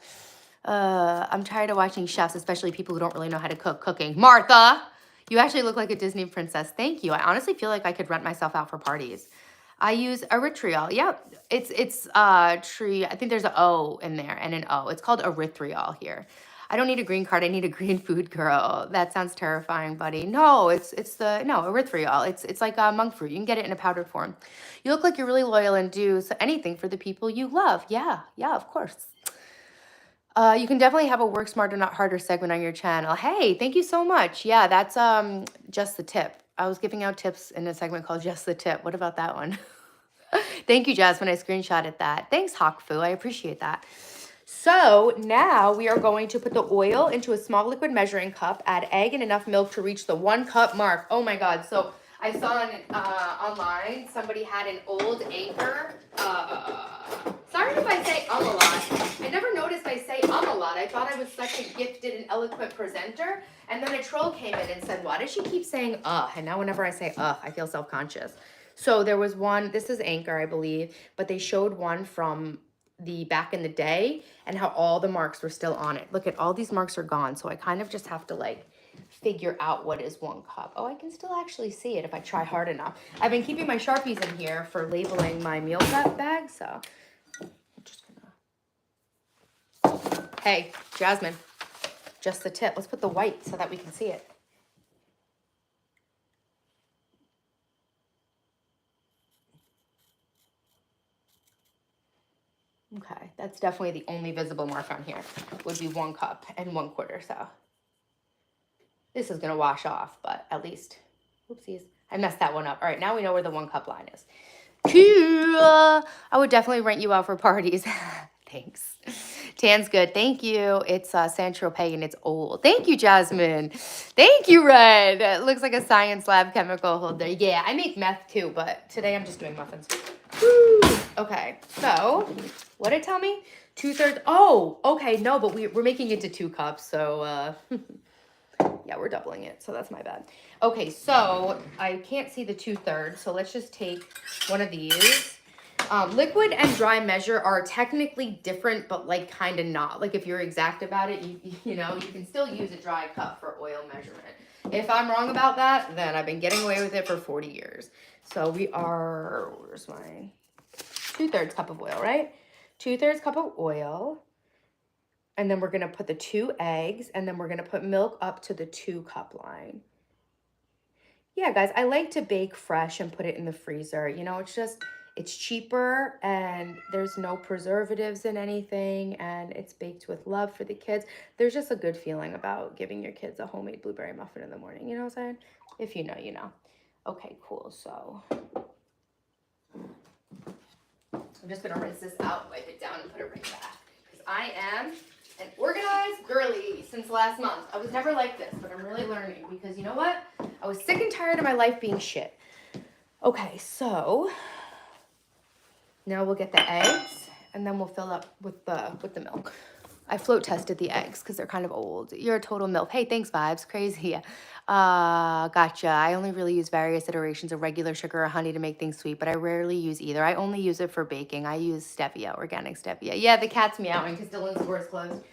I'm tired of watching chefs, especially people who don't really know how to cook cooking. Martha, you actually look like a Disney princess. Thank you. I honestly feel like I could rent myself out for parties. I use erythritol. Yep, it's tree. I think there's an O in there and an O. It's called erythritol here. I don't need a green card. I need a green food girl. That sounds terrifying, buddy. No, it's erythritol. It's like monk fruit. You can get it in a powdered form. You look like you're really loyal and do anything for the people you love. Yeah, of course. You can definitely have a work smarter, not harder segment on your channel. Hey, thank you so much. Yeah, that's just the tip. I was giving out tips in a segment called Just the Tip. What about that one? Thank you, Jasmine. I screenshotted that. Thanks, Hawkfu. I appreciate that. So now we are going to put the oil into a small liquid measuring cup, add egg and enough milk to reach the 1 cup mark. Oh my God. So I saw online, somebody had an old Anchor. Sorry if I say a lot. I never noticed I say a lot. I thought I was such a gifted and eloquent presenter. And then a troll came in and said, why does she keep saying And now whenever I say I feel self-conscious. So there was one, this is Anchor, I believe, but they showed one from the back in the day and how all the marks were still on it. Look at all these marks are gone. So I kind of just have to like figure out what is 1 cup. Oh, I can still actually see it if I try hard enough. I've been keeping my Sharpies in here for labeling my meal prep bag. So I'm just gonna, hey, Jasmine, just the tip. Let's put the white so that we can see it. Okay, that's definitely the only visible mark on here would be 1 cup and 1/4. So this is gonna wash off, but at least, oopsies, I messed that one up. All right, now we know where the 1 cup line is. Cool. I would definitely rent you out for parties. Thanks. Tan's good. Thank you. It's Saint Tropez and it's old. Thank you, Jasmine. Thank you, Red. It looks like a science lab chemical holder. Yeah, I make meth too, but today I'm just doing muffins. Woo. Okay, so what did it tell me? 2/3. Oh, okay, no, but we're making it to 2 cups, so yeah, we're doubling it, so that's my bad. Okay, so I can't see the 2/3, so let's just take one of these. Liquid and dry measure are technically different, but like kind of not. Like if you're exact about it, you know, you can still use a dry cup for oil measurement. If I'm wrong about that, then I've been getting away with it for 40 years. So we are, where's my 2/3 cup of oil, right? 2/3 cup of oil. And then we're going to put the 2 eggs and then we're going to put milk up to the 2 cup line. Yeah, guys, I like to bake fresh and put it in the freezer. You know, it's cheaper and there's no preservatives in anything and it's baked with love for the kids. There's just a good feeling about giving your kids a homemade blueberry muffin in the morning. You know what I'm saying? If you know, you know. Okay, cool. So I'm just going to rinse this out, wipe it down, and put it right back. Because I am an organized girly since last month. I was never like this, but I'm really learning because you know what? I was sick and tired of my life being shit. Okay, so now we'll get the eggs and then we'll fill up with the milk. I float tested the eggs because they're kind of old. You're a total MILF. Hey, thanks, Vibes. Crazy. Gotcha. I only really use various iterations of regular sugar or honey to make things sweet, but I rarely use either. I only use it for baking. I use stevia, organic stevia. Yeah, the cat's meowing because Dylan's door is closed.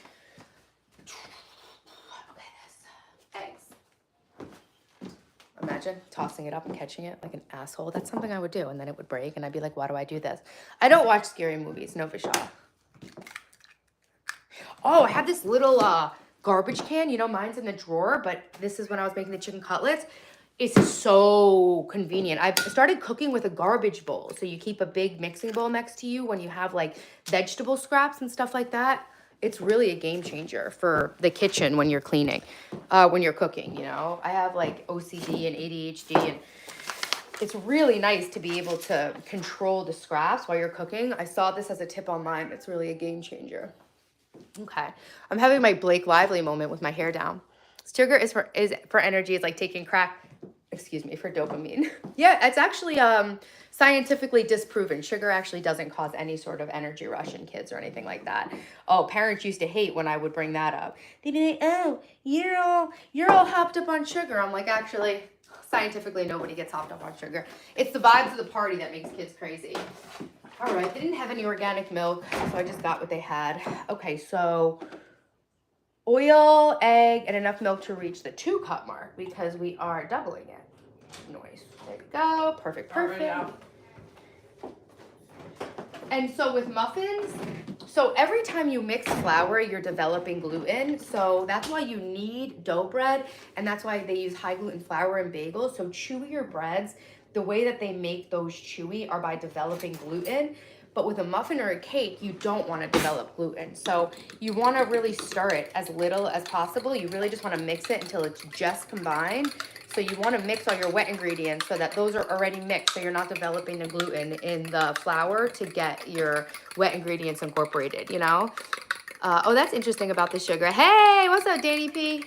imagine tossing it up and catching it like an asshole? That's something I would do, and then it would break, and I'd be like, why do I do this? I don't watch scary movies, no Vishal. Oh, I have this little garbage can. You know, mine's in the drawer, but this is when I was making the chicken cutlets. It's so convenient. I've started cooking with a garbage bowl. So you keep a big mixing bowl next to you when you have like vegetable scraps and stuff like that. It's really a game changer for the kitchen when you're cleaning, when you're cooking, you know. I have like OCD and ADHD, and it's really nice to be able to control the scraps while you're cooking. I saw this as a tip online. It's really a game changer. Okay, I'm having my Blake Lively moment with my hair down. Sugar is for energy. It's like taking crack. Excuse me, for dopamine. Yeah, it's actually scientifically disproven. Sugar actually doesn't cause any sort of energy rush in kids or anything like that. Oh, parents used to hate when I would bring that up. They'd be like, "Oh, you're all hopped up on sugar." I'm like, actually, scientifically, nobody gets hopped up on sugar. It's the vibes of the party that makes kids crazy. All right, they didn't have any organic milk, so I just got what they had. Okay, so oil, egg, and enough milk to reach the 2-cup mark because we are doubling it. Nice. There you go. Perfect, perfect. And so with muffins, so every time you mix flour, you're developing gluten. So that's why you need dough bread, and that's why they use high gluten flour in bagels. So chewier breads, the way that they make those chewy are by developing gluten. But with a muffin or a cake, you don't want to develop gluten. So you want to really stir it as little as possible. You really just want to mix it until it's just combined. So you want to mix all your wet ingredients so that those are already mixed, so you're not developing the gluten in the flour to get your wet ingredients incorporated, you know? Oh, that's interesting about the sugar. Hey, what's up, Danny P?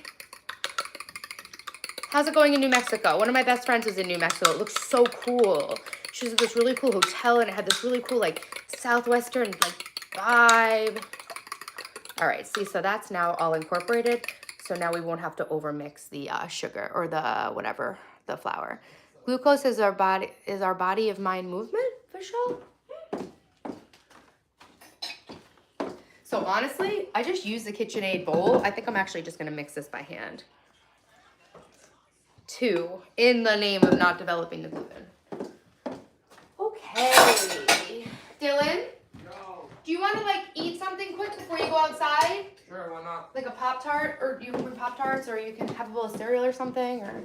How's it going in New Mexico? One of my best friends is in New Mexico. It looks so cool. She was at this really cool hotel, and it had this really cool, like, Southwestern, like, vibe. All right, see, so that's now all incorporated. So now we won't have to overmix the sugar or the whatever, the flour. Glucose is our body of mind movement, for sure. So honestly, I just use the KitchenAid bowl. I think I'm actually just gonna mix this by hand. 2, in the name of not developing the gluten. Okay, Dylan? No. Do you want to like eat something quick before you go outside? Sure, why not? Like a Pop-Tart, or you can bring Pop-Tarts, or you can have a bowl of cereal or something, or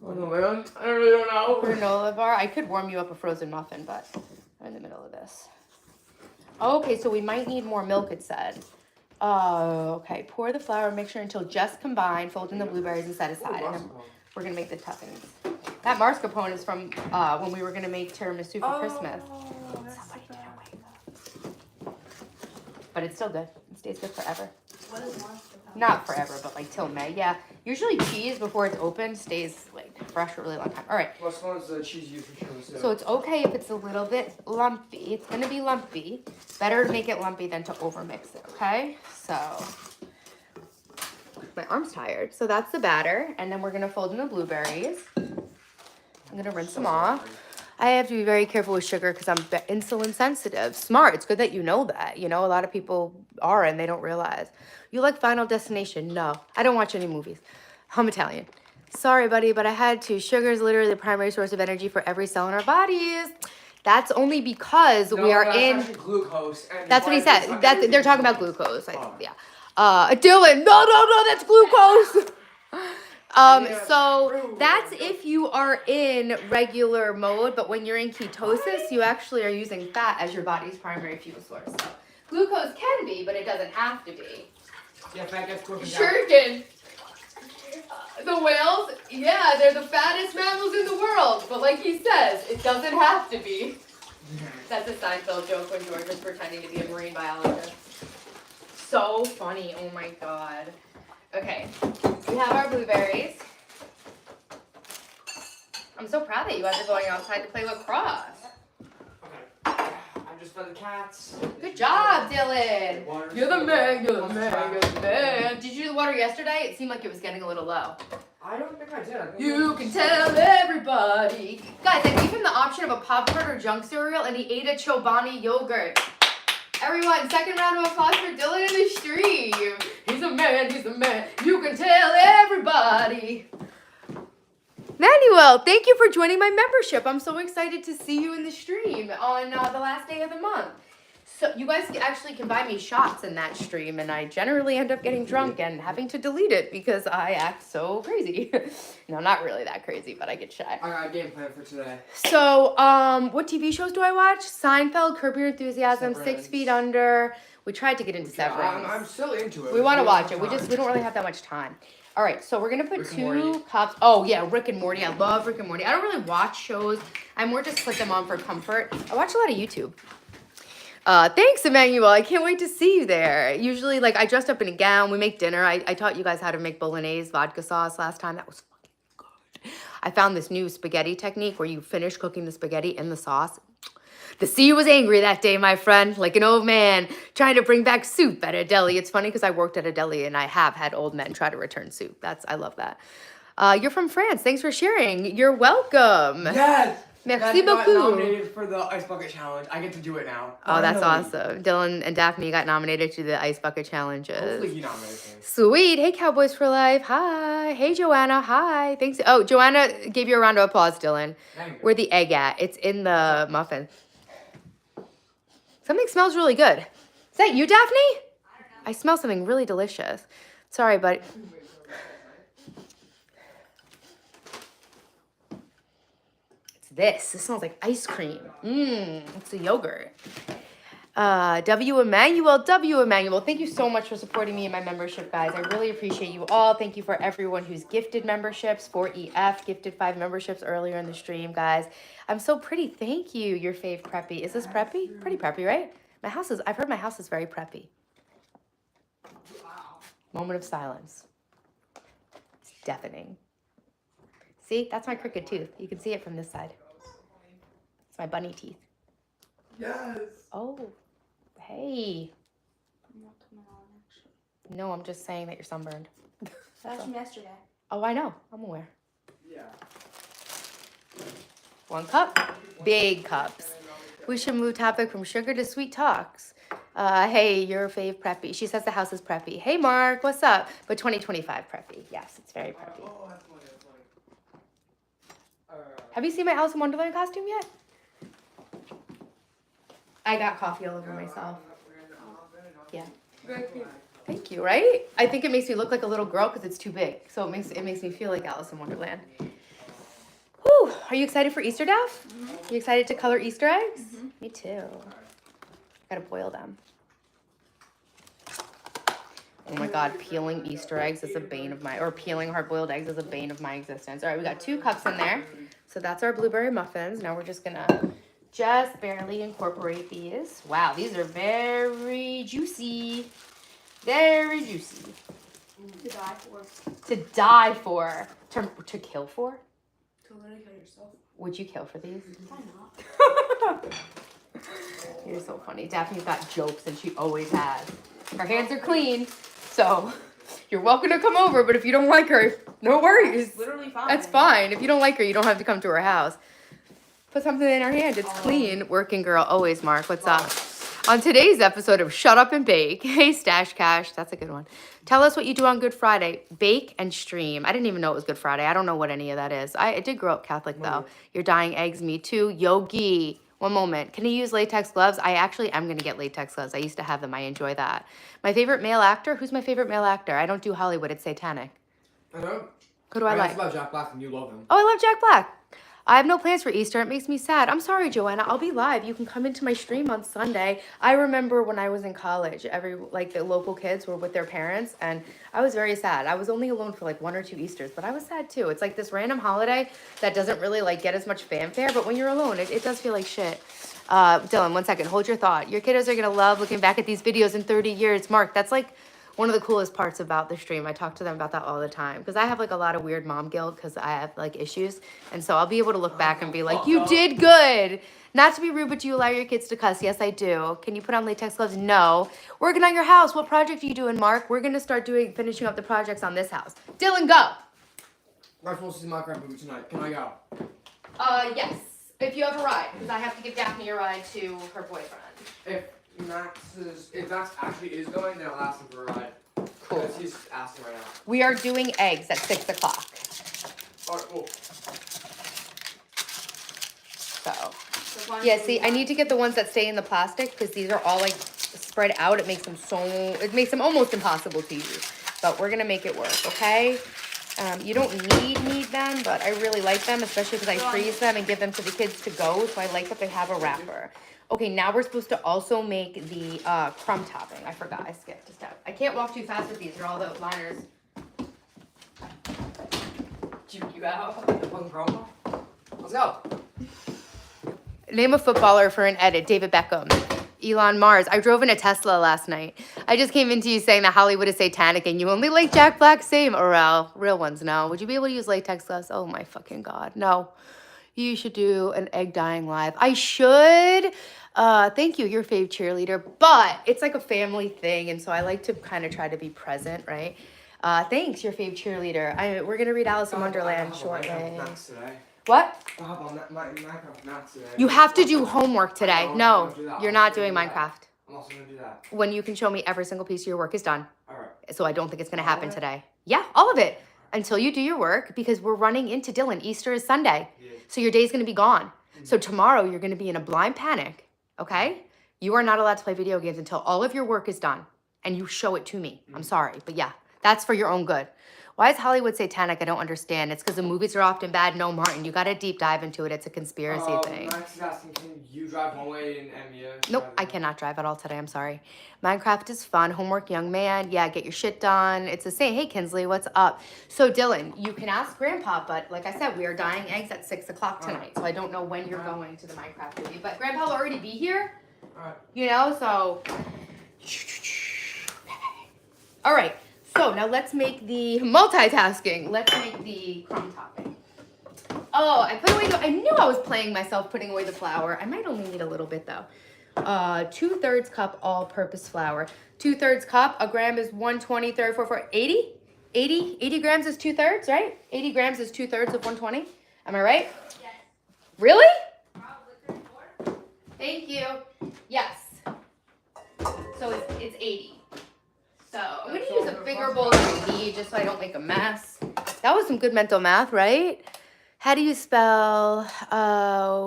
Oh no, man. I really don't know. granola bar. I could warm you up a frozen muffin, but I'm in the middle of this. Okay, so we might need more milk, it said. Okay, pour the flour mixture until just combined, fold in the blueberries and set aside. And then we're gonna make the toppings. That mascarpone is from when we were gonna make tiramisu for Christmas. Somebody did a wake. But it's still good. It stays good forever. What is mascarpone? Not forever, but like till May. Yeah. Usually cheese before it's open stays like fresh for a really long time. All right. What's one is the cheese used for tiramisu? So it's okay if it's a little bit lumpy. It's gonna be lumpy. Better to make it lumpy than to overmix it, okay? So my arm's tired. So that's the batter. And then we're gonna fold in the blueberries. I'm gonna rinse them off. I have to be very careful with sugar because I'm insulin sensitive. Smart. It's good that you know that. You know, a lot of people are and they don't realize. You like Final Destination? No. I don't watch any movies. I'm Italian. Sorry, buddy, but I had to. Sugar is literally the primary source of energy for every cell in our bodies. That's only because we are in... That's glucose. And that's what he said. They're talking about glucose. Yeah. Oh. Dylan, no, that's glucose. So that's if you are in regular mode, but when you're in ketosis, you actually are using fat as your body's primary fuel source. So glucose can be, but it doesn't have to be. Yeah, fat gets broken down. Sure can. The whales, yeah, they're the fattest mammals in the world, but like he says, it doesn't have to be. That's a Seinfeld joke when George is pretending to be a marine biologist. So funny, oh my god. Okay, we have our blueberries. I'm so proud that you guys are going outside to play lacrosse. Okay. I'm just for the cats. Good job, Dylan. You're the man, you're the man, you're the man. Did you do the water yesterday? It seemed like it was getting a little low. I don't think I did. You can tell everybody. Guys, I gave him the option of a Pop-Tart or junk cereal, and he ate a Chobani yogurt. Everyone, second round of applause for Dylan in the stream. He's a man, he's a man. You can tell everybody. Manuel, thank you for joining my membership. I'm so excited to see you in the stream on the last day of the month. So you guys actually can buy me shots in that stream, and I generally end up getting drunk and having to delete it because I act so crazy. No, not really that crazy, but I get shy. I got a game plan for today. So, what TV shows do I watch? Seinfeld, Curb Your Enthusiasm, Severance. 6 Feet Under. We tried to get into Severance. I'm still into it. We want to watch it. We don't really have that much time. All right, so we're gonna put Rick and 2 Morty. cups. Oh yeah, Rick and Morty. I love Rick and Morty. I don't really watch shows. I more just put them on for comfort. I watch a lot of YouTube. Thanks, Emmanuel. I can't wait to see you there. Usually, like, I dressed up in a gown. We make dinner. I taught you guys how to make bolognese vodka sauce last time. That was fucking good. I found this new spaghetti technique where you finish cooking the spaghetti in the sauce. The sea was angry that day, my friend, like an old man trying to bring back soup at a deli. It's funny because I worked at a deli and I have had old men try to return soup. I love that. You're from France. Thanks for sharing. You're welcome. Yes! Merci I got beaucoup. nominated for the Ice Bucket Challenge. I get to do it now. Oh, that's Finally. awesome. Dylan and Daphne got nominated to the Ice Bucket Challenges. Hopefully he nominates me. Sweet. Hey, Cowboys for Life. Hi. Hey, Joanna. Hi. Thanks. Oh, Joanna gave you a round of applause, Dylan. Thank you. Where'd the egg at? It's in the muffin. Something smells really good. Is that you, Daphne? I smell something really delicious. Sorry, but... It's this. This smells like ice cream. It's a yogurt. W. Emmanuel, thank you so much for supporting me in my membership, guys. I really appreciate you all. Thank you for everyone who's gifted memberships. 4EF gifted 5 memberships earlier in the stream, guys. I'm so pretty. Thank you, your fave preppy. Is this preppy? Pretty preppy, right? I've heard my house is very preppy. Moment of silence. It's deafening. See, that's my crooked tooth. You can see it from this side. It's my bunny teeth. Yes! Oh, hey. I'm not coming on, actually. No, I'm just saying that you're sunburned. That was from yesterday. Oh, I know. I'm aware. Yeah. 1 cup. Big cups. We should move topic from sugar to sweet talks. Hey, your fave preppy. She says the house is preppy. Hey, Mark, what's up? But 2025 preppy. Yes, it's very preppy. Oh, that's funny, that's funny. Have you seen my Alice in Wonderland costume yet? I got coffee all over myself. Yeah. Very cute. Thank you, right? I think it makes me look like a little girl because it's too big. So it makes me feel like Alice in Wonderland. Whew. Are you excited for Easter, Daph? You excited to color Easter eggs? Me too. Gotta boil them. Oh my God, peeling Easter eggs is a bane of peeling hard-boiled eggs is a bane of my existence. All right, we got 2 cups in there. So that's our blueberry muffins. Now we're just gonna just barely incorporate these. Wow, these are very juicy. Very juicy. To die for. To die for. To kill for? To literally kill yourself. Would you kill for these? Why not? You're so funny. Daphne's got jokes and she always has. Her hands are clean, so you're welcome to come over, but if you don't like her, no worries. It's literally fine. That's fine. If you don't like her, you don't have to come to her house. Put something in her hand. It's clean. Working girl always, Mark. What's up? On today's episode of Shut Up and Bake, hey, Stash Cash, that's a good one. Tell us what you do on Good Friday. Bake and stream. I didn't even know it was Good Friday. I don't know what any of that is. I did grow up Catholic, though. You're dyeing eggs, me too. Yogi. One moment. Can you use latex gloves? I actually am going to get latex gloves. I used to have them. I enjoy that. My favorite male actor? Who's my favorite male actor? I don't do Hollywood. It's satanic. I know. Who do I like? It's about Jack Black and you love him. Oh, I love Jack Black. I have no plans for Easter. It makes me sad. I'm sorry, Joanna. I'll be live. You can come into my stream on Sunday. I remember when I was in college, the local kids were with their parents, and I was very sad. I was only alone for like 1 or 2 Easters, but I was sad too. It's like this random holiday that doesn't really like get as much fanfare, but when you're alone, it does feel like shit. Dylan, 1 second. Hold your thought. Your kiddos are going to love looking back at these videos in 30 years. Mark, that's like one of the coolest parts about the stream. I talk to them about that all the time because I have like a lot of weird mom guilt because I have like issues. And so I'll be able to look back and be like, you did good. Not to be rude, but do you allow your kids to cuss? Yes, I do. Can you put on latex gloves? No. Working on your house. What project are you doing, Mark? We're going to start finishing up the projects on this house. Dylan, go. I'm supposed to see my grandpa tonight. Can I go? Yes. If you have a ride, because I have to give Daphne a ride to her boyfriend. If Max actually is going, then I'll ask him for a ride. Cool. Because he's asking right now. We are doing eggs at 6 o'clock. Alright, cool. So, yeah, see, I need to get the ones that stay in the plastic because these are all like spread out. It makes them almost impossible to use. But we're gonna make it work, okay? You don't need them, but I really like them, especially because I freeze them and give them to the kids to go. So I like that they have a wrapper. Okay, now we're supposed to also make the crumb topping. I forgot, I skipped a step. I can't walk too fast with these. They're all the liners. Juke you out. Let's go. Name a footballer for an edit. David Beckham. Elon Mars. I drove in a Tesla last night. I just came into you saying that Hollywood is satanic and you only like Jack Black. Same. Orel. Real ones, no. Would you be able to use latex gloves? Oh my fucking God. No. You should do an egg dyeing live. I should. Thank you. Your fave cheerleader. But it's like a family thing. And so I like to kind of try to be present, right? Thanks, your fave cheerleader. We're going to read Alice in Wonderland shortly. What? I'll have on Minecraft Max today. You have to do homework today. No, you're not doing Minecraft. I'm also going to do that. When you can show me every single piece of your work is done. Alright. So I don't think it's going to happen today. Yeah, all of it. Until you do your work, because we're running into Dylan. Easter is Sunday. Yeah. So your day's going to be gone. So tomorrow you're going to be in a blind panic, okay? You are not allowed to play video games until all of your work is done. And you show it to me. I'm sorry. But yeah, that's for your own good. Why is Hollywood satanic? I don't understand. It's because the movies are often bad. No, Martin, you got to deep dive into it. It's a conspiracy thing. Max is asking, can you drive one way and Mia? Nope, I cannot drive at all today. I'm sorry. Minecraft is fun. Homework, young man. Yeah, get your shit done. It's the same. Hey, Kinsley, what's up? So, Dylan, you can ask Grandpa, but like I said, we are dyeing eggs at 6 o'clock tonight. So I don't know when you're going to the Minecraft movie. But Grandpa will already be here. Alright. You know, so. All right. So now let's make the multitasking. Let's make the crumb topping. Oh, I put away I knew I was playing myself putting away the flour. I might only need a little bit though. 2/3 cup all-purpose flour. 2/3 cup. A gram is 120, 34, 80? 80 grams is 2/3, right? 80 grams is 2/3 of 120. Am I right? Yes. Really? Probably 3/4. Thank you. Yes. So it's 80. So I'm going to use a bigger bowl than you need just so I don't make a mess. That was some good mental math, right? How do you spell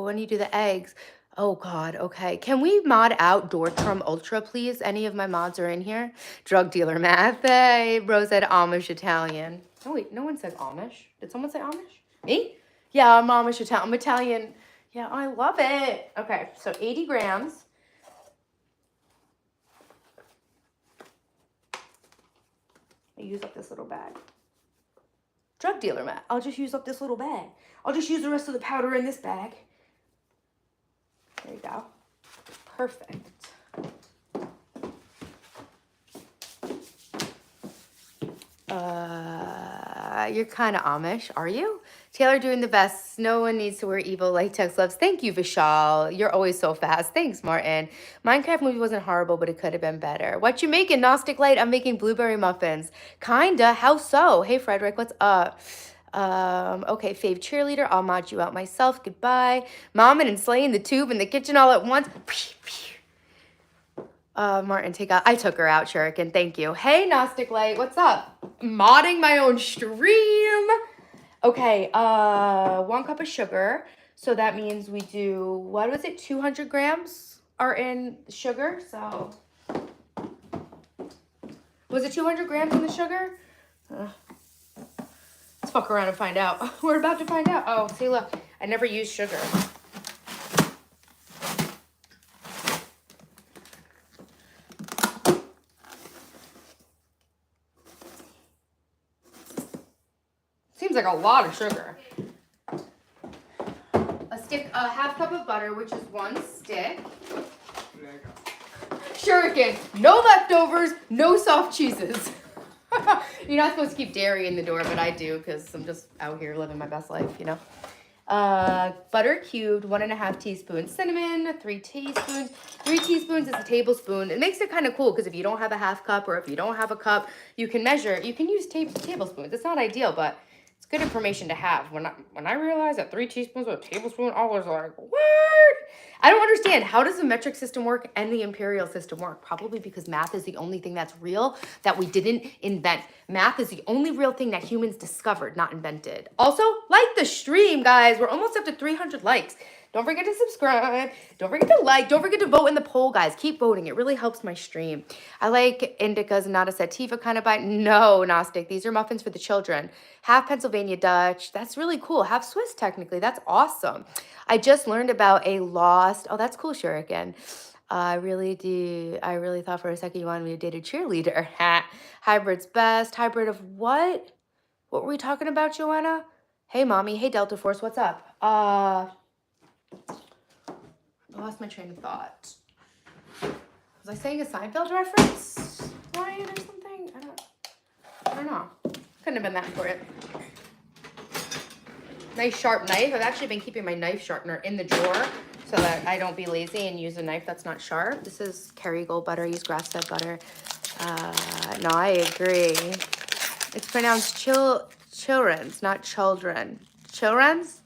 when you do the eggs? Oh, God. Okay. Can we mod out Dortrum Ultra, please? Any of my mods are in here. Drug dealer math. Hey, Rose said Amish Italian. Oh, wait. No one said Amish. Did someone say Amish? Me? Yeah, I'm Amish Italian. I'm Italian. Yeah, I love it. Okay. So 80 grams. I use up this little bag. Drug dealer, Matt. I'll just use up this little bag. I'll just use the rest of the powder in this bag. There you go. Perfect. You're kind of Amish, are you? Taylor doing the best. No one needs to wear evil latex gloves. Thank you, Vishal. You're always so fast. Thanks, Martin. Minecraft movie wasn't horrible, but it could have been better. What you making, Gnostic Light? I'm making blueberry muffins. Kinda. How so? Hey, Frederick, what's up? Okay, fave cheerleader. I'll mod you out myself. Goodbye. Momming and slaying the tube in the kitchen all at once. Martin, take out. I took her out, Shuriken. Thank you. Hey, Gnostic Light, what's up? Modding my own stream. Okay, 1 cup of sugar. So that means we do, what was it? 200 grams are in sugar. So, was it 200 grams in the sugar? Let's fuck around and find out. We're about to find out. Oh, see, look, I never used sugar. Seems like a lot of sugar. A half cup of butter, which is 1 stick. There you go. Shuriken, no leftovers, no soft cheeses. You're not supposed to keep dairy in the door, but I do because I'm just out here living my best life, you know. Butter cubed, 1.5 teaspoons. Cinnamon, 3 teaspoons. 3 teaspoons is a tablespoon. It makes it kind of cool because if you don't have a half cup or if you don't have a cup, you can measure. You can use tablespoons. It's not ideal, but it's It's good information to have. When I realized that 3 teaspoons of a tablespoon, I was like, what? I don't understand. How does the metric system work and the imperial system work? Probably because math is the only thing that's real that we didn't invent. Math is the only real thing that humans discovered, not invented. Also, like the stream, guys. We're almost up to 300 likes. Don't forget to subscribe. Don't forget to like. Don't forget to vote in the poll, guys. Keep voting. It really helps my stream. I like indicas and not a sativa kind of bite. No, Gnostic. These are muffins for the children. Half Pennsylvania Dutch. That's really cool. Half Swiss, technically. That's awesome. I just learned about a lost. Oh, that's cool, Shuriken. I really do. I really thought for a second you wanted me to date a cheerleader. Hybrid's best. Hybrid of what? What were we talking about, Joanna? Hey, mommy. Hey, Delta Force. What's up? I lost my train of thought. Was I saying a Seinfeld reference, Ryan, or something? I don't know. Couldn't have been that important. Nice sharp knife. I've actually been keeping my knife sharpener in the drawer so that I don't be lazy and use a knife that's not sharp. This is Kerrygold butter. I use grass-fed butter. No, I agree. It's pronounced children's, not children. Children's?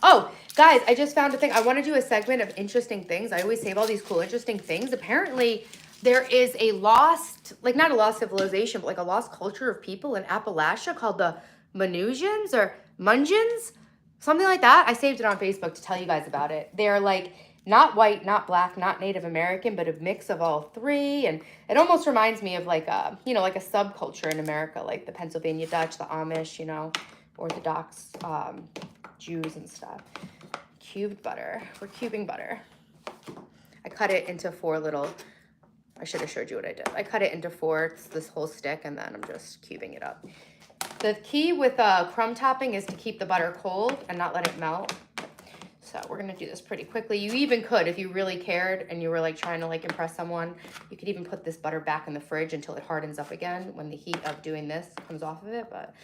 Oh, guys, I just found a thing. I want to do a segment of interesting things. I always save all these cool, interesting things. Apparently, there is a lost, like not a lost civilization, but like a lost culture of people in Appalachia called the Manusians or Mungians, something like that. I saved it on Facebook to tell you guys about it. They're like not white, not black, not Native American, but a mix of all three. And it almost reminds me of like a, like a subculture in America, like the Pennsylvania Dutch, the Amish, Orthodox, Jews and stuff. Cubed butter. We're cubing butter. I cut it into 4 little, I should have showed you what I did. I cut it into 4, it's this whole stick, and then I'm just cubing it up. The key with crumb topping is to keep the butter cold and not let it melt. So we're gonna do this pretty quickly. You even could, if you really cared and you were like trying to like impress someone, you could even put this butter back in the fridge until it hardens up again when the heat of doing this comes off of it, but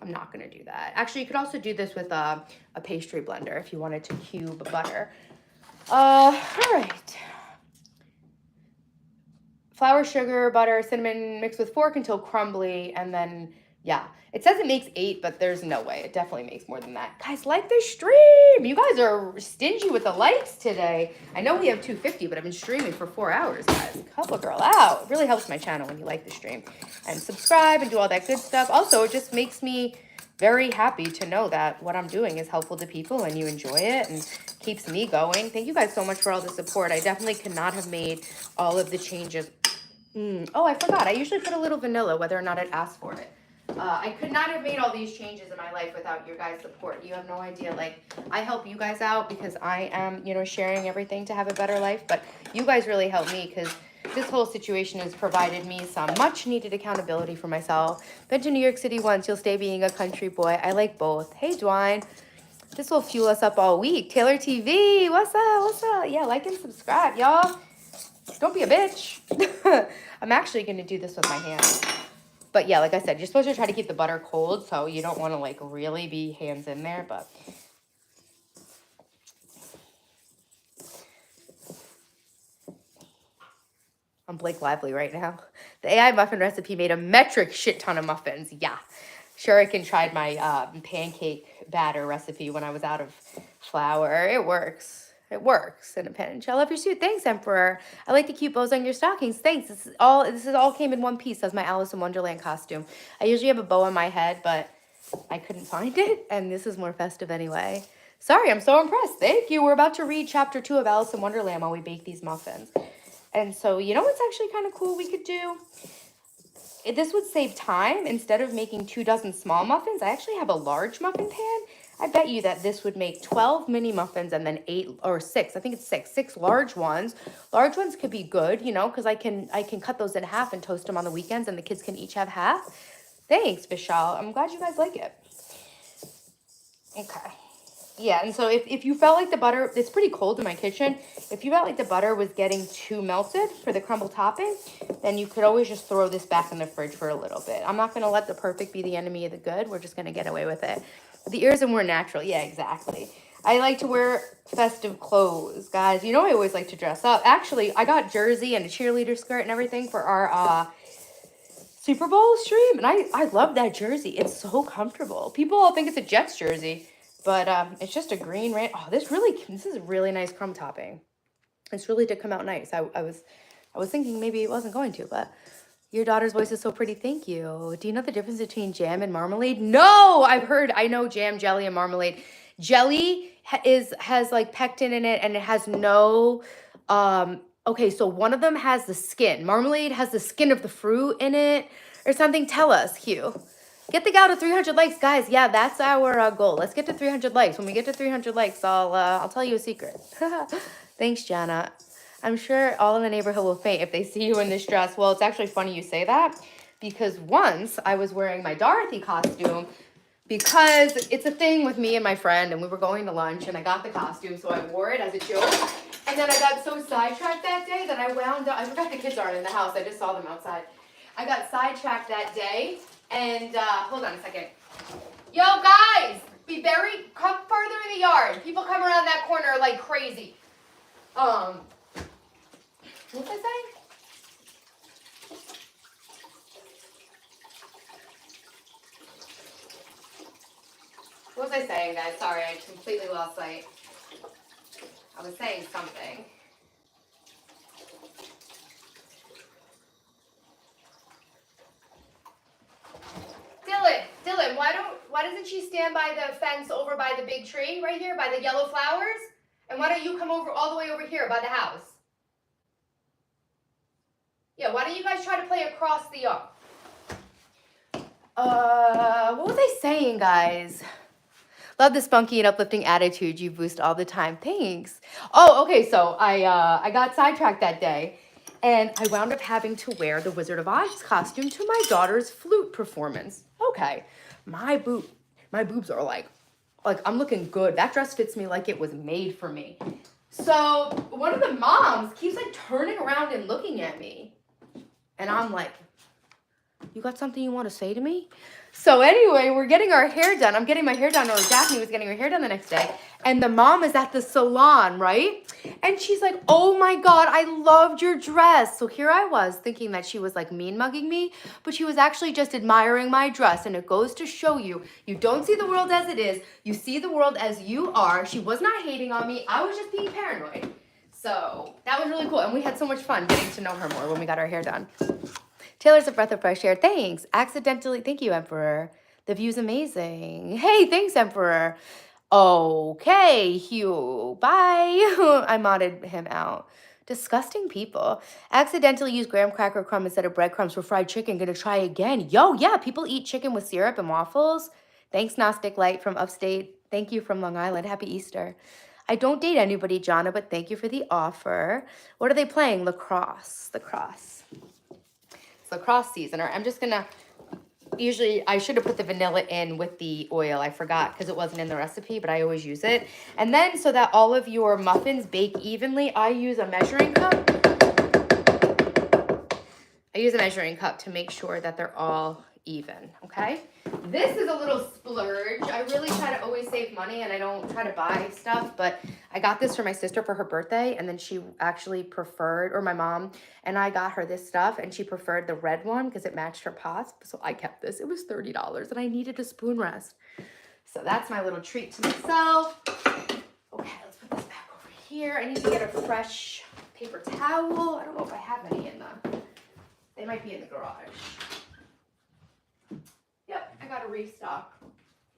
I'm not gonna do that. Actually, you could also do this with a pastry blender if you wanted to cube butter. All right. Flour, sugar, butter, cinnamon, mixed with fork until crumbly, and then, yeah. It says it makes 8, but there's no way. It definitely makes more than that. Guys, like the stream. You guys are stingy with the likes today. I know we have 250, but I've been streaming for 4 hours, guys. Help a girl out. It really helps my channel when you like the stream. And subscribe and do all that good stuff. Also, it just makes me very happy to know that what I'm doing is helpful to people and you enjoy it and keeps me going. Thank you guys so much for all the support. I definitely could not have made all of the changes. Oh, I forgot. I usually put a little vanilla, whether or not it asks for it. I could not have made all these changes in my life without your guys' support. You have no idea. Like, I help you guys out because I am, sharing everything to have a better life. But you guys really help me because this whole situation has provided me some much needed accountability for myself. Been to New York City once. You'll stay being a country boy. I like both. Hey, Dwayne. This will fuel us up all week. Taylor TV. What's up? What's up? Yeah, like and subscribe, y'all. Don't be a bitch. I'm actually going to do this with my hands. But yeah, like I said, you're supposed to try to keep the butter cold, so you don't want to like really be hands in there, but I'm Blake Lively right now. The AI muffin recipe made a metric shit ton of muffins. Yeah. Shuriken tried my pancake batter recipe when I was out of flour. It works. It works in a pinch. I love your suit. Thanks, Emperor. I like the cute bows on your stockings. Thanks. This is all came in one piece as my Alice in Wonderland costume. I usually have a bow on my head, but I couldn't find it, and this is more festive anyway. Sorry, I'm so impressed. Thank you. We're about to read chapter 2 of Alice in Wonderland while we bake these muffins. And so, what's actually kind of cool we could do? This would save time. Instead of making 2 dozen small muffins, I actually have a large muffin pan. I bet you that this would make 12 mini muffins and then 8 or 6. I think it's 6 large ones. Large ones could be good, because I can cut those in half and toast them on the weekends, and the kids can each have half. Thanks, Vishal. I'm glad you guys like it. Okay. Yeah, and so if you felt like the butter, it's pretty cold in my kitchen. If you felt like the butter was getting too melted for the crumble topping, then you could always just throw this back in the fridge for a little bit. I'm not going to let the perfect be the enemy of the good. We're just going to get away with it. The ears are more natural. Yeah, exactly. I like to wear festive clothes, guys. I always like to dress up. Actually, I got jersey and a cheerleader skirt and everything for our Super Bowl stream, and I love that jersey. It's so comfortable. People all think it's a Jets jersey, but it's just a green rain. Oh, this is a really nice crumb topping. This really did come out nice. I was thinking maybe it wasn't going to, but your daughter's voice is so pretty. Thank you. Do you know the difference between jam and marmalade? No, I know jam, jelly, and marmalade. Jelly has like pectin in it, and it has no. Okay, so one of them has the skin. Marmalade has the skin of the fruit in it, or something. Tell us, Hugh. Get the gal to 300 likes, guys. Yeah, that's our goal. Let's get to 300 likes. When we get to 300 likes, I'll tell you a secret. Thanks, Jana. I'm sure all in the neighborhood will faint if they see you in this dress. Well, it's actually funny you say that, because once I was wearing my Dorothy costume, because it's a thing with me and my friend, and we were going to lunch, and I got the costume, so I wore it as a joke. And then I got so sidetracked that day that I wound up, I forgot the kids aren't in the house, I just saw them outside. I got sidetracked that day, and hold on a second. Yo, guys, come further in the yard. People come around that corner like crazy. What was I saying? What was I saying, guys? Sorry, I completely lost sight. I was saying something. Dylan, why doesn't she stand by the fence over by the big tree right here, by the yellow flowers? And why don't you come over all the way over here by the house? Yeah, why don't you guys try to play across the yard? What was I saying, guys? Love the spunky and uplifting attitude you boost all the time. Thanks. Oh, okay, so I got sidetracked that day, and I wound up having to wear the Wizard of Oz costume to my daughter's flute performance. Okay, my boobs are like I'm looking good. That dress fits me like it was made for me. So one of the moms keeps like turning around and looking at me, and I'm like, you got something you want to say to me? So anyway, we're getting our hair done. I'm getting my hair done, or Daphne was getting her hair done the next day. And the mom is at the salon, right? And she's like, oh my God, I loved your dress. So here I was thinking that she was like mean mugging me, but she was actually just admiring my dress. And it goes to show you, you don't see the world as it is. You see the world as you are. She was not hating on me. I was just being paranoid. So that was really cool. And we had so much fun getting to know her more when we got our hair done. Taylor's a breath of fresh air. Thanks. Accidentally. Thank you, Emperor. The view's amazing. Hey, thanks, Emperor. Okay, Hugh. Bye. I modded him out. Disgusting people. Accidentally use graham cracker crumb instead of breadcrumbs for fried chicken. Gonna try again. Yo, yeah, people eat chicken with syrup and waffles. Thanks, Gnostic Light from upstate. Thank you from Long Island. Happy Easter. I don't date anybody, Jonna, but thank you for the offer. What are they playing? Lacrosse. It's lacrosse season. Or I'm just gonna, usually I should have put the vanilla in with the oil. I forgot because it wasn't in the recipe, but I always use it. And then so that all of your muffins bake evenly, I use a measuring cup. To make sure that they're all even, okay? This is a little splurge. I really try to always save money, and I don't try to buy stuff, but I got this for my sister for her birthday, and then she actually preferred, or my mom, and I got her this stuff, and she preferred the red one because it matched her pots, so I kept this. It was $30, and I needed a spoon rest. So that's my little treat to myself. Okay, let's put this back over here. I need to get a fresh paper towel. I don't know if I have any in the... They might be in the garage. Yep, I got to restock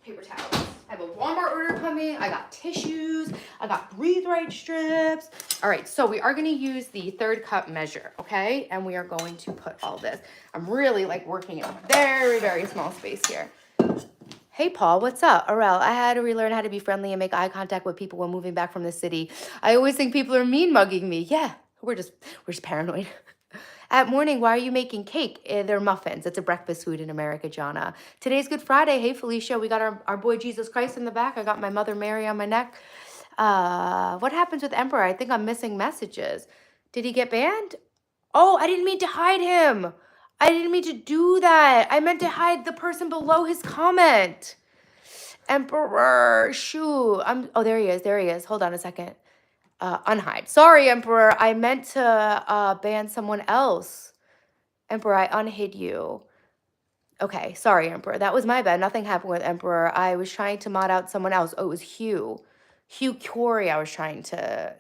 paper towels. I have a Walmart order coming. I got tissues. I got Breathe Right strips. All right, so we are going to use the 3rd cup measure, okay? And we are going to put all this. I'm really like working in a very, very small space here. Hey, Paul, what's up? Arel, I had to relearn how to be friendly and make eye contact with people when moving back from the city. I always think people are mean mugging me. Yeah, we're just paranoid. At morning, why are you making cake? They're muffins. It's a breakfast food in America, Jonna. Today's Good Friday. Hey, Felicia. We got our boy Jesus Christ in the back. I got my Mother Mary on my neck. What happens with Emperor? I think I'm missing messages. Did he get banned? Oh, I didn't mean to hide him. I didn't mean to do that. I meant to hide the person below his comment. Emperor, shoot. Oh, there he is. Hold on a second. Unhide. Sorry, Emperor. I meant to ban someone else. Emperor, I unhid you. Okay, sorry, Emperor. That was my bad. Nothing happened with Emperor. I was trying to mod out someone else. Oh, it was Hugh. Hugh Corey I was trying to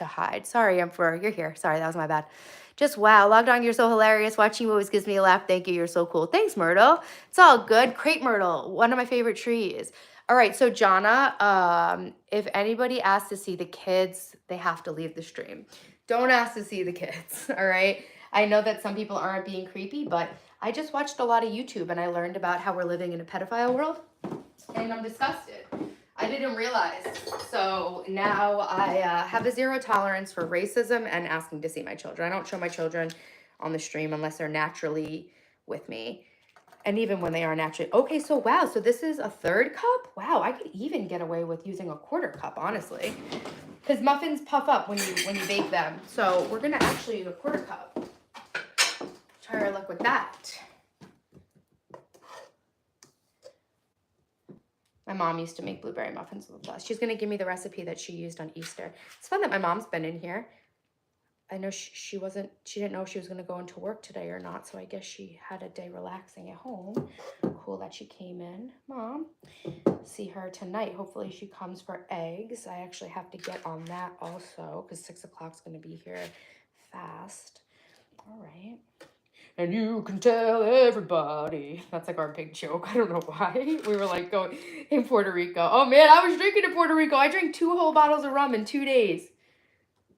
hide. Sorry, Emperor. You're here. Sorry, that was my bad. Just wow. Logged on, you're so hilarious. Watching you always gives me a laugh. Thank you. You're so cool. Thanks, Myrtle. It's all good. Crepe myrtle, one of my favorite trees. All right, so Jonna, if anybody asks to see the kids, they have to leave the stream. Don't ask to see the kids, all right? I know that some people aren't being creepy, but I just watched a lot of YouTube and I learned about how we're living in a pedophile world and I'm disgusted. I didn't realize. So now I have a zero tolerance for racism and asking to see my children. I don't show my children on the stream unless they're naturally with me. And even when they are naturally. Okay, so wow, so this is a third cup? Wow, I could even get away with using a quarter cup, honestly. Because muffins puff up when you bake them. So we're gonna actually use a quarter cup. Try our luck with that. My mom used to make blueberry muffins with us. She's gonna give me the recipe that she used on Easter. It's fun that my mom's been in here. I know she didn't know if she was gonna go into work today or not, so I guess she had a day relaxing at home. Cool that she came in. Mom, see her tonight. Hopefully she comes for eggs. I actually have to get on that also because 6 o'clock's gonna be here fast. All right. And you can tell everybody. That's like our big joke. I don't know why. We were like going in Puerto Rico. Oh man, I was drinking in Puerto Rico. I drank 2 whole bottles of rum in 2 days.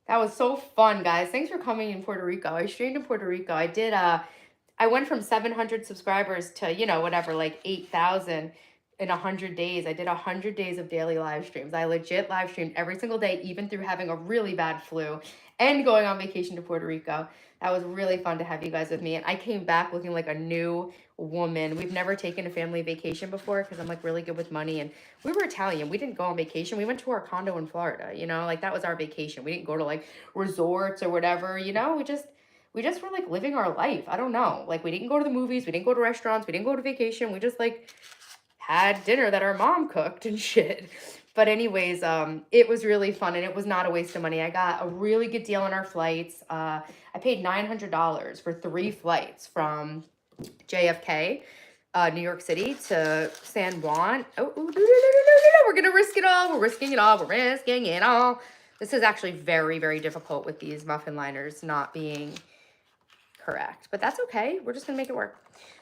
That was so fun, guys. Thanks for coming in Puerto Rico. I streamed in Puerto Rico. I went from 700 subscribers to, whatever, like 8,000 in 100 days. I did 100 days of daily live streams. I legit live streamed every single day, even through having a really bad flu and going on vacation to Puerto Rico. That was really fun to have you guys with me. And I came back looking like a new woman. We've never taken a family vacation before because I'm like really good with money. And we were Italian. We didn't go on vacation. We went to our condo in Florida, like that was our vacation. We didn't go to like resorts or whatever, we just were like living our life. I don't know. Like we didn't go to the movies. We didn't go to restaurants. We didn't go to vacation. We just like had dinner that our mom cooked and shit. But anyways, it was really fun and it was not a waste of money. I got a really good deal on our flights. I paid $900 for 3 flights from JFK, New York City to San Juan. Oh, no. We're going to risk it all. We're risking it all. We're risking it all. This is actually very, very difficult with these muffin liners not being correct, but that's okay. We're just going to make it work.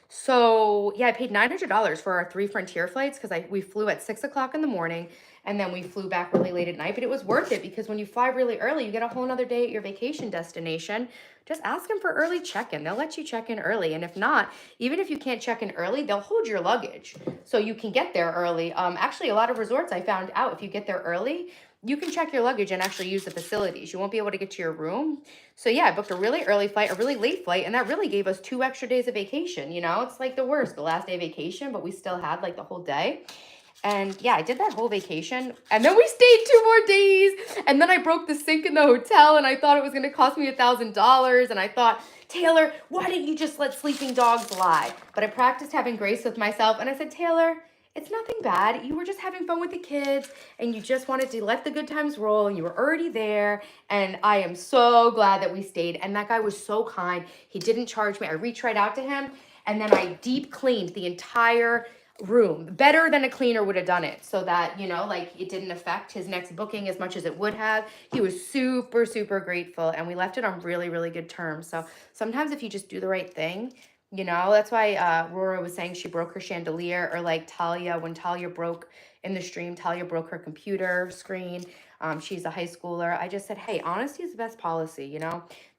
So yeah, I paid $900 for our 3 Frontier flights because we flew at 6 o'clock in the morning and then we flew back really late at night. But it was worth it because when you fly really early, you get a whole nother day at your vacation destination. Just ask them for early check-in. They'll let you check in early. And if not, even if you can't check in early, they'll hold your luggage so you can get there early. Actually, a lot of resorts I found out if you get there early, you can check your luggage and actually use the facilities. You won't be able to get to your room. So yeah, I booked a really early flight, a really late flight, and that really gave us 2 extra days of vacation. It's like the worst, the last day of vacation, but we still had like the whole day. And yeah, I did that whole vacation and then we stayed 2 more days and then I broke the sink in the hotel and I thought it was going to cost me $1,000 and I thought, Taylor, why didn't you just let sleeping dogs lie? But I practiced having grace with myself and I said, Taylor, it's nothing bad. You were just having fun with the kids and you just wanted to let the good times roll and you were already there. And I am so glad that we stayed. And that guy was so kind. He didn't charge me. I reached right out to him and then I deep cleaned the entire room better than a cleaner would have done it so that, like it didn't affect his next booking as much as it would have. He was super, super grateful and we left it on really, really good terms. So sometimes if you just do the right thing, that's why Rora was saying she broke her chandelier, or like Talia, when Talia broke in the stream, Talia broke her computer screen. She's a high schooler. I just said, hey, honesty is the best policy.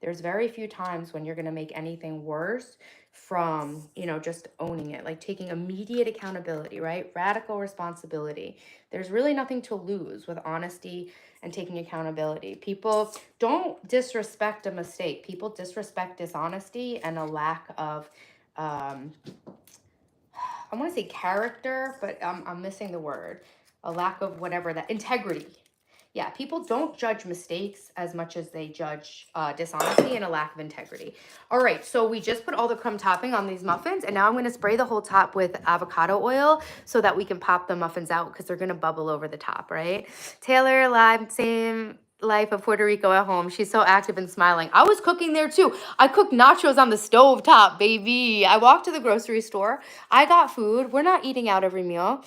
There's very few times when you're going to make anything worse from, just owning it, like taking immediate accountability, right? Radical responsibility. There's really nothing to lose with honesty and taking accountability. People don't disrespect a mistake. People disrespect dishonesty and a lack of, I want to say character, but I'm missing the word. A lack of whatever that, integrity. Yeah, people don't judge mistakes as much as they judge dishonesty and a lack of integrity. All right, so we just put all the crumb topping on these muffins, and now I'm going to spray the whole top with avocado oil so that we can pop the muffins out because they're going to bubble over the top, right? Taylor, live, same life of Puerto Rico at home. She's so active and smiling. I was cooking there too. I cooked nachos on the stove top, baby. I walked to the grocery store. I got food. We're not eating out every meal.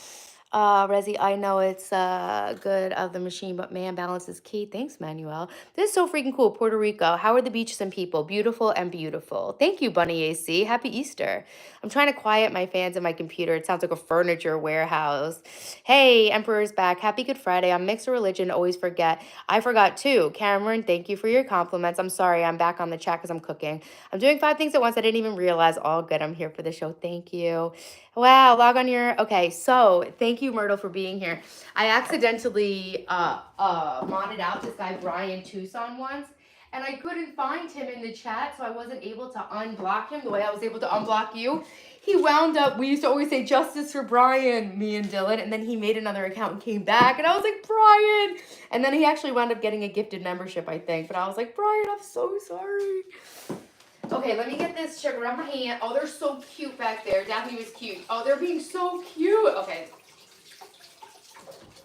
Resi, I know it's good of the machine, but man, balance is key. Thanks, Manuel. This is so freaking cool. Puerto Rico. How are the beaches and people? Beautiful and beautiful. Thank you, Bunny AC. Happy Easter. I'm trying to quiet my fans in my computer. It sounds like a furniture warehouse. Hey, Emperor's back. Happy Good Friday. I'm mixed religion. Always forget. I forgot too. Cameron, thank you for your compliments. I'm sorry. I'm back on the chat because I'm cooking. I'm doing 5 things at once. I didn't even realize. All good. I'm here for the show. Thank you. Wow, log on your, okay, so thank you, Myrtle, for being here. I accidentally modded out this guy, Brian Tucson, once, and I couldn't find him in the chat, so I wasn't able to unblock him the way I was able to unblock you. He wound up, we used to always say justice for Brian, me and Dylan, and then he made another account and came back, and I was like, Brian! And then he actually wound up getting a gifted membership, I think, but I was like, Brian, I'm so sorry. Okay, let me get this sugar on my hand. Oh, they're so cute back there. Daphne was cute. Oh, they're being so cute. Okay.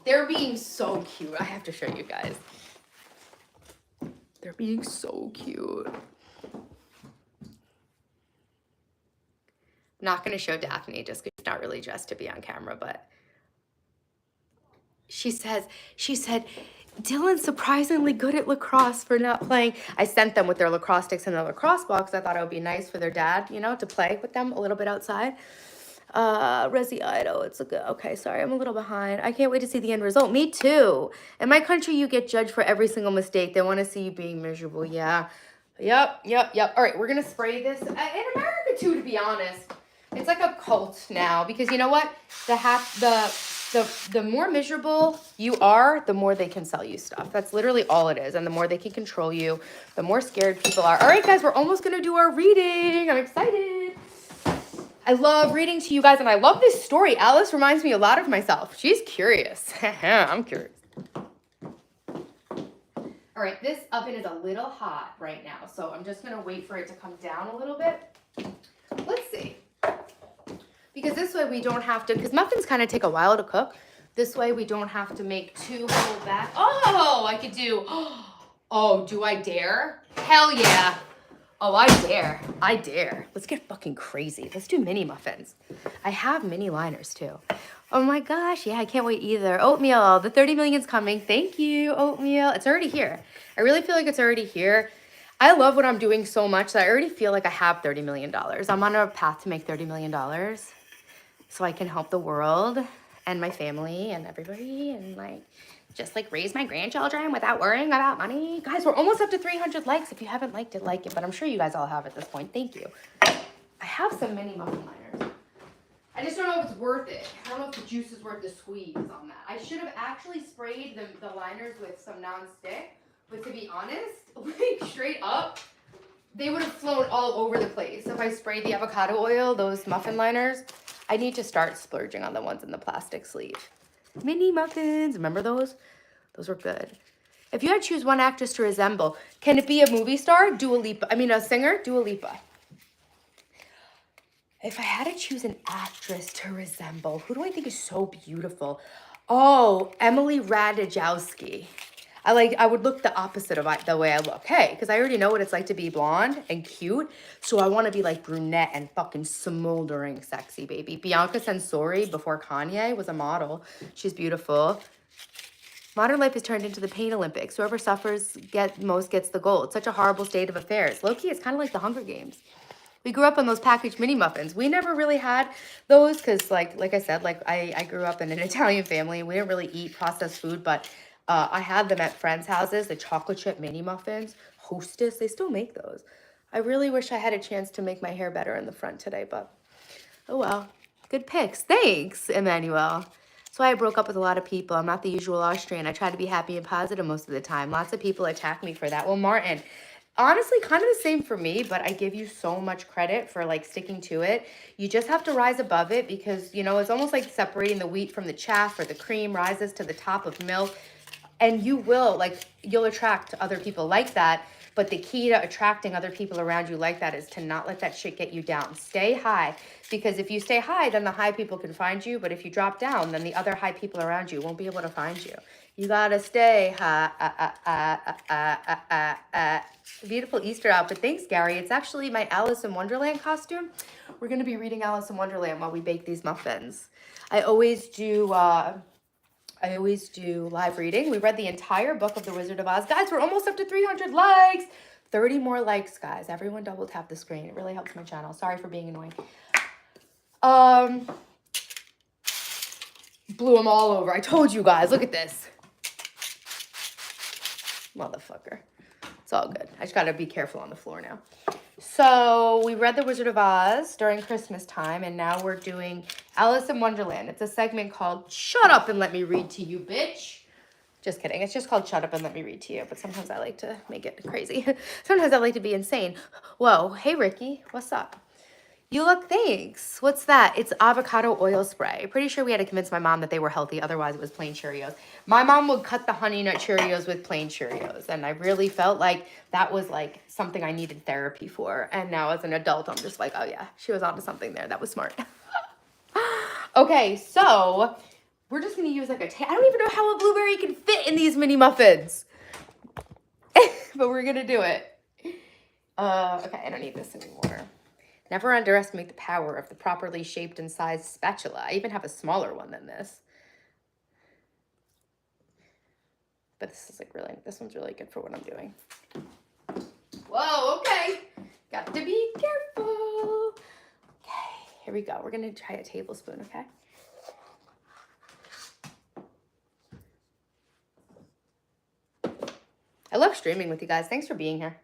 They're being so cute. I have to show you guys. They're being so cute. I'm not going to show Daphne just because she's not really dressed to be on camera, but she said, Dylan's surprisingly good at lacrosse for not playing. I sent them with their lacrosse sticks and their lacrosse ball because I thought it would be nice for their dad, you know, to play with them a little bit outside. Resi Ido, it's a good, okay, sorry, I'm a little behind. I can't wait to see the end result. Me too. In my country, you get judged for every single mistake. They want to see you being miserable. Yeah. Yep. All right, we're going to spray this. In America too, to be honest. It's like a cult now because you know what? The more miserable you are, the more they can sell you stuff. That's literally all it is. And the more they can control you, the more scared people are. All right, guys, we're almost going to do our reading. I'm excited. I love reading to you guys, and I love this story. Alice reminds me a lot of myself. She's curious. I'm curious. All right, this oven is a little hot right now, so I'm just going to wait for it to come down a little bit. Let's see. Because this way we don't have to, because muffins kind of take a while to cook. This way we don't have to make 2 whole batches. Oh, I could do, oh, do I dare? Hell yeah. Oh, I dare. Let's get fucking crazy. Let's do mini muffins. I have mini liners too. Oh my gosh, yeah, I can't wait either. Oatmeal, the 30 million's coming. Thank you, oatmeal. It's already here. I really feel like it's already here. I love what I'm doing so much that I already feel like I have $30 million. I'm on a path to make $30 million. So I can help the world and my family and everybody and like just like raise my grandchildren without worrying about money. Guys, we're almost up to 300 likes. If you haven't liked it, like it, but I'm sure you guys all have at this point. Thank you. I have some mini muffin liners. I just don't know if it's worth it. I don't know if the juice is worth the squeeze on that. I should have actually sprayed the liners with some non-stick, but to be honest, like straight up, they would have flown all over the place. If I sprayed the avocado oil, those muffin liners, I need to start splurging on the ones in the plastic sleeve. Mini muffins, remember those? Those were good. If you had to choose one actress to resemble, can it be a movie star? A singer? Dua Lipa. If I had to choose an actress to resemble, who do I think is so beautiful? Oh, Emily Ratajkowski. I would look the opposite of the way I look. Hey, because I already know what it's like to be blonde and cute. So I want to be like brunette and fucking smoldering sexy, baby. Bianca Censori before Kanye was a model. She's beautiful. Modern life is turned into the pain Olympics. Whoever suffers most gets the gold. Such a horrible state of affairs. Low-key, it's kind of like the Hunger Games. We grew up on those packaged mini muffins. We never really had those because like I said, like I grew up in an Italian family. We didn't really eat processed food, but I had them at friends' houses, the chocolate chip mini muffins. Hostess, they still make those. I really wish I had a chance to make my hair better in the front today, but oh well. Good picks. Thanks, Emmanuel. That's why I broke up with a lot of people. I'm not the usual Austrian. I try to be happy and positive most of the time. Lots of people attack me for that. Well, Martin, honestly, kind of the same for me, but I give you so much credit for like sticking to it. You just have to rise above it because, you know, it's almost like separating the wheat from the chaff, or the cream rises to the top of milk. And you'll attract other people like that. But the key to attracting other people around you like that is to not let that shit get you down. Stay high, because if you stay high, then the high people can find you. But if you drop down, then the other high people around you won't be able to find you. You gotta stay Beautiful Easter outfit. Thanks, Gary. It's actually my Alice in Wonderland costume. We're gonna be reading Alice in Wonderland while we bake these muffins. I always do live reading. We read the entire book of The Wizard of Oz. Guys, we're almost up to 300 likes. 30 more likes, guys. Everyone double tap the screen. It really helps my channel. Sorry for being annoying. Blew them all over. I told you guys. Look at this. Motherfucker. It's all good. I just gotta be careful on the floor now. So we read The Wizard of Oz during Christmas time, and now we're doing Alice in Wonderland. It's a segment called Shut Up and Let Me Read to You, bitch. Just kidding. It's just called Shut Up and Let Me Read to You, but sometimes I like to make it crazy. Sometimes I like to be insane. Whoa. Hey, Ricky. What's up? You look, thanks. What's that? It's avocado oil spray. Pretty sure we had to convince my mom that they were healthy. Otherwise, it was plain Cheerios. My mom would cut the Honey Nut Cheerios with plain Cheerios. And I really felt like that was like something I needed therapy for. And now as an adult, I'm just like, oh yeah, she was onto something there. That was smart. Okay, so we're just going to use like I don't even know how a blueberry can fit in these mini muffins. But we're going to do it. Okay, I don't need this anymore. Never underestimate the power of the properly shaped and sized spatula. I even have a smaller one than this. But this is like this one's really good for what I'm doing. Whoa, okay. Got to be careful. Okay, here we go. We're gonna try a tablespoon, okay? I love streaming with you guys. Thanks for being here.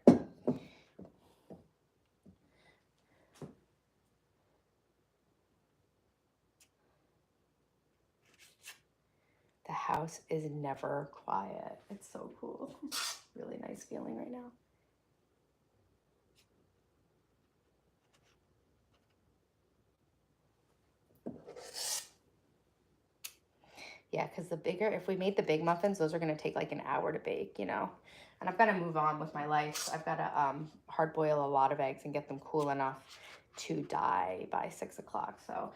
The house is never quiet. It's so cool. Really nice feeling right now. Yeah, because if we made the big muffins, those are going to take like an hour to bake, you know. And I've got to move on with my life. I've got to hard boil a lot of eggs and get them cool enough to die by 6 o'clock. So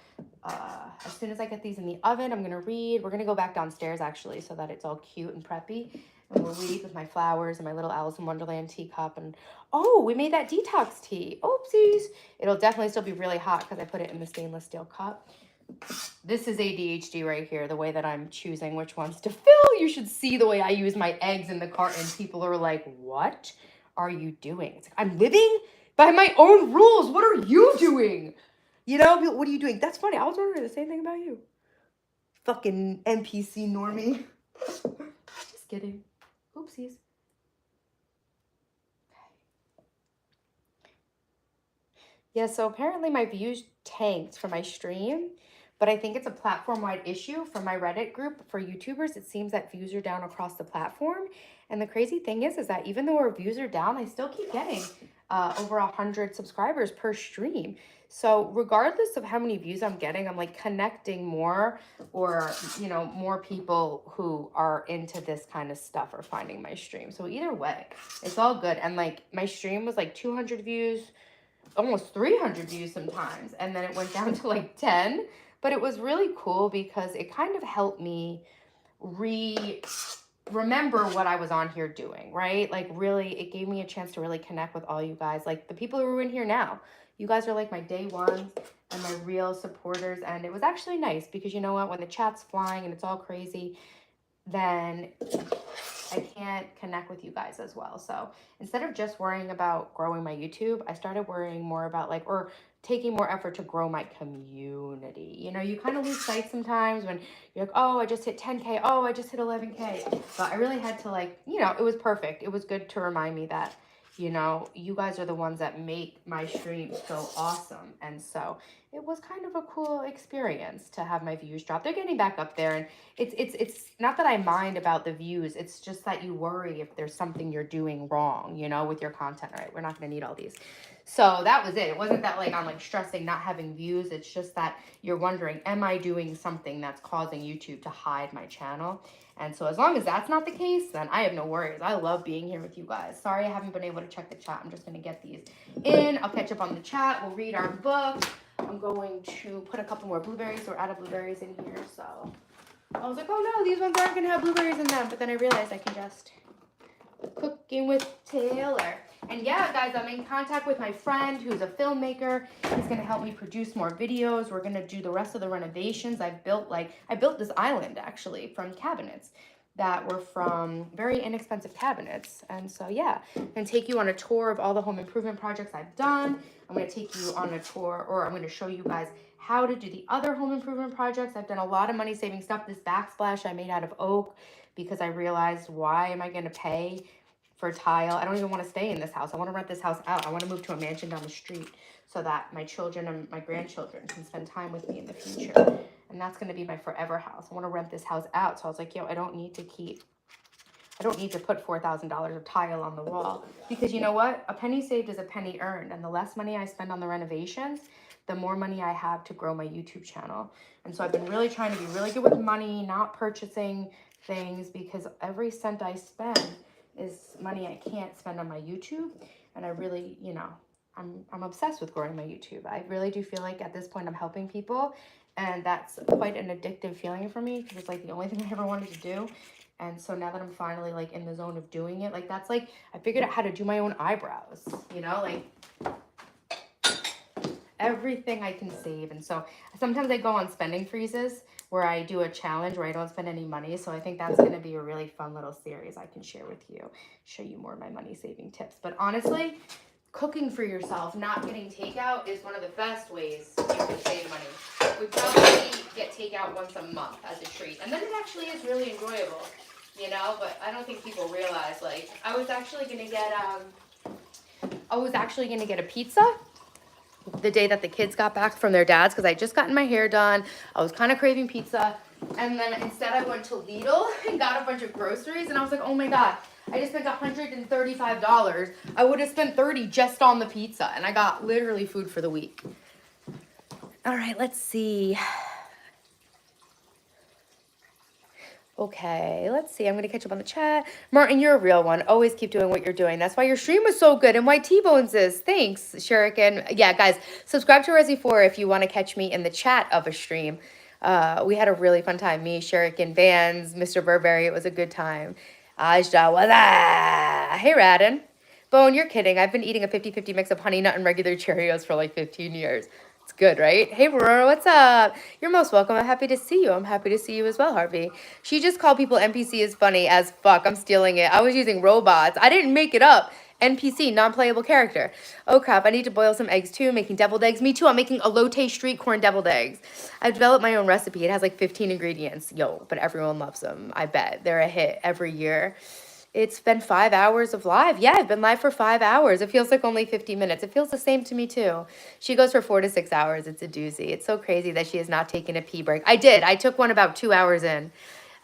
as soon as I get these in the oven, I'm going to read. We're going to go back downstairs, actually, so that it's all cute and preppy. And we'll read with my flowers and my little Alice in Wonderland teacup. And, oh, we made that detox tea. Oopsies. It'll definitely still be really hot because I put it in the stainless steel cup. This is ADHD right here, the way that I'm choosing which ones to fill. You should see the way I use my eggs in the carton. People are like, what are you doing? It's like, I'm living by my own rules. What are you doing? You know, what are you doing? That's funny. I was wondering the same thing about you. Fucking NPC normie. Just kidding. Oopsies. Yeah, so apparently my views tanked for my stream, but I think it's a platform-wide issue for my Reddit group for YouTubers. It seems that views are down across the platform. And the crazy thing is that even though our views are down, I still keep getting over 100 subscribers per stream. So regardless of how many views I'm getting, I'm like connecting more, or, you know, more people who are into this kind of stuff are finding my stream. So either way, it's all good. And like my stream was like 200 views, almost 300 views sometimes, and then it went down to like 10. But it was really cool because it kind of helped me remember what I was on here doing, right? Like really, it gave me a chance to really connect with all you guys, like the people who are in here now. You guys are like my day ones and my real supporters. And it was actually nice because you know what, when the chat's flying and it's all crazy, then I can't connect with you guys as well. So instead of just worrying about growing my YouTube, I started worrying more about or taking more effort to grow my community. You know, you kind of lose sight sometimes when you're like, oh, I just hit 10K. Oh, I just hit 11K. But I really had to it was perfect. It was good to remind me that, you know, you guys are the ones that make my streams so awesome. And so it was kind of a cool experience to have my views drop. They're getting back up there, and it's not that I mind about the views. It's just that you worry if there's something you're doing wrong, you know, with your content. All right, we're not going to need all these. So that was it. It wasn't that I'm stressing not having views. It's just that you're wondering, am I doing something that's causing YouTube to hide my channel? And so as long as that's not the case, then I have no worries. I love being here with you guys. Sorry I haven't been able to check the chat. I'm just going to get these in. I'll catch up on the chat. We'll read our book. I'm going to put a couple more blueberries or out of blueberries in here. So I was like, oh no, these ones aren't gonna have blueberries in them. But then I realized I can just cooking with Taylor. And yeah, guys, I'm in contact with my friend who's a filmmaker. He's gonna help me produce more videos. We're gonna do the rest of the renovations. I built this island actually from cabinets that were from very inexpensive cabinets. And so yeah, I'm gonna take you on a tour of all the home improvement projects I've done. I'm gonna take you on a tour, or I'm gonna show you guys how to do the other home improvement projects. I've done a lot of money saving stuff. This backsplash I made out of oak because I realized, why am I gonna pay for tile? I don't even want to stay in this house. I want to rent this house out. I want to move to a mansion down the street so that my children and my grandchildren can spend time with me in the future. And that's going to be my forever house. I want to rent this house out. So I was like, yo, I don't need to put $4,000 of tile on the wall, because you know what? A penny saved is a penny earned. And the less money I spend on the renovations, the more money I have to grow my YouTube channel. And so I've been really trying to be really good with money, not purchasing things, because every cent I spend is money I can't spend on my YouTube. And I really, I'm obsessed with growing my YouTube. I really do feel like at this point I'm helping people, and that's quite an addictive feeling for me, because it's like the only thing I ever wanted to do. And so now that I'm finally like in the zone of doing it, like that's like, I figured out how to do my own eyebrows, like everything I can save. And so sometimes I go on spending freezes where I do a challenge where I don't spend any money. So I think that's going to be a really fun little series I can share with you, show you more of my money saving tips. But honestly, cooking for yourself, not getting takeout, is one of the best ways you can save money. We probably get takeout once a month as a treat. And then it actually is really enjoyable, but I don't think people realize, like, I was actually going to get a pizza the day that the kids got back from their dad's, because I just gotten my hair done. I was kind of craving pizza. And then instead I went to Lidl and got a bunch of groceries, and I was like, oh my God, I just spent $135. I would have spent $30 just on the pizza, and I got literally food for the week. All right, let's see. Okay, let's see. I'm going to catch up on the chat. Martin, you're a real one. Always keep doing what you're doing. That's why your stream was so good. And why T-Bones is. Thanks, Shuriken. Yeah, guys, subscribe to Resi4 if you want to catch me in the chat of a stream. We had a really fun time. Me, Shuriken, Vans, Mr. Burberry. It was a good time. Ajda, what's up? Hey, Radin. Bone, you're kidding. I've been eating a 50-50 mix of honey nut and regular Cheerios for like 15 years. It's good, right? Hey, Aurora, what's up? You're most welcome. I'm happy to see you. I'm happy to see you as well, Harvey. She just called people NPC is funny as fuck. I'm stealing it. I was using robots. I didn't make it up. NPC, non-playable character. Oh crap, I need to boil some eggs too, making deviled eggs. Me too, I'm making elote street corn deviled eggs. I've developed my own recipe. It has like 15 ingredients. Yo, but everyone loves them. I bet. They're a hit every year. It's been 5 hours of live. Yeah, I've been live for 5 hours. It feels like only 50 minutes. It feels the same to me too. She goes for 4 to 6 hours. It's a doozy. It's so crazy that she has not taken a pee break. I did. I took one about 2 hours in.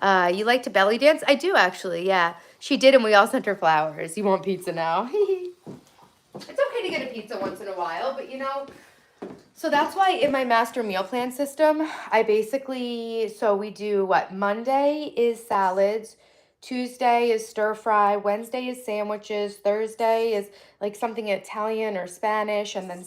You like to belly dance? I do actually, yeah. She did, and we all sent her flowers. You want pizza now? It's okay to get a pizza once in a while, but so that's why in my master meal plan system, so we do what? Monday is salads. Tuesday is stir fry, Wednesday is sandwiches, Thursday is like something Italian or Spanish, and then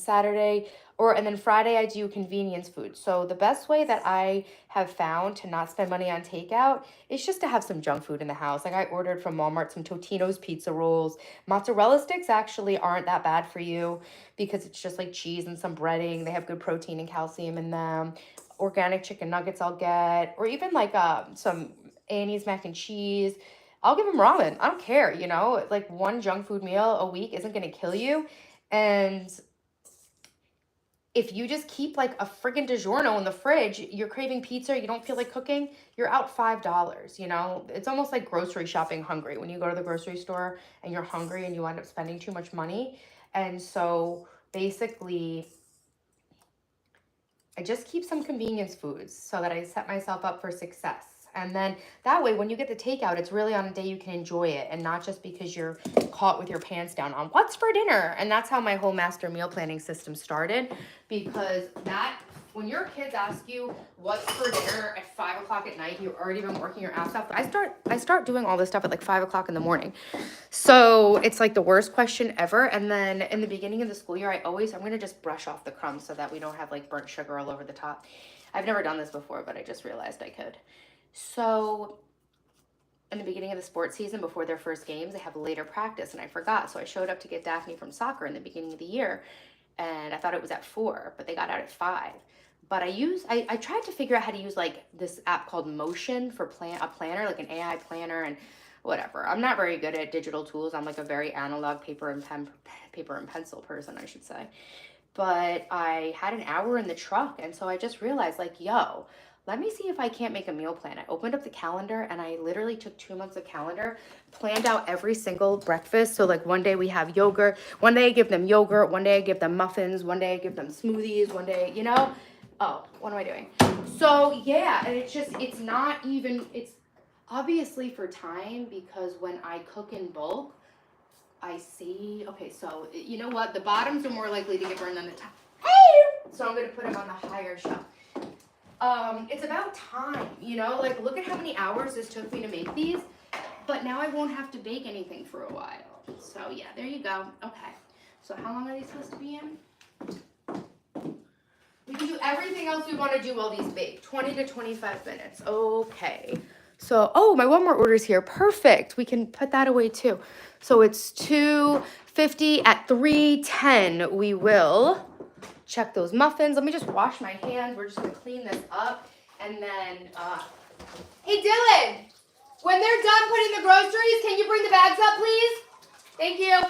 and then Friday I do convenience food. So the best way that I have found to not spend money on takeout is just to have some junk food in the house. Like I ordered from Walmart some Totino's pizza rolls. Mozzarella sticks actually aren't that bad for you because it's just like cheese and some breading. They have good protein and calcium in them. Organic chicken nuggets I'll get, or even like some Annie's mac and cheese. I'll give them ramen. I don't care, like one junk food meal a week isn't going to kill you. And if you just keep like a friggin' DiGiorno in the fridge, you're craving pizza, you don't feel like cooking, you're out $5, It's almost like grocery shopping hungry. When you go to the grocery store and you're hungry and you end up spending too much money. And so basically, I just keep some convenience foods so that I set myself up for success. And then that way, when you get the takeout, it's really on a day you can enjoy it and not just because you're caught with your pants down on what's for dinner. And that's how my whole master meal planning system started, because when your kids ask you what's for dinner at 5 o'clock at night, you've already been working your ass off. I start doing all this stuff at like 5 o'clock in the morning. So it's like the worst question ever. And then in the beginning of the school year, I'm going to just brush off the crumbs so that we don't have like burnt sugar all over the top. I've never done this before, but I just realized I could. So in the beginning of the sports season, before their first games, they have later practice, and I forgot. So I showed up to get Daphne from soccer in the beginning of the year, and I thought it was at 4, but they got out at 5. But I tried to figure out how to use like this app called Motion for a planner, like an AI planner, and whatever. I'm not very good at digital tools. I'm like a very analog paper and pencil person, I should say. But I had an hour in the truck, and so I just realized, like, yo, let me see if I can't make a meal plan. I opened up the calendar, and I literally took 2 months of calendar, planned out every single breakfast. So like one day we have yogurt, one day I give them yogurt, one day I give them muffins, one day I give them smoothies, one day, you know. Oh, what am I doing? So yeah, and it's not even, it's obviously for time, because when I cook in bulk, I see, okay, so you know what? The bottoms are more likely to get burned than the top. Hey! So I'm going to put them on the higher shelf. It's about time, you know? Like, look at how many hours this took me to make these. But now I won't have to bake anything for a while. So, yeah, there you go. Okay. So how long are these supposed to be in? We can do everything else we want to do while these bake. 20 to 25 minutes. Okay. So, oh, my Walmart order's here. Perfect. We can put that away too. So it's 2:50 at 3:10. We will check those muffins. Let me just wash my hands. We're just gonna clean this up. And then, hey Dylan, when they're done putting the groceries, can you bring the bags up, please? Thank you.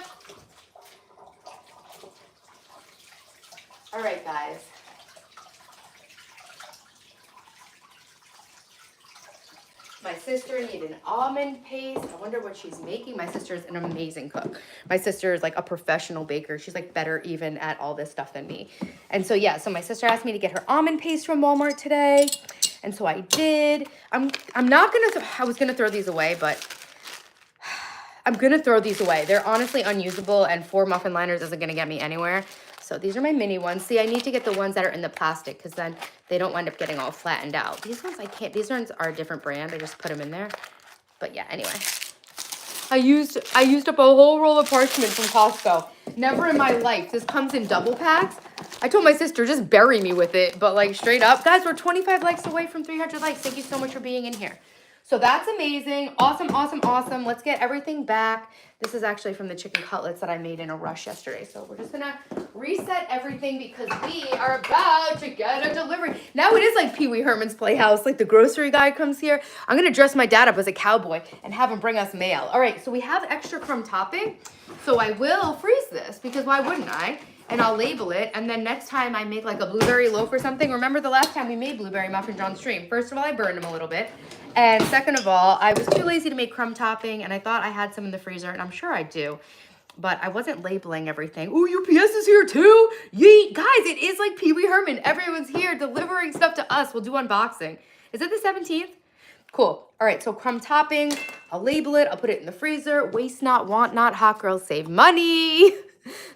All right, guys. My sister needed an almond paste. I wonder what she's making. My sister's an amazing cook. My sister is like a professional baker. She's like better even at all this stuff than me. And so yeah, so my sister asked me to get her almond paste from Walmart today. And so I did. I'm not gonna, I was gonna throw these away, but I'm gonna throw these away. They're honestly unusable, and 4 muffin liners isn't gonna get me anywhere. So these are my mini ones. See, I need to get the ones that are in the plastic, because then they don't wind up getting all flattened out. These ones I can't, these ones are a different brand. I just put them in there. But yeah, anyway. I used up a whole roll of parchment from Costco. Never in my life. This comes in double packs. I told my sister, just bury me with it. But like straight up, guys, we're 25 likes away from 300 likes. Thank you so much for being in here. So that's amazing. Awesome, awesome, awesome. Let's get everything back. This is actually from the chicken cutlets that I made in a rush yesterday. So we're just gonna reset everything because we are about to get a delivery. Now it is like Pee Wee Herman's Playhouse. Like the grocery guy comes here. I'm gonna dress my dad up as a cowboy and have him bring us mail. All right, so we have extra crumb topping. So I will freeze this because why wouldn't I? And I'll label it, and then next time I make like a blueberry loaf or something, remember the last time we made blueberry muffins on stream? First of all, I burned them a little bit, and second of all, I was too lazy to make crumb topping, and I thought I had some in the freezer, and I'm sure I do, but I wasn't labeling everything. Oh, UPS is here too? Yeet! Guys, it is like Pee Wee Herman. Everyone's here delivering stuff to us. We'll do unboxing. Is it the 17th? Cool. All right, so crumb topping, I'll label it, I'll put it in the freezer. Waste not, want not, hot girls save money.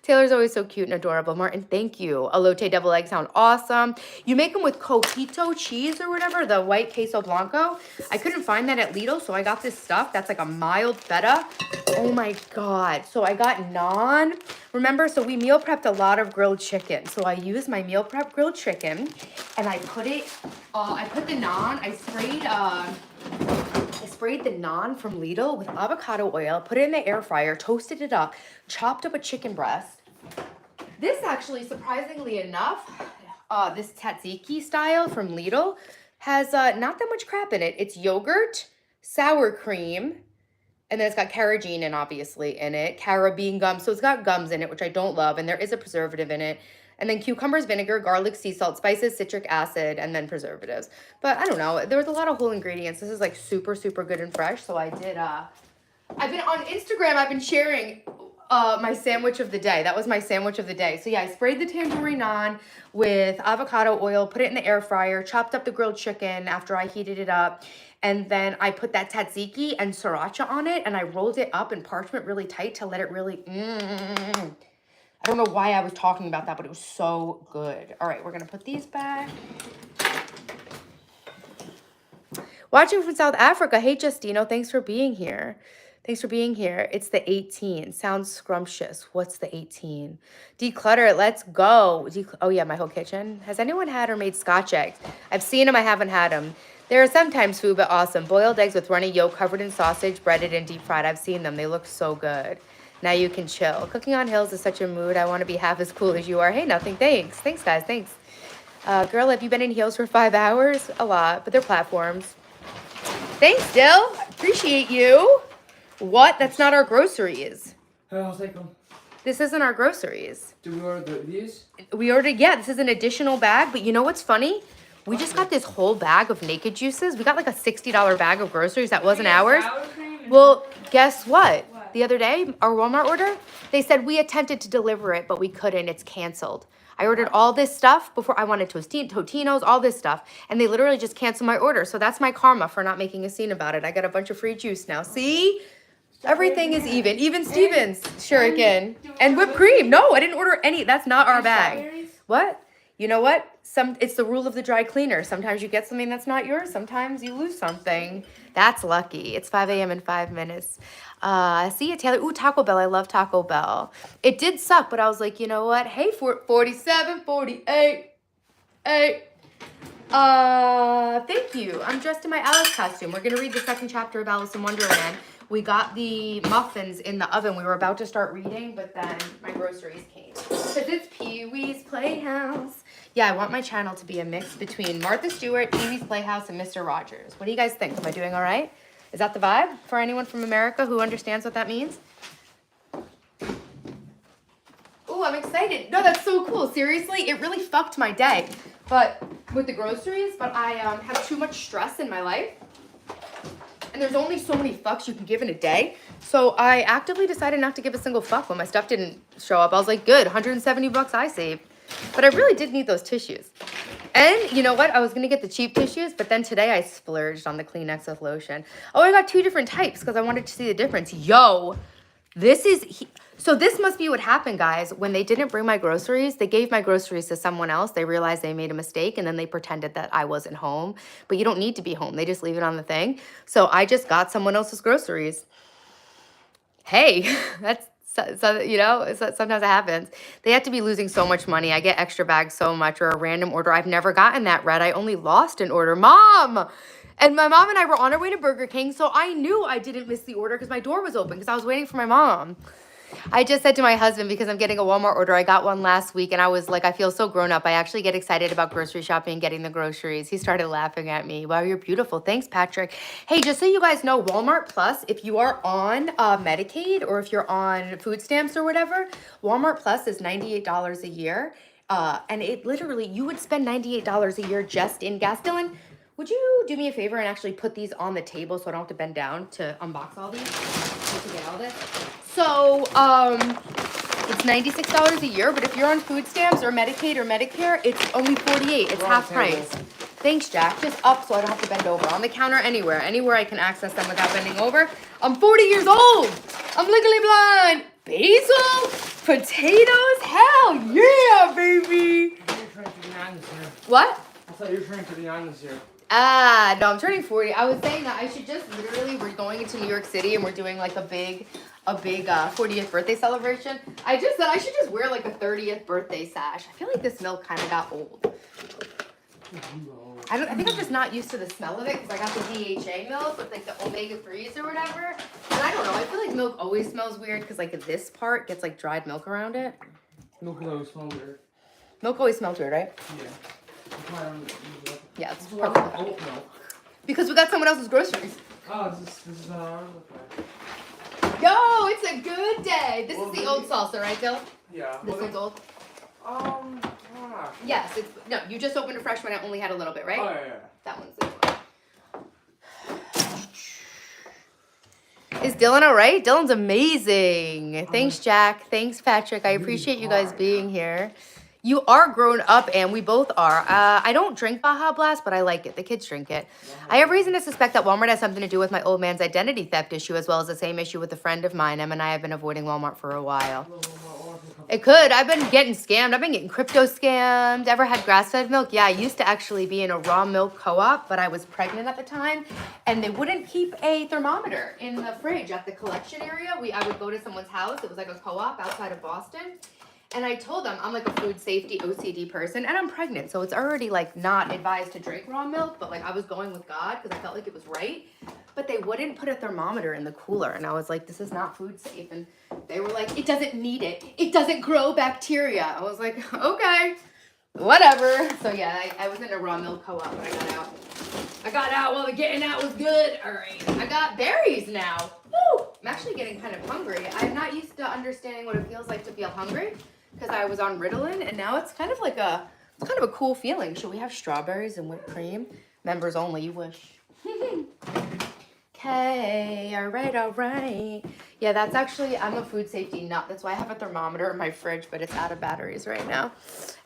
Taylor's always so cute and adorable. Martin, thank you. Elote double egg sound awesome. You make them with cojito cheese or whatever, the white queso blanco. I couldn't find that at Lidl, so I got this stuff that's like a mild feta. Oh my God. So I got naan. Remember, so we meal prepped a lot of grilled chicken. So I used my meal prep grilled chicken and I put it, I put the naan, I sprayed the naan from Lidl with avocado oil, put it in the air fryer, toasted it up, chopped up a chicken breast. This actually, surprisingly enough, this tzatziki style from Lidl has not that much crap in it. It's yogurt, sour cream, and then it's got carrageenan obviously in it, carabine gum. So it's got gums in it, which I don't love, and there is a preservative in it. And then cucumbers, vinegar, garlic, sea salt, spices, citric acid, and then preservatives. But I don't know, there was a lot of whole ingredients. This is like super, super good and fresh. So I did, I've been on Instagram, I've been sharing my sandwich of the day. That was my sandwich of the day. So yeah, I sprayed the tandoori naan with avocado oil, put it in the air fryer, chopped up the grilled chicken after I heated it up. And then I put that tzatziki and sriracha on it, and I rolled it up in parchment really tight to let it really, I don't know why I was talking about that, but it was so good. All right, we're gonna put these back. Watching from South Africa. Hey, Justino, thanks for being here. Thanks for being here. It's the 18. Sounds scrumptious. What's the 18? Declutter it. Let's go. Oh, yeah, my whole kitchen. Has anyone had or made Scotch eggs? I've seen them. I haven't had them. There are sometimes food, but awesome. Boiled eggs with runny yolk covered in sausage, breaded and deep fried. I've seen them. They look so good. Now you can chill. Cooking on hills is such a mood. I want to be half as cool as you are. Hey, nothing. Thanks. Thanks, guys. Thanks. Girl, have you been in heels for 5 hours? A lot, but they're platforms. Thanks, Dill. Appreciate you. What? That's not our groceries. I'll take them. This isn't our groceries. Do we order these? We ordered, yeah, this is an additional bag, but you know what's funny? We just got this whole bag of naked juices. We got like a $60 bag of groceries that wasn't ours. Well, guess what? The other day, our Walmart order, they said we attempted to deliver it, but we couldn't. It's canceled. I ordered all this stuff before. I wanted Totinos, all this stuff, and they literally just canceled my order. So that's my karma for not making a scene about it. I got a bunch of free juice now. See? Everything is even. Even Stevens shuriken. And whipped cream. No, I didn't order any. That's not our bag. What? You know what? It's the rule of the dry cleaner. Sometimes you get something that's not yours. Sometimes you lose something. That's lucky. It's 5 a.m. in 5 minutes. See you, Taylor. Ooh, Taco Bell. I love Taco Bell. It did suck, but I was like, you know what? Hey, 47, 48, 8. Thank you. I'm dressed in my Alice costume. We're going to read the second chapter of Alice in Wonderland. We got the muffins in the oven. We were about to start reading, but then my groceries came. Because it's Pee-wee's Playhouse. Yeah, I want my channel to be a mix between Martha Stewart, Pee-wee's Playhouse, and Mr. Rogers. What do you guys think? Am I doing all right? Is that the vibe for anyone from America who understands what that means? Ooh, I'm excited. No, that's so cool. Seriously, it really fucked my day. But with the groceries, I have too much stress in my life. And there's only so many fucks you can give in a day. So I actively decided not to give a single fuck when my stuff didn't show up. I was like, good, $170 I saved. But I really did need those tissues. And you know what? I was going to get the cheap tissues, but then today I splurged on the Kleenex with lotion. Oh, I got 2 different types because I wanted to see the difference. Yo, so this must be what happened, guys. When they didn't bring my groceries, they gave my groceries to someone else. They realized they made a mistake, and then they pretended that I wasn't home. But you don't need to be home. They just leave it on the thing. So I just got someone else's groceries. Hey, that's sometimes it happens. They have to be losing so much money. I get extra bags so much, or a random order. I've never gotten that, Red. I only lost an order. Mom! And my mom and I were on our way to Burger King, so I knew I didn't miss the order because my door was open because I was waiting for my mom. I just said to my husband, because I'm getting a Walmart order, I got one last week, and I was like, I feel so grown up. I actually get excited about grocery shopping and getting the groceries. He started laughing at me. Wow, you're beautiful. Thanks, Patrick. Hey, just so you guys know, Walmart Plus, if you are on Medicaid or if you're on food stamps or whatever, Walmart Plus is $98 a year. And it literally, you would spend $98 a year just in gas. Dylan, would you do me a favor and actually put these on the table so I don't have to bend down to unbox all these, to get all this? So, it's $96 a year, but if you're on food stamps or Medicaid or Medicare, it's only $48. It's half price. Thanks, Jack. Just up so I don't have to bend over. On the counter, anywhere I can access them without bending over. I'm 40 years old. I'm legally blind. Basil, potatoes, hell yeah, baby. I thought you were trying to be honest here. What? I thought you were trying to be honest here. No, I'm turning 40. I was saying that I should just literally, we're going into New York City and we're doing like a big 40th birthday celebration. I just said I should just wear like a 30th birthday sash. I feel like this milk kind of got old. I think I'm just not used to the smell of it because I got the DHA milk with like the omega-3s or whatever. And I don't know, I feel like milk always smells weird because like this part gets like dried milk around it. Milk always smells weird. Milk always smells weird, right? Yeah. That's why I don't use it. Yeah, it's This is like perfect. oat milk. Because we got someone else's groceries. Oh, this is not ours? Okay. Yo, it's a good day. This is the old salsa, right, Dill? Yeah. This one's old? Ah. Yes, no, you just opened a fresh one. I only had a little bit, right? Oh, yeah. That one's this one. Is Dylan all right? Dylan's amazing. Thanks, Jack. Thanks, Patrick. I appreciate you guys being here. You are grown up, and we both are. I don't drink Baja Blast, but I like it. The kids drink it. I have reason to suspect that Walmart has something to do with my old man's identity theft issue, as well as the same issue with a friend of mine. Em and I have been avoiding Walmart for a while. It could. I've been getting scammed. I've been getting crypto scammed. Ever had grass-fed milk? Yeah, I used to actually be in a raw milk co-op, but I was pregnant at the time, and they wouldn't keep a thermometer in the fridge at the collection area. I would go to someone's house. It was like a co-op outside of Boston. And I told them I'm like a food safety OCD person and I'm pregnant. So it's already like not advised to drink raw milk, but like I was going with God because I felt like it was right. But they wouldn't put a thermometer in the cooler. And I was like, this is not food safe. And they were like, it doesn't need it. It doesn't grow bacteria. I was like, okay, whatever. So yeah, I was in a raw milk co-op, but I got out. I got out while the getting out was good. All right, I got berries now. Woo! I'm actually getting kind of hungry. I'm not used to understanding what it feels like to feel hungry because I was on Ritalin, and now it's kind of like it's kind of a cool feeling. Should we have strawberries and whipped cream? Members only, you wish. Okay, all right. Yeah, that's actually, I'm a food safety nut. That's why I have a thermometer in my fridge, but it's out of batteries right now.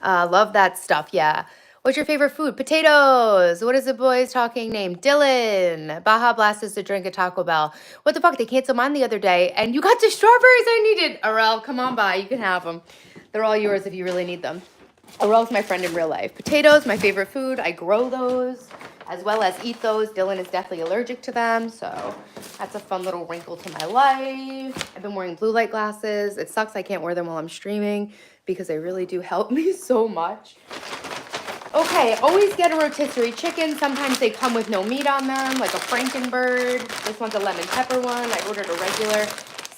Love that stuff, yeah. What's your favorite food? Potatoes. What is the boy's talking name? Dylan. Baja Blast is to drink at Taco Bell. What the fuck? They canceled mine the other day, and you got the strawberries I needed. Arel, come on by. You can have them. They're all yours if you really need them. Arel's my friend in real life. Potatoes, my favorite food. I grow those as well as eat those. Dylan is definitely allergic to them, so that's a fun little wrinkle to my life. I've been wearing blue light glasses. It sucks I can't wear them while I'm streaming because they really do help me so much. Okay, always get a rotisserie chicken. Sometimes they come with no meat on them, like a Frankenbird. This one's a lemon pepper one. I ordered a regular.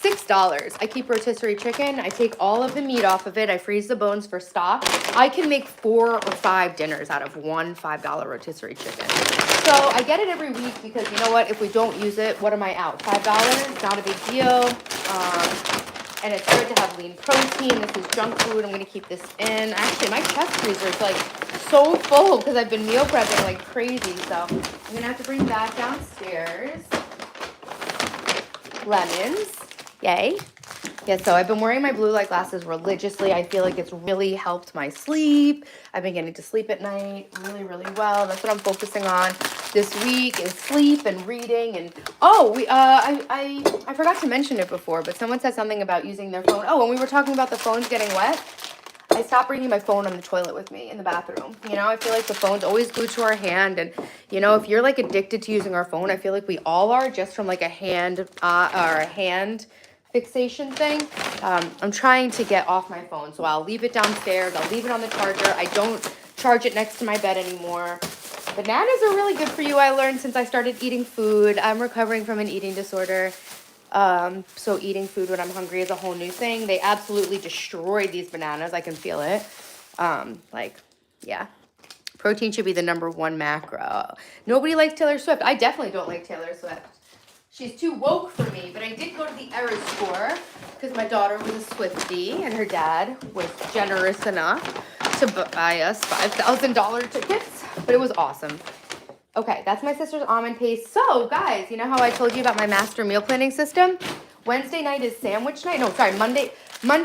$6. I keep rotisserie chicken. I take all of the meat off of it. I freeze the bones for stock. I can make 4 or 5 dinners out of one $5 rotisserie chicken. So I get it every week because you know what? If we don't use it, what am I out? $5? Not a big deal. And it's good to have lean protein. This is junk food. I'm going to keep this in. Actually, my chest freezer is like so full because I've been meal prepping like crazy. So I'm going to have to bring that downstairs. Lemons. Yay. Yeah, so I've been wearing my blue light glasses religiously. I feel like it's really helped my sleep. I've been getting to sleep at night really, really well. That's what I'm focusing on this week is sleep and reading. And I forgot to mention it before, but someone said something about using their phone. Oh, when we were talking about the phones getting wet, I stopped bringing my phone on the toilet with me in the bathroom. You know, I feel like the phone's always glued to our hand. And, you know, if you're like addicted to using our phone, I feel like we all are just from like a hand fixation thing. I'm trying to get off my phone. So I'll leave it downstairs. I'll leave it on the charger. I don't charge it next to my bed anymore. Bananas are really good for you, I learned since I started eating food. I'm recovering from an eating disorder. So eating food when I'm hungry is a whole new thing. They absolutely destroyed these bananas. I can feel it. Yeah. Protein should be the #1 macro. Nobody likes Taylor Swift. I definitely don't like Taylor Swift. She's too woke for me, but I did go to the Eras store because my daughter was a Swiftie and her dad was generous enough to buy us $5,000 tickets, but it was awesome. Okay, that's my sister's almond paste. So, guys, you know how I told you about my master meal planning system? Wednesday night is sandwich night. No, sorry, Monday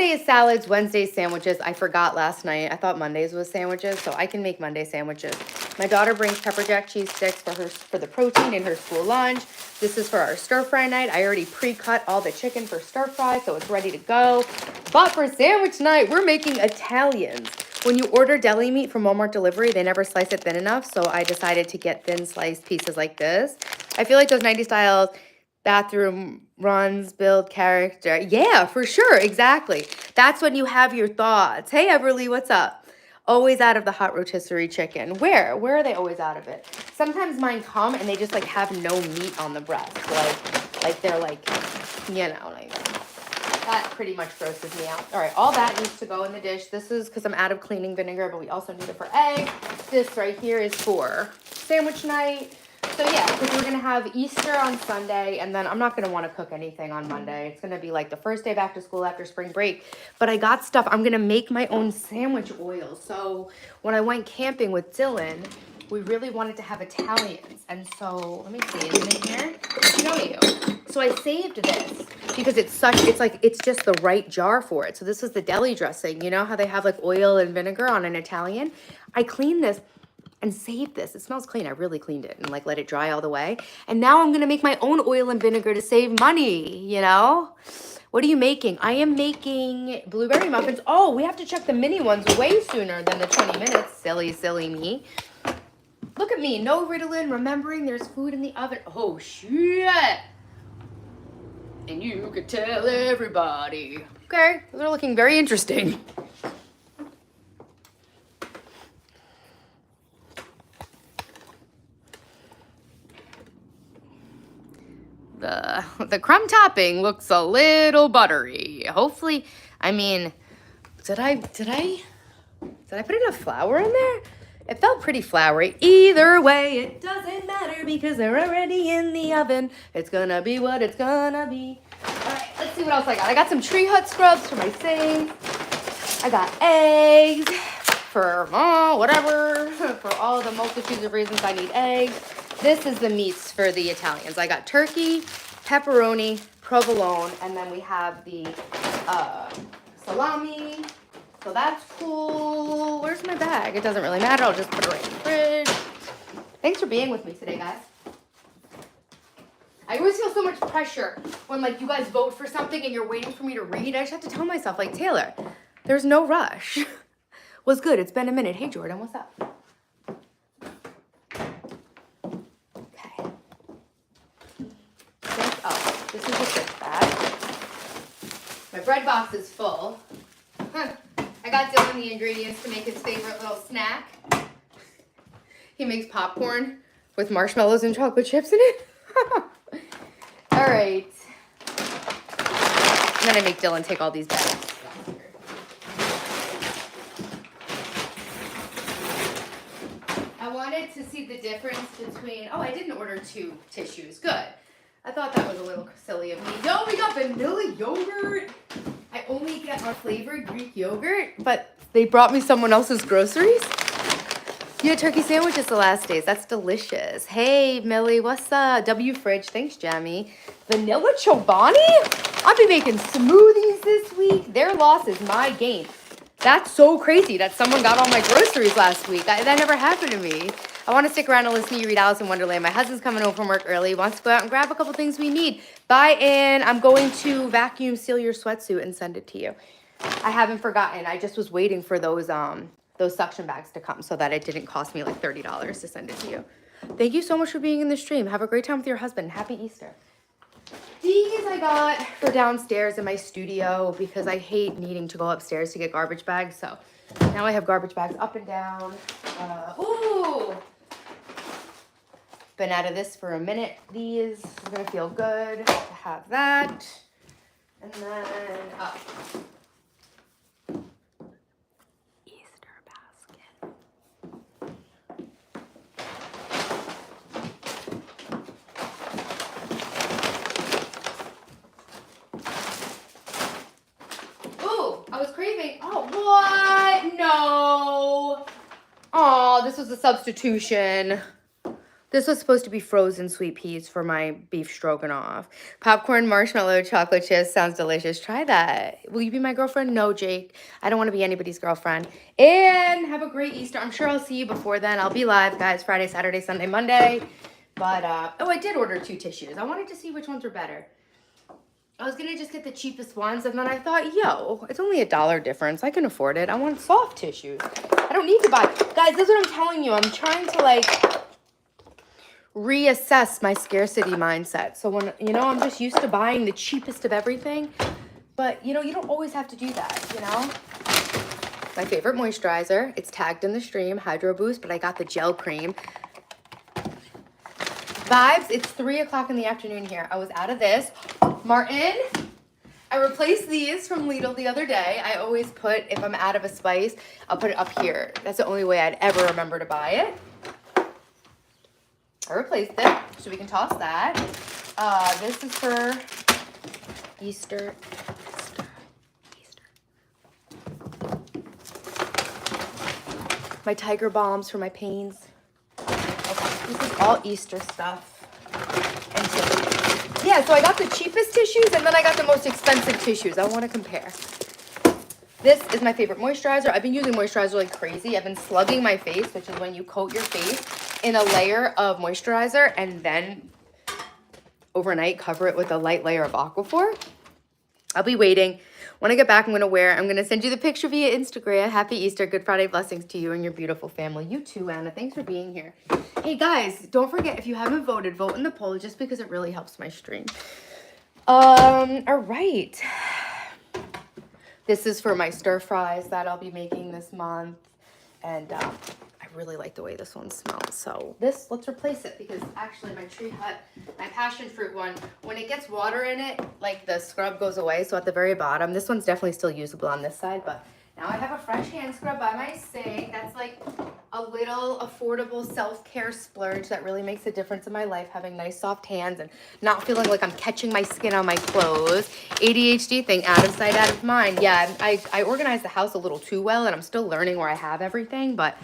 is salads, Wednesday is sandwiches. I forgot last night. I thought Mondays was sandwiches, so I can make Monday sandwiches. My daughter brings pepper jack cheese sticks for the protein in her school lunch. This is for our stir fry night. I already pre-cut all the chicken for stir fry, so it's ready to go. But for sandwich night, we're making Italians. When you order deli meat from Walmart delivery, they never slice it thin enough, so I decided to get thin sliced pieces like this. I feel like those 90s styles bathroom runs build character. Yeah, for sure, exactly. That's when you have your thoughts. Hey, Everly, what's up? Always out of the hot rotisserie chicken. Where are they always out of it? Sometimes mine come and they just like have no meat on the breast. Like they're like, you know, like that pretty much grosses me out. All right, all that needs to go in the dish. This is because I'm out of cleaning vinegar, but we also need it for egg. This right here is for sandwich night. So yeah, because we're going to have Easter on Sunday, and then I'm not going to want to cook anything on Monday. It's going to be like the first day back to school after spring break. But I got stuff. I'm going to make my own sandwich oil. So when I went camping with Dylan, we really wanted to have Italians. And so, let me see, is it in here? I'll show you. So I saved this because it's just the right jar for it. So this is the deli dressing. You know how they have like oil and vinegar on an Italian? I cleaned this and saved this. It smells clean. I really cleaned it and like let it dry all the way. And now I'm going to make my own oil and vinegar to save money, you know? What are you making? I am making blueberry muffins. Oh, we have to check the mini ones way sooner than the 20 minutes. Silly, silly me. Look at me. No Ritalin, remembering there's food in the oven. Oh, shit. And you could tell everybody. Okay, those are looking very interesting. The crumb topping looks a little buttery. Hopefully, I mean, did I put enough flour in there? It felt pretty floury. Either way, it doesn't matter because they're already in the oven. It's gonna be what it's gonna be. All right, let's see what else I got. I got some Tree Hut scrubs for my sink. I got eggs for whatever. For all the multitudes of reasons I need eggs. This is the meats for the Italians. I got turkey, pepperoni, provolone, and then we have the salami. So that's cool. Where's my bag? It doesn't really matter. I'll just put it right in the fridge. Thanks for being with me today, guys. I always feel so much pressure when, like, you guys vote for something and you're waiting for me to read. I just have to tell myself, like, Taylor, there's no rush. What's good? It's been a minute. Hey, Jordan, what's up? Okay. Oh, this is a gift bag. My bread box is full. I got Dylan the ingredients to make his favorite little snack. He makes popcorn with marshmallows and chocolate chips in it. All right. And then I make Dylan take all these bags. I wanted to see the difference between, oh, I didn't order 2 tissues. Good. I thought that was a little silly of me. Yo, we got vanilla yogurt. I only get our flavored Greek yogurt, but they brought me someone else's groceries. You had turkey sandwiches the last days. That's delicious. Hey, Millie, what's up? W Fridge. Thanks, Jamie. Vanilla Chobani? I'll be making smoothies this week. Their loss is my gain. That's so crazy that someone got all my groceries last week. That never happened to me. I want to stick around and listen to you read Alice in Wonderland. My husband's coming home from work early. He wants to go out and grab a couple things we need. Bye, and I'm going to vacuum seal your sweatsuit and send it to you. I haven't forgotten. I just was waiting for those suction bags to come so that it didn't cost me like $30 to send it to you. Thank you so much for being in the stream. Have a great time with your husband. Happy Easter. These I got for downstairs in my studio because I hate needing to go upstairs to get garbage bags. So now I have garbage bags up and down. Ooh! Been out of this for a minute. These are gonna feel good to have that. And then up. Easter basket. Ooh, I was craving. Oh, what? No. Oh, this was a substitution. This was supposed to be frozen sweet peas for my beef stroganoff. Popcorn, marshmallow, chocolate chips. Sounds delicious. Try that. Will you be my girlfriend? No, Jake. I don't want to be anybody's girlfriend. And have a great Easter. I'm sure I'll see you before then. I'll be live, guys. Friday, Saturday, Sunday, Monday. But, oh, I did order 2 tissues. I wanted to see which ones were better. I was going to just get the cheapest ones. And then I thought, yo, it's only $1 difference. I can afford it. I want soft tissues. I don't need to buy. Guys, this is what I'm telling you. I'm trying to, like, reassess my scarcity mindset. So when, you know, I'm just used to buying the cheapest of everything, but you know, you don't always have to do that, you know? My favorite moisturizer, it's tagged in the stream, Hydro Boost, but I got the gel cream. Vibes, it's 3 o'clock in the afternoon here. I was out of this. Martin, I replaced these from Lidl the other day. I always put, if I'm out of a spice, I'll put it up here. That's the only way I'd ever remember to buy it. I replaced it, so we can toss that. This is for Easter. My Tiger Balms for my pains. Okay, this is all Easter stuff. And tissues. Yeah, so I got the cheapest tissues, and then I got the most expensive tissues. I want to compare. This is my favorite moisturizer. I've been using moisturizer like crazy. I've been slugging my face, which is when you coat your face in a layer of moisturizer and then overnight cover it with a light layer of Aquaphor. I'll be waiting. When I get back, I'm going to send you the picture via Instagram. Happy Easter. Good Friday blessings to you and your beautiful family. You too, Anna. Thanks for being here. Hey, guys, don't forget, if you haven't voted, vote in the poll just because it really helps my stream. All right. This is for my stir fries that I'll be making this month. And I really like the way this one smells. So let's replace it because actually my tree hut, my passion fruit one, when it gets water in it, like the scrub goes away. So at the very bottom, this one's definitely still usable on this side, but now I have a fresh hand scrub by my sink. That's like a little affordable self-care splurge that really makes a difference in my life, having nice soft hands and not feeling like I'm catching my skin on my clothes. ADHD thing, out of sight, out of mind. Yeah, I organize the house a little too well and I'm still learning where I have everything, but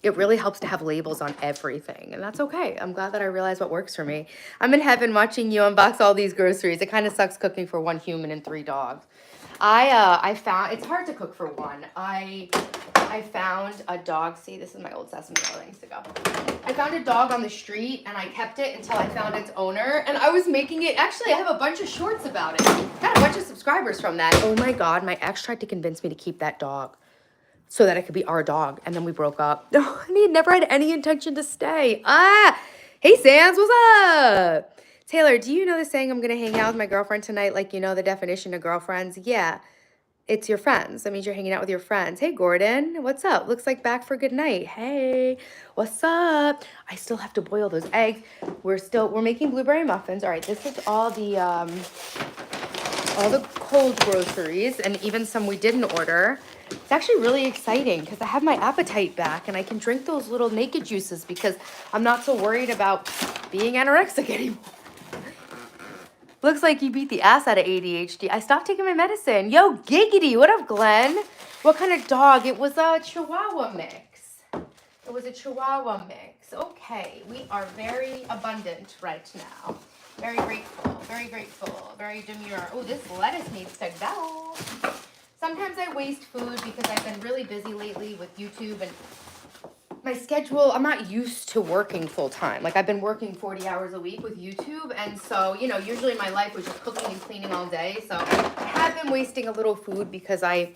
it really helps to have labels on everything, and that's okay. I'm glad that I realized what works for me. I'm in heaven watching you unbox all these groceries. It kind of sucks cooking for 1 human and 3 dogs. I found it's hard to cook for 1. I found a dog. See, this is my old sesame oil that needs to go. I found a dog on the street and I kept it until I found its owner, and I was making it. Actually, I have a bunch of shorts about it. Got a bunch of subscribers from that. Oh my god, my ex tried to convince me to keep that dog so that it could be our dog, and then we broke up. No, and he never had any intention to stay. Hey Sans, what's up? Taylor, do you know the saying, I'm gonna hang out with my girlfriend tonight? Like, you know the definition of girlfriends? Yeah, it's your friends. That means you're hanging out with your friends. Hey Gordon, what's up? Looks like back for good night. Hey, what's up? I still have to boil those eggs. We're making blueberry muffins. All right, this is all the cold groceries and even some we didn't order. It's actually really exciting because I have my appetite back and I can drink those little naked juices because I'm not so worried about being anorexic anymore. Looks like you beat the ass out of ADHD. I stopped taking my medicine. Yo, giggity. What up, Glenn? What kind of dog? It was a Chihuahua mix. It was a Chihuahua mix. Okay, we are very abundant right now. Very grateful, very demure. Oh, this lettuce needs to go. Sometimes I waste food because I've been really busy lately with YouTube and my schedule. I'm not used to working full time. Like I've been working 40 hours a week with YouTube. And so, you know, usually my life was just cooking and cleaning all day. So I have been wasting a little food because I'm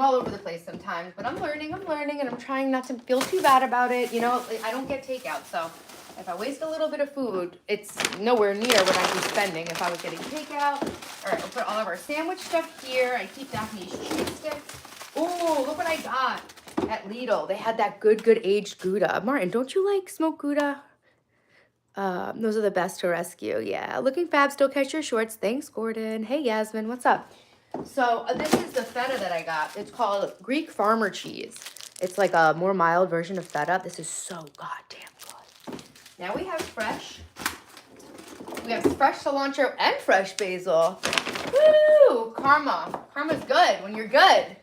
all over the place sometimes, but I'm learning and I'm trying not to feel too bad about it. You know, I don't get takeout. So if I waste a little bit of food, it's nowhere near what I'd be spending if I was getting takeout. All right, we'll put all of our sandwich stuff here. I keep Daphne's cheese sticks. Oh, look what I got at Lidl. They had that good aged Gouda. Martin, don't you like smoked Gouda? Those are the best to rescue. Yeah, looking fab. Still catch your shorts. Thanks, Gordon. Hey, Yasmin, what's up? So this is the feta that I got. It's called Greek farmer cheese. It's like a more mild version of feta. This is so goddamn good. Now we have fresh cilantro and fresh basil. Woo! Karma's good when you're good.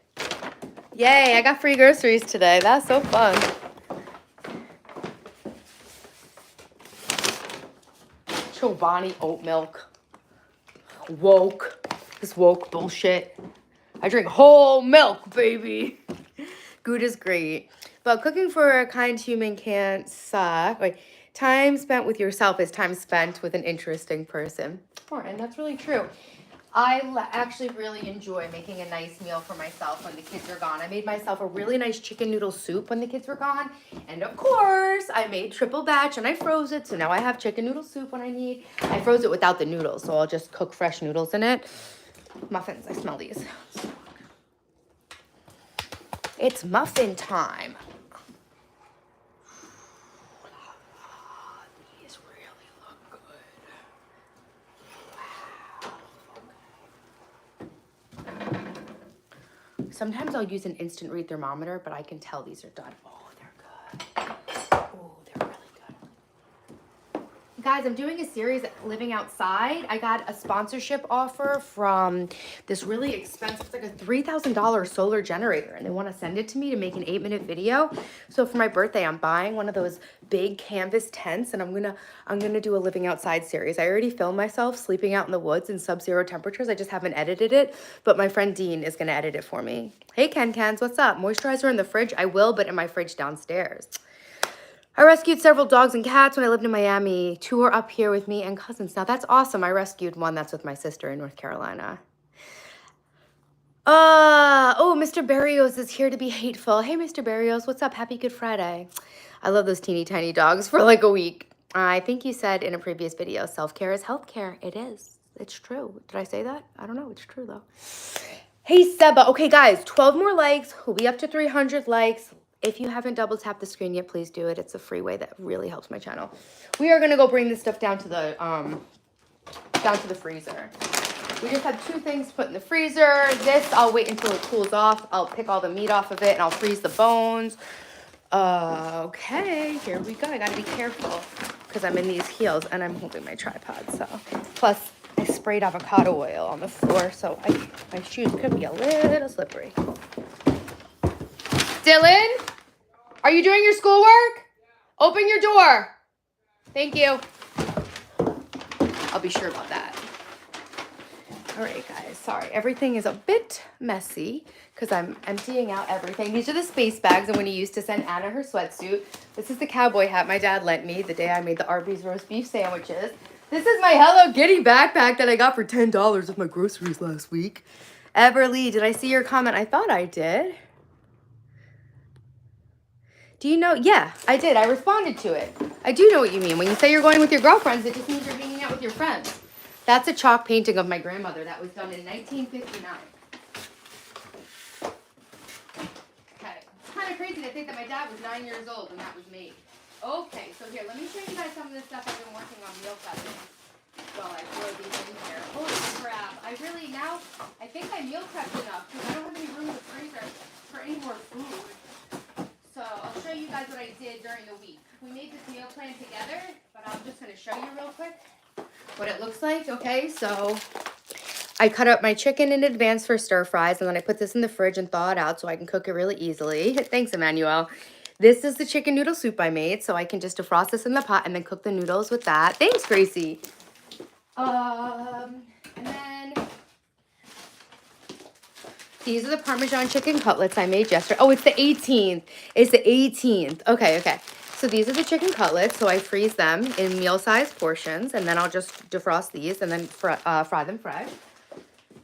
Yay, I got free groceries today. That's so fun. Chobani oat milk. This woke bullshit. I drink whole milk, baby. Gouda's great. But cooking for a kind human can't suck. Like, time spent with yourself is time spent with an interesting person. And that's really true. I actually really enjoy making a nice meal for myself when the kids are gone. I made myself a really nice chicken noodle soup when the kids were gone. And of course, I made triple batch and I froze it. So now I have chicken noodle soup when I need. I froze it without the noodles, so I'll just cook fresh noodles in it. Muffins, I smell these. It's muffin time. These really look good. Wow. Sometimes I'll use an instant read thermometer, but I can tell these are done. Oh, they're good. Oh, they're really good. Guys, I'm doing a series living outside. I got a sponsorship offer from this really expensive, it's like a $3,000 solar generator, and they want to send it to me to make an 8-minute video. So for my birthday, I'm buying one of those big canvas tents, and I'm gonna do a living outside series. I already filmed myself sleeping out in the woods in sub-zero temperatures. I just haven't edited it, but my friend Dean is gonna edit it for me. Hey Cans, what's up? Moisturizer in the fridge? I will, but in my fridge downstairs. I rescued several dogs and cats when I lived in Miami. 2 are up here with me and cousins. Now that's awesome. I rescued one that's with my sister in North Carolina. Oh, Mr. Barrios is here to be hateful. Hey, Mr. Barrios, what's up? Happy Good Friday. I love those teeny tiny dogs for like a week. I think you said in a previous video, self-care is healthcare. It is. It's true. Did I say that? I don't know. It's true though. Hey Seba. Okay guys, 12 more likes. We'll be up to 300 likes. If you haven't double tapped the screen yet, please do it. It's a free way that really helps my channel. We are gonna go bring this stuff down to the freezer. We just have 2 things to put in the freezer. This, I'll wait until it cools off. I'll pick all the meat off of it and I'll freeze the bones. Okay, here we go. I gotta be careful because I'm in these heels and I'm holding my tripod. So, plus I sprayed avocado oil on the floor, so my shoes could be a little slippery. Dylan, are you doing your schoolwork? Open your door. Thank you. I'll be sure about that. All right, guys, sorry. Everything is a bit messy because I'm emptying out everything. These are the space bags I'm going to use to send Anna her sweatsuit. This is the cowboy hat my dad lent me the day I made the Arby's roast beef sandwiches. This is my Hello Kitty backpack that I got for $10 with my groceries last week. Everly, did I see your comment? I thought I did. Do you know? Yeah, I did. I responded to it. I do know what you mean. When you say you're going with your girlfriends, it just means you're hanging out with your friends. That's a chalk painting of my grandmother that was done in 1959. Okay. It's kind of crazy to think that my dad was 9 years old when that was made. Okay, so here, let me show you guys some of the stuff I've been working on meal prepping while I throw these in here. Holy crap. I think I meal prepped enough because I don't have any room in the freezer for any more food. So I'll show you guys what I did during the week. We made this meal plan together, but I'm just going to show you real quick what it looks like. Okay, so I cut up my chicken in advance for stir fries, and then I put this in the fridge and thaw it out so I can cook it really easily. Thanks, Emmanuel. This is the chicken noodle soup I made, so I can just defrost this in the pot and then cook the noodles with that. Thanks, Gracie. And then these are the Parmesan chicken cutlets I made yesterday. Oh, it's the 18th. It's the 18th. Okay. So these are the chicken cutlets. So I freeze them in meal-sized portions, and then I'll just defrost these and then fry them fresh.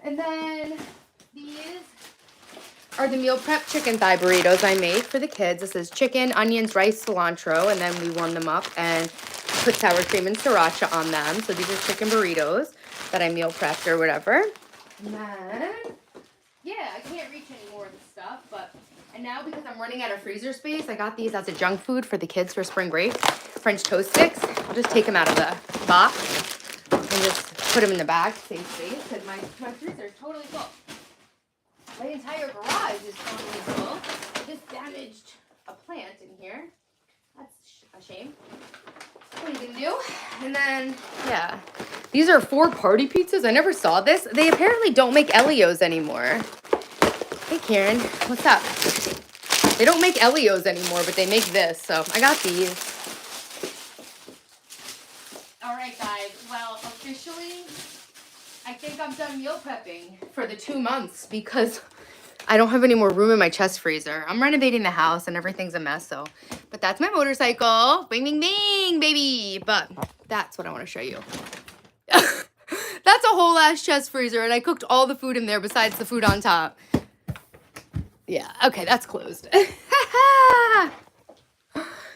And then these are the meal prep chicken thigh burritos I made for the kids. This is chicken, onions, rice, cilantro, and then we warm them up and put sour cream and sriracha on them. So these are chicken burritos that I meal prepped or whatever. And then, yeah, I can't reach any more of this stuff, and now because I'm running out of freezer space, I got these as a junk food for the kids for spring break. French toast sticks. I'll just take them out of the box and just put them in the bag to save space because my freezer is totally full. My entire garage is totally full. I just damaged a plant in here. That's a shame. What are you gonna do? And then, yeah. These are 4 party pizzas. I never saw this. They apparently don't make Elios anymore. Hey, Karen. What's up? They don't make Elios anymore, but they make this. So I got these. All right, guys. Well, officially, I think I'm done meal prepping for the 2 months because I don't have any more room in my chest freezer. I'm renovating the house and everything's a mess. But that's my motorcycle. Bing, bing, bing, baby. But that's what I want to show you. That's a whole ass chest freezer, and I cooked all the food in there besides the food on top. Yeah, okay, that's closed.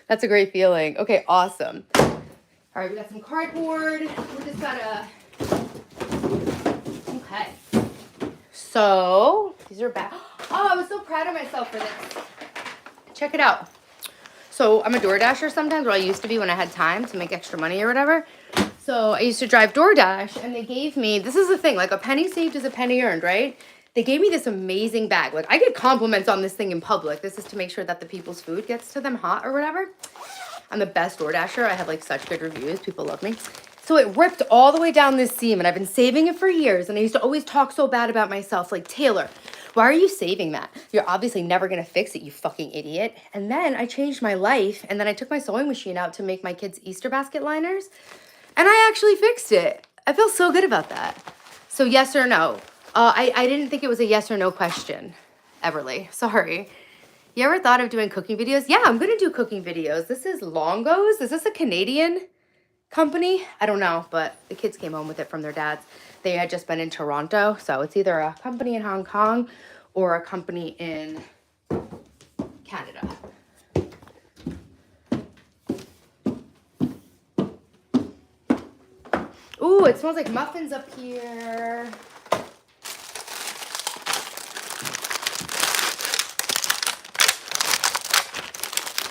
That's a great feeling. Okay, awesome. All right, we got some cardboard. We just gotta... Okay. So, these are back. Oh, I was so proud of myself for this. Check it out. So, I'm a DoorDasher sometimes, or I used to be when I had time to make extra money or whatever. So, I used to drive DoorDash, and they gave me... This is the thing, like a penny saved is a penny earned, right? They gave me this amazing bag. Like, I get compliments on this thing in public. This is to make sure that the people's food gets to them hot or whatever. I'm the best DoorDasher. I have, like, such good reviews. People love me. So it ripped all the way down this seam, and I've been saving it for years, and I used to always talk so bad about myself. Like, Taylor, why are you saving that? You're obviously never going to fix it, you fucking idiot. And then I changed my life, and then I took my sewing machine out to make my kids' Easter basket liners, and I actually fixed it. I feel so good about that. So yes or no? I didn't think it was a yes or no question, Everly. Sorry. You ever thought of doing cooking videos? Yeah, I'm going to do cooking videos. This is Longo's. Is this a Canadian company? I don't know, but the kids came home with it from their dads. They had just been in Toronto, so it's either a company in Hong Kong or a company in Canada. Ooh, it smells like muffins up here.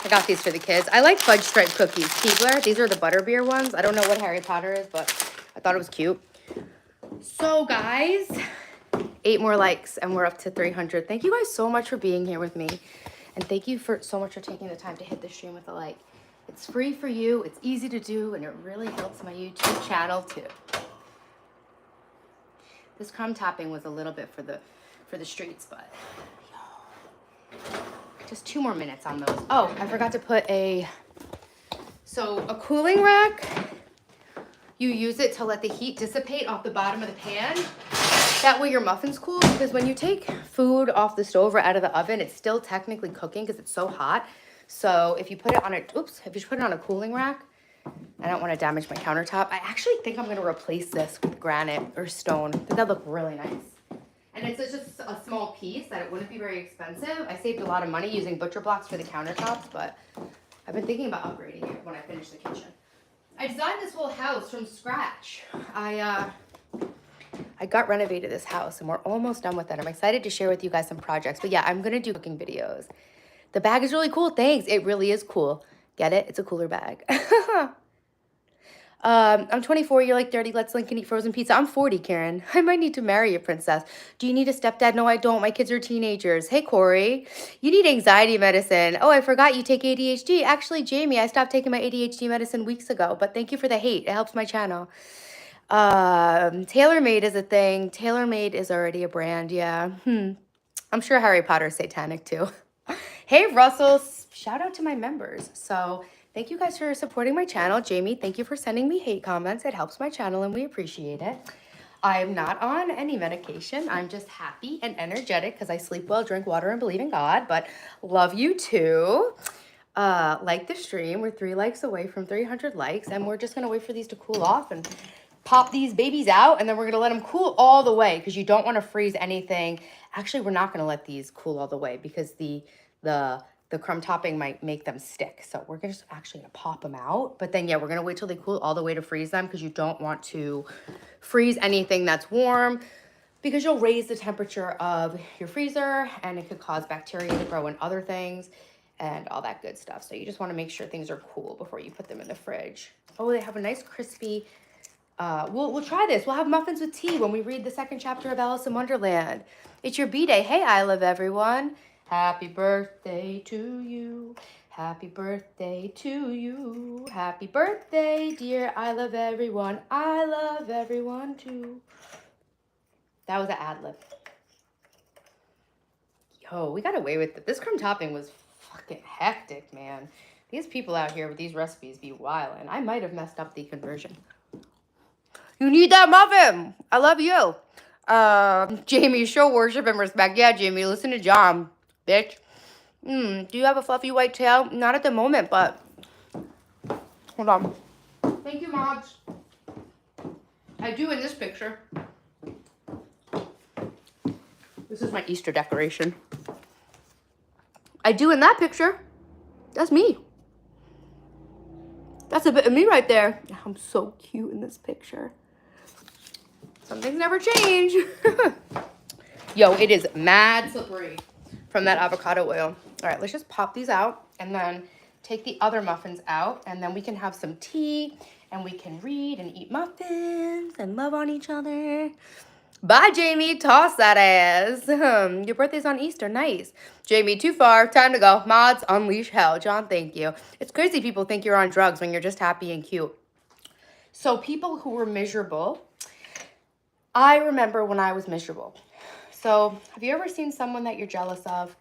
I got these for the kids. I like fudge stripe cookies. Keebler. These are the butterbeer ones. I don't know what Harry Potter is, but I thought it was cute. So, guys, 8 more likes, and we're up to 300. Thank you guys so much for being here with me. And thank you so much for taking the time to hit the stream with a like. It's free for you. It's easy to do, and it really helps my YouTube channel, too. This crumb topping was a little bit for the streets, but just 2 more minutes on those. Oh, I forgot to put a cooling rack. You use it to let the heat dissipate off the bottom of the pan. That way your muffins cool, because when you take food off the stove or out of the oven, it's still technically cooking because it's so hot. So if you put it on a cooling rack, I don't want to damage my countertop. I actually think I'm going to replace this with granite or stone. I think that'd look really nice. And it's just a small piece that it wouldn't be very expensive. I saved a lot of money using butcher blocks for the countertops, but I've been thinking about upgrading it when I finish the kitchen. I designed this whole house from scratch. I got renovated this house and we're almost done with it. I'm excited to share with you guys some projects. But yeah, I'm going to do cooking videos. The bag is really cool. Thanks. It really is cool. Get it? It's a cooler bag. I'm 24, you're like 30, let's link and eat frozen pizza. I'm 40, Karen. I might need to marry a princess. Do you need a stepdad? No, I don't. My kids are teenagers. Hey, Corey, you need anxiety medicine. Oh, I forgot you take ADHD. Actually, Jamie, I stopped taking my ADHD medicine weeks ago, but thank you for the hate. It helps my channel. TaylorMade is a thing. TaylorMade is already a brand, yeah. I'm sure Harry Potter is satanic too. Hey, Russell, shout out to my members. So thank you guys for supporting my channel. Jamie, thank you for sending me hate comments. It helps my channel and we appreciate it. I'm not on any medication. I'm just happy and energetic because I sleep well, drink water, and believe in God, but love you too. Like the stream. We're 3 likes away from 300 likes, and we're just going to wait for these to cool off and pop these babies out, and then we're going to let them cool all the way because you don't want to freeze anything. Actually, we're not going to let these cool all the way because the crumb topping might make them stick. So we're just actually going to pop them out. But then, yeah, we're going to wait till they cool all the way to freeze them because you don't want to freeze anything that's warm because you'll raise the temperature of your freezer and it could cause bacteria to grow in other things and all that good stuff. So you just want to make sure things are cool before you put them in the fridge. Oh, they have a nice crispy... We'll try this. We'll have muffins with tea when we read the 2nd chapter of Alice in Wonderland. It's your B-Day. Hey, I love everyone. Happy birthday to you. Happy birthday to you. Happy birthday, dear. I love everyone. I love everyone too. That was an ad-lib. Yo, we got away with it. This crumb topping was fucking hectic, man. These people out here with these recipes be wildin'. I might have messed up the conversion. You need that muffin. I love you. Jamie, show worship and respect. Yeah, Jamie, listen to John, bitch. Do you have a fluffy white tail? Not at the moment, but hold on. Thank you, Mods. I do in this picture. This is my Easter decoration. I do in that picture. That's me. That's a bit of me right there. I'm so cute in this picture. Some things never change. Yo, it is mad slippery from that avocado oil. All right, let's just pop these out and then take the other muffins out, and then we can have some tea and we can read and eat muffins and love on each other. Bye, Jamie. Toss that ass. Your birthday's on Easter. Nice. Jamie, too far. Time to go. Mods, unleash hell. John, thank you. It's crazy people think you're on drugs when you're just happy and cute. So people who were miserable, I remember when I was miserable. So have you ever seen someone that you're jealous of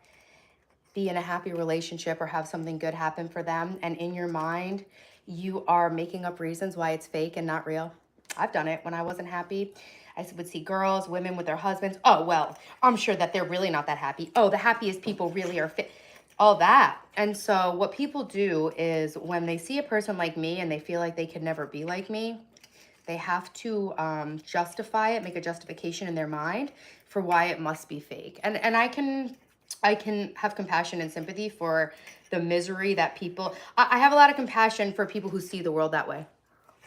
be in a happy relationship or have something good happen for them, and in your mind, you are making up reasons why it's fake and not real? I've done it when I wasn't happy. I would see girls, women with their husbands. Oh, well, I'm sure that they're really not that happy. Oh, the happiest people really are fit. All that. And so what people do is when they see a person like me and they feel like they can never be like me, they have to justify it, make a justification in their mind for why it must be fake. And I can have compassion and sympathy for the misery that people... I have a lot of compassion for people who see the world that way.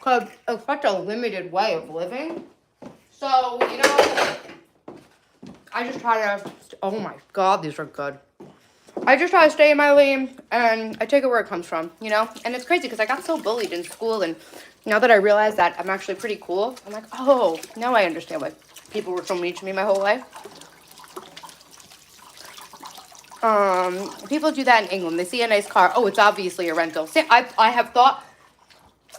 because it's such a limited way of living. So, you know, I just try to, oh my God, these are good. I just try to stay in my lane, and I take it where it comes from, you know? And it's crazy because I got so bullied in school, and now that I realize that I'm actually pretty cool, I'm like, oh, now I understand why people were so mean to me my whole life. People do that in England. They see a nice car. Oh, it's obviously a rental. See, I have thought,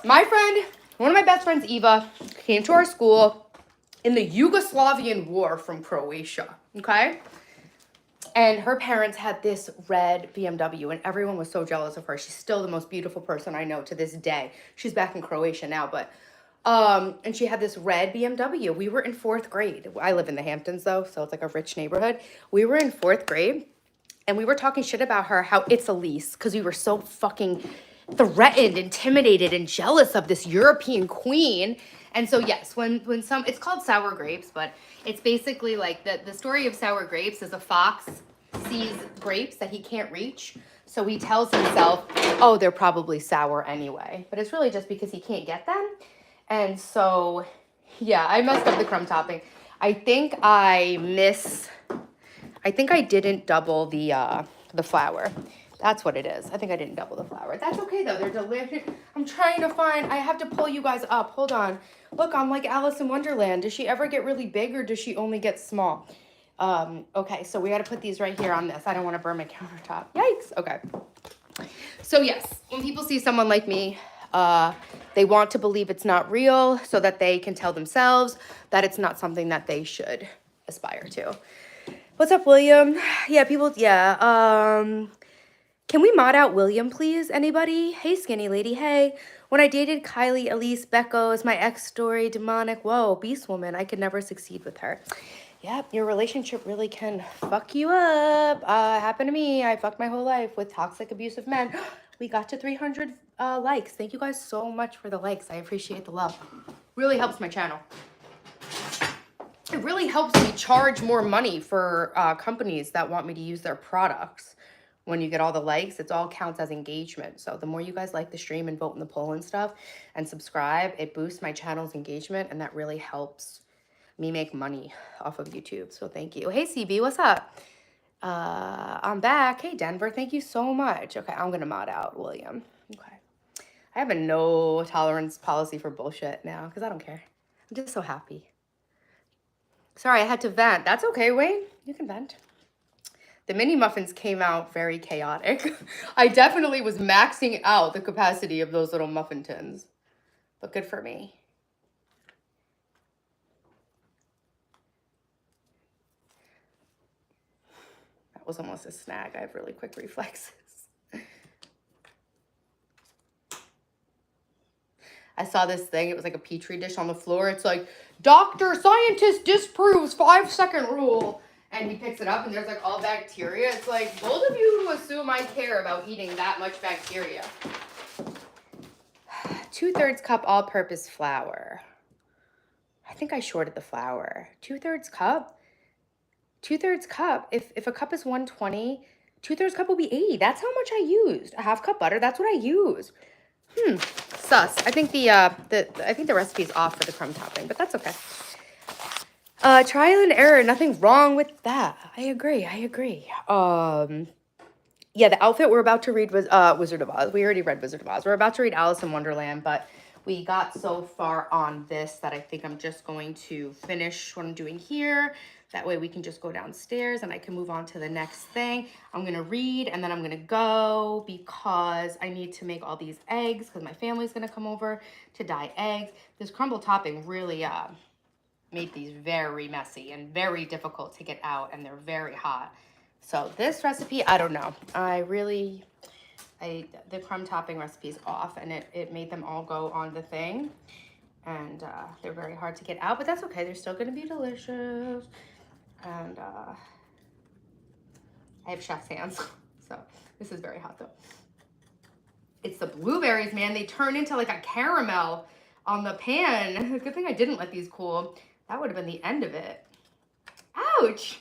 my friend, one of my best friends, Eva, came to our school in the Yugoslavian war from Croatia, okay? And her parents had this red BMW, and everyone was so jealous of her. She's still the most beautiful person I know to this day. She's back in Croatia now, but and she had this red BMW. We were in 4th grade. I live in the Hamptons though, so it's like a rich neighborhood. We were in 4th grade, and we were talking shit about her, how it's a lease, because we were so fucking threatened, intimidated, and jealous of this European queen. And so yes, when some, it's called sour grapes, but it's basically like the story of sour grapes is a fox sees grapes that he can't reach. So he tells himself, oh, they're probably sour anyway. But it's really just because he can't get them. And so, yeah, I messed up the crumb topping. I think I didn't double the flour. That's what it is. I think I didn't double the flour. That's okay though. They're delicious. I'm trying to find, I have to pull you guys up. Hold on. Look, I'm like Alice in Wonderland. Does she ever get really big or does she only get small? Okay, so we got to put these right here on this. I don't want to burn my countertop. Yikes. Okay. So yes, when people see someone like me, they want to believe it's not real so that they can tell themselves that it's not something that they should aspire to. What's up, William? Yeah, people, yeah. Can we mod out William, please? Anybody? Hey, skinny lady. Hey. When I dated Kylie, Elise, Becco is my ex story, demonic. Whoa, beast woman. I could never succeed with her. Yep, your relationship really can fuck you up. Happened to me. I fucked my whole life with toxic, abusive men. We got to 300 likes. Thank you guys so much for the likes. I appreciate the love. Really helps my channel. It really helps me charge more money for companies that want me to use their products. When you get all the likes, it all counts as engagement. So the more you guys like the stream and vote in the poll and stuff and subscribe, it boosts my channel's engagement, and that really helps me make money off of YouTube. So thank you. Hey, CB, what's up? I'm back. Hey, Denver, thank you so much. Okay, I'm going to mod out William. Okay. I have a no tolerance policy for bullshit now because I don't care. I'm just so happy. Sorry, I had to vent. That's okay, Wayne. You can vent. The mini muffins came out very chaotic. I definitely was maxing out the capacity of those little muffin tins. But good for me. That was almost a snag. I have really quick reflexes. I saw this thing. It was like a petri dish on the floor. It's like, doctor, scientist disproves 5-second rule. And he picks it up and there's like all bacteria. It's like, both of you who assume I care about eating that much bacteria. 2/3 cup all-purpose flour. I think I shorted the flour. 2/3 cup? 2/3 cup. If a cup is 120, 2/3 cup will be 80. That's how much I used. A 1/2 cup butter, that's what I used. Sus. I think the recipe is off for the crumb topping, but that's okay. Trial and error, nothing wrong with that. I agree. Yeah, the outfit we're about to read was Wizard of Oz. We already read Wizard of Oz. We're about to read Alice in Wonderland, but we got so far on this that I think I'm just going to finish what I'm doing here. That way we can just go downstairs and I can move on to the next thing. I'm going to read and then I'm going to go because I need to make all these eggs because my family's going to come over to dye eggs. This crumble topping really made these very messy and very difficult to get out, and they're very hot. So this recipe, I don't know. The crumb topping recipe is off, and it made them all go on the thing. And they're very hard to get out, but that's okay. They're still going to be delicious. And I have chef's hands, so this is very hot though. It's the blueberries, man. They turn into like a caramel on the pan. Good thing I didn't let these cool. That would have been the end of it. Ouch!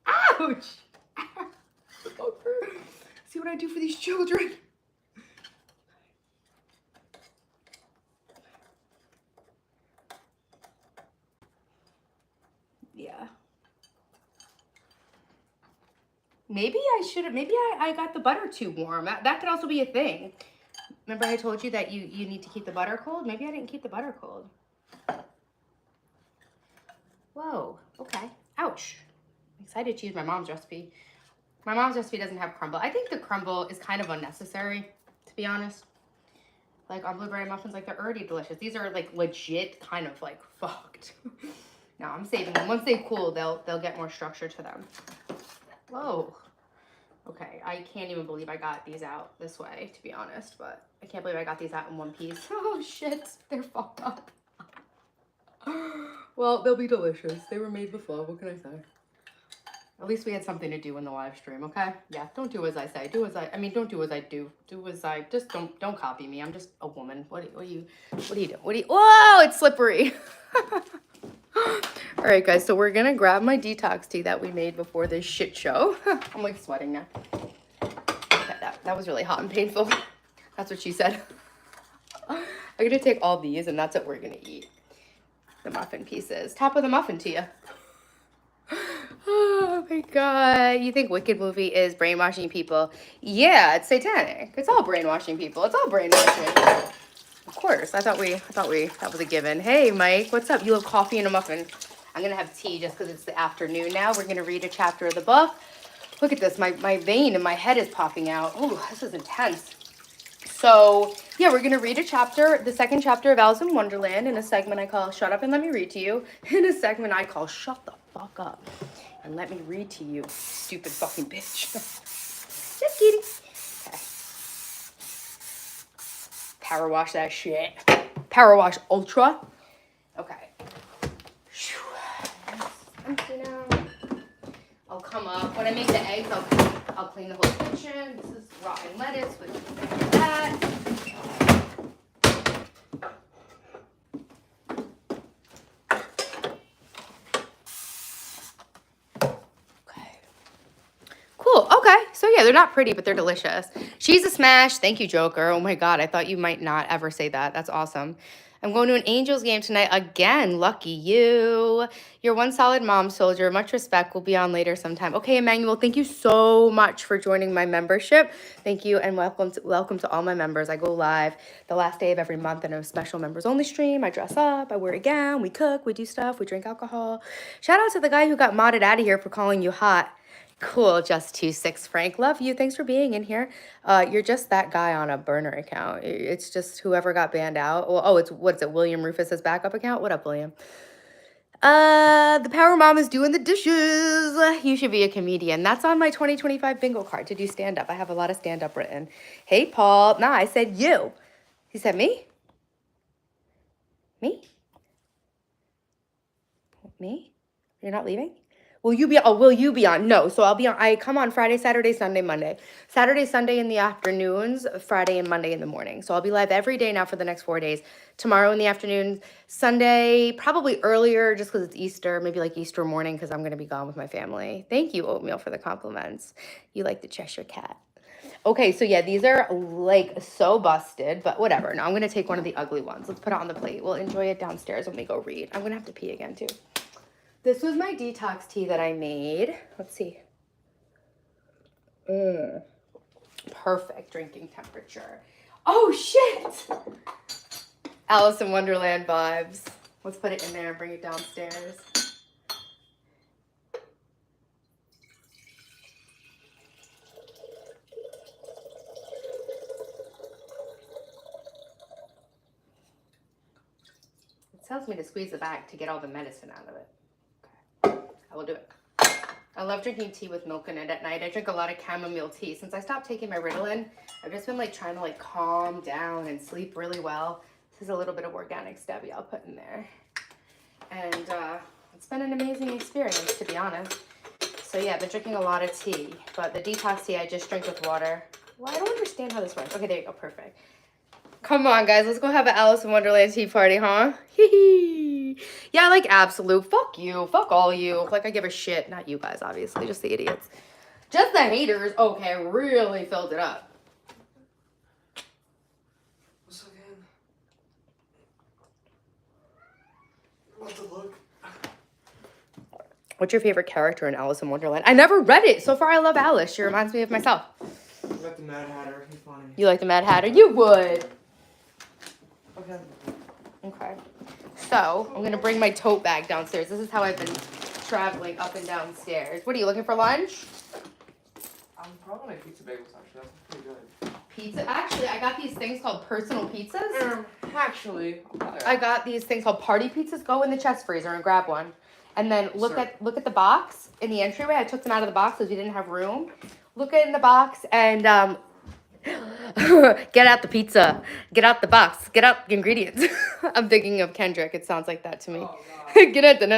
Ouch! See what I do for these children. Maybe I should have, maybe I got the butter too warm. That could also be a thing. Remember I told you that you need to keep the butter cold? Maybe I didn't keep the butter cold. Whoa, okay. Ouch. I'm excited to use my mom's recipe. My mom's recipe doesn't have crumble. I think the crumble is kind of unnecessary, to be honest. Like on blueberry muffins, like they're already delicious. These are like legit kind of like fucked. No, I'm saving them. Once they cool, they'll get more structure to them. Whoa. Okay, I can't even believe I got these out this way, to be honest, but I can't believe I got these out in one piece. Oh shit, they're fucked up. Well, they'll be delicious. They were made with love, what can I say? At least we had something to do in the live stream, okay? Yeah, don't do as I say. Don't do as I do. Do as I, just don't copy me. I'm just a woman. What are you doing? Whoa, it's slippery. All right, guys, so we're gonna grab my detox tea that we made before this shit show. I'm like sweating now. Okay, that was really hot and painful. That's what she said. I'm gonna take all these and that's what we're gonna eat. The muffin pieces. Top of the muffin to you. Oh my God. You think Wicked movie is brainwashing people? Yeah, it's satanic. It's all brainwashing people. It's all brainwashing. Of course. I thought that was a given. Hey, Mike, what's up? You love coffee and a muffin. I'm going to have tea just because it's the afternoon now. We're going to read a chapter of the book. Look at this. My vein in my head is popping out. Oh, this is intense. So, yeah, we're going to read a chapter, the second chapter of Alice in Wonderland in a segment I call Shut Up and Let Me Read to You. In a segment I call Shut the Fuck Up and Let Me Read to You, stupid fucking bitch. Just kidding. Okay. Power wash that shit. Power wash ultra. Okay. Empty now. I'll come up. When I make the eggs, I'll clean the whole kitchen. This is rotten lettuce with that. Okay. Cool. Okay. So yeah, they're not pretty, but they're delicious. She's a smash. Thank you, Joker. Oh my God. I thought you might not ever say that. That's awesome. I'm going to an Angels game tonight again. Lucky you. You're one solid mom soldier. Much respect. We'll be on later sometime. Okay, Emmanuel, thank you so much for joining my membership. Thank you and welcome to all my members. I go live the last day of every month in a special members only stream. I dress up, I wear a gown, we cook, we do stuff, we drink alcohol. Shout out to the guy who got modded out of here for calling you hot. Cool, just 26 Frank. Love you. Thanks for being in here. You're just that guy on a burner account. It's just whoever got banned out. Well, oh, what's it? William Rufus's backup account. What up, William? The Power Mom is doing the dishes. You should be a comedian. That's on my 2025 bingo card to do stand up. I have a lot of stand up written. Hey, Paul. Nah, I said you. He said me. Me. Me. You're not leaving? Will you be on? No. So I'll be on. I come on Friday, Saturday, Sunday, Monday. Saturday, Sunday in the afternoons, Friday and Monday in the morning. So I'll be live every day now for the next 4 days. Tomorrow in the afternoon, Sunday, probably earlier just because it's Easter, maybe like Easter morning because I'm going to be gone with my family. Thank you, Oatmeal, for the compliments. You like the Cheshire Cat. Okay, so yeah, these are like so busted, but whatever. No, I'm going to take one of the ugly ones. Let's put it on the plate. We'll enjoy it downstairs when we go read. I'm going to have to pee again too. This was my detox tea that I made. Let's see. Perfect drinking temperature. Oh, shit! Alice in Wonderland vibes. Let's put it in there and bring it downstairs. It tells me to squeeze the back to get all the medicine out of it. I will do it. I love drinking tea with milk in it at night. I drink a lot of chamomile tea. Since I stopped taking my Ritalin, I've just been like trying to like calm down and sleep really well. This is a little bit of organic stevia I'll put in there. And it's been an amazing experience, to be honest. So yeah, I've been drinking a lot of tea, but the detox tea I just drink with water. Well, I don't understand how this works. Okay, there you go, perfect. Come on, guys, let's go have an Alice in Wonderland tea party, huh? Yeah, like absolute. Fuck you. Fuck all you. Like I give a shit. Not you guys, obviously. Just the idiots. Just the haters. Okay, really filled it up. What's again? What the look? What's your favorite character in Alice in Wonderland? I never read it. So far, I love Alice. She reminds me of myself. I got the Mad Hatter. He's funny. You like the Mad Hatter? You would. Okay. Okay. So, I'm going to bring my tote bag downstairs. This is how I've been traveling up and down stairs. What are you looking for lunch? I'm probably like pizza bagels actually. That's pretty good. Pizza? Actually, I got these things called personal pizzas. Actually, I got these things called party pizzas. Go in the chest freezer and grab one. And then look Sure. at the box in the entryway. I took them out of the box because we didn't have room. Look in the box and get out the pizza. Get out the box. Get out the ingredients. I'm thinking of Kendrick. It sounds like that to me. Get out the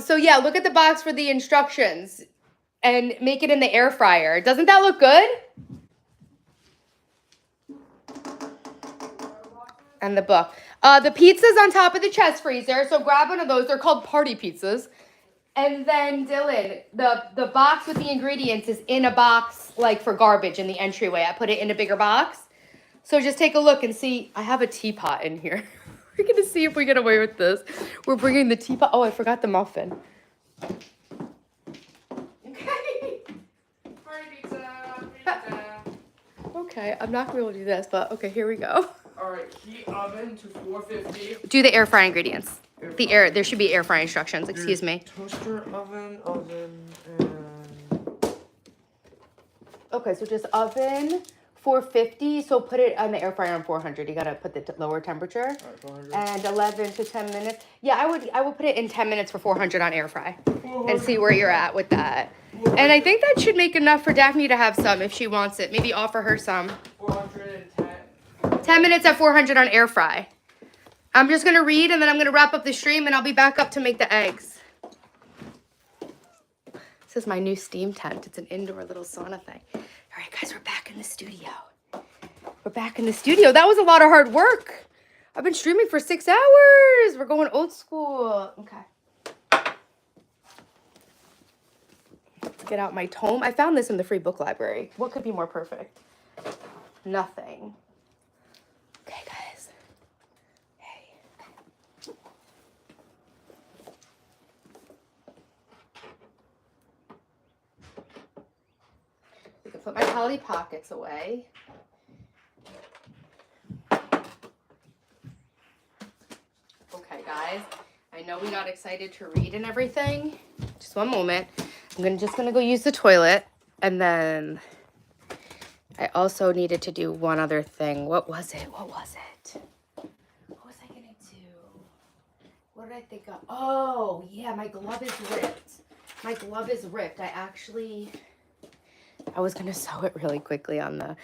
so yeah, look at the box for the instructions and make it in the air fryer. Doesn't that look good? And the book. The pizza's on top of the chest freezer, so grab one of those. They're called party pizzas. And then, Dylan, the box with the ingredients is in a box, like, for garbage in the entryway. I put it in a bigger box. So just take a look and see. I have a teapot in here. We're going to see if we get away with this. We're bringing the teapot. Oh, I forgot the muffin. Okay. Party pizza. Okay, I'm not going to be able to do this, but okay, here we go. Alright, heat oven to 450. Do the air fry ingredients. There should be air fry instructions, excuse me. Toaster oven, and... Okay, so just oven 450. So put it on the air fryer on 400. You gotta put the lower temperature. Alright, 400. And 11 to 10 minutes. Yeah, I would put it in 10 minutes for 400 on air fry, and see where you're at with that. And I think that should make enough for Daphne to have some if she wants it. Maybe offer her some. 410. 10 minutes at 400 on air fry. I'm just gonna read and then I'm gonna wrap up the stream and I'll be back up to make the eggs. This is my new steam tent. It's an indoor little sauna thing. All right, guys, we're back in the studio. We're back in the studio. That was a lot of hard work. I've been streaming for 6 hours. We're going old school. Okay. Let's get out my tome. I found this in the free book library. What could be more perfect? Nothing. Okay, guys. Hey. We can put my Polly Pockets away. Okay, guys. I know we got excited to read and everything. Just one moment. I'm just gonna go use the toilet, and then I also needed to do one other thing. What was it? What was I gonna do? What did I think of? Oh, yeah, my glove is ripped. My glove is ripped. I was gonna sew it really quickly on the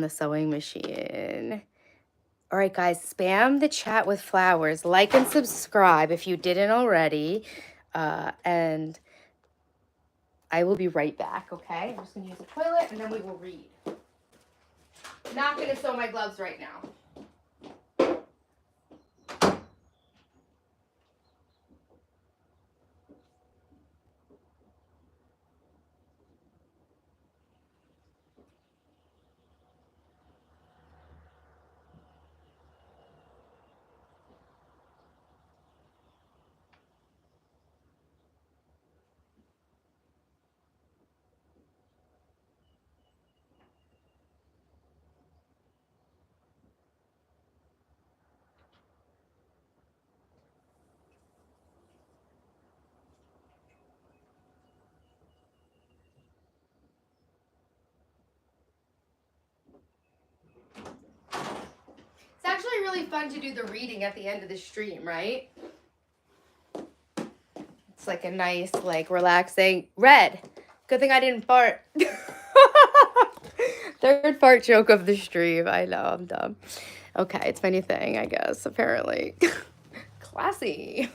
sewing machine. All right, guys, spam the chat with flowers. Like and subscribe if you didn't already. And I will be right back, okay? I'm just gonna use the toilet and then we will read. Not gonna sew my gloves right now. It's actually really fun to do the reading at the end of the stream, right? It's like a nice, like, relaxing red. Good thing I didn't fart. Third fart joke of the stream. I know, I'm dumb. Okay, it's my new thing, I guess, apparently. Classy.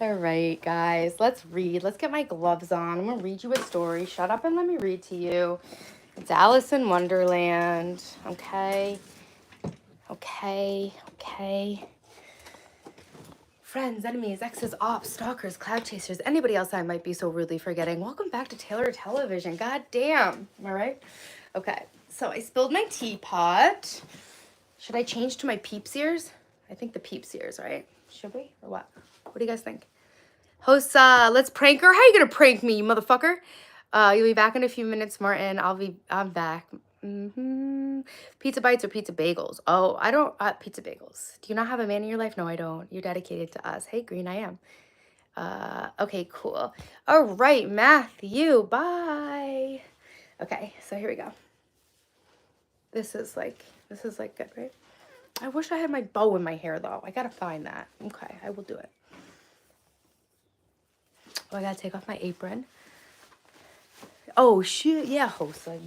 All right, guys, let's read. Let's get my gloves on. I'm gonna read you a story. Shut up and let me read to you. It's Alice in Wonderland, okay? Okay. Friends, enemies, exes, ops, stalkers, cloud chasers, anybody else I might be so rudely forgetting. Welcome back to Taylor Television. God damn. Am I right? Okay, so I spilled my teapot. Should I change to my Peeps ears? I think the Peeps ears, right? Should we? Or what? What do you guys think? Hosts, let's prank her. How you gonna prank me, you motherfucker? You'll be back in a few minutes, Martin. I'm back. Pizza bites or pizza bagels? Oh, I don't, pizza bagels. Do you not have a man in your life? No, I don't. You're dedicated to us. Hey, Green, I am. Okay, cool. All right, Matthew, bye. Okay, so here we go. This is like good, right? I wish I had my bow in my hair though. I gotta find that. Okay, I will do it. Oh, I gotta take off my apron. Oh shit, yeah, host. Like,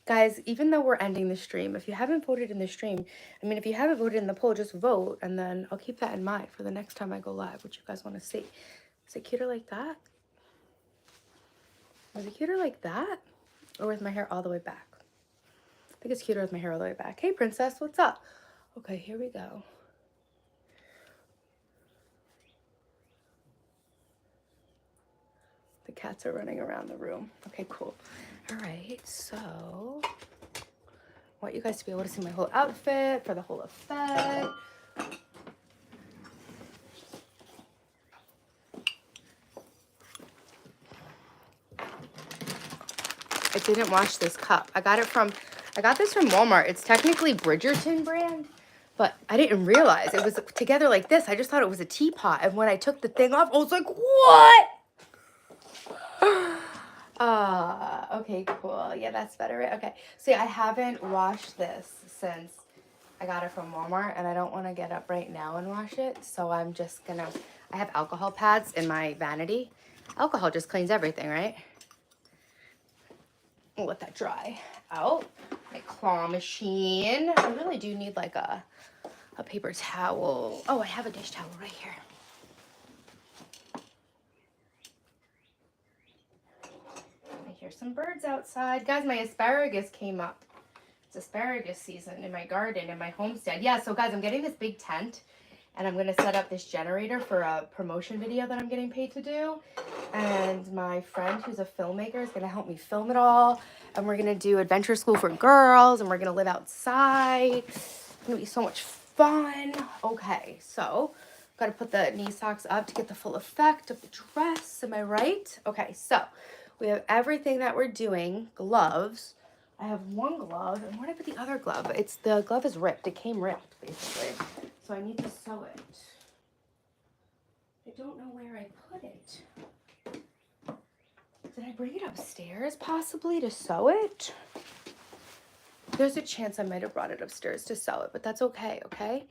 guys, even though we're ending the stream, if you haven't voted in the stream, I mean, if you haven't voted in the poll, just vote, and then I'll keep that in mind for the next time I go live, what you guys want to see. Is it cuter like that? Is it cuter like that? Or with my hair all the way back? I think it's cuter with my hair all the way back. Hey, princess, what's up? Okay, here we go. The cats are running around the room. Okay, cool. All right, so I want you guys to be able to see my whole outfit for the whole effect. I didn't wash this cup. I got this from Walmart. It's technically Bridgerton brand, but I didn't realize it was together like this. I just thought it was a teapot. And when I took the thing off, I was like, what? Okay, cool. Yeah, that's better, right? Okay. See, I haven't washed this since I got it from Walmart, and I don't want to get up right now and wash it. So I'm just gonna, I have alcohol pads in my vanity. Alcohol just cleans everything, right? I'll let that dry out. My claw machine. I really do need like a paper towel. Oh, I have a dish towel right here. I hear some birds outside. Guys, my asparagus came up. It's asparagus season in my garden, in my homestead. Yeah, so guys, I'm getting this big tent, and I'm gonna set up this generator for a promotion video that I'm getting paid to do. And my friend who's a filmmaker is gonna help me film it all. And we're gonna do adventure school for girls, and we're gonna live outside. It's gonna be so much fun. Okay, so gotta put the knee socks up to get the full effect of the dress. Am I right? Okay, so we have everything that we're doing. Gloves. I have one glove, and where did I put the other glove? The glove is ripped. It came ripped, basically. So I need to sew it. I don't know where I put it. Did I bring it upstairs, possibly, to sew it? There's a chance I might have brought it upstairs to sew it, but that's okay, okay?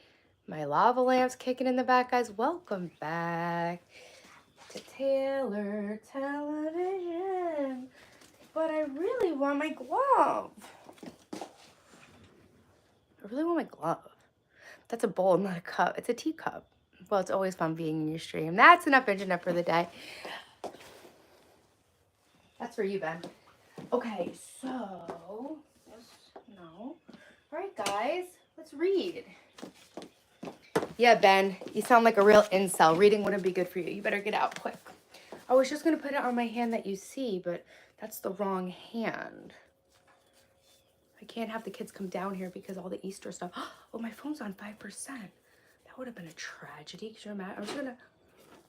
My lava lamp's kicking in the back, guys. Welcome back to Taylor Television. But I really want my glove. I really want my glove. That's a bowl, not a cup. It's a teacup. Well, it's always fun being in your stream. That's enough internet for the day. That's for you, Ben. Okay, so, no. All right, guys, let's read. Yeah, Ben, you sound like a real incel. Reading wouldn't be good for you. You better get out quick. I was just going to put it on my hand that you see, but that's the wrong hand. I can't have the kids come down here because all the Easter stuff. Oh, my phone's on 5%. That would have been a tragedy. Could you imagine?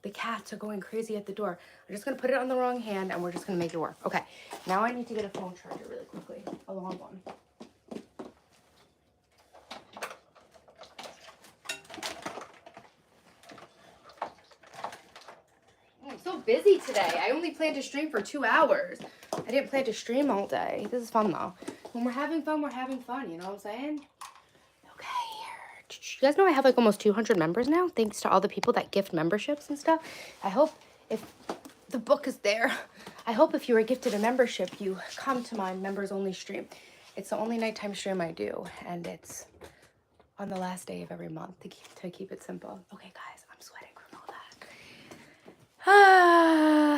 The cats are going crazy at the door. I'm just going to put it on the wrong hand, and we're just going to make it work. Okay, now I need to get a phone charger really quickly. A long one. I'm so busy today. I only planned to stream for 2 hours. I didn't plan to stream all day. This is fun, though. When we're having fun, you know what I'm saying? You guys know I have like almost 200 members now, thanks to all the people that gift memberships and stuff. I hope if the book is there, I hope if you were gifted a membership, you come to my members only stream. It's the only nighttime stream I do, and it's on the last day of every month to keep it simple. Okay, guys, I'm sweating from all that.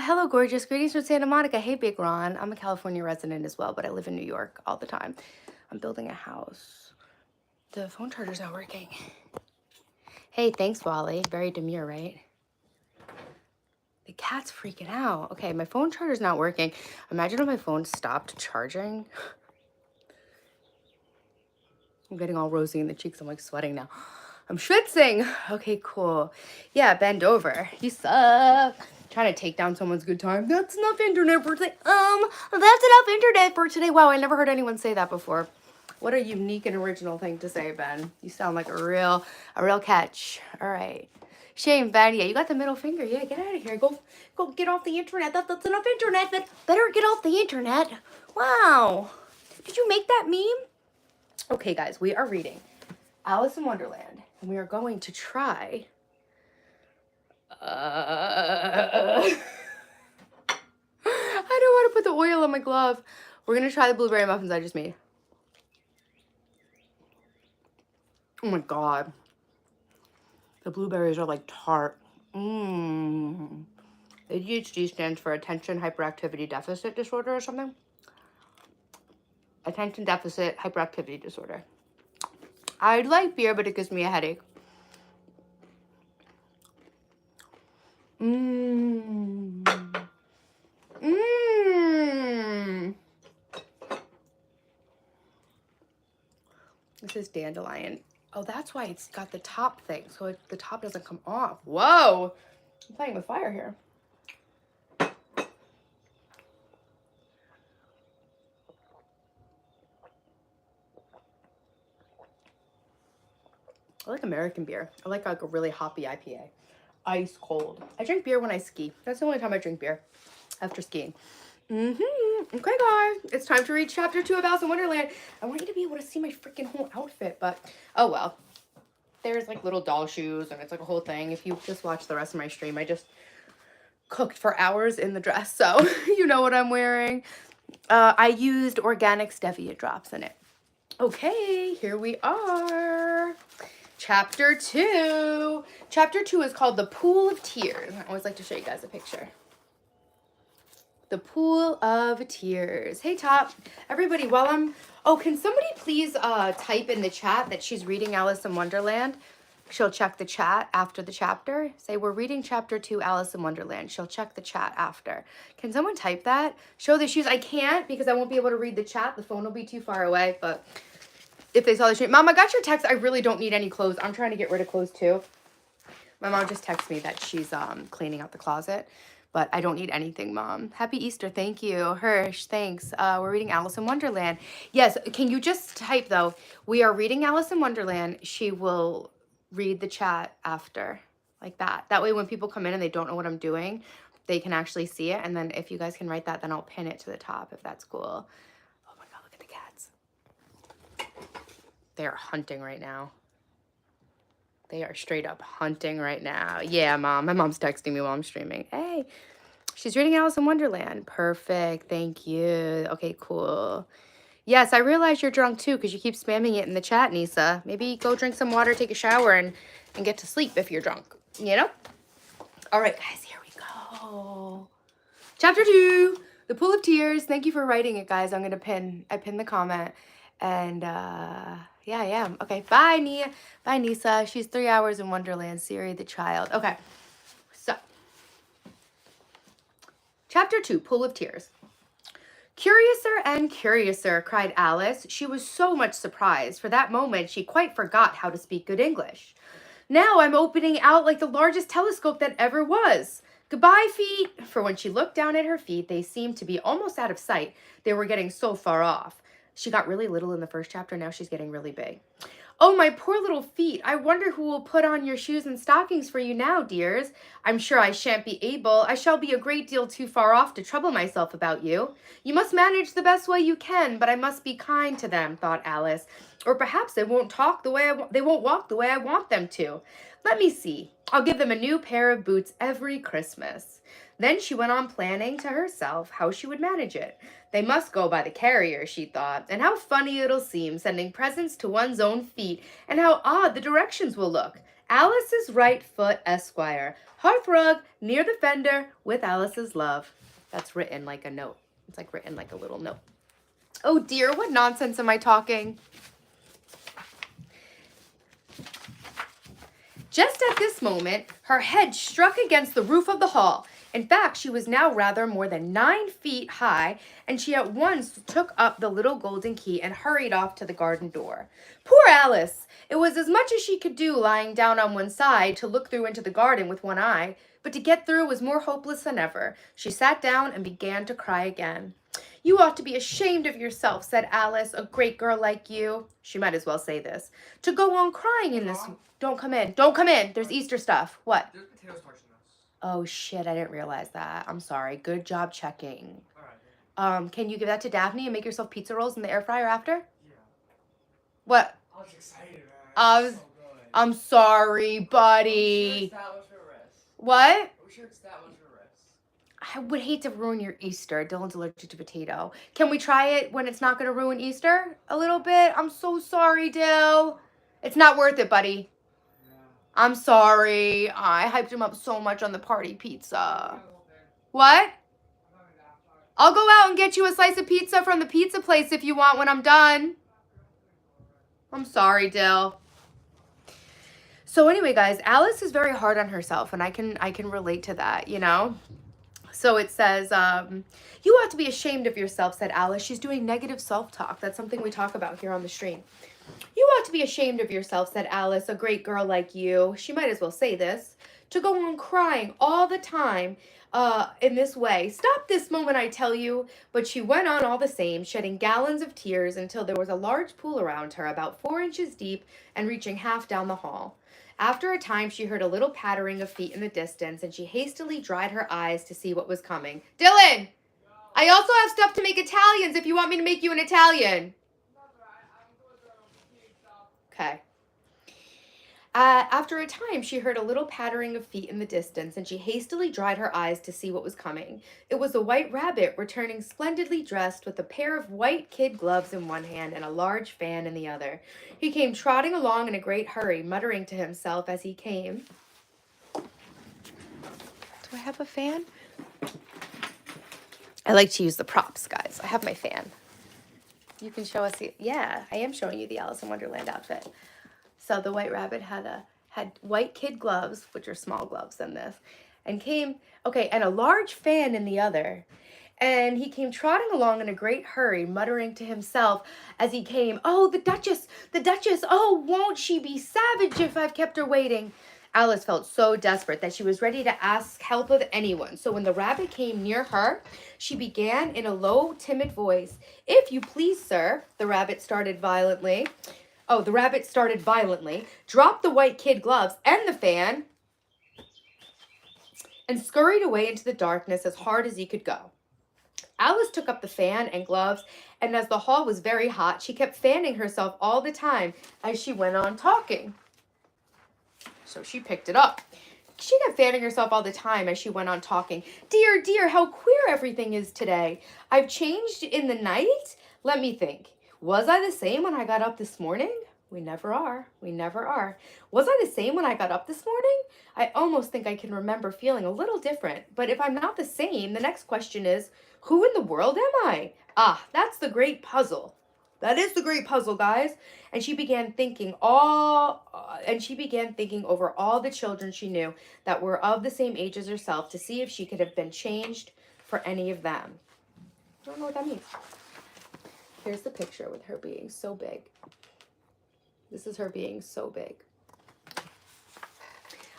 Hello, gorgeous. Greetings from Santa Monica. Hey, Big Ron. I'm a California resident as well, but I live in New York all the time. I'm building a house. The phone charger's not working. Hey, thanks, Wally. Very demure, right? The cat's freaking out. Okay, my phone charger's not working. Imagine if my phone stopped charging. I'm getting all rosy in the cheeks. I'm like sweating now. I'm schwitzing. Okay, cool. Yeah, bend over. You suck. Trying to take down someone's good time. That's enough internet for today. That's enough internet for today. Wow, I never heard anyone say that before. What a unique and original thing to say, Ben. You sound like a real catch. All right. Shame, Ben. Yeah, you got the middle finger. Yeah, get out of here. Go get off the internet. That's enough internet. Better get off the internet. Wow. Did you make that meme? Okay, guys, we are reading Alice in Wonderland, and we are going to try. I don't want to put the oil on my glove. We're gonna try the blueberry muffins I just made. Oh my god. The blueberries are like tart. ADHD stands for attention hyperactivity deficit disorder or something. Attention deficit hyperactivity disorder. I like beer, but it gives me a headache. This is dandelion. Oh, that's why it's got the top thing, so the top doesn't come off. Whoa! I'm playing with fire here. I like American beer. I like a really hoppy IPA. Ice cold. I drink beer when I ski. That's the only time I drink beer. After skiing. Okay, guys. It's time to read chapter 2 of Alice in Wonderland. I want you to be able to see my freaking whole outfit, but oh well. There's like little doll shoes and it's like a whole thing. If you just watch the rest of my stream, I just cooked for hours in the dress, so you know what I'm wearing. I used organic stevia drops in it. Okay, here we are. Chapter 2. Chapter 2 is called The Pool of Tears. I always like to show you guys a picture. The Pool of Tears. Hey, Top. Everybody, while I'm... Oh, can somebody please type in the chat that she's reading Alice in Wonderland? She'll check the chat after the chapter. Say, we're reading chapter 2, Alice in Wonderland. She'll check the chat after. Can someone type that? Show the shoes. I can't because I won't be able to read the chat. The phone will be too far away, but... If they saw the stream. Mom, I got your text. I really don't need any clothes. I'm trying to get rid of clothes too. My mom just texted me that she's cleaning out the closet. But I don't need anything, Mom. Happy Easter. Thank you. Hirsch, thanks. We're reading Alice in Wonderland. Yes, can you just type, though? We are reading Alice in Wonderland. She will read the chat after. Like that. That way when people come in and they don't know what I'm doing, they can actually see it. And then if you guys can write that, then I'll pin it to the top if that's cool. Oh my God, look at the cats. They are hunting right now. They are straight up hunting right now. Yeah, Mom. My mom's texting me while I'm streaming. Hey, she's reading Alice in Wonderland. Perfect. Thank you. Okay, cool. Yes, I realize you're drunk too because you keep spamming it in the chat, Nisa. Maybe go drink some water, take a shower, and get to sleep if you're drunk. You know? All right, guys, here we go. Chapter 2, The Pool of Tears. Thank you for writing it, guys. I'm going to pin the comment. And, yeah, I am. Okay, bye, Nia. Bye, Nisa. She's 3 hours in Wonderland. Siri the child. Okay, so. Chapter 2, Pool of Tears. Curiouser and curiouser, cried Alice. She was so much surprised. For that moment, she quite forgot how to speak good English. Now I'm opening out like the largest telescope that ever was. Goodbye, feet. For when she looked down at her feet, they seemed to be almost out of sight. They were getting so far off. She got really little in the first chapter. Now she's getting really big. Oh, my poor little feet. I wonder who will put on your shoes and stockings for you now, dears. I'm sure I shan't be able. I shall be a great deal too far off to trouble myself about you. You must manage the best way you can, but I must be kind to them, thought Alice. Or perhaps they won't walk the way I want them to. Let me see. I'll give them a new pair of boots every Christmas. Then she went on planning to herself how she would manage it. They must go by the carrier, she thought, and how funny it'll seem sending presents to one's own feet, and how odd the directions will look. Alice's right foot, Esquire. Hearthrug, near the fender, with Alice's love. That's written like a note. It's like written like a little note. Oh dear, what nonsense am I talking? Just at this moment, her head struck against the roof of the hall. In fact, she was now rather more than 9 feet high, and she at once took up the little golden key and hurried off to the garden door. Poor Alice! It was as much as she could do lying down on one side to look through into the garden with one eye, but to get through was more hopeless than ever. She sat down and began to cry again. You ought to be ashamed of yourself, said Alice, a great girl like you. She might as well say this. To go on crying in this... Don't come in. Don't come in. There's Easter stuff. What? There's potato starch in this. Oh, shit. I didn't realize that. I'm sorry. Good job checking. Alright. Can you give that to Daphne and make yourself pizza rolls in the air fryer after? Yeah. What? I was excited, man. I It's was- so good. I'm sorry, buddy. It's that much for risk. What? Are we sure it's that much for risk? I would hate to ruin your Easter. Dylan's allergic to potato. Can we try it when it's not going to ruin Easter a little bit? I'm so sorry, Dill. It's not worth it, buddy. Yeah. I'm sorry. I hyped him up so much on the party pizza. What? I'll go out and get you a slice of pizza from the pizza place if you want when I'm done. I'm sorry, Dill. So anyway, guys, Alice is very hard on herself, and I can relate to that, you know? So it says, you ought to be ashamed of yourself, said Alice. She's doing negative self-talk. That's something we talk about here on the stream. You ought to be ashamed of yourself, said Alice, a great girl like you. She might as well say this. To go on crying all the time in this way. Stop this moment, I tell you. But she went on all the same, shedding gallons of tears until there was a large pool around her, about 4 inches deep and reaching half down the hall. After a time, she heard a little pattering of feet in the distance, and she hastily dried her eyes to see what was coming. Dylan! I also have stuff to make Italians if you want me to make you an Italian. Okay. After a time, she heard a little pattering of feet in the distance, and she hastily dried her eyes to see what was coming. It was a white rabbit, returning splendidly dressed with a pair of white kid gloves in one hand and a large fan in the other. He came trotting along in a great hurry, muttering to himself as he came. Do I have a fan? I like to use the props, guys. I have my fan. You can show us yeah, I am showing you the Alice in Wonderland outfit. So the white rabbit had white kid gloves, which are small gloves than this, and and a large fan in the other. And he came trotting along in a great hurry, muttering to himself as he came, oh, the Duchess, oh, won't she be savage if I've kept her waiting? Alice felt so desperate that she was ready to ask help of anyone. So when the rabbit came near her, she began in a low, timid voice. If you please, sir, the rabbit started violently, dropped the white kid gloves and the fan, and scurried away into the darkness as hard as he could go. Alice took up the fan and gloves, and as the hall was very hot, she kept fanning herself all the time as she went on talking. So she picked it up. She kept fanning herself all the time as she went on talking. Dear, dear, how queer everything is today. I've changed in the night? Let me think. Was I the same when I got up this morning? We never are. We never are. Was I the same when I got up this morning? I almost think I can remember feeling a little different. But if I'm not the same, the next question is, who in the world am I? Ah, that's the great puzzle. That is the great puzzle, guys. And she began thinking over all the children she knew that were of the same age as herself to see if she could have been changed for any of them. I don't know what that means. Here's the picture with her being so big. This is her being so big.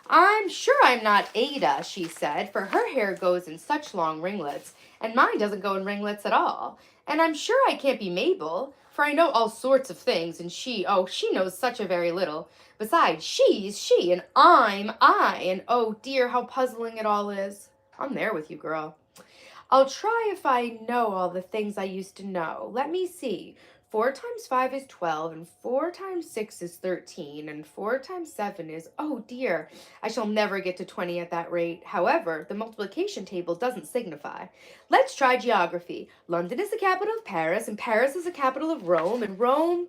I'm sure I'm not Ada, she said, for her hair goes in such long ringlets, and mine doesn't go in ringlets at all. And I'm sure I can't be Mabel, for I know all sorts of things, and she knows such a very little. Besides, she's she, and I'm I, and oh dear, how puzzling it all is. I'm there with you, girl. I'll try if I know all the things I used to know. Let me see. 4 times 5 is 12, and 4 times 6 is 13, and 4 times 7 is, oh dear, I shall never get to 20 at that rate. However, the multiplication table doesn't signify. Let's try geography. London is the capital of Paris, and Paris is the capital of Rome, and Rome...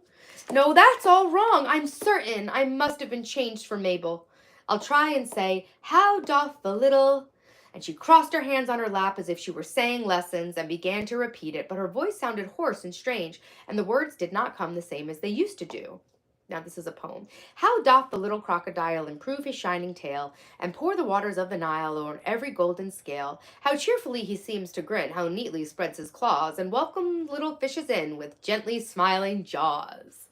No, that's all wrong. I'm certain I must have been changed for Mabel. I'll try and say, how doth the little... And she crossed her hands on her lap as if she were saying lessons and began to repeat it, but her voice sounded hoarse and strange, and the words did not come the same as they used to do. Now, this is a poem. How doth the little crocodile improve his shining tail, and pour the waters of the Nile o'er every golden scale? How cheerfully he seems to grin, how neatly spreads his claws, and welcome little fishes in with gently smiling jaws.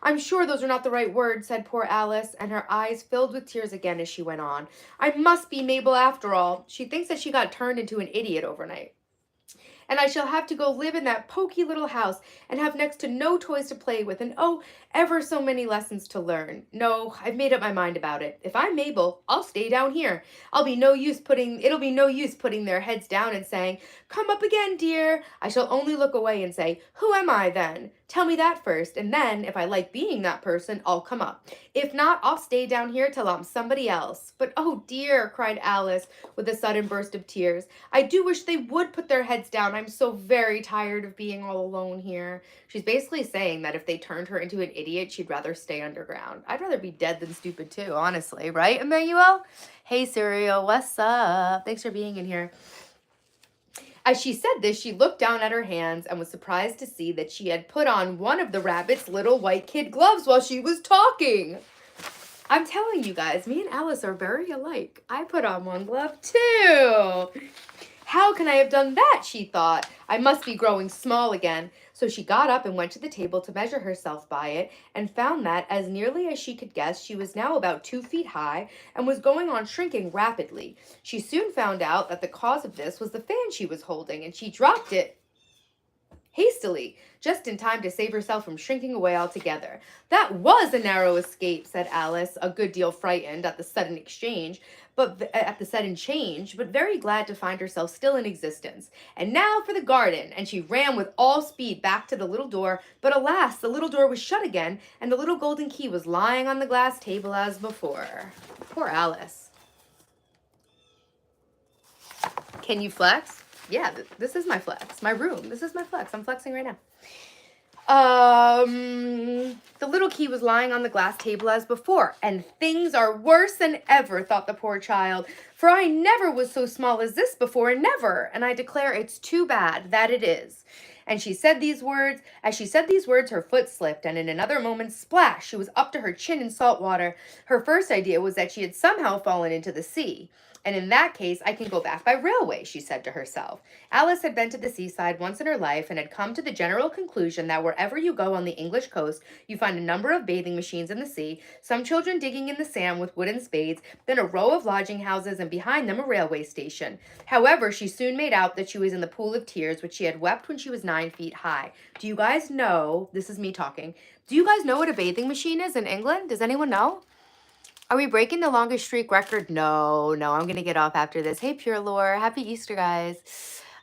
I'm sure those are not the right words, said poor Alice, and her eyes filled with tears again as she went on. I must be Mabel after all. She thinks that she got turned into an idiot overnight. And I shall have to go live in that poky little house and have next to no toys to play with and oh, ever so many lessons to learn. No, I've made up my mind about it. If I'm Mabel, I'll stay down here. It'll be no use putting their heads down and saying, "Come up again, dear." I shall only look away and say, "Who am I then? Tell me that first, and then, if I like being that person, I'll come up. If not, I'll stay down here till I'm somebody else." But oh dear, cried Alice with a sudden burst of tears, I do wish they would put their heads down. I'm so very tired of being all alone here. She's basically saying that if they turned her into an idiot, she'd rather stay underground. I'd rather be dead than stupid too, honestly. Right, Emmanuel? Hey, Serial, what's up? Thanks for being in here. As she said this, she looked down at her hands and was surprised to see that she had put on one of the rabbit's little white kid gloves while she was talking. I'm telling you guys, me and Alice are very alike. I put on one glove too. How can I have done that, she thought. I must be growing small again. So she got up and went to the table to measure herself by it and found that, as nearly as she could guess, she was now about 2 feet high and was going on shrinking rapidly. She soon found out that the cause of this was the fan she was holding, and she dropped it hastily, just in time to save herself from shrinking away altogether. That was a narrow escape, said Alice, a good deal frightened at the sudden change, but very glad to find herself still in existence. And now for the garden, and she ran with all speed back to the little door, but alas, the little door was shut again, and the little golden key was lying on the glass table as before. Poor Alice. Can you flex? Yeah, this is my flex. My room. This is my flex. I'm flexing right now. The little key was lying on the glass table as before, and things are worse than ever, thought the poor child, for I never was so small as this before, never, and I declare it's too bad, that it is. And as she said these words, her foot slipped, and in another moment, splash, she was up to her chin in salt water. Her first idea was that she had somehow fallen into the sea. And in that case, I can go back by railway, she said to herself. Alice had been to the seaside once in her life and had come to the general conclusion that wherever you go on the English coast, you find a number of bathing machines in the sea, some children digging in the sand with wooden spades, then a row of lodging houses, and behind them a railway station. However, she soon made out that she was in the pool of tears, which she had wept when she was 9 feet high. Do you guys know, this is me talking, do you guys know what a bathing machine is in England? Does anyone know? Are we breaking the longest streak record? No, I'm going to get off after this. Hey, Pure Lore. Happy Easter, guys.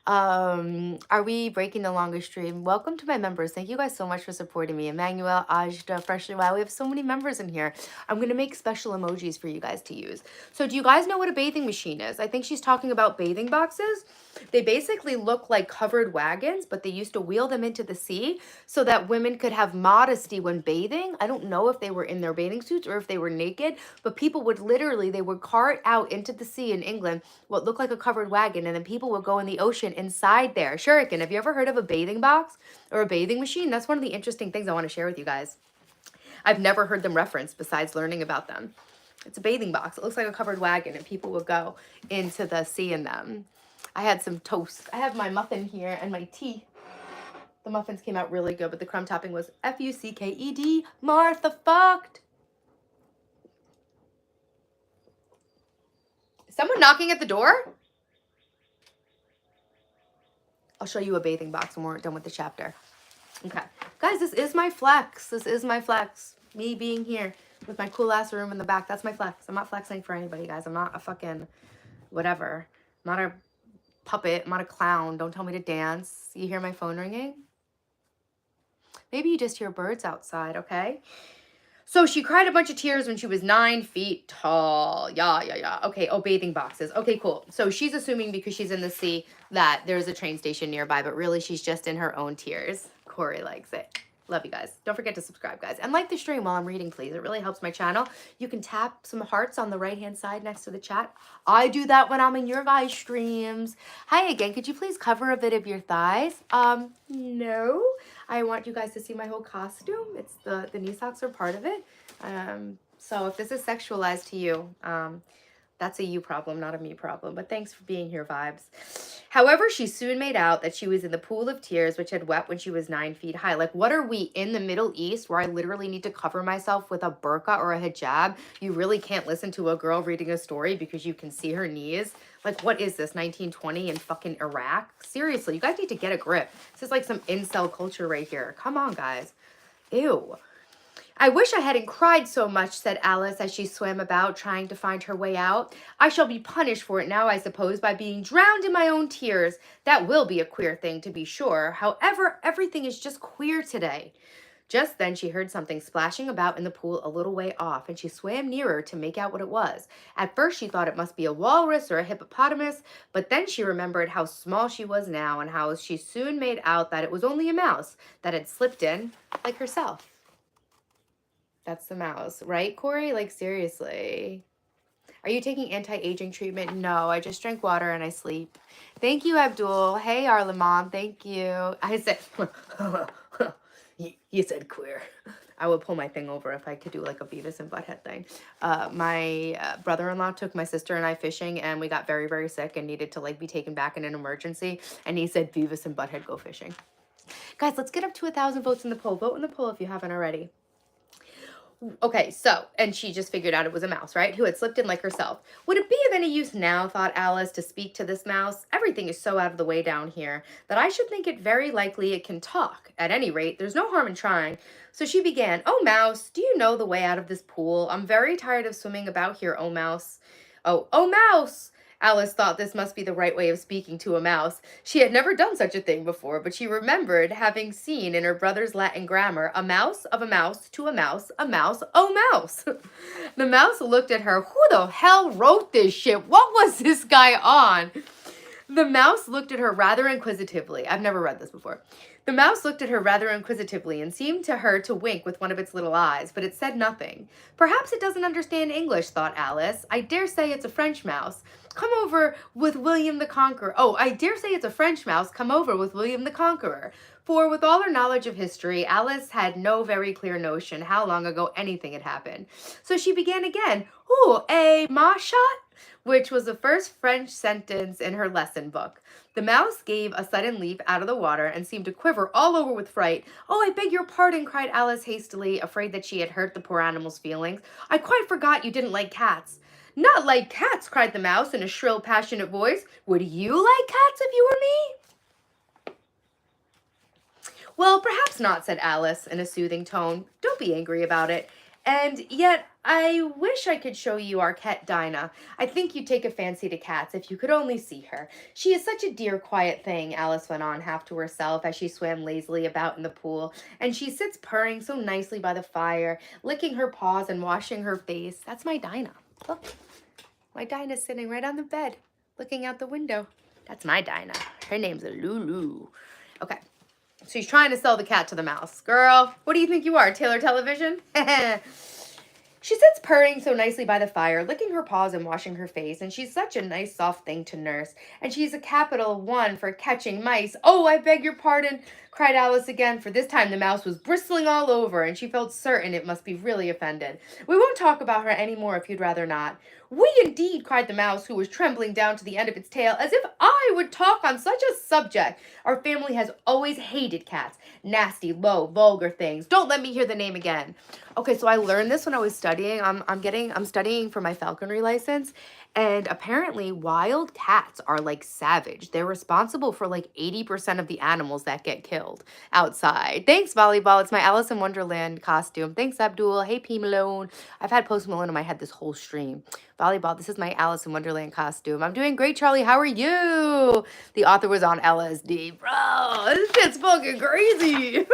Are we breaking the longest stream? Welcome to my members. Thank you guys so much for supporting me. Emmanuel, Ajda, Freshly Wow. We have so many members in here. I'm going to make special emojis for you guys to use. So do you guys know what a bathing machine is? I think she's talking about bathing boxes. They basically look like covered wagons, but they used to wheel them into the sea so that women could have modesty when bathing. I don't know if they were in their bathing suits or if they were naked, but people would they would cart out into the sea in England what looked like a covered wagon, and then people would go in the ocean inside there. Shuriken, have you ever heard of a bathing box or a bathing machine? That's one of the interesting things I want to share with you guys. I've never heard them referenced besides learning about them. It's a bathing box. It looks like a covered wagon, and people would go into the sea in them. I had some toast. I have my muffin here and my tea. The muffins came out really good, but the crumb topping was F-U-C-K-E-D. Martha fucked. Is someone knocking at the door? I'll show you a bathing box when we're done with the chapter. Okay. Guys, this is my flex. This is my flex. Me being here with my cool ass room in the back. That's my flex. I'm not flexing for anybody, guys. I'm not a fucking whatever. I'm not a puppet. I'm not a clown. Don't tell me to dance. You hear my phone ringing? Maybe you just hear birds outside, okay? So she cried a bunch of tears when she was 9 feet tall. Yeah. Okay, bathing boxes. Okay, cool. So she's assuming because she's in the sea that there's a train station nearby, but really she's just in her own tears. Corey likes it. Love you guys. Don't forget to subscribe, guys. And like the stream while I'm reading, please. It really helps my channel. You can tap some hearts on the right-hand side next to the chat. I do that when I'm in your guys' streams. Hi again. Could you please cover a bit of your thighs? No. I want you guys to see my whole costume. It's the knee socks are part of it. So if this is sexualized to you, that's a you problem, not a me problem. But thanks for being here, vibes. However, she soon made out that she was in the pool of tears, which had wept when she was 9 feet high. Like, what are we in the Middle East where I literally need to cover myself with a burqa or a hijab? You really can't listen to a girl reading a story because you can see her knees. Like, what is this, 1920 in fucking Iraq? Seriously, you guys need to get a grip. This is like some incel culture right here. Come on, guys. Ew. I wish I hadn't cried so much, said Alice as she swam about, trying to find her way out. I shall be punished for it now, I suppose, by being drowned in my own tears. That will be a queer thing, to be sure. However, everything is just queer today. Just then she heard something splashing about in the pool a little way off, and she swam nearer to make out what it was. At first she thought it must be a walrus or a hippopotamus, but then she remembered how small she was now, and how she soon made out that it was only a mouse that had slipped in, like herself. That's the mouse, right, Corey? Like, seriously. Are you taking anti-aging treatment? No, I just drink water and I sleep. Thank you, Abdul. Hey, Arla Mom. Thank you. I said, you said queer. I would pull my thing over if I could do like a Beavis and Butthead thing. My brother-in-law took my sister and I fishing, and we got very, very sick and needed to like be taken back in an emergency. And he said, Beavis and Butthead, go fishing. Guys, let's get up to 1,000 votes in the poll. Vote in the poll if you haven't already. Okay, so, and she just figured out it was a mouse, right? Who had slipped in like herself. Would it be of any use now, thought Alice, to speak to this mouse? Everything is so out of the way down here that I should think it very likely it can talk. At any rate, there's no harm in trying. So she began, Oh, mouse, do you know the way out of this pool? I'm very tired of swimming about here, oh, mouse. Oh, mouse! Alice thought this must be the right way of speaking to a mouse. She had never done such a thing before, but she remembered having seen in her brother's Latin grammar, a mouse of a mouse to a mouse, oh mouse. The mouse looked at her. Who the hell wrote this shit? What was this guy on? The mouse looked at her rather inquisitively. I've never read this before. The mouse looked at her rather inquisitively and seemed to her to wink with one of its little eyes, but it said nothing. Perhaps it doesn't understand English, thought Alice. I dare say it's a French mouse. Come over with William the Conqueror. Oh, I dare say it's a French mouse. Come over with William the Conqueror. For with all her knowledge of history, Alice had no very clear notion how long ago anything had happened. So she began again. Ooh, a shot? Which was the first French sentence in her lesson book. The mouse gave a sudden leap out of the water and seemed to quiver all over with fright. Oh, I beg your pardon, cried Alice hastily, afraid that she had hurt the poor animal's feelings. I quite forgot you didn't like cats. Not like cats, cried the mouse in a shrill, passionate voice. Would you like cats if you were me? Well, perhaps not, said Alice in a soothing tone. Don't be angry about it. And yet, I wish I could show you our cat Dinah. I think you'd take a fancy to cats if you could only see her. She is such a dear, quiet thing, Alice went on half to herself as she swam lazily about in the pool. And she sits purring so nicely by the fire, licking her paws and washing her face. That's my Dinah. Look, my Dinah's sitting right on the bed, looking out the window. That's my Dinah. Her name's Lulu. Okay. So she's trying to sell the cat to the mouse. Girl, what do you think you are, Taylor Television? She sits purring so nicely by the fire, licking her paws and washing her face, and she's such a nice soft thing to nurse. And she's a capital one for catching mice. Oh, I beg your pardon, cried Alice again, for this time the mouse was bristling all over, and she felt certain it must be really offended. We won't talk about her any more if you'd rather not. We indeed, cried the mouse, who was trembling down to the end of its tail, as if I would talk on such a subject. Our family has always hated cats. Nasty, low, vulgar things. Don't let me hear the name again. Okay, so I learned this when I was studying. I'm studying for my falconry license, and apparently wild cats are like savage. They're responsible for like 80% of the animals that get killed outside. Thanks, Volleyball. It's my Alice in Wonderland costume. Thanks, Abdul. Hey, P. Malone. I've had Post Malone in my head this whole stream. Volleyball, this is my Alice in Wonderland costume. I'm doing great, Charlie. How are you? The author was on LSD. Bro, this shit's fucking crazy.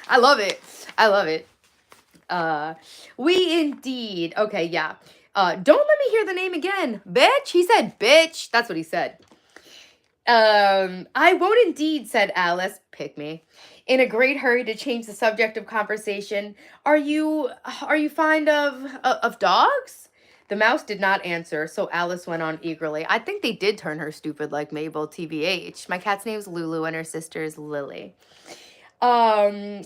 I love it. I love it. We indeed. Okay, yeah. Don't let me hear the name again. Bitch. He said bitch. That's what he said. I won't indeed, said Alice. Pick me. In a great hurry to change the subject of conversation, are you fond of dogs? The mouse did not answer, so Alice went on eagerly. I think they did turn her stupid like Mabel, TBH. My cat's name's Lulu and her sister is Lily. Um,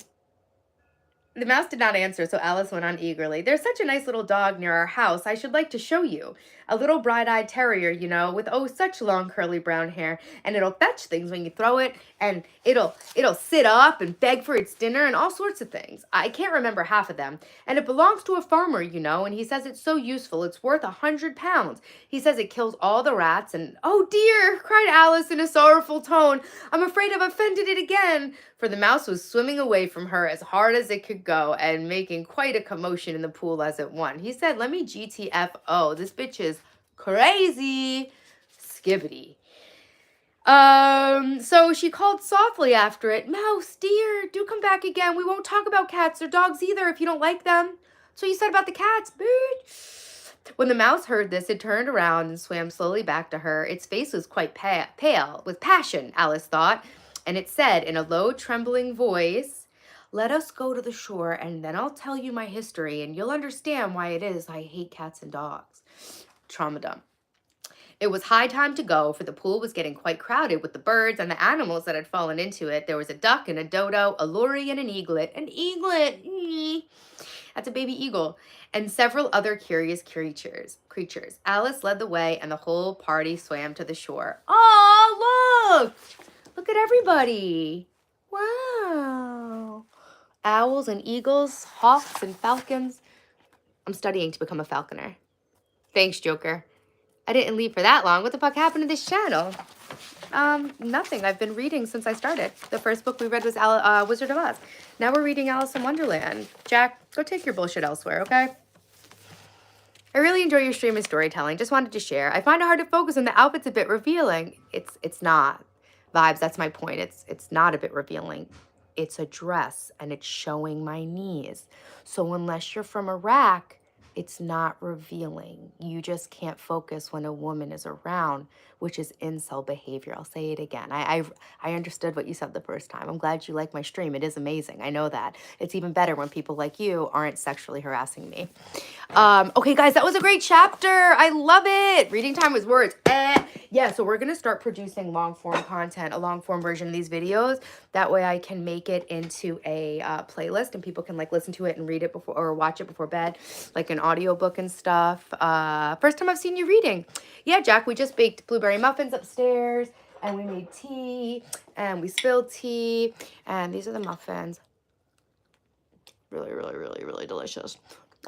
the mouse did not answer, so Alice went on eagerly. There's such a nice little dog near our house. I should like to show you. A little bright-eyed terrier, you know, with oh such long curly brown hair, and it'll fetch things when you throw it, and it'll sit up and beg for its dinner and all sorts of things. I can't remember half of them. And it belongs to a farmer, you know, and he says it's so useful. It's worth 100 pounds. He says it kills all the rats, and oh dear, cried Alice in a sorrowful tone. I'm afraid I've offended it again. For the mouse was swimming away from her as hard as it could go and making quite a commotion in the pool as it won. He said, let me GTFO. This bitch is crazy. Skibbity. So she called softly after it, Mouse, dear, do come back again. We won't talk about cats or dogs either if you don't like them. So you said about the cats, bitch. When the mouse heard this, it turned around and swam slowly back to her. Its face was quite pale with passion, Alice thought. And it said in a low, trembling voice, let us go to the shore, and then I'll tell you my history, and you'll understand why it is I hate cats and dogs. Trauma dump. It was high time to go, for the pool was getting quite crowded with the birds and the animals that had fallen into it. There was a duck and a dodo, a lory and an eaglet. An eaglet! That's a baby eagle. And several other curious creatures. Alice led the way, and the whole party swam to the shore. Oh, look! Look at everybody. Wow. Owls and eagles, hawks and falcons. I'm studying to become a falconer. Thanks, Joker. I didn't leave for that long. What the fuck happened to this channel? Nothing. I've been reading since I started. The first book we read was Wizard of Oz. Now we're reading Alice in Wonderland. Jack, go take your bullshit elsewhere, okay? I really enjoy your stream and storytelling. Just wanted to share. I find it hard to focus on the outfit's a bit revealing. It's not. Vibes, that's my point. It's not a bit revealing. It's a dress and it's showing my knees. So unless you're from Iraq, it's not revealing. You just can't focus when a woman is around, which is incel behavior. I'll say it again. I understood what you said the first time. I'm glad you like my stream. It is amazing. I know that. It's even better when people like you aren't sexually harassing me. Okay, guys, that was a great chapter. I love it. Reading time with words. Yeah, so we're going to start producing long-form content, a long-form version of these videos. That way I can make it into a playlist and people can like listen to it and read it before or watch it before bed, like an audiobook and stuff. First time I've seen you reading. Yeah, Jack, we just baked blueberry muffins upstairs and we made tea and we spilled tea and these are the muffins. Really, really, really, really delicious.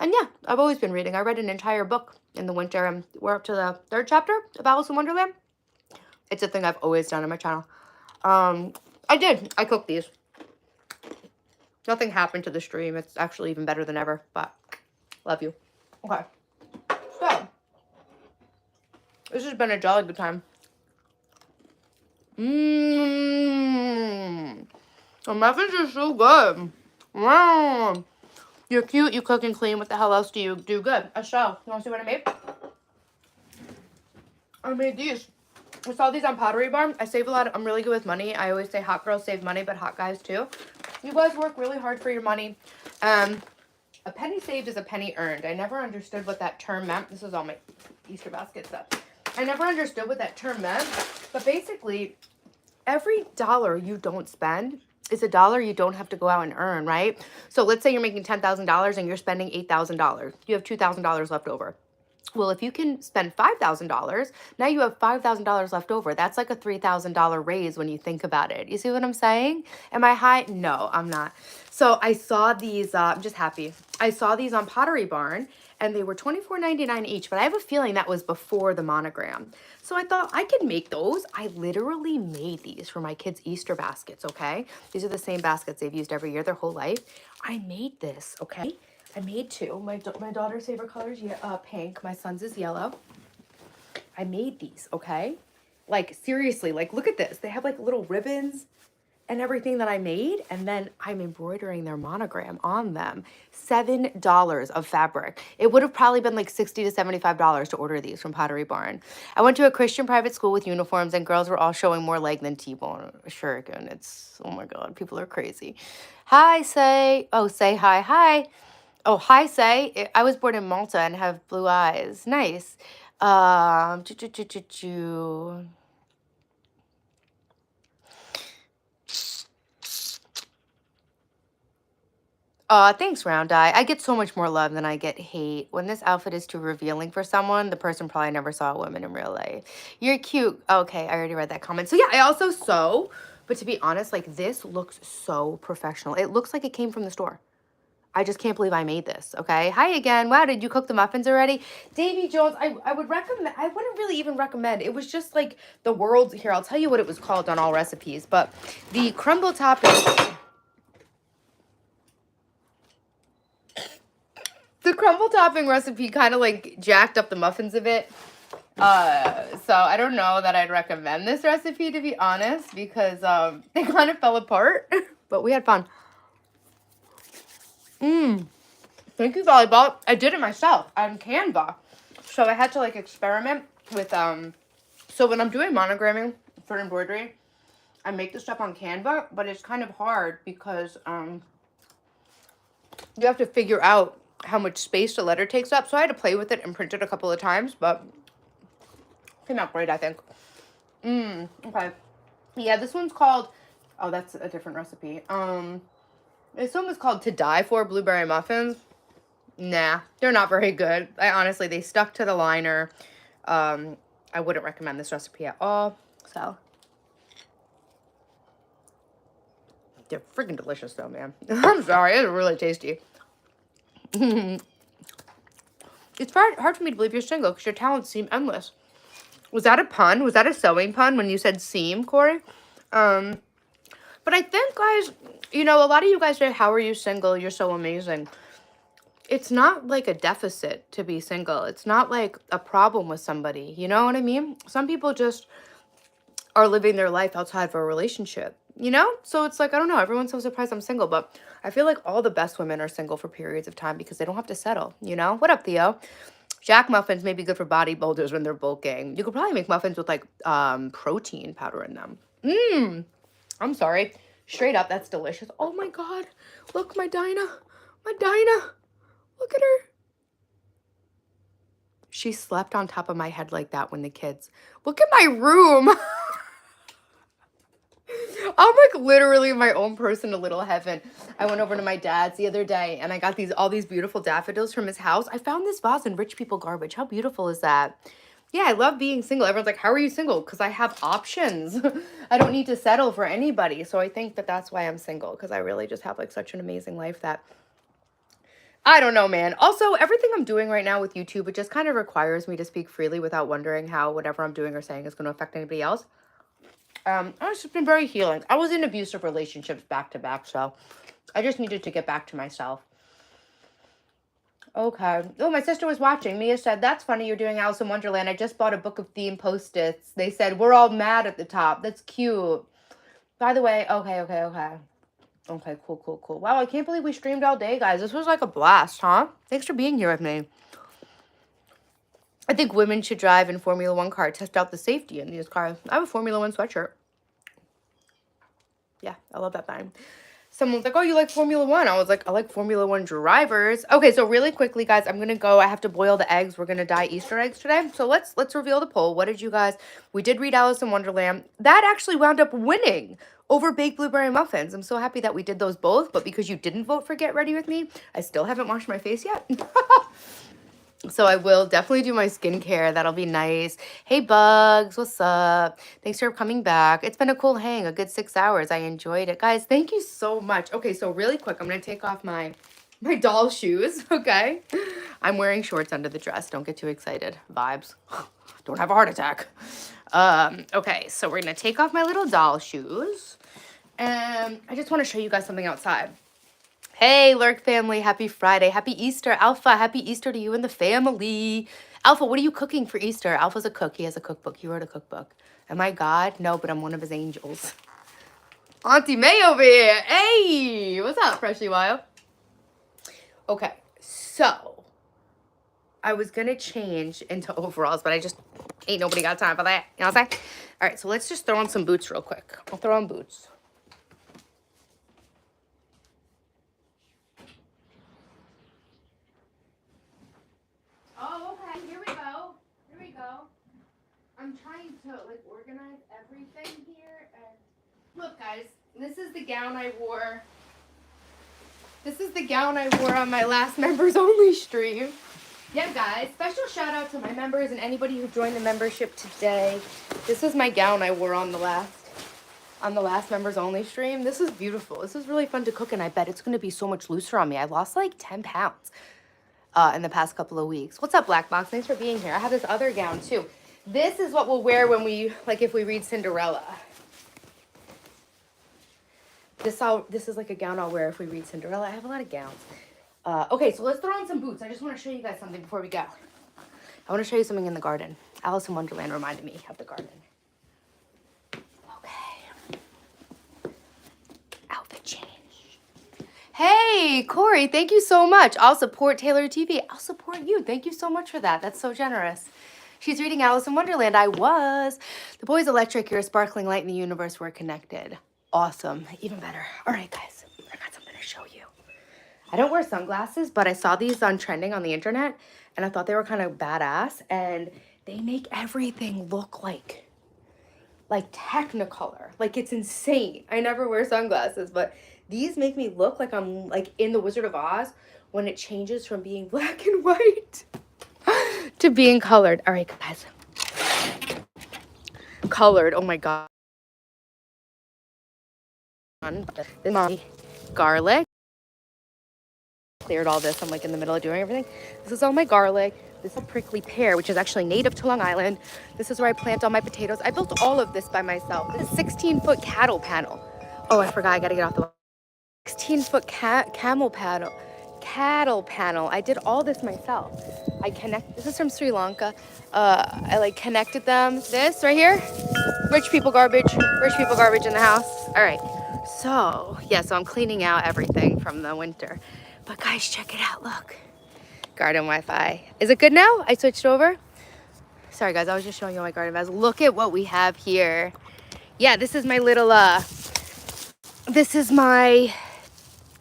And yeah, I've always been reading. I read an entire book in the winter and we're up to the 3rd chapter of Alice in Wonderland. It's a thing I've always done on my channel. I cooked these. Nothing happened to the stream. It's actually even better than ever, but love you. Okay. So, this has been a jolly good time. The muffins are so good. Wow. You're cute, you cook and clean. What the hell else do you do good? A show. You want to see what I made? I made these. I saw these on Pottery Barn. I save a lot. I'm really good with money. I always say hot girls save money, but hot guys too. You guys work really hard for your money. A penny saved is a penny earned. I never understood what that term meant. This is all my Easter basket stuff. I never understood what that term meant. But basically, every dollar you don't spend is a dollar you don't have to go out and earn, right? So let's say you're making $10,000 and you're spending $8,000. You have $2,000 left over. Well, if you can spend $5,000, now you have $5,000 left over. That's like a $3,000 raise when you think about it. You see what I'm saying? Am I high? No, I'm not. So I saw these, I'm just happy. I saw these on Pottery Barn and they were $24.99 each, but I have a feeling that was before the monogram. So I thought I could make those. I literally made these for my kids' Easter baskets, okay? These are the same baskets they've used every year their whole life. I made this, okay? I made two. My daughter's favorite color is pink. My son's is yellow. I made these, okay? Like, seriously, like, look at this. They have, like, little ribbons. and everything that I made, and then I'm embroidering their monogram on them. $7 of fabric. It would have probably been like $60 to $75 to order these from Pottery Barn. I went to a Christian private school with uniforms, and girls were all showing more leg than T-bone. Shuriken. It's, oh my God, people are crazy. Hi, Say. Oh, Say hi. Hi. Oh, hi, Say. I was born in Malta and have blue eyes. Nice. Choo, choo, choo, choo, choo. Thanks, Round Eye. I get so much more love than I get hate. When this outfit is too revealing for someone, the person probably never saw a woman in real life. You're cute. Okay, I already read that comment. So yeah, I also sew, but to be honest, like this looks so professional. It looks like it came from the store. I just can't believe I made this, okay? Hi again. Wow, did you cook the muffins already? Davy Jones, I would recommend, I wouldn't really even recommend. It was just like the world's, here, I'll tell you what it was called on all recipes, but the crumble topping, the crumble topping recipe kind of like jacked up the muffins a bit. So I don't know that I'd recommend this recipe, to be honest, because they kind of fell apart, but we had fun. Thank you, Volleyball. I did it myself on Canva. So I had to like experiment with, so when I'm doing monogramming for embroidery, I make the stuff on Canva, but it's kind of hard because you have to figure out how much space the letter takes up. So I had to play with it and print it a couple of times, but it came out great, I think. Okay. Yeah, this one's called, oh, that's a different recipe. This one was called To Die For Blueberry Muffins. Nah, they're not very good. Honestly, they stuck to the liner. I wouldn't recommend this recipe at all. So, they're freaking delicious though, man. I'm sorry, it's really tasty. It's hard for me to believe you're single because your talents seem endless. Was that a pun? Was that a sewing pun when you said seem, Corey? But I think, guys, you know, a lot of you guys say, how are you single? You're so amazing. It's not like a deficit to be single. It's not like a problem with somebody. You know what I mean? Some people just are living their life outside of a relationship, you know? So it's like, I don't know. Everyone's so surprised I'm single, but I feel like all the best women are single for periods of time because they don't have to settle, you know? What up, Theo? Jack muffins may be good for bodybuilders when they're bulking. You could probably make muffins with like protein powder in them. I'm sorry. Straight up, that's delicious. Oh my God. Look, my Dinah. My Dinah. Look at her. She slept on top of my head like that when the kids. Look at my room. I'm like literally my own personal little heaven. I went over to my dad's the other day and I got all these beautiful daffodils from his house. I found this vase in Rich People Garbage. How beautiful is that? Yeah, I love being single. Everyone's like, how are you single? Because I have options. I don't need to settle for anybody. So I think that that's why I'm single, because I really just have like such an amazing life that I don't know, man. Also, everything I'm doing right now with YouTube, it just kind of requires me to speak freely without wondering how whatever I'm doing or saying is going to affect anybody else. It's just been very healing. I was in abusive relationships back to back, so I just needed to get back to myself. Okay. Oh, my sister was watching. Mia said, that's funny you're doing Alice in Wonderland. I just bought a book of theme post-its. They said, we're all mad at the top. That's cute. By the way, okay. Okay, cool. Wow, I can't believe we streamed all day, guys. This was like a blast, huh? Thanks for being here with me. I think women should drive in Formula One car, test out the safety in these cars. I have a Formula One sweatshirt. Yeah, I love that thing. Someone's like, oh, you like Formula One? I was like, I like Formula One drivers. Okay, so really quickly, guys, I'm gonna go. I have to boil the eggs. We're gonna dye Easter eggs today. So let's reveal the poll. What did you guys? We did read Alice in Wonderland. That actually wound up winning over baked blueberry muffins. I'm so happy that we did those both. But because you didn't vote for Get Ready With Me, I still haven't washed my face yet. So I will definitely do my skincare. That'll be nice. Hey, Bugs. What's up? Thanks for coming back. It's been a cool hang. A good 6 hours. I enjoyed it. Guys, thank you so much. Okay, so really quick, I'm going to take off my doll shoes, okay? I'm wearing shorts under the dress. Don't get too excited. Vibes. Don't have a heart attack. Okay, so we're going to take off my little doll shoes. And I just want to show you guys something outside. Hey, Lurk family, happy Friday. Happy Easter. Alpha, happy Easter to you and the family. Alpha, what are you cooking for Easter? Alpha's a cook. He has a cookbook. He wrote a cookbook. Am I God? No, but I'm one of his angels. Auntie May over here. Hey, what's up, Freshly Wild? Okay, so I was gonna change into overalls, but I just ain't nobody got time for that. You know what I'm saying? All right, so let's just throw on some boots real quick. I'll throw on boots. Oh, okay. Here we go. Here we go. I'm trying to like organize everything here. And look, guys, this is the gown I wore. This is the gown I wore on my last members only stream. Yeah, guys, special shout out to my members and anybody who joined the membership today. This is my gown I wore on the last members only stream. This is beautiful. This is really fun to cook, and I bet it's gonna be so much looser on me. I lost like 10 pounds in the past couple of weeks. What's up, Black Box? Thanks for being here. I have this other gown too. This is what we'll wear when we, like if we read Cinderella. This is like a gown I'll wear if we read Cinderella. I have a lot of gowns. Okay, so let's throw on some boots. I just want to show you guys something before we go. I want to show you something in the garden. Alice in Wonderland reminded me of the garden. Okay. Outfit change. Hey, Corey, thank you so much. I'll support Taylor TV. I'll support you. Thank you so much for that. That's so generous. She's reading Alice in Wonderland. I was. The boy's electric. You're a sparkling light in the universe. We're connected. Awesome. Even better. All right, guys. I got something to show you. I don't wear sunglasses, but I saw these on trending on the internet, and I thought they were kind of badass, and they make everything look like Technicolor. Like, it's insane. I never wear sunglasses, but these make me look like I'm like in the Wizard of Oz when it changes from being black and white to being colored. All right, guys. Colored. Oh my God. This is my garlic. Cleared all this. I'm like in the middle of doing everything. This is all my garlic. This is a prickly pear, which is actually native to Long Island. This is where I plant all my potatoes. I built all of this by myself. This is a 16-foot cattle panel. Oh, I forgot. I got to get off the 16-foot cattle panel. I did all this myself. This is from Sri Lanka. I like connected them. This right here, rich people garbage in the house. All right. So yeah, so I'm cleaning out everything from the winter. But guys, check it out, look. Garden Wi-Fi. Is it good now? I switched over. Sorry guys, I was just showing you my garden vase. Look at what we have here. Yeah, this is my little, this is my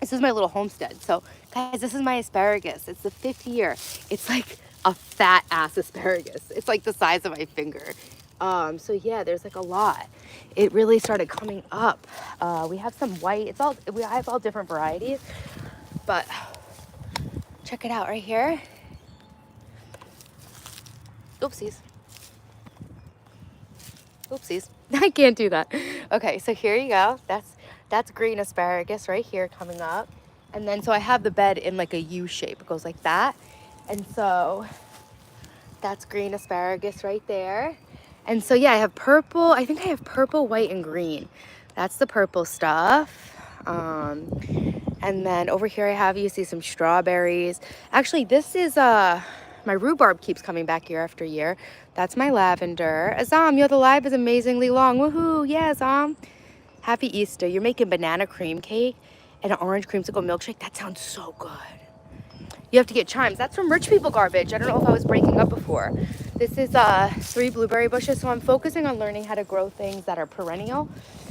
little homestead. So guys, this is my asparagus. It's the 5th year. It's like a fat ass asparagus. It's like the size of my finger. So yeah, there's like a lot. It really started coming up. We have some white, I have all different varieties. But check it out right here. Oopsies. I can't do that. Okay, so here you go. That's green asparagus right here coming up. And then so I have the bed in like a U shape. It goes like that. And so that's green asparagus right there. And so yeah, I have purple. I think I have purple, white, and green. That's the purple stuff. And then over here you see some strawberries. Actually, this is, my rhubarb keeps coming back year after year. That's my lavender. Azam, the live is amazingly long. Woohoo, yeah, Azam. Happy Easter. You're making banana cream cake and an orange creamsicle milkshake. That sounds so good. You have to get chimes. That's from Rich People Garbage. I don't know if I was breaking up before. This is 3 blueberry bushes. So I'm focusing on learning how to grow things that are perennial.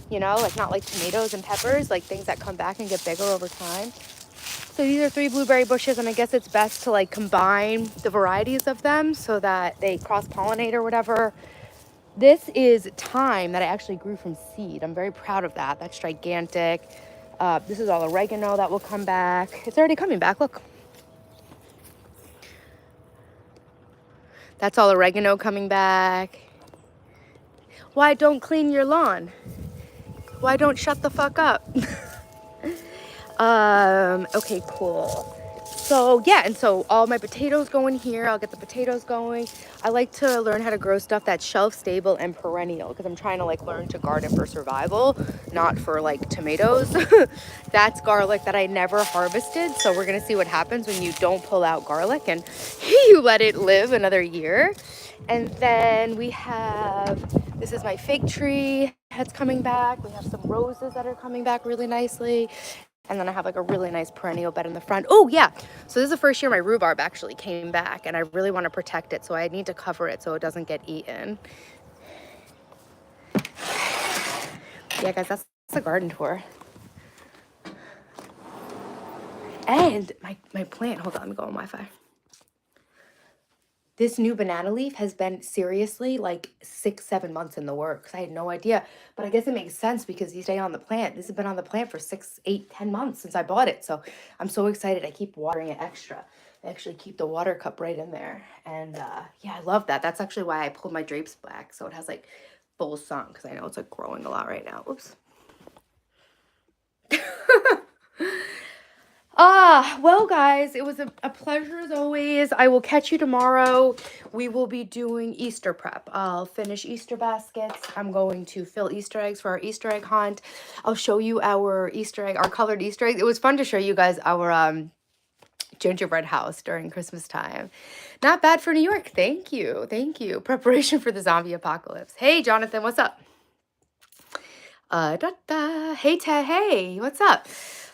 You know, like not like tomatoes and peppers, like things that come back and get bigger over time. So these are 3 blueberry bushes, and I guess it's best to like combine the varieties of them so that they cross-pollinate or whatever. This is thyme that I actually grew from seed. I'm very proud of that. That's gigantic. This is all oregano that will come back. It's already coming back, look. That's all oregano coming back. Why don't clean your lawn? Why don't shut the fuck up? Okay, cool. So yeah, and so all my potatoes go in here. I'll get the potatoes going. I like to learn how to grow stuff that's shelf stable and perennial because I'm trying to like learn to garden for survival, not for like tomatoes. That's garlic that I never harvested. So we're gonna see what happens when you don't pull out garlic and you let it live another year. And then we have, this is my fig tree. heads coming back. We have some roses that are coming back really nicely. And then I have like a really nice perennial bed in the front. Oh yeah, so this is the first year my rhubarb actually came back, and I really want to protect it, so I need to cover it so it doesn't get eaten. Yeah, guys, that's the garden tour. And my plant, hold on, let me go on Wi-Fi. This new banana leaf has been seriously like 6-7 months in the works. I had no idea, but I guess it makes sense because you stay on the plant. This has been on the plant for 6, 8, 10 months since I bought it. So I'm so excited. I keep watering it extra. I actually keep the water cup right in there. And yeah, I love that. That's actually why I pulled my drapes back. So it has like full sun, because I know it's like growing a lot right now. Oops. Well, guys, it was a pleasure as always. I will catch you tomorrow. We will be doing Easter prep. I'll finish Easter baskets. I'm going to fill Easter eggs for our Easter egg hunt. I'll show you our Easter egg, our colored Easter eggs. It was fun to show you guys our gingerbread house during Christmas time. Not bad for New York. Thank you. Thank you. Preparation for the zombie apocalypse. Hey, Jonathan, what's up? Hey, Ted. Hey, what's up?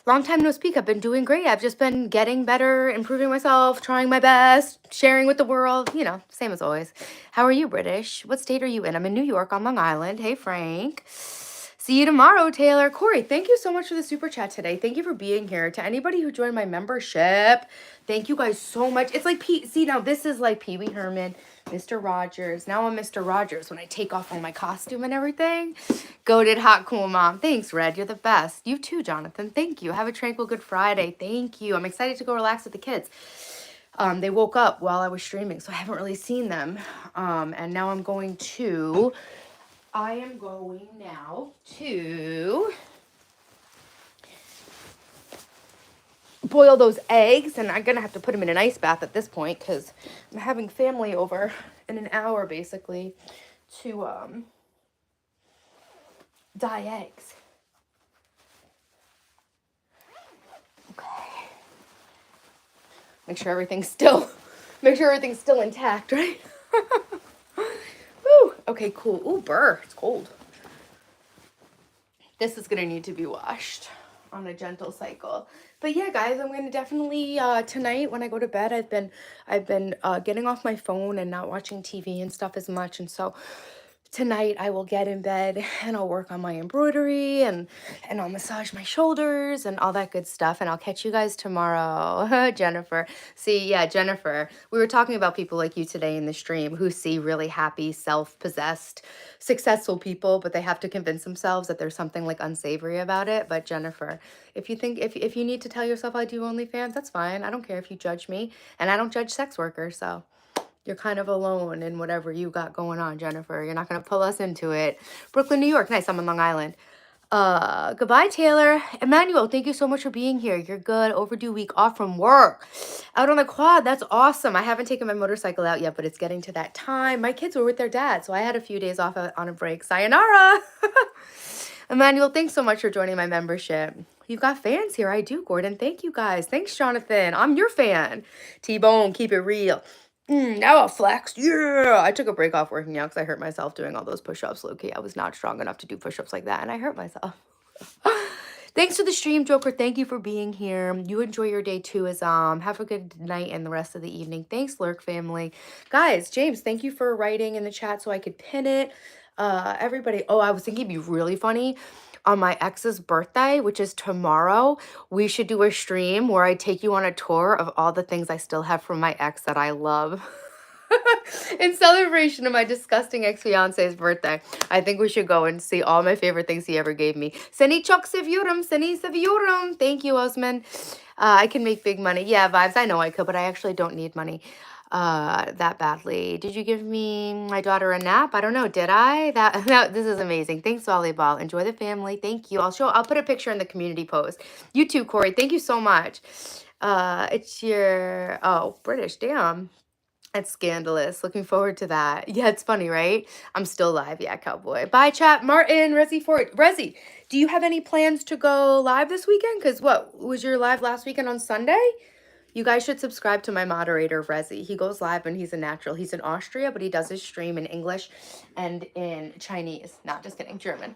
Long time no speak. I've been doing great. I've just been getting better, improving myself, trying my best, sharing with the world. You know, same as always. How are you, British? What state are you in? I'm in New York on Long Island. Hey, Frank. See you tomorrow, Taylor. Corey, thank you so much for the super chat today. Thank you for being here. To anybody who joined my membership, thank you guys so much. It's like see, now this is like Pee Wee Herman, Mr. Rogers. Now I'm Mr. Rogers when I take off all my costume and everything. Goated hot cool mom. Thanks, Red. You're the best. You too, Jonathan. Thank you. Have a tranquil Good Friday. Thank you. I'm excited to go relax with the kids. They woke up while I was streaming, so I haven't really seen them. And now I am going now to boil those eggs, and I'm gonna have to put them in an ice bath at this point because I'm having family over in an hour basically to dye eggs. Okay. Make sure everything's still intact, right? Woo. Okay, cool. Ooh, burr. It's cold. This is gonna need to be washed on a gentle cycle. But yeah, guys, I'm gonna definitely tonight when I go to bed, I've been getting off my phone and not watching TV and stuff as much, and so tonight I will get in bed and I'll work on my embroidery and I'll massage my shoulders and all that good stuff, and I'll catch you guys tomorrow. Jennifer. See, yeah, Jennifer. We were talking about people like you today in the stream who see really happy, self-possessed, successful people, but they have to convince themselves that there's something like unsavory about it. But Jennifer, if you think if you need to tell yourself I do OnlyFans, that's fine. I don't care if you judge me, and I don't judge sex workers, so you're kind of alone in whatever you got going on, Jennifer. You're not going to pull us into it. Brooklyn, New York. Nice. I'm on Long Island. Goodbye, Taylor. Emmanuel, thank you so much for being here. You're good. Overdue week off from work. Out on the quad. That's awesome. I haven't taken my motorcycle out yet, but it's getting to that time. My kids were with their dad, so I had a few days off on a break. Sayonara. Emmanuel, thanks so much for joining my membership. You've got fans here. I do, Gordon. Thank you, guys. Thanks, Jonathan. I'm your fan. T-Bone, keep it real. Now I'll flex. Yeah. I took a break off working out because I hurt myself doing all those push-ups. Low-key, I was not strong enough to do push-ups like that, and I hurt myself. Thanks for the stream, Joker. Thank you for being here. You enjoy your day too, Azam. Have a good night and the rest of the evening. Thanks, Lurk family. Guys, James, thank you for writing in the chat so I could pin it. Everybody. Oh, I was thinking it'd be really funny. On my ex's birthday, which is tomorrow, we should do a stream where I take you on a tour of all the things I still have from my ex that I love. In celebration of my disgusting ex-fiance's birthday, I think we should go and see all my favorite things he ever gave me. Seni çok seviyorum, seni seviyorum. Thank you, Osman. I can make big money. Yeah, vibes, I know I could, but I actually don't need money that badly. Did you give me my daughter a nap? I don't know. Did I? This is amazing. Thanks, volleyball. Enjoy the family. Thank you. I'll put a picture in the community post. You too, Corey. Thank you so much. It's your, British. Damn. That's scandalous. Looking forward to that. Yeah, it's funny, right? I'm still live. Yeah, cowboy. Bye, chat. Martin, Resi, do you have any plans to go live this weekend? Because what was your live last weekend on Sunday? You guys should subscribe to my moderator, Rezi. He goes live and he's a natural. He's in Austria, but he does his stream in English and in Chinese. Not just kidding, German.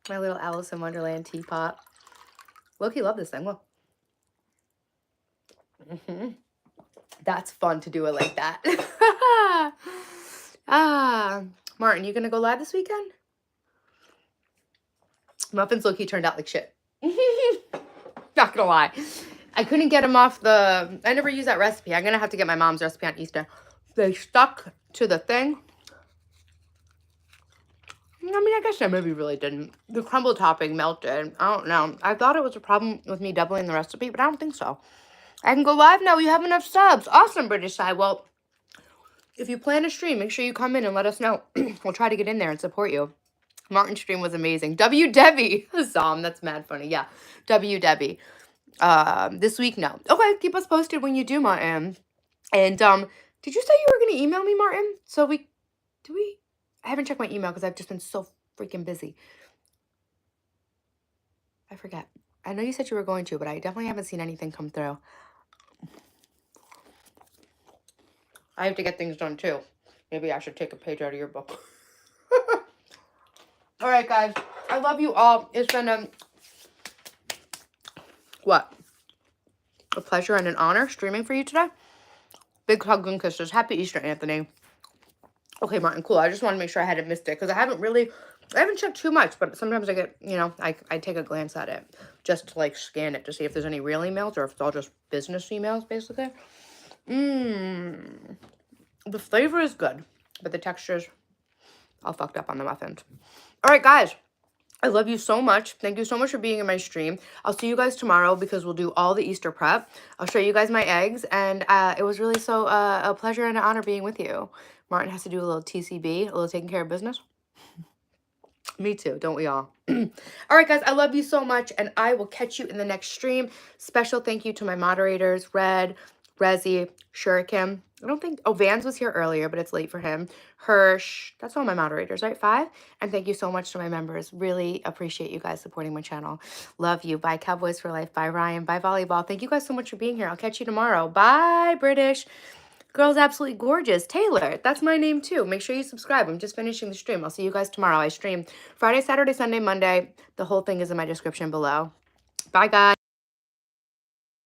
My little Alice in Wonderland teapot. Loki, love this thing. Look. That's fun to do it like that. Martin, you gonna go live this weekend? Muffins Loki turned out like shit. Not gonna lie. I couldn't get them off the... I never used that recipe. I'm gonna have to get my mom's recipe on Easter. They stuck to the thing. I mean, I guess I maybe really didn't. The crumble topping melted. I don't know. I thought it was a problem with me doubling the recipe, but I don't think so. I can go live now. We have enough subs. Awesome, British side. Well, if you plan a stream, make sure you come in and let us know. We'll try to get in there and support you. Martin's stream was amazing. W. Debbie. Zom, that's mad funny. Yeah. W. Debbie. This week, no. Okay, keep us posted when you do, Martin. And, did you say you were going to email me, Martin? So I haven't checked my email because I've just been so freaking busy. I forget. I know you said you were going to, but I definitely haven't seen anything come through. I have to get things done too. Maybe I should take a page out of your book. All right, guys. I love you all. It's been a pleasure and an honor streaming for you today. Big hugs and kisses. Happy Easter, Anthony. Okay, Martin, cool. I just want to make sure I hadn't missed it because I haven't checked too much, but sometimes I get, I take a glance at it just to like scan it to see if there's any real emails or if it's all just business emails, basically. The flavor is good, but the texture's all fucked up on the muffins. All right, guys. I love you so much. Thank you so much for being in my stream. I'll see you guys tomorrow because we'll do all the Easter prep. I'll show you guys my eggs, and it was really so a pleasure and an honor being with you. Martin has to do a little TCB, a little taking care of business. Me too, don't we all? All right, guys, I love you so much, and I will catch you in the next stream. Special thank you to my moderators, Red, Rezi, Shuriken. I don't think... Oh, Vans was here earlier, but it's late for him. Hirsch. That's all my moderators, right? 5. And thank you so much to my members. Really appreciate you guys supporting my channel. Love you. Bye, Cowboys for Life. Bye, Ryan. Bye, Volleyball. Thank you guys so much for being here. I'll catch you tomorrow. Bye, British. Girl's absolutely gorgeous. Taylor. That's my name, too. Make sure you subscribe. I'm just finishing the stream. I'll see you guys tomorrow. I stream Friday, Saturday, Sunday, Monday. The whole thing is in my description below. Bye, guys.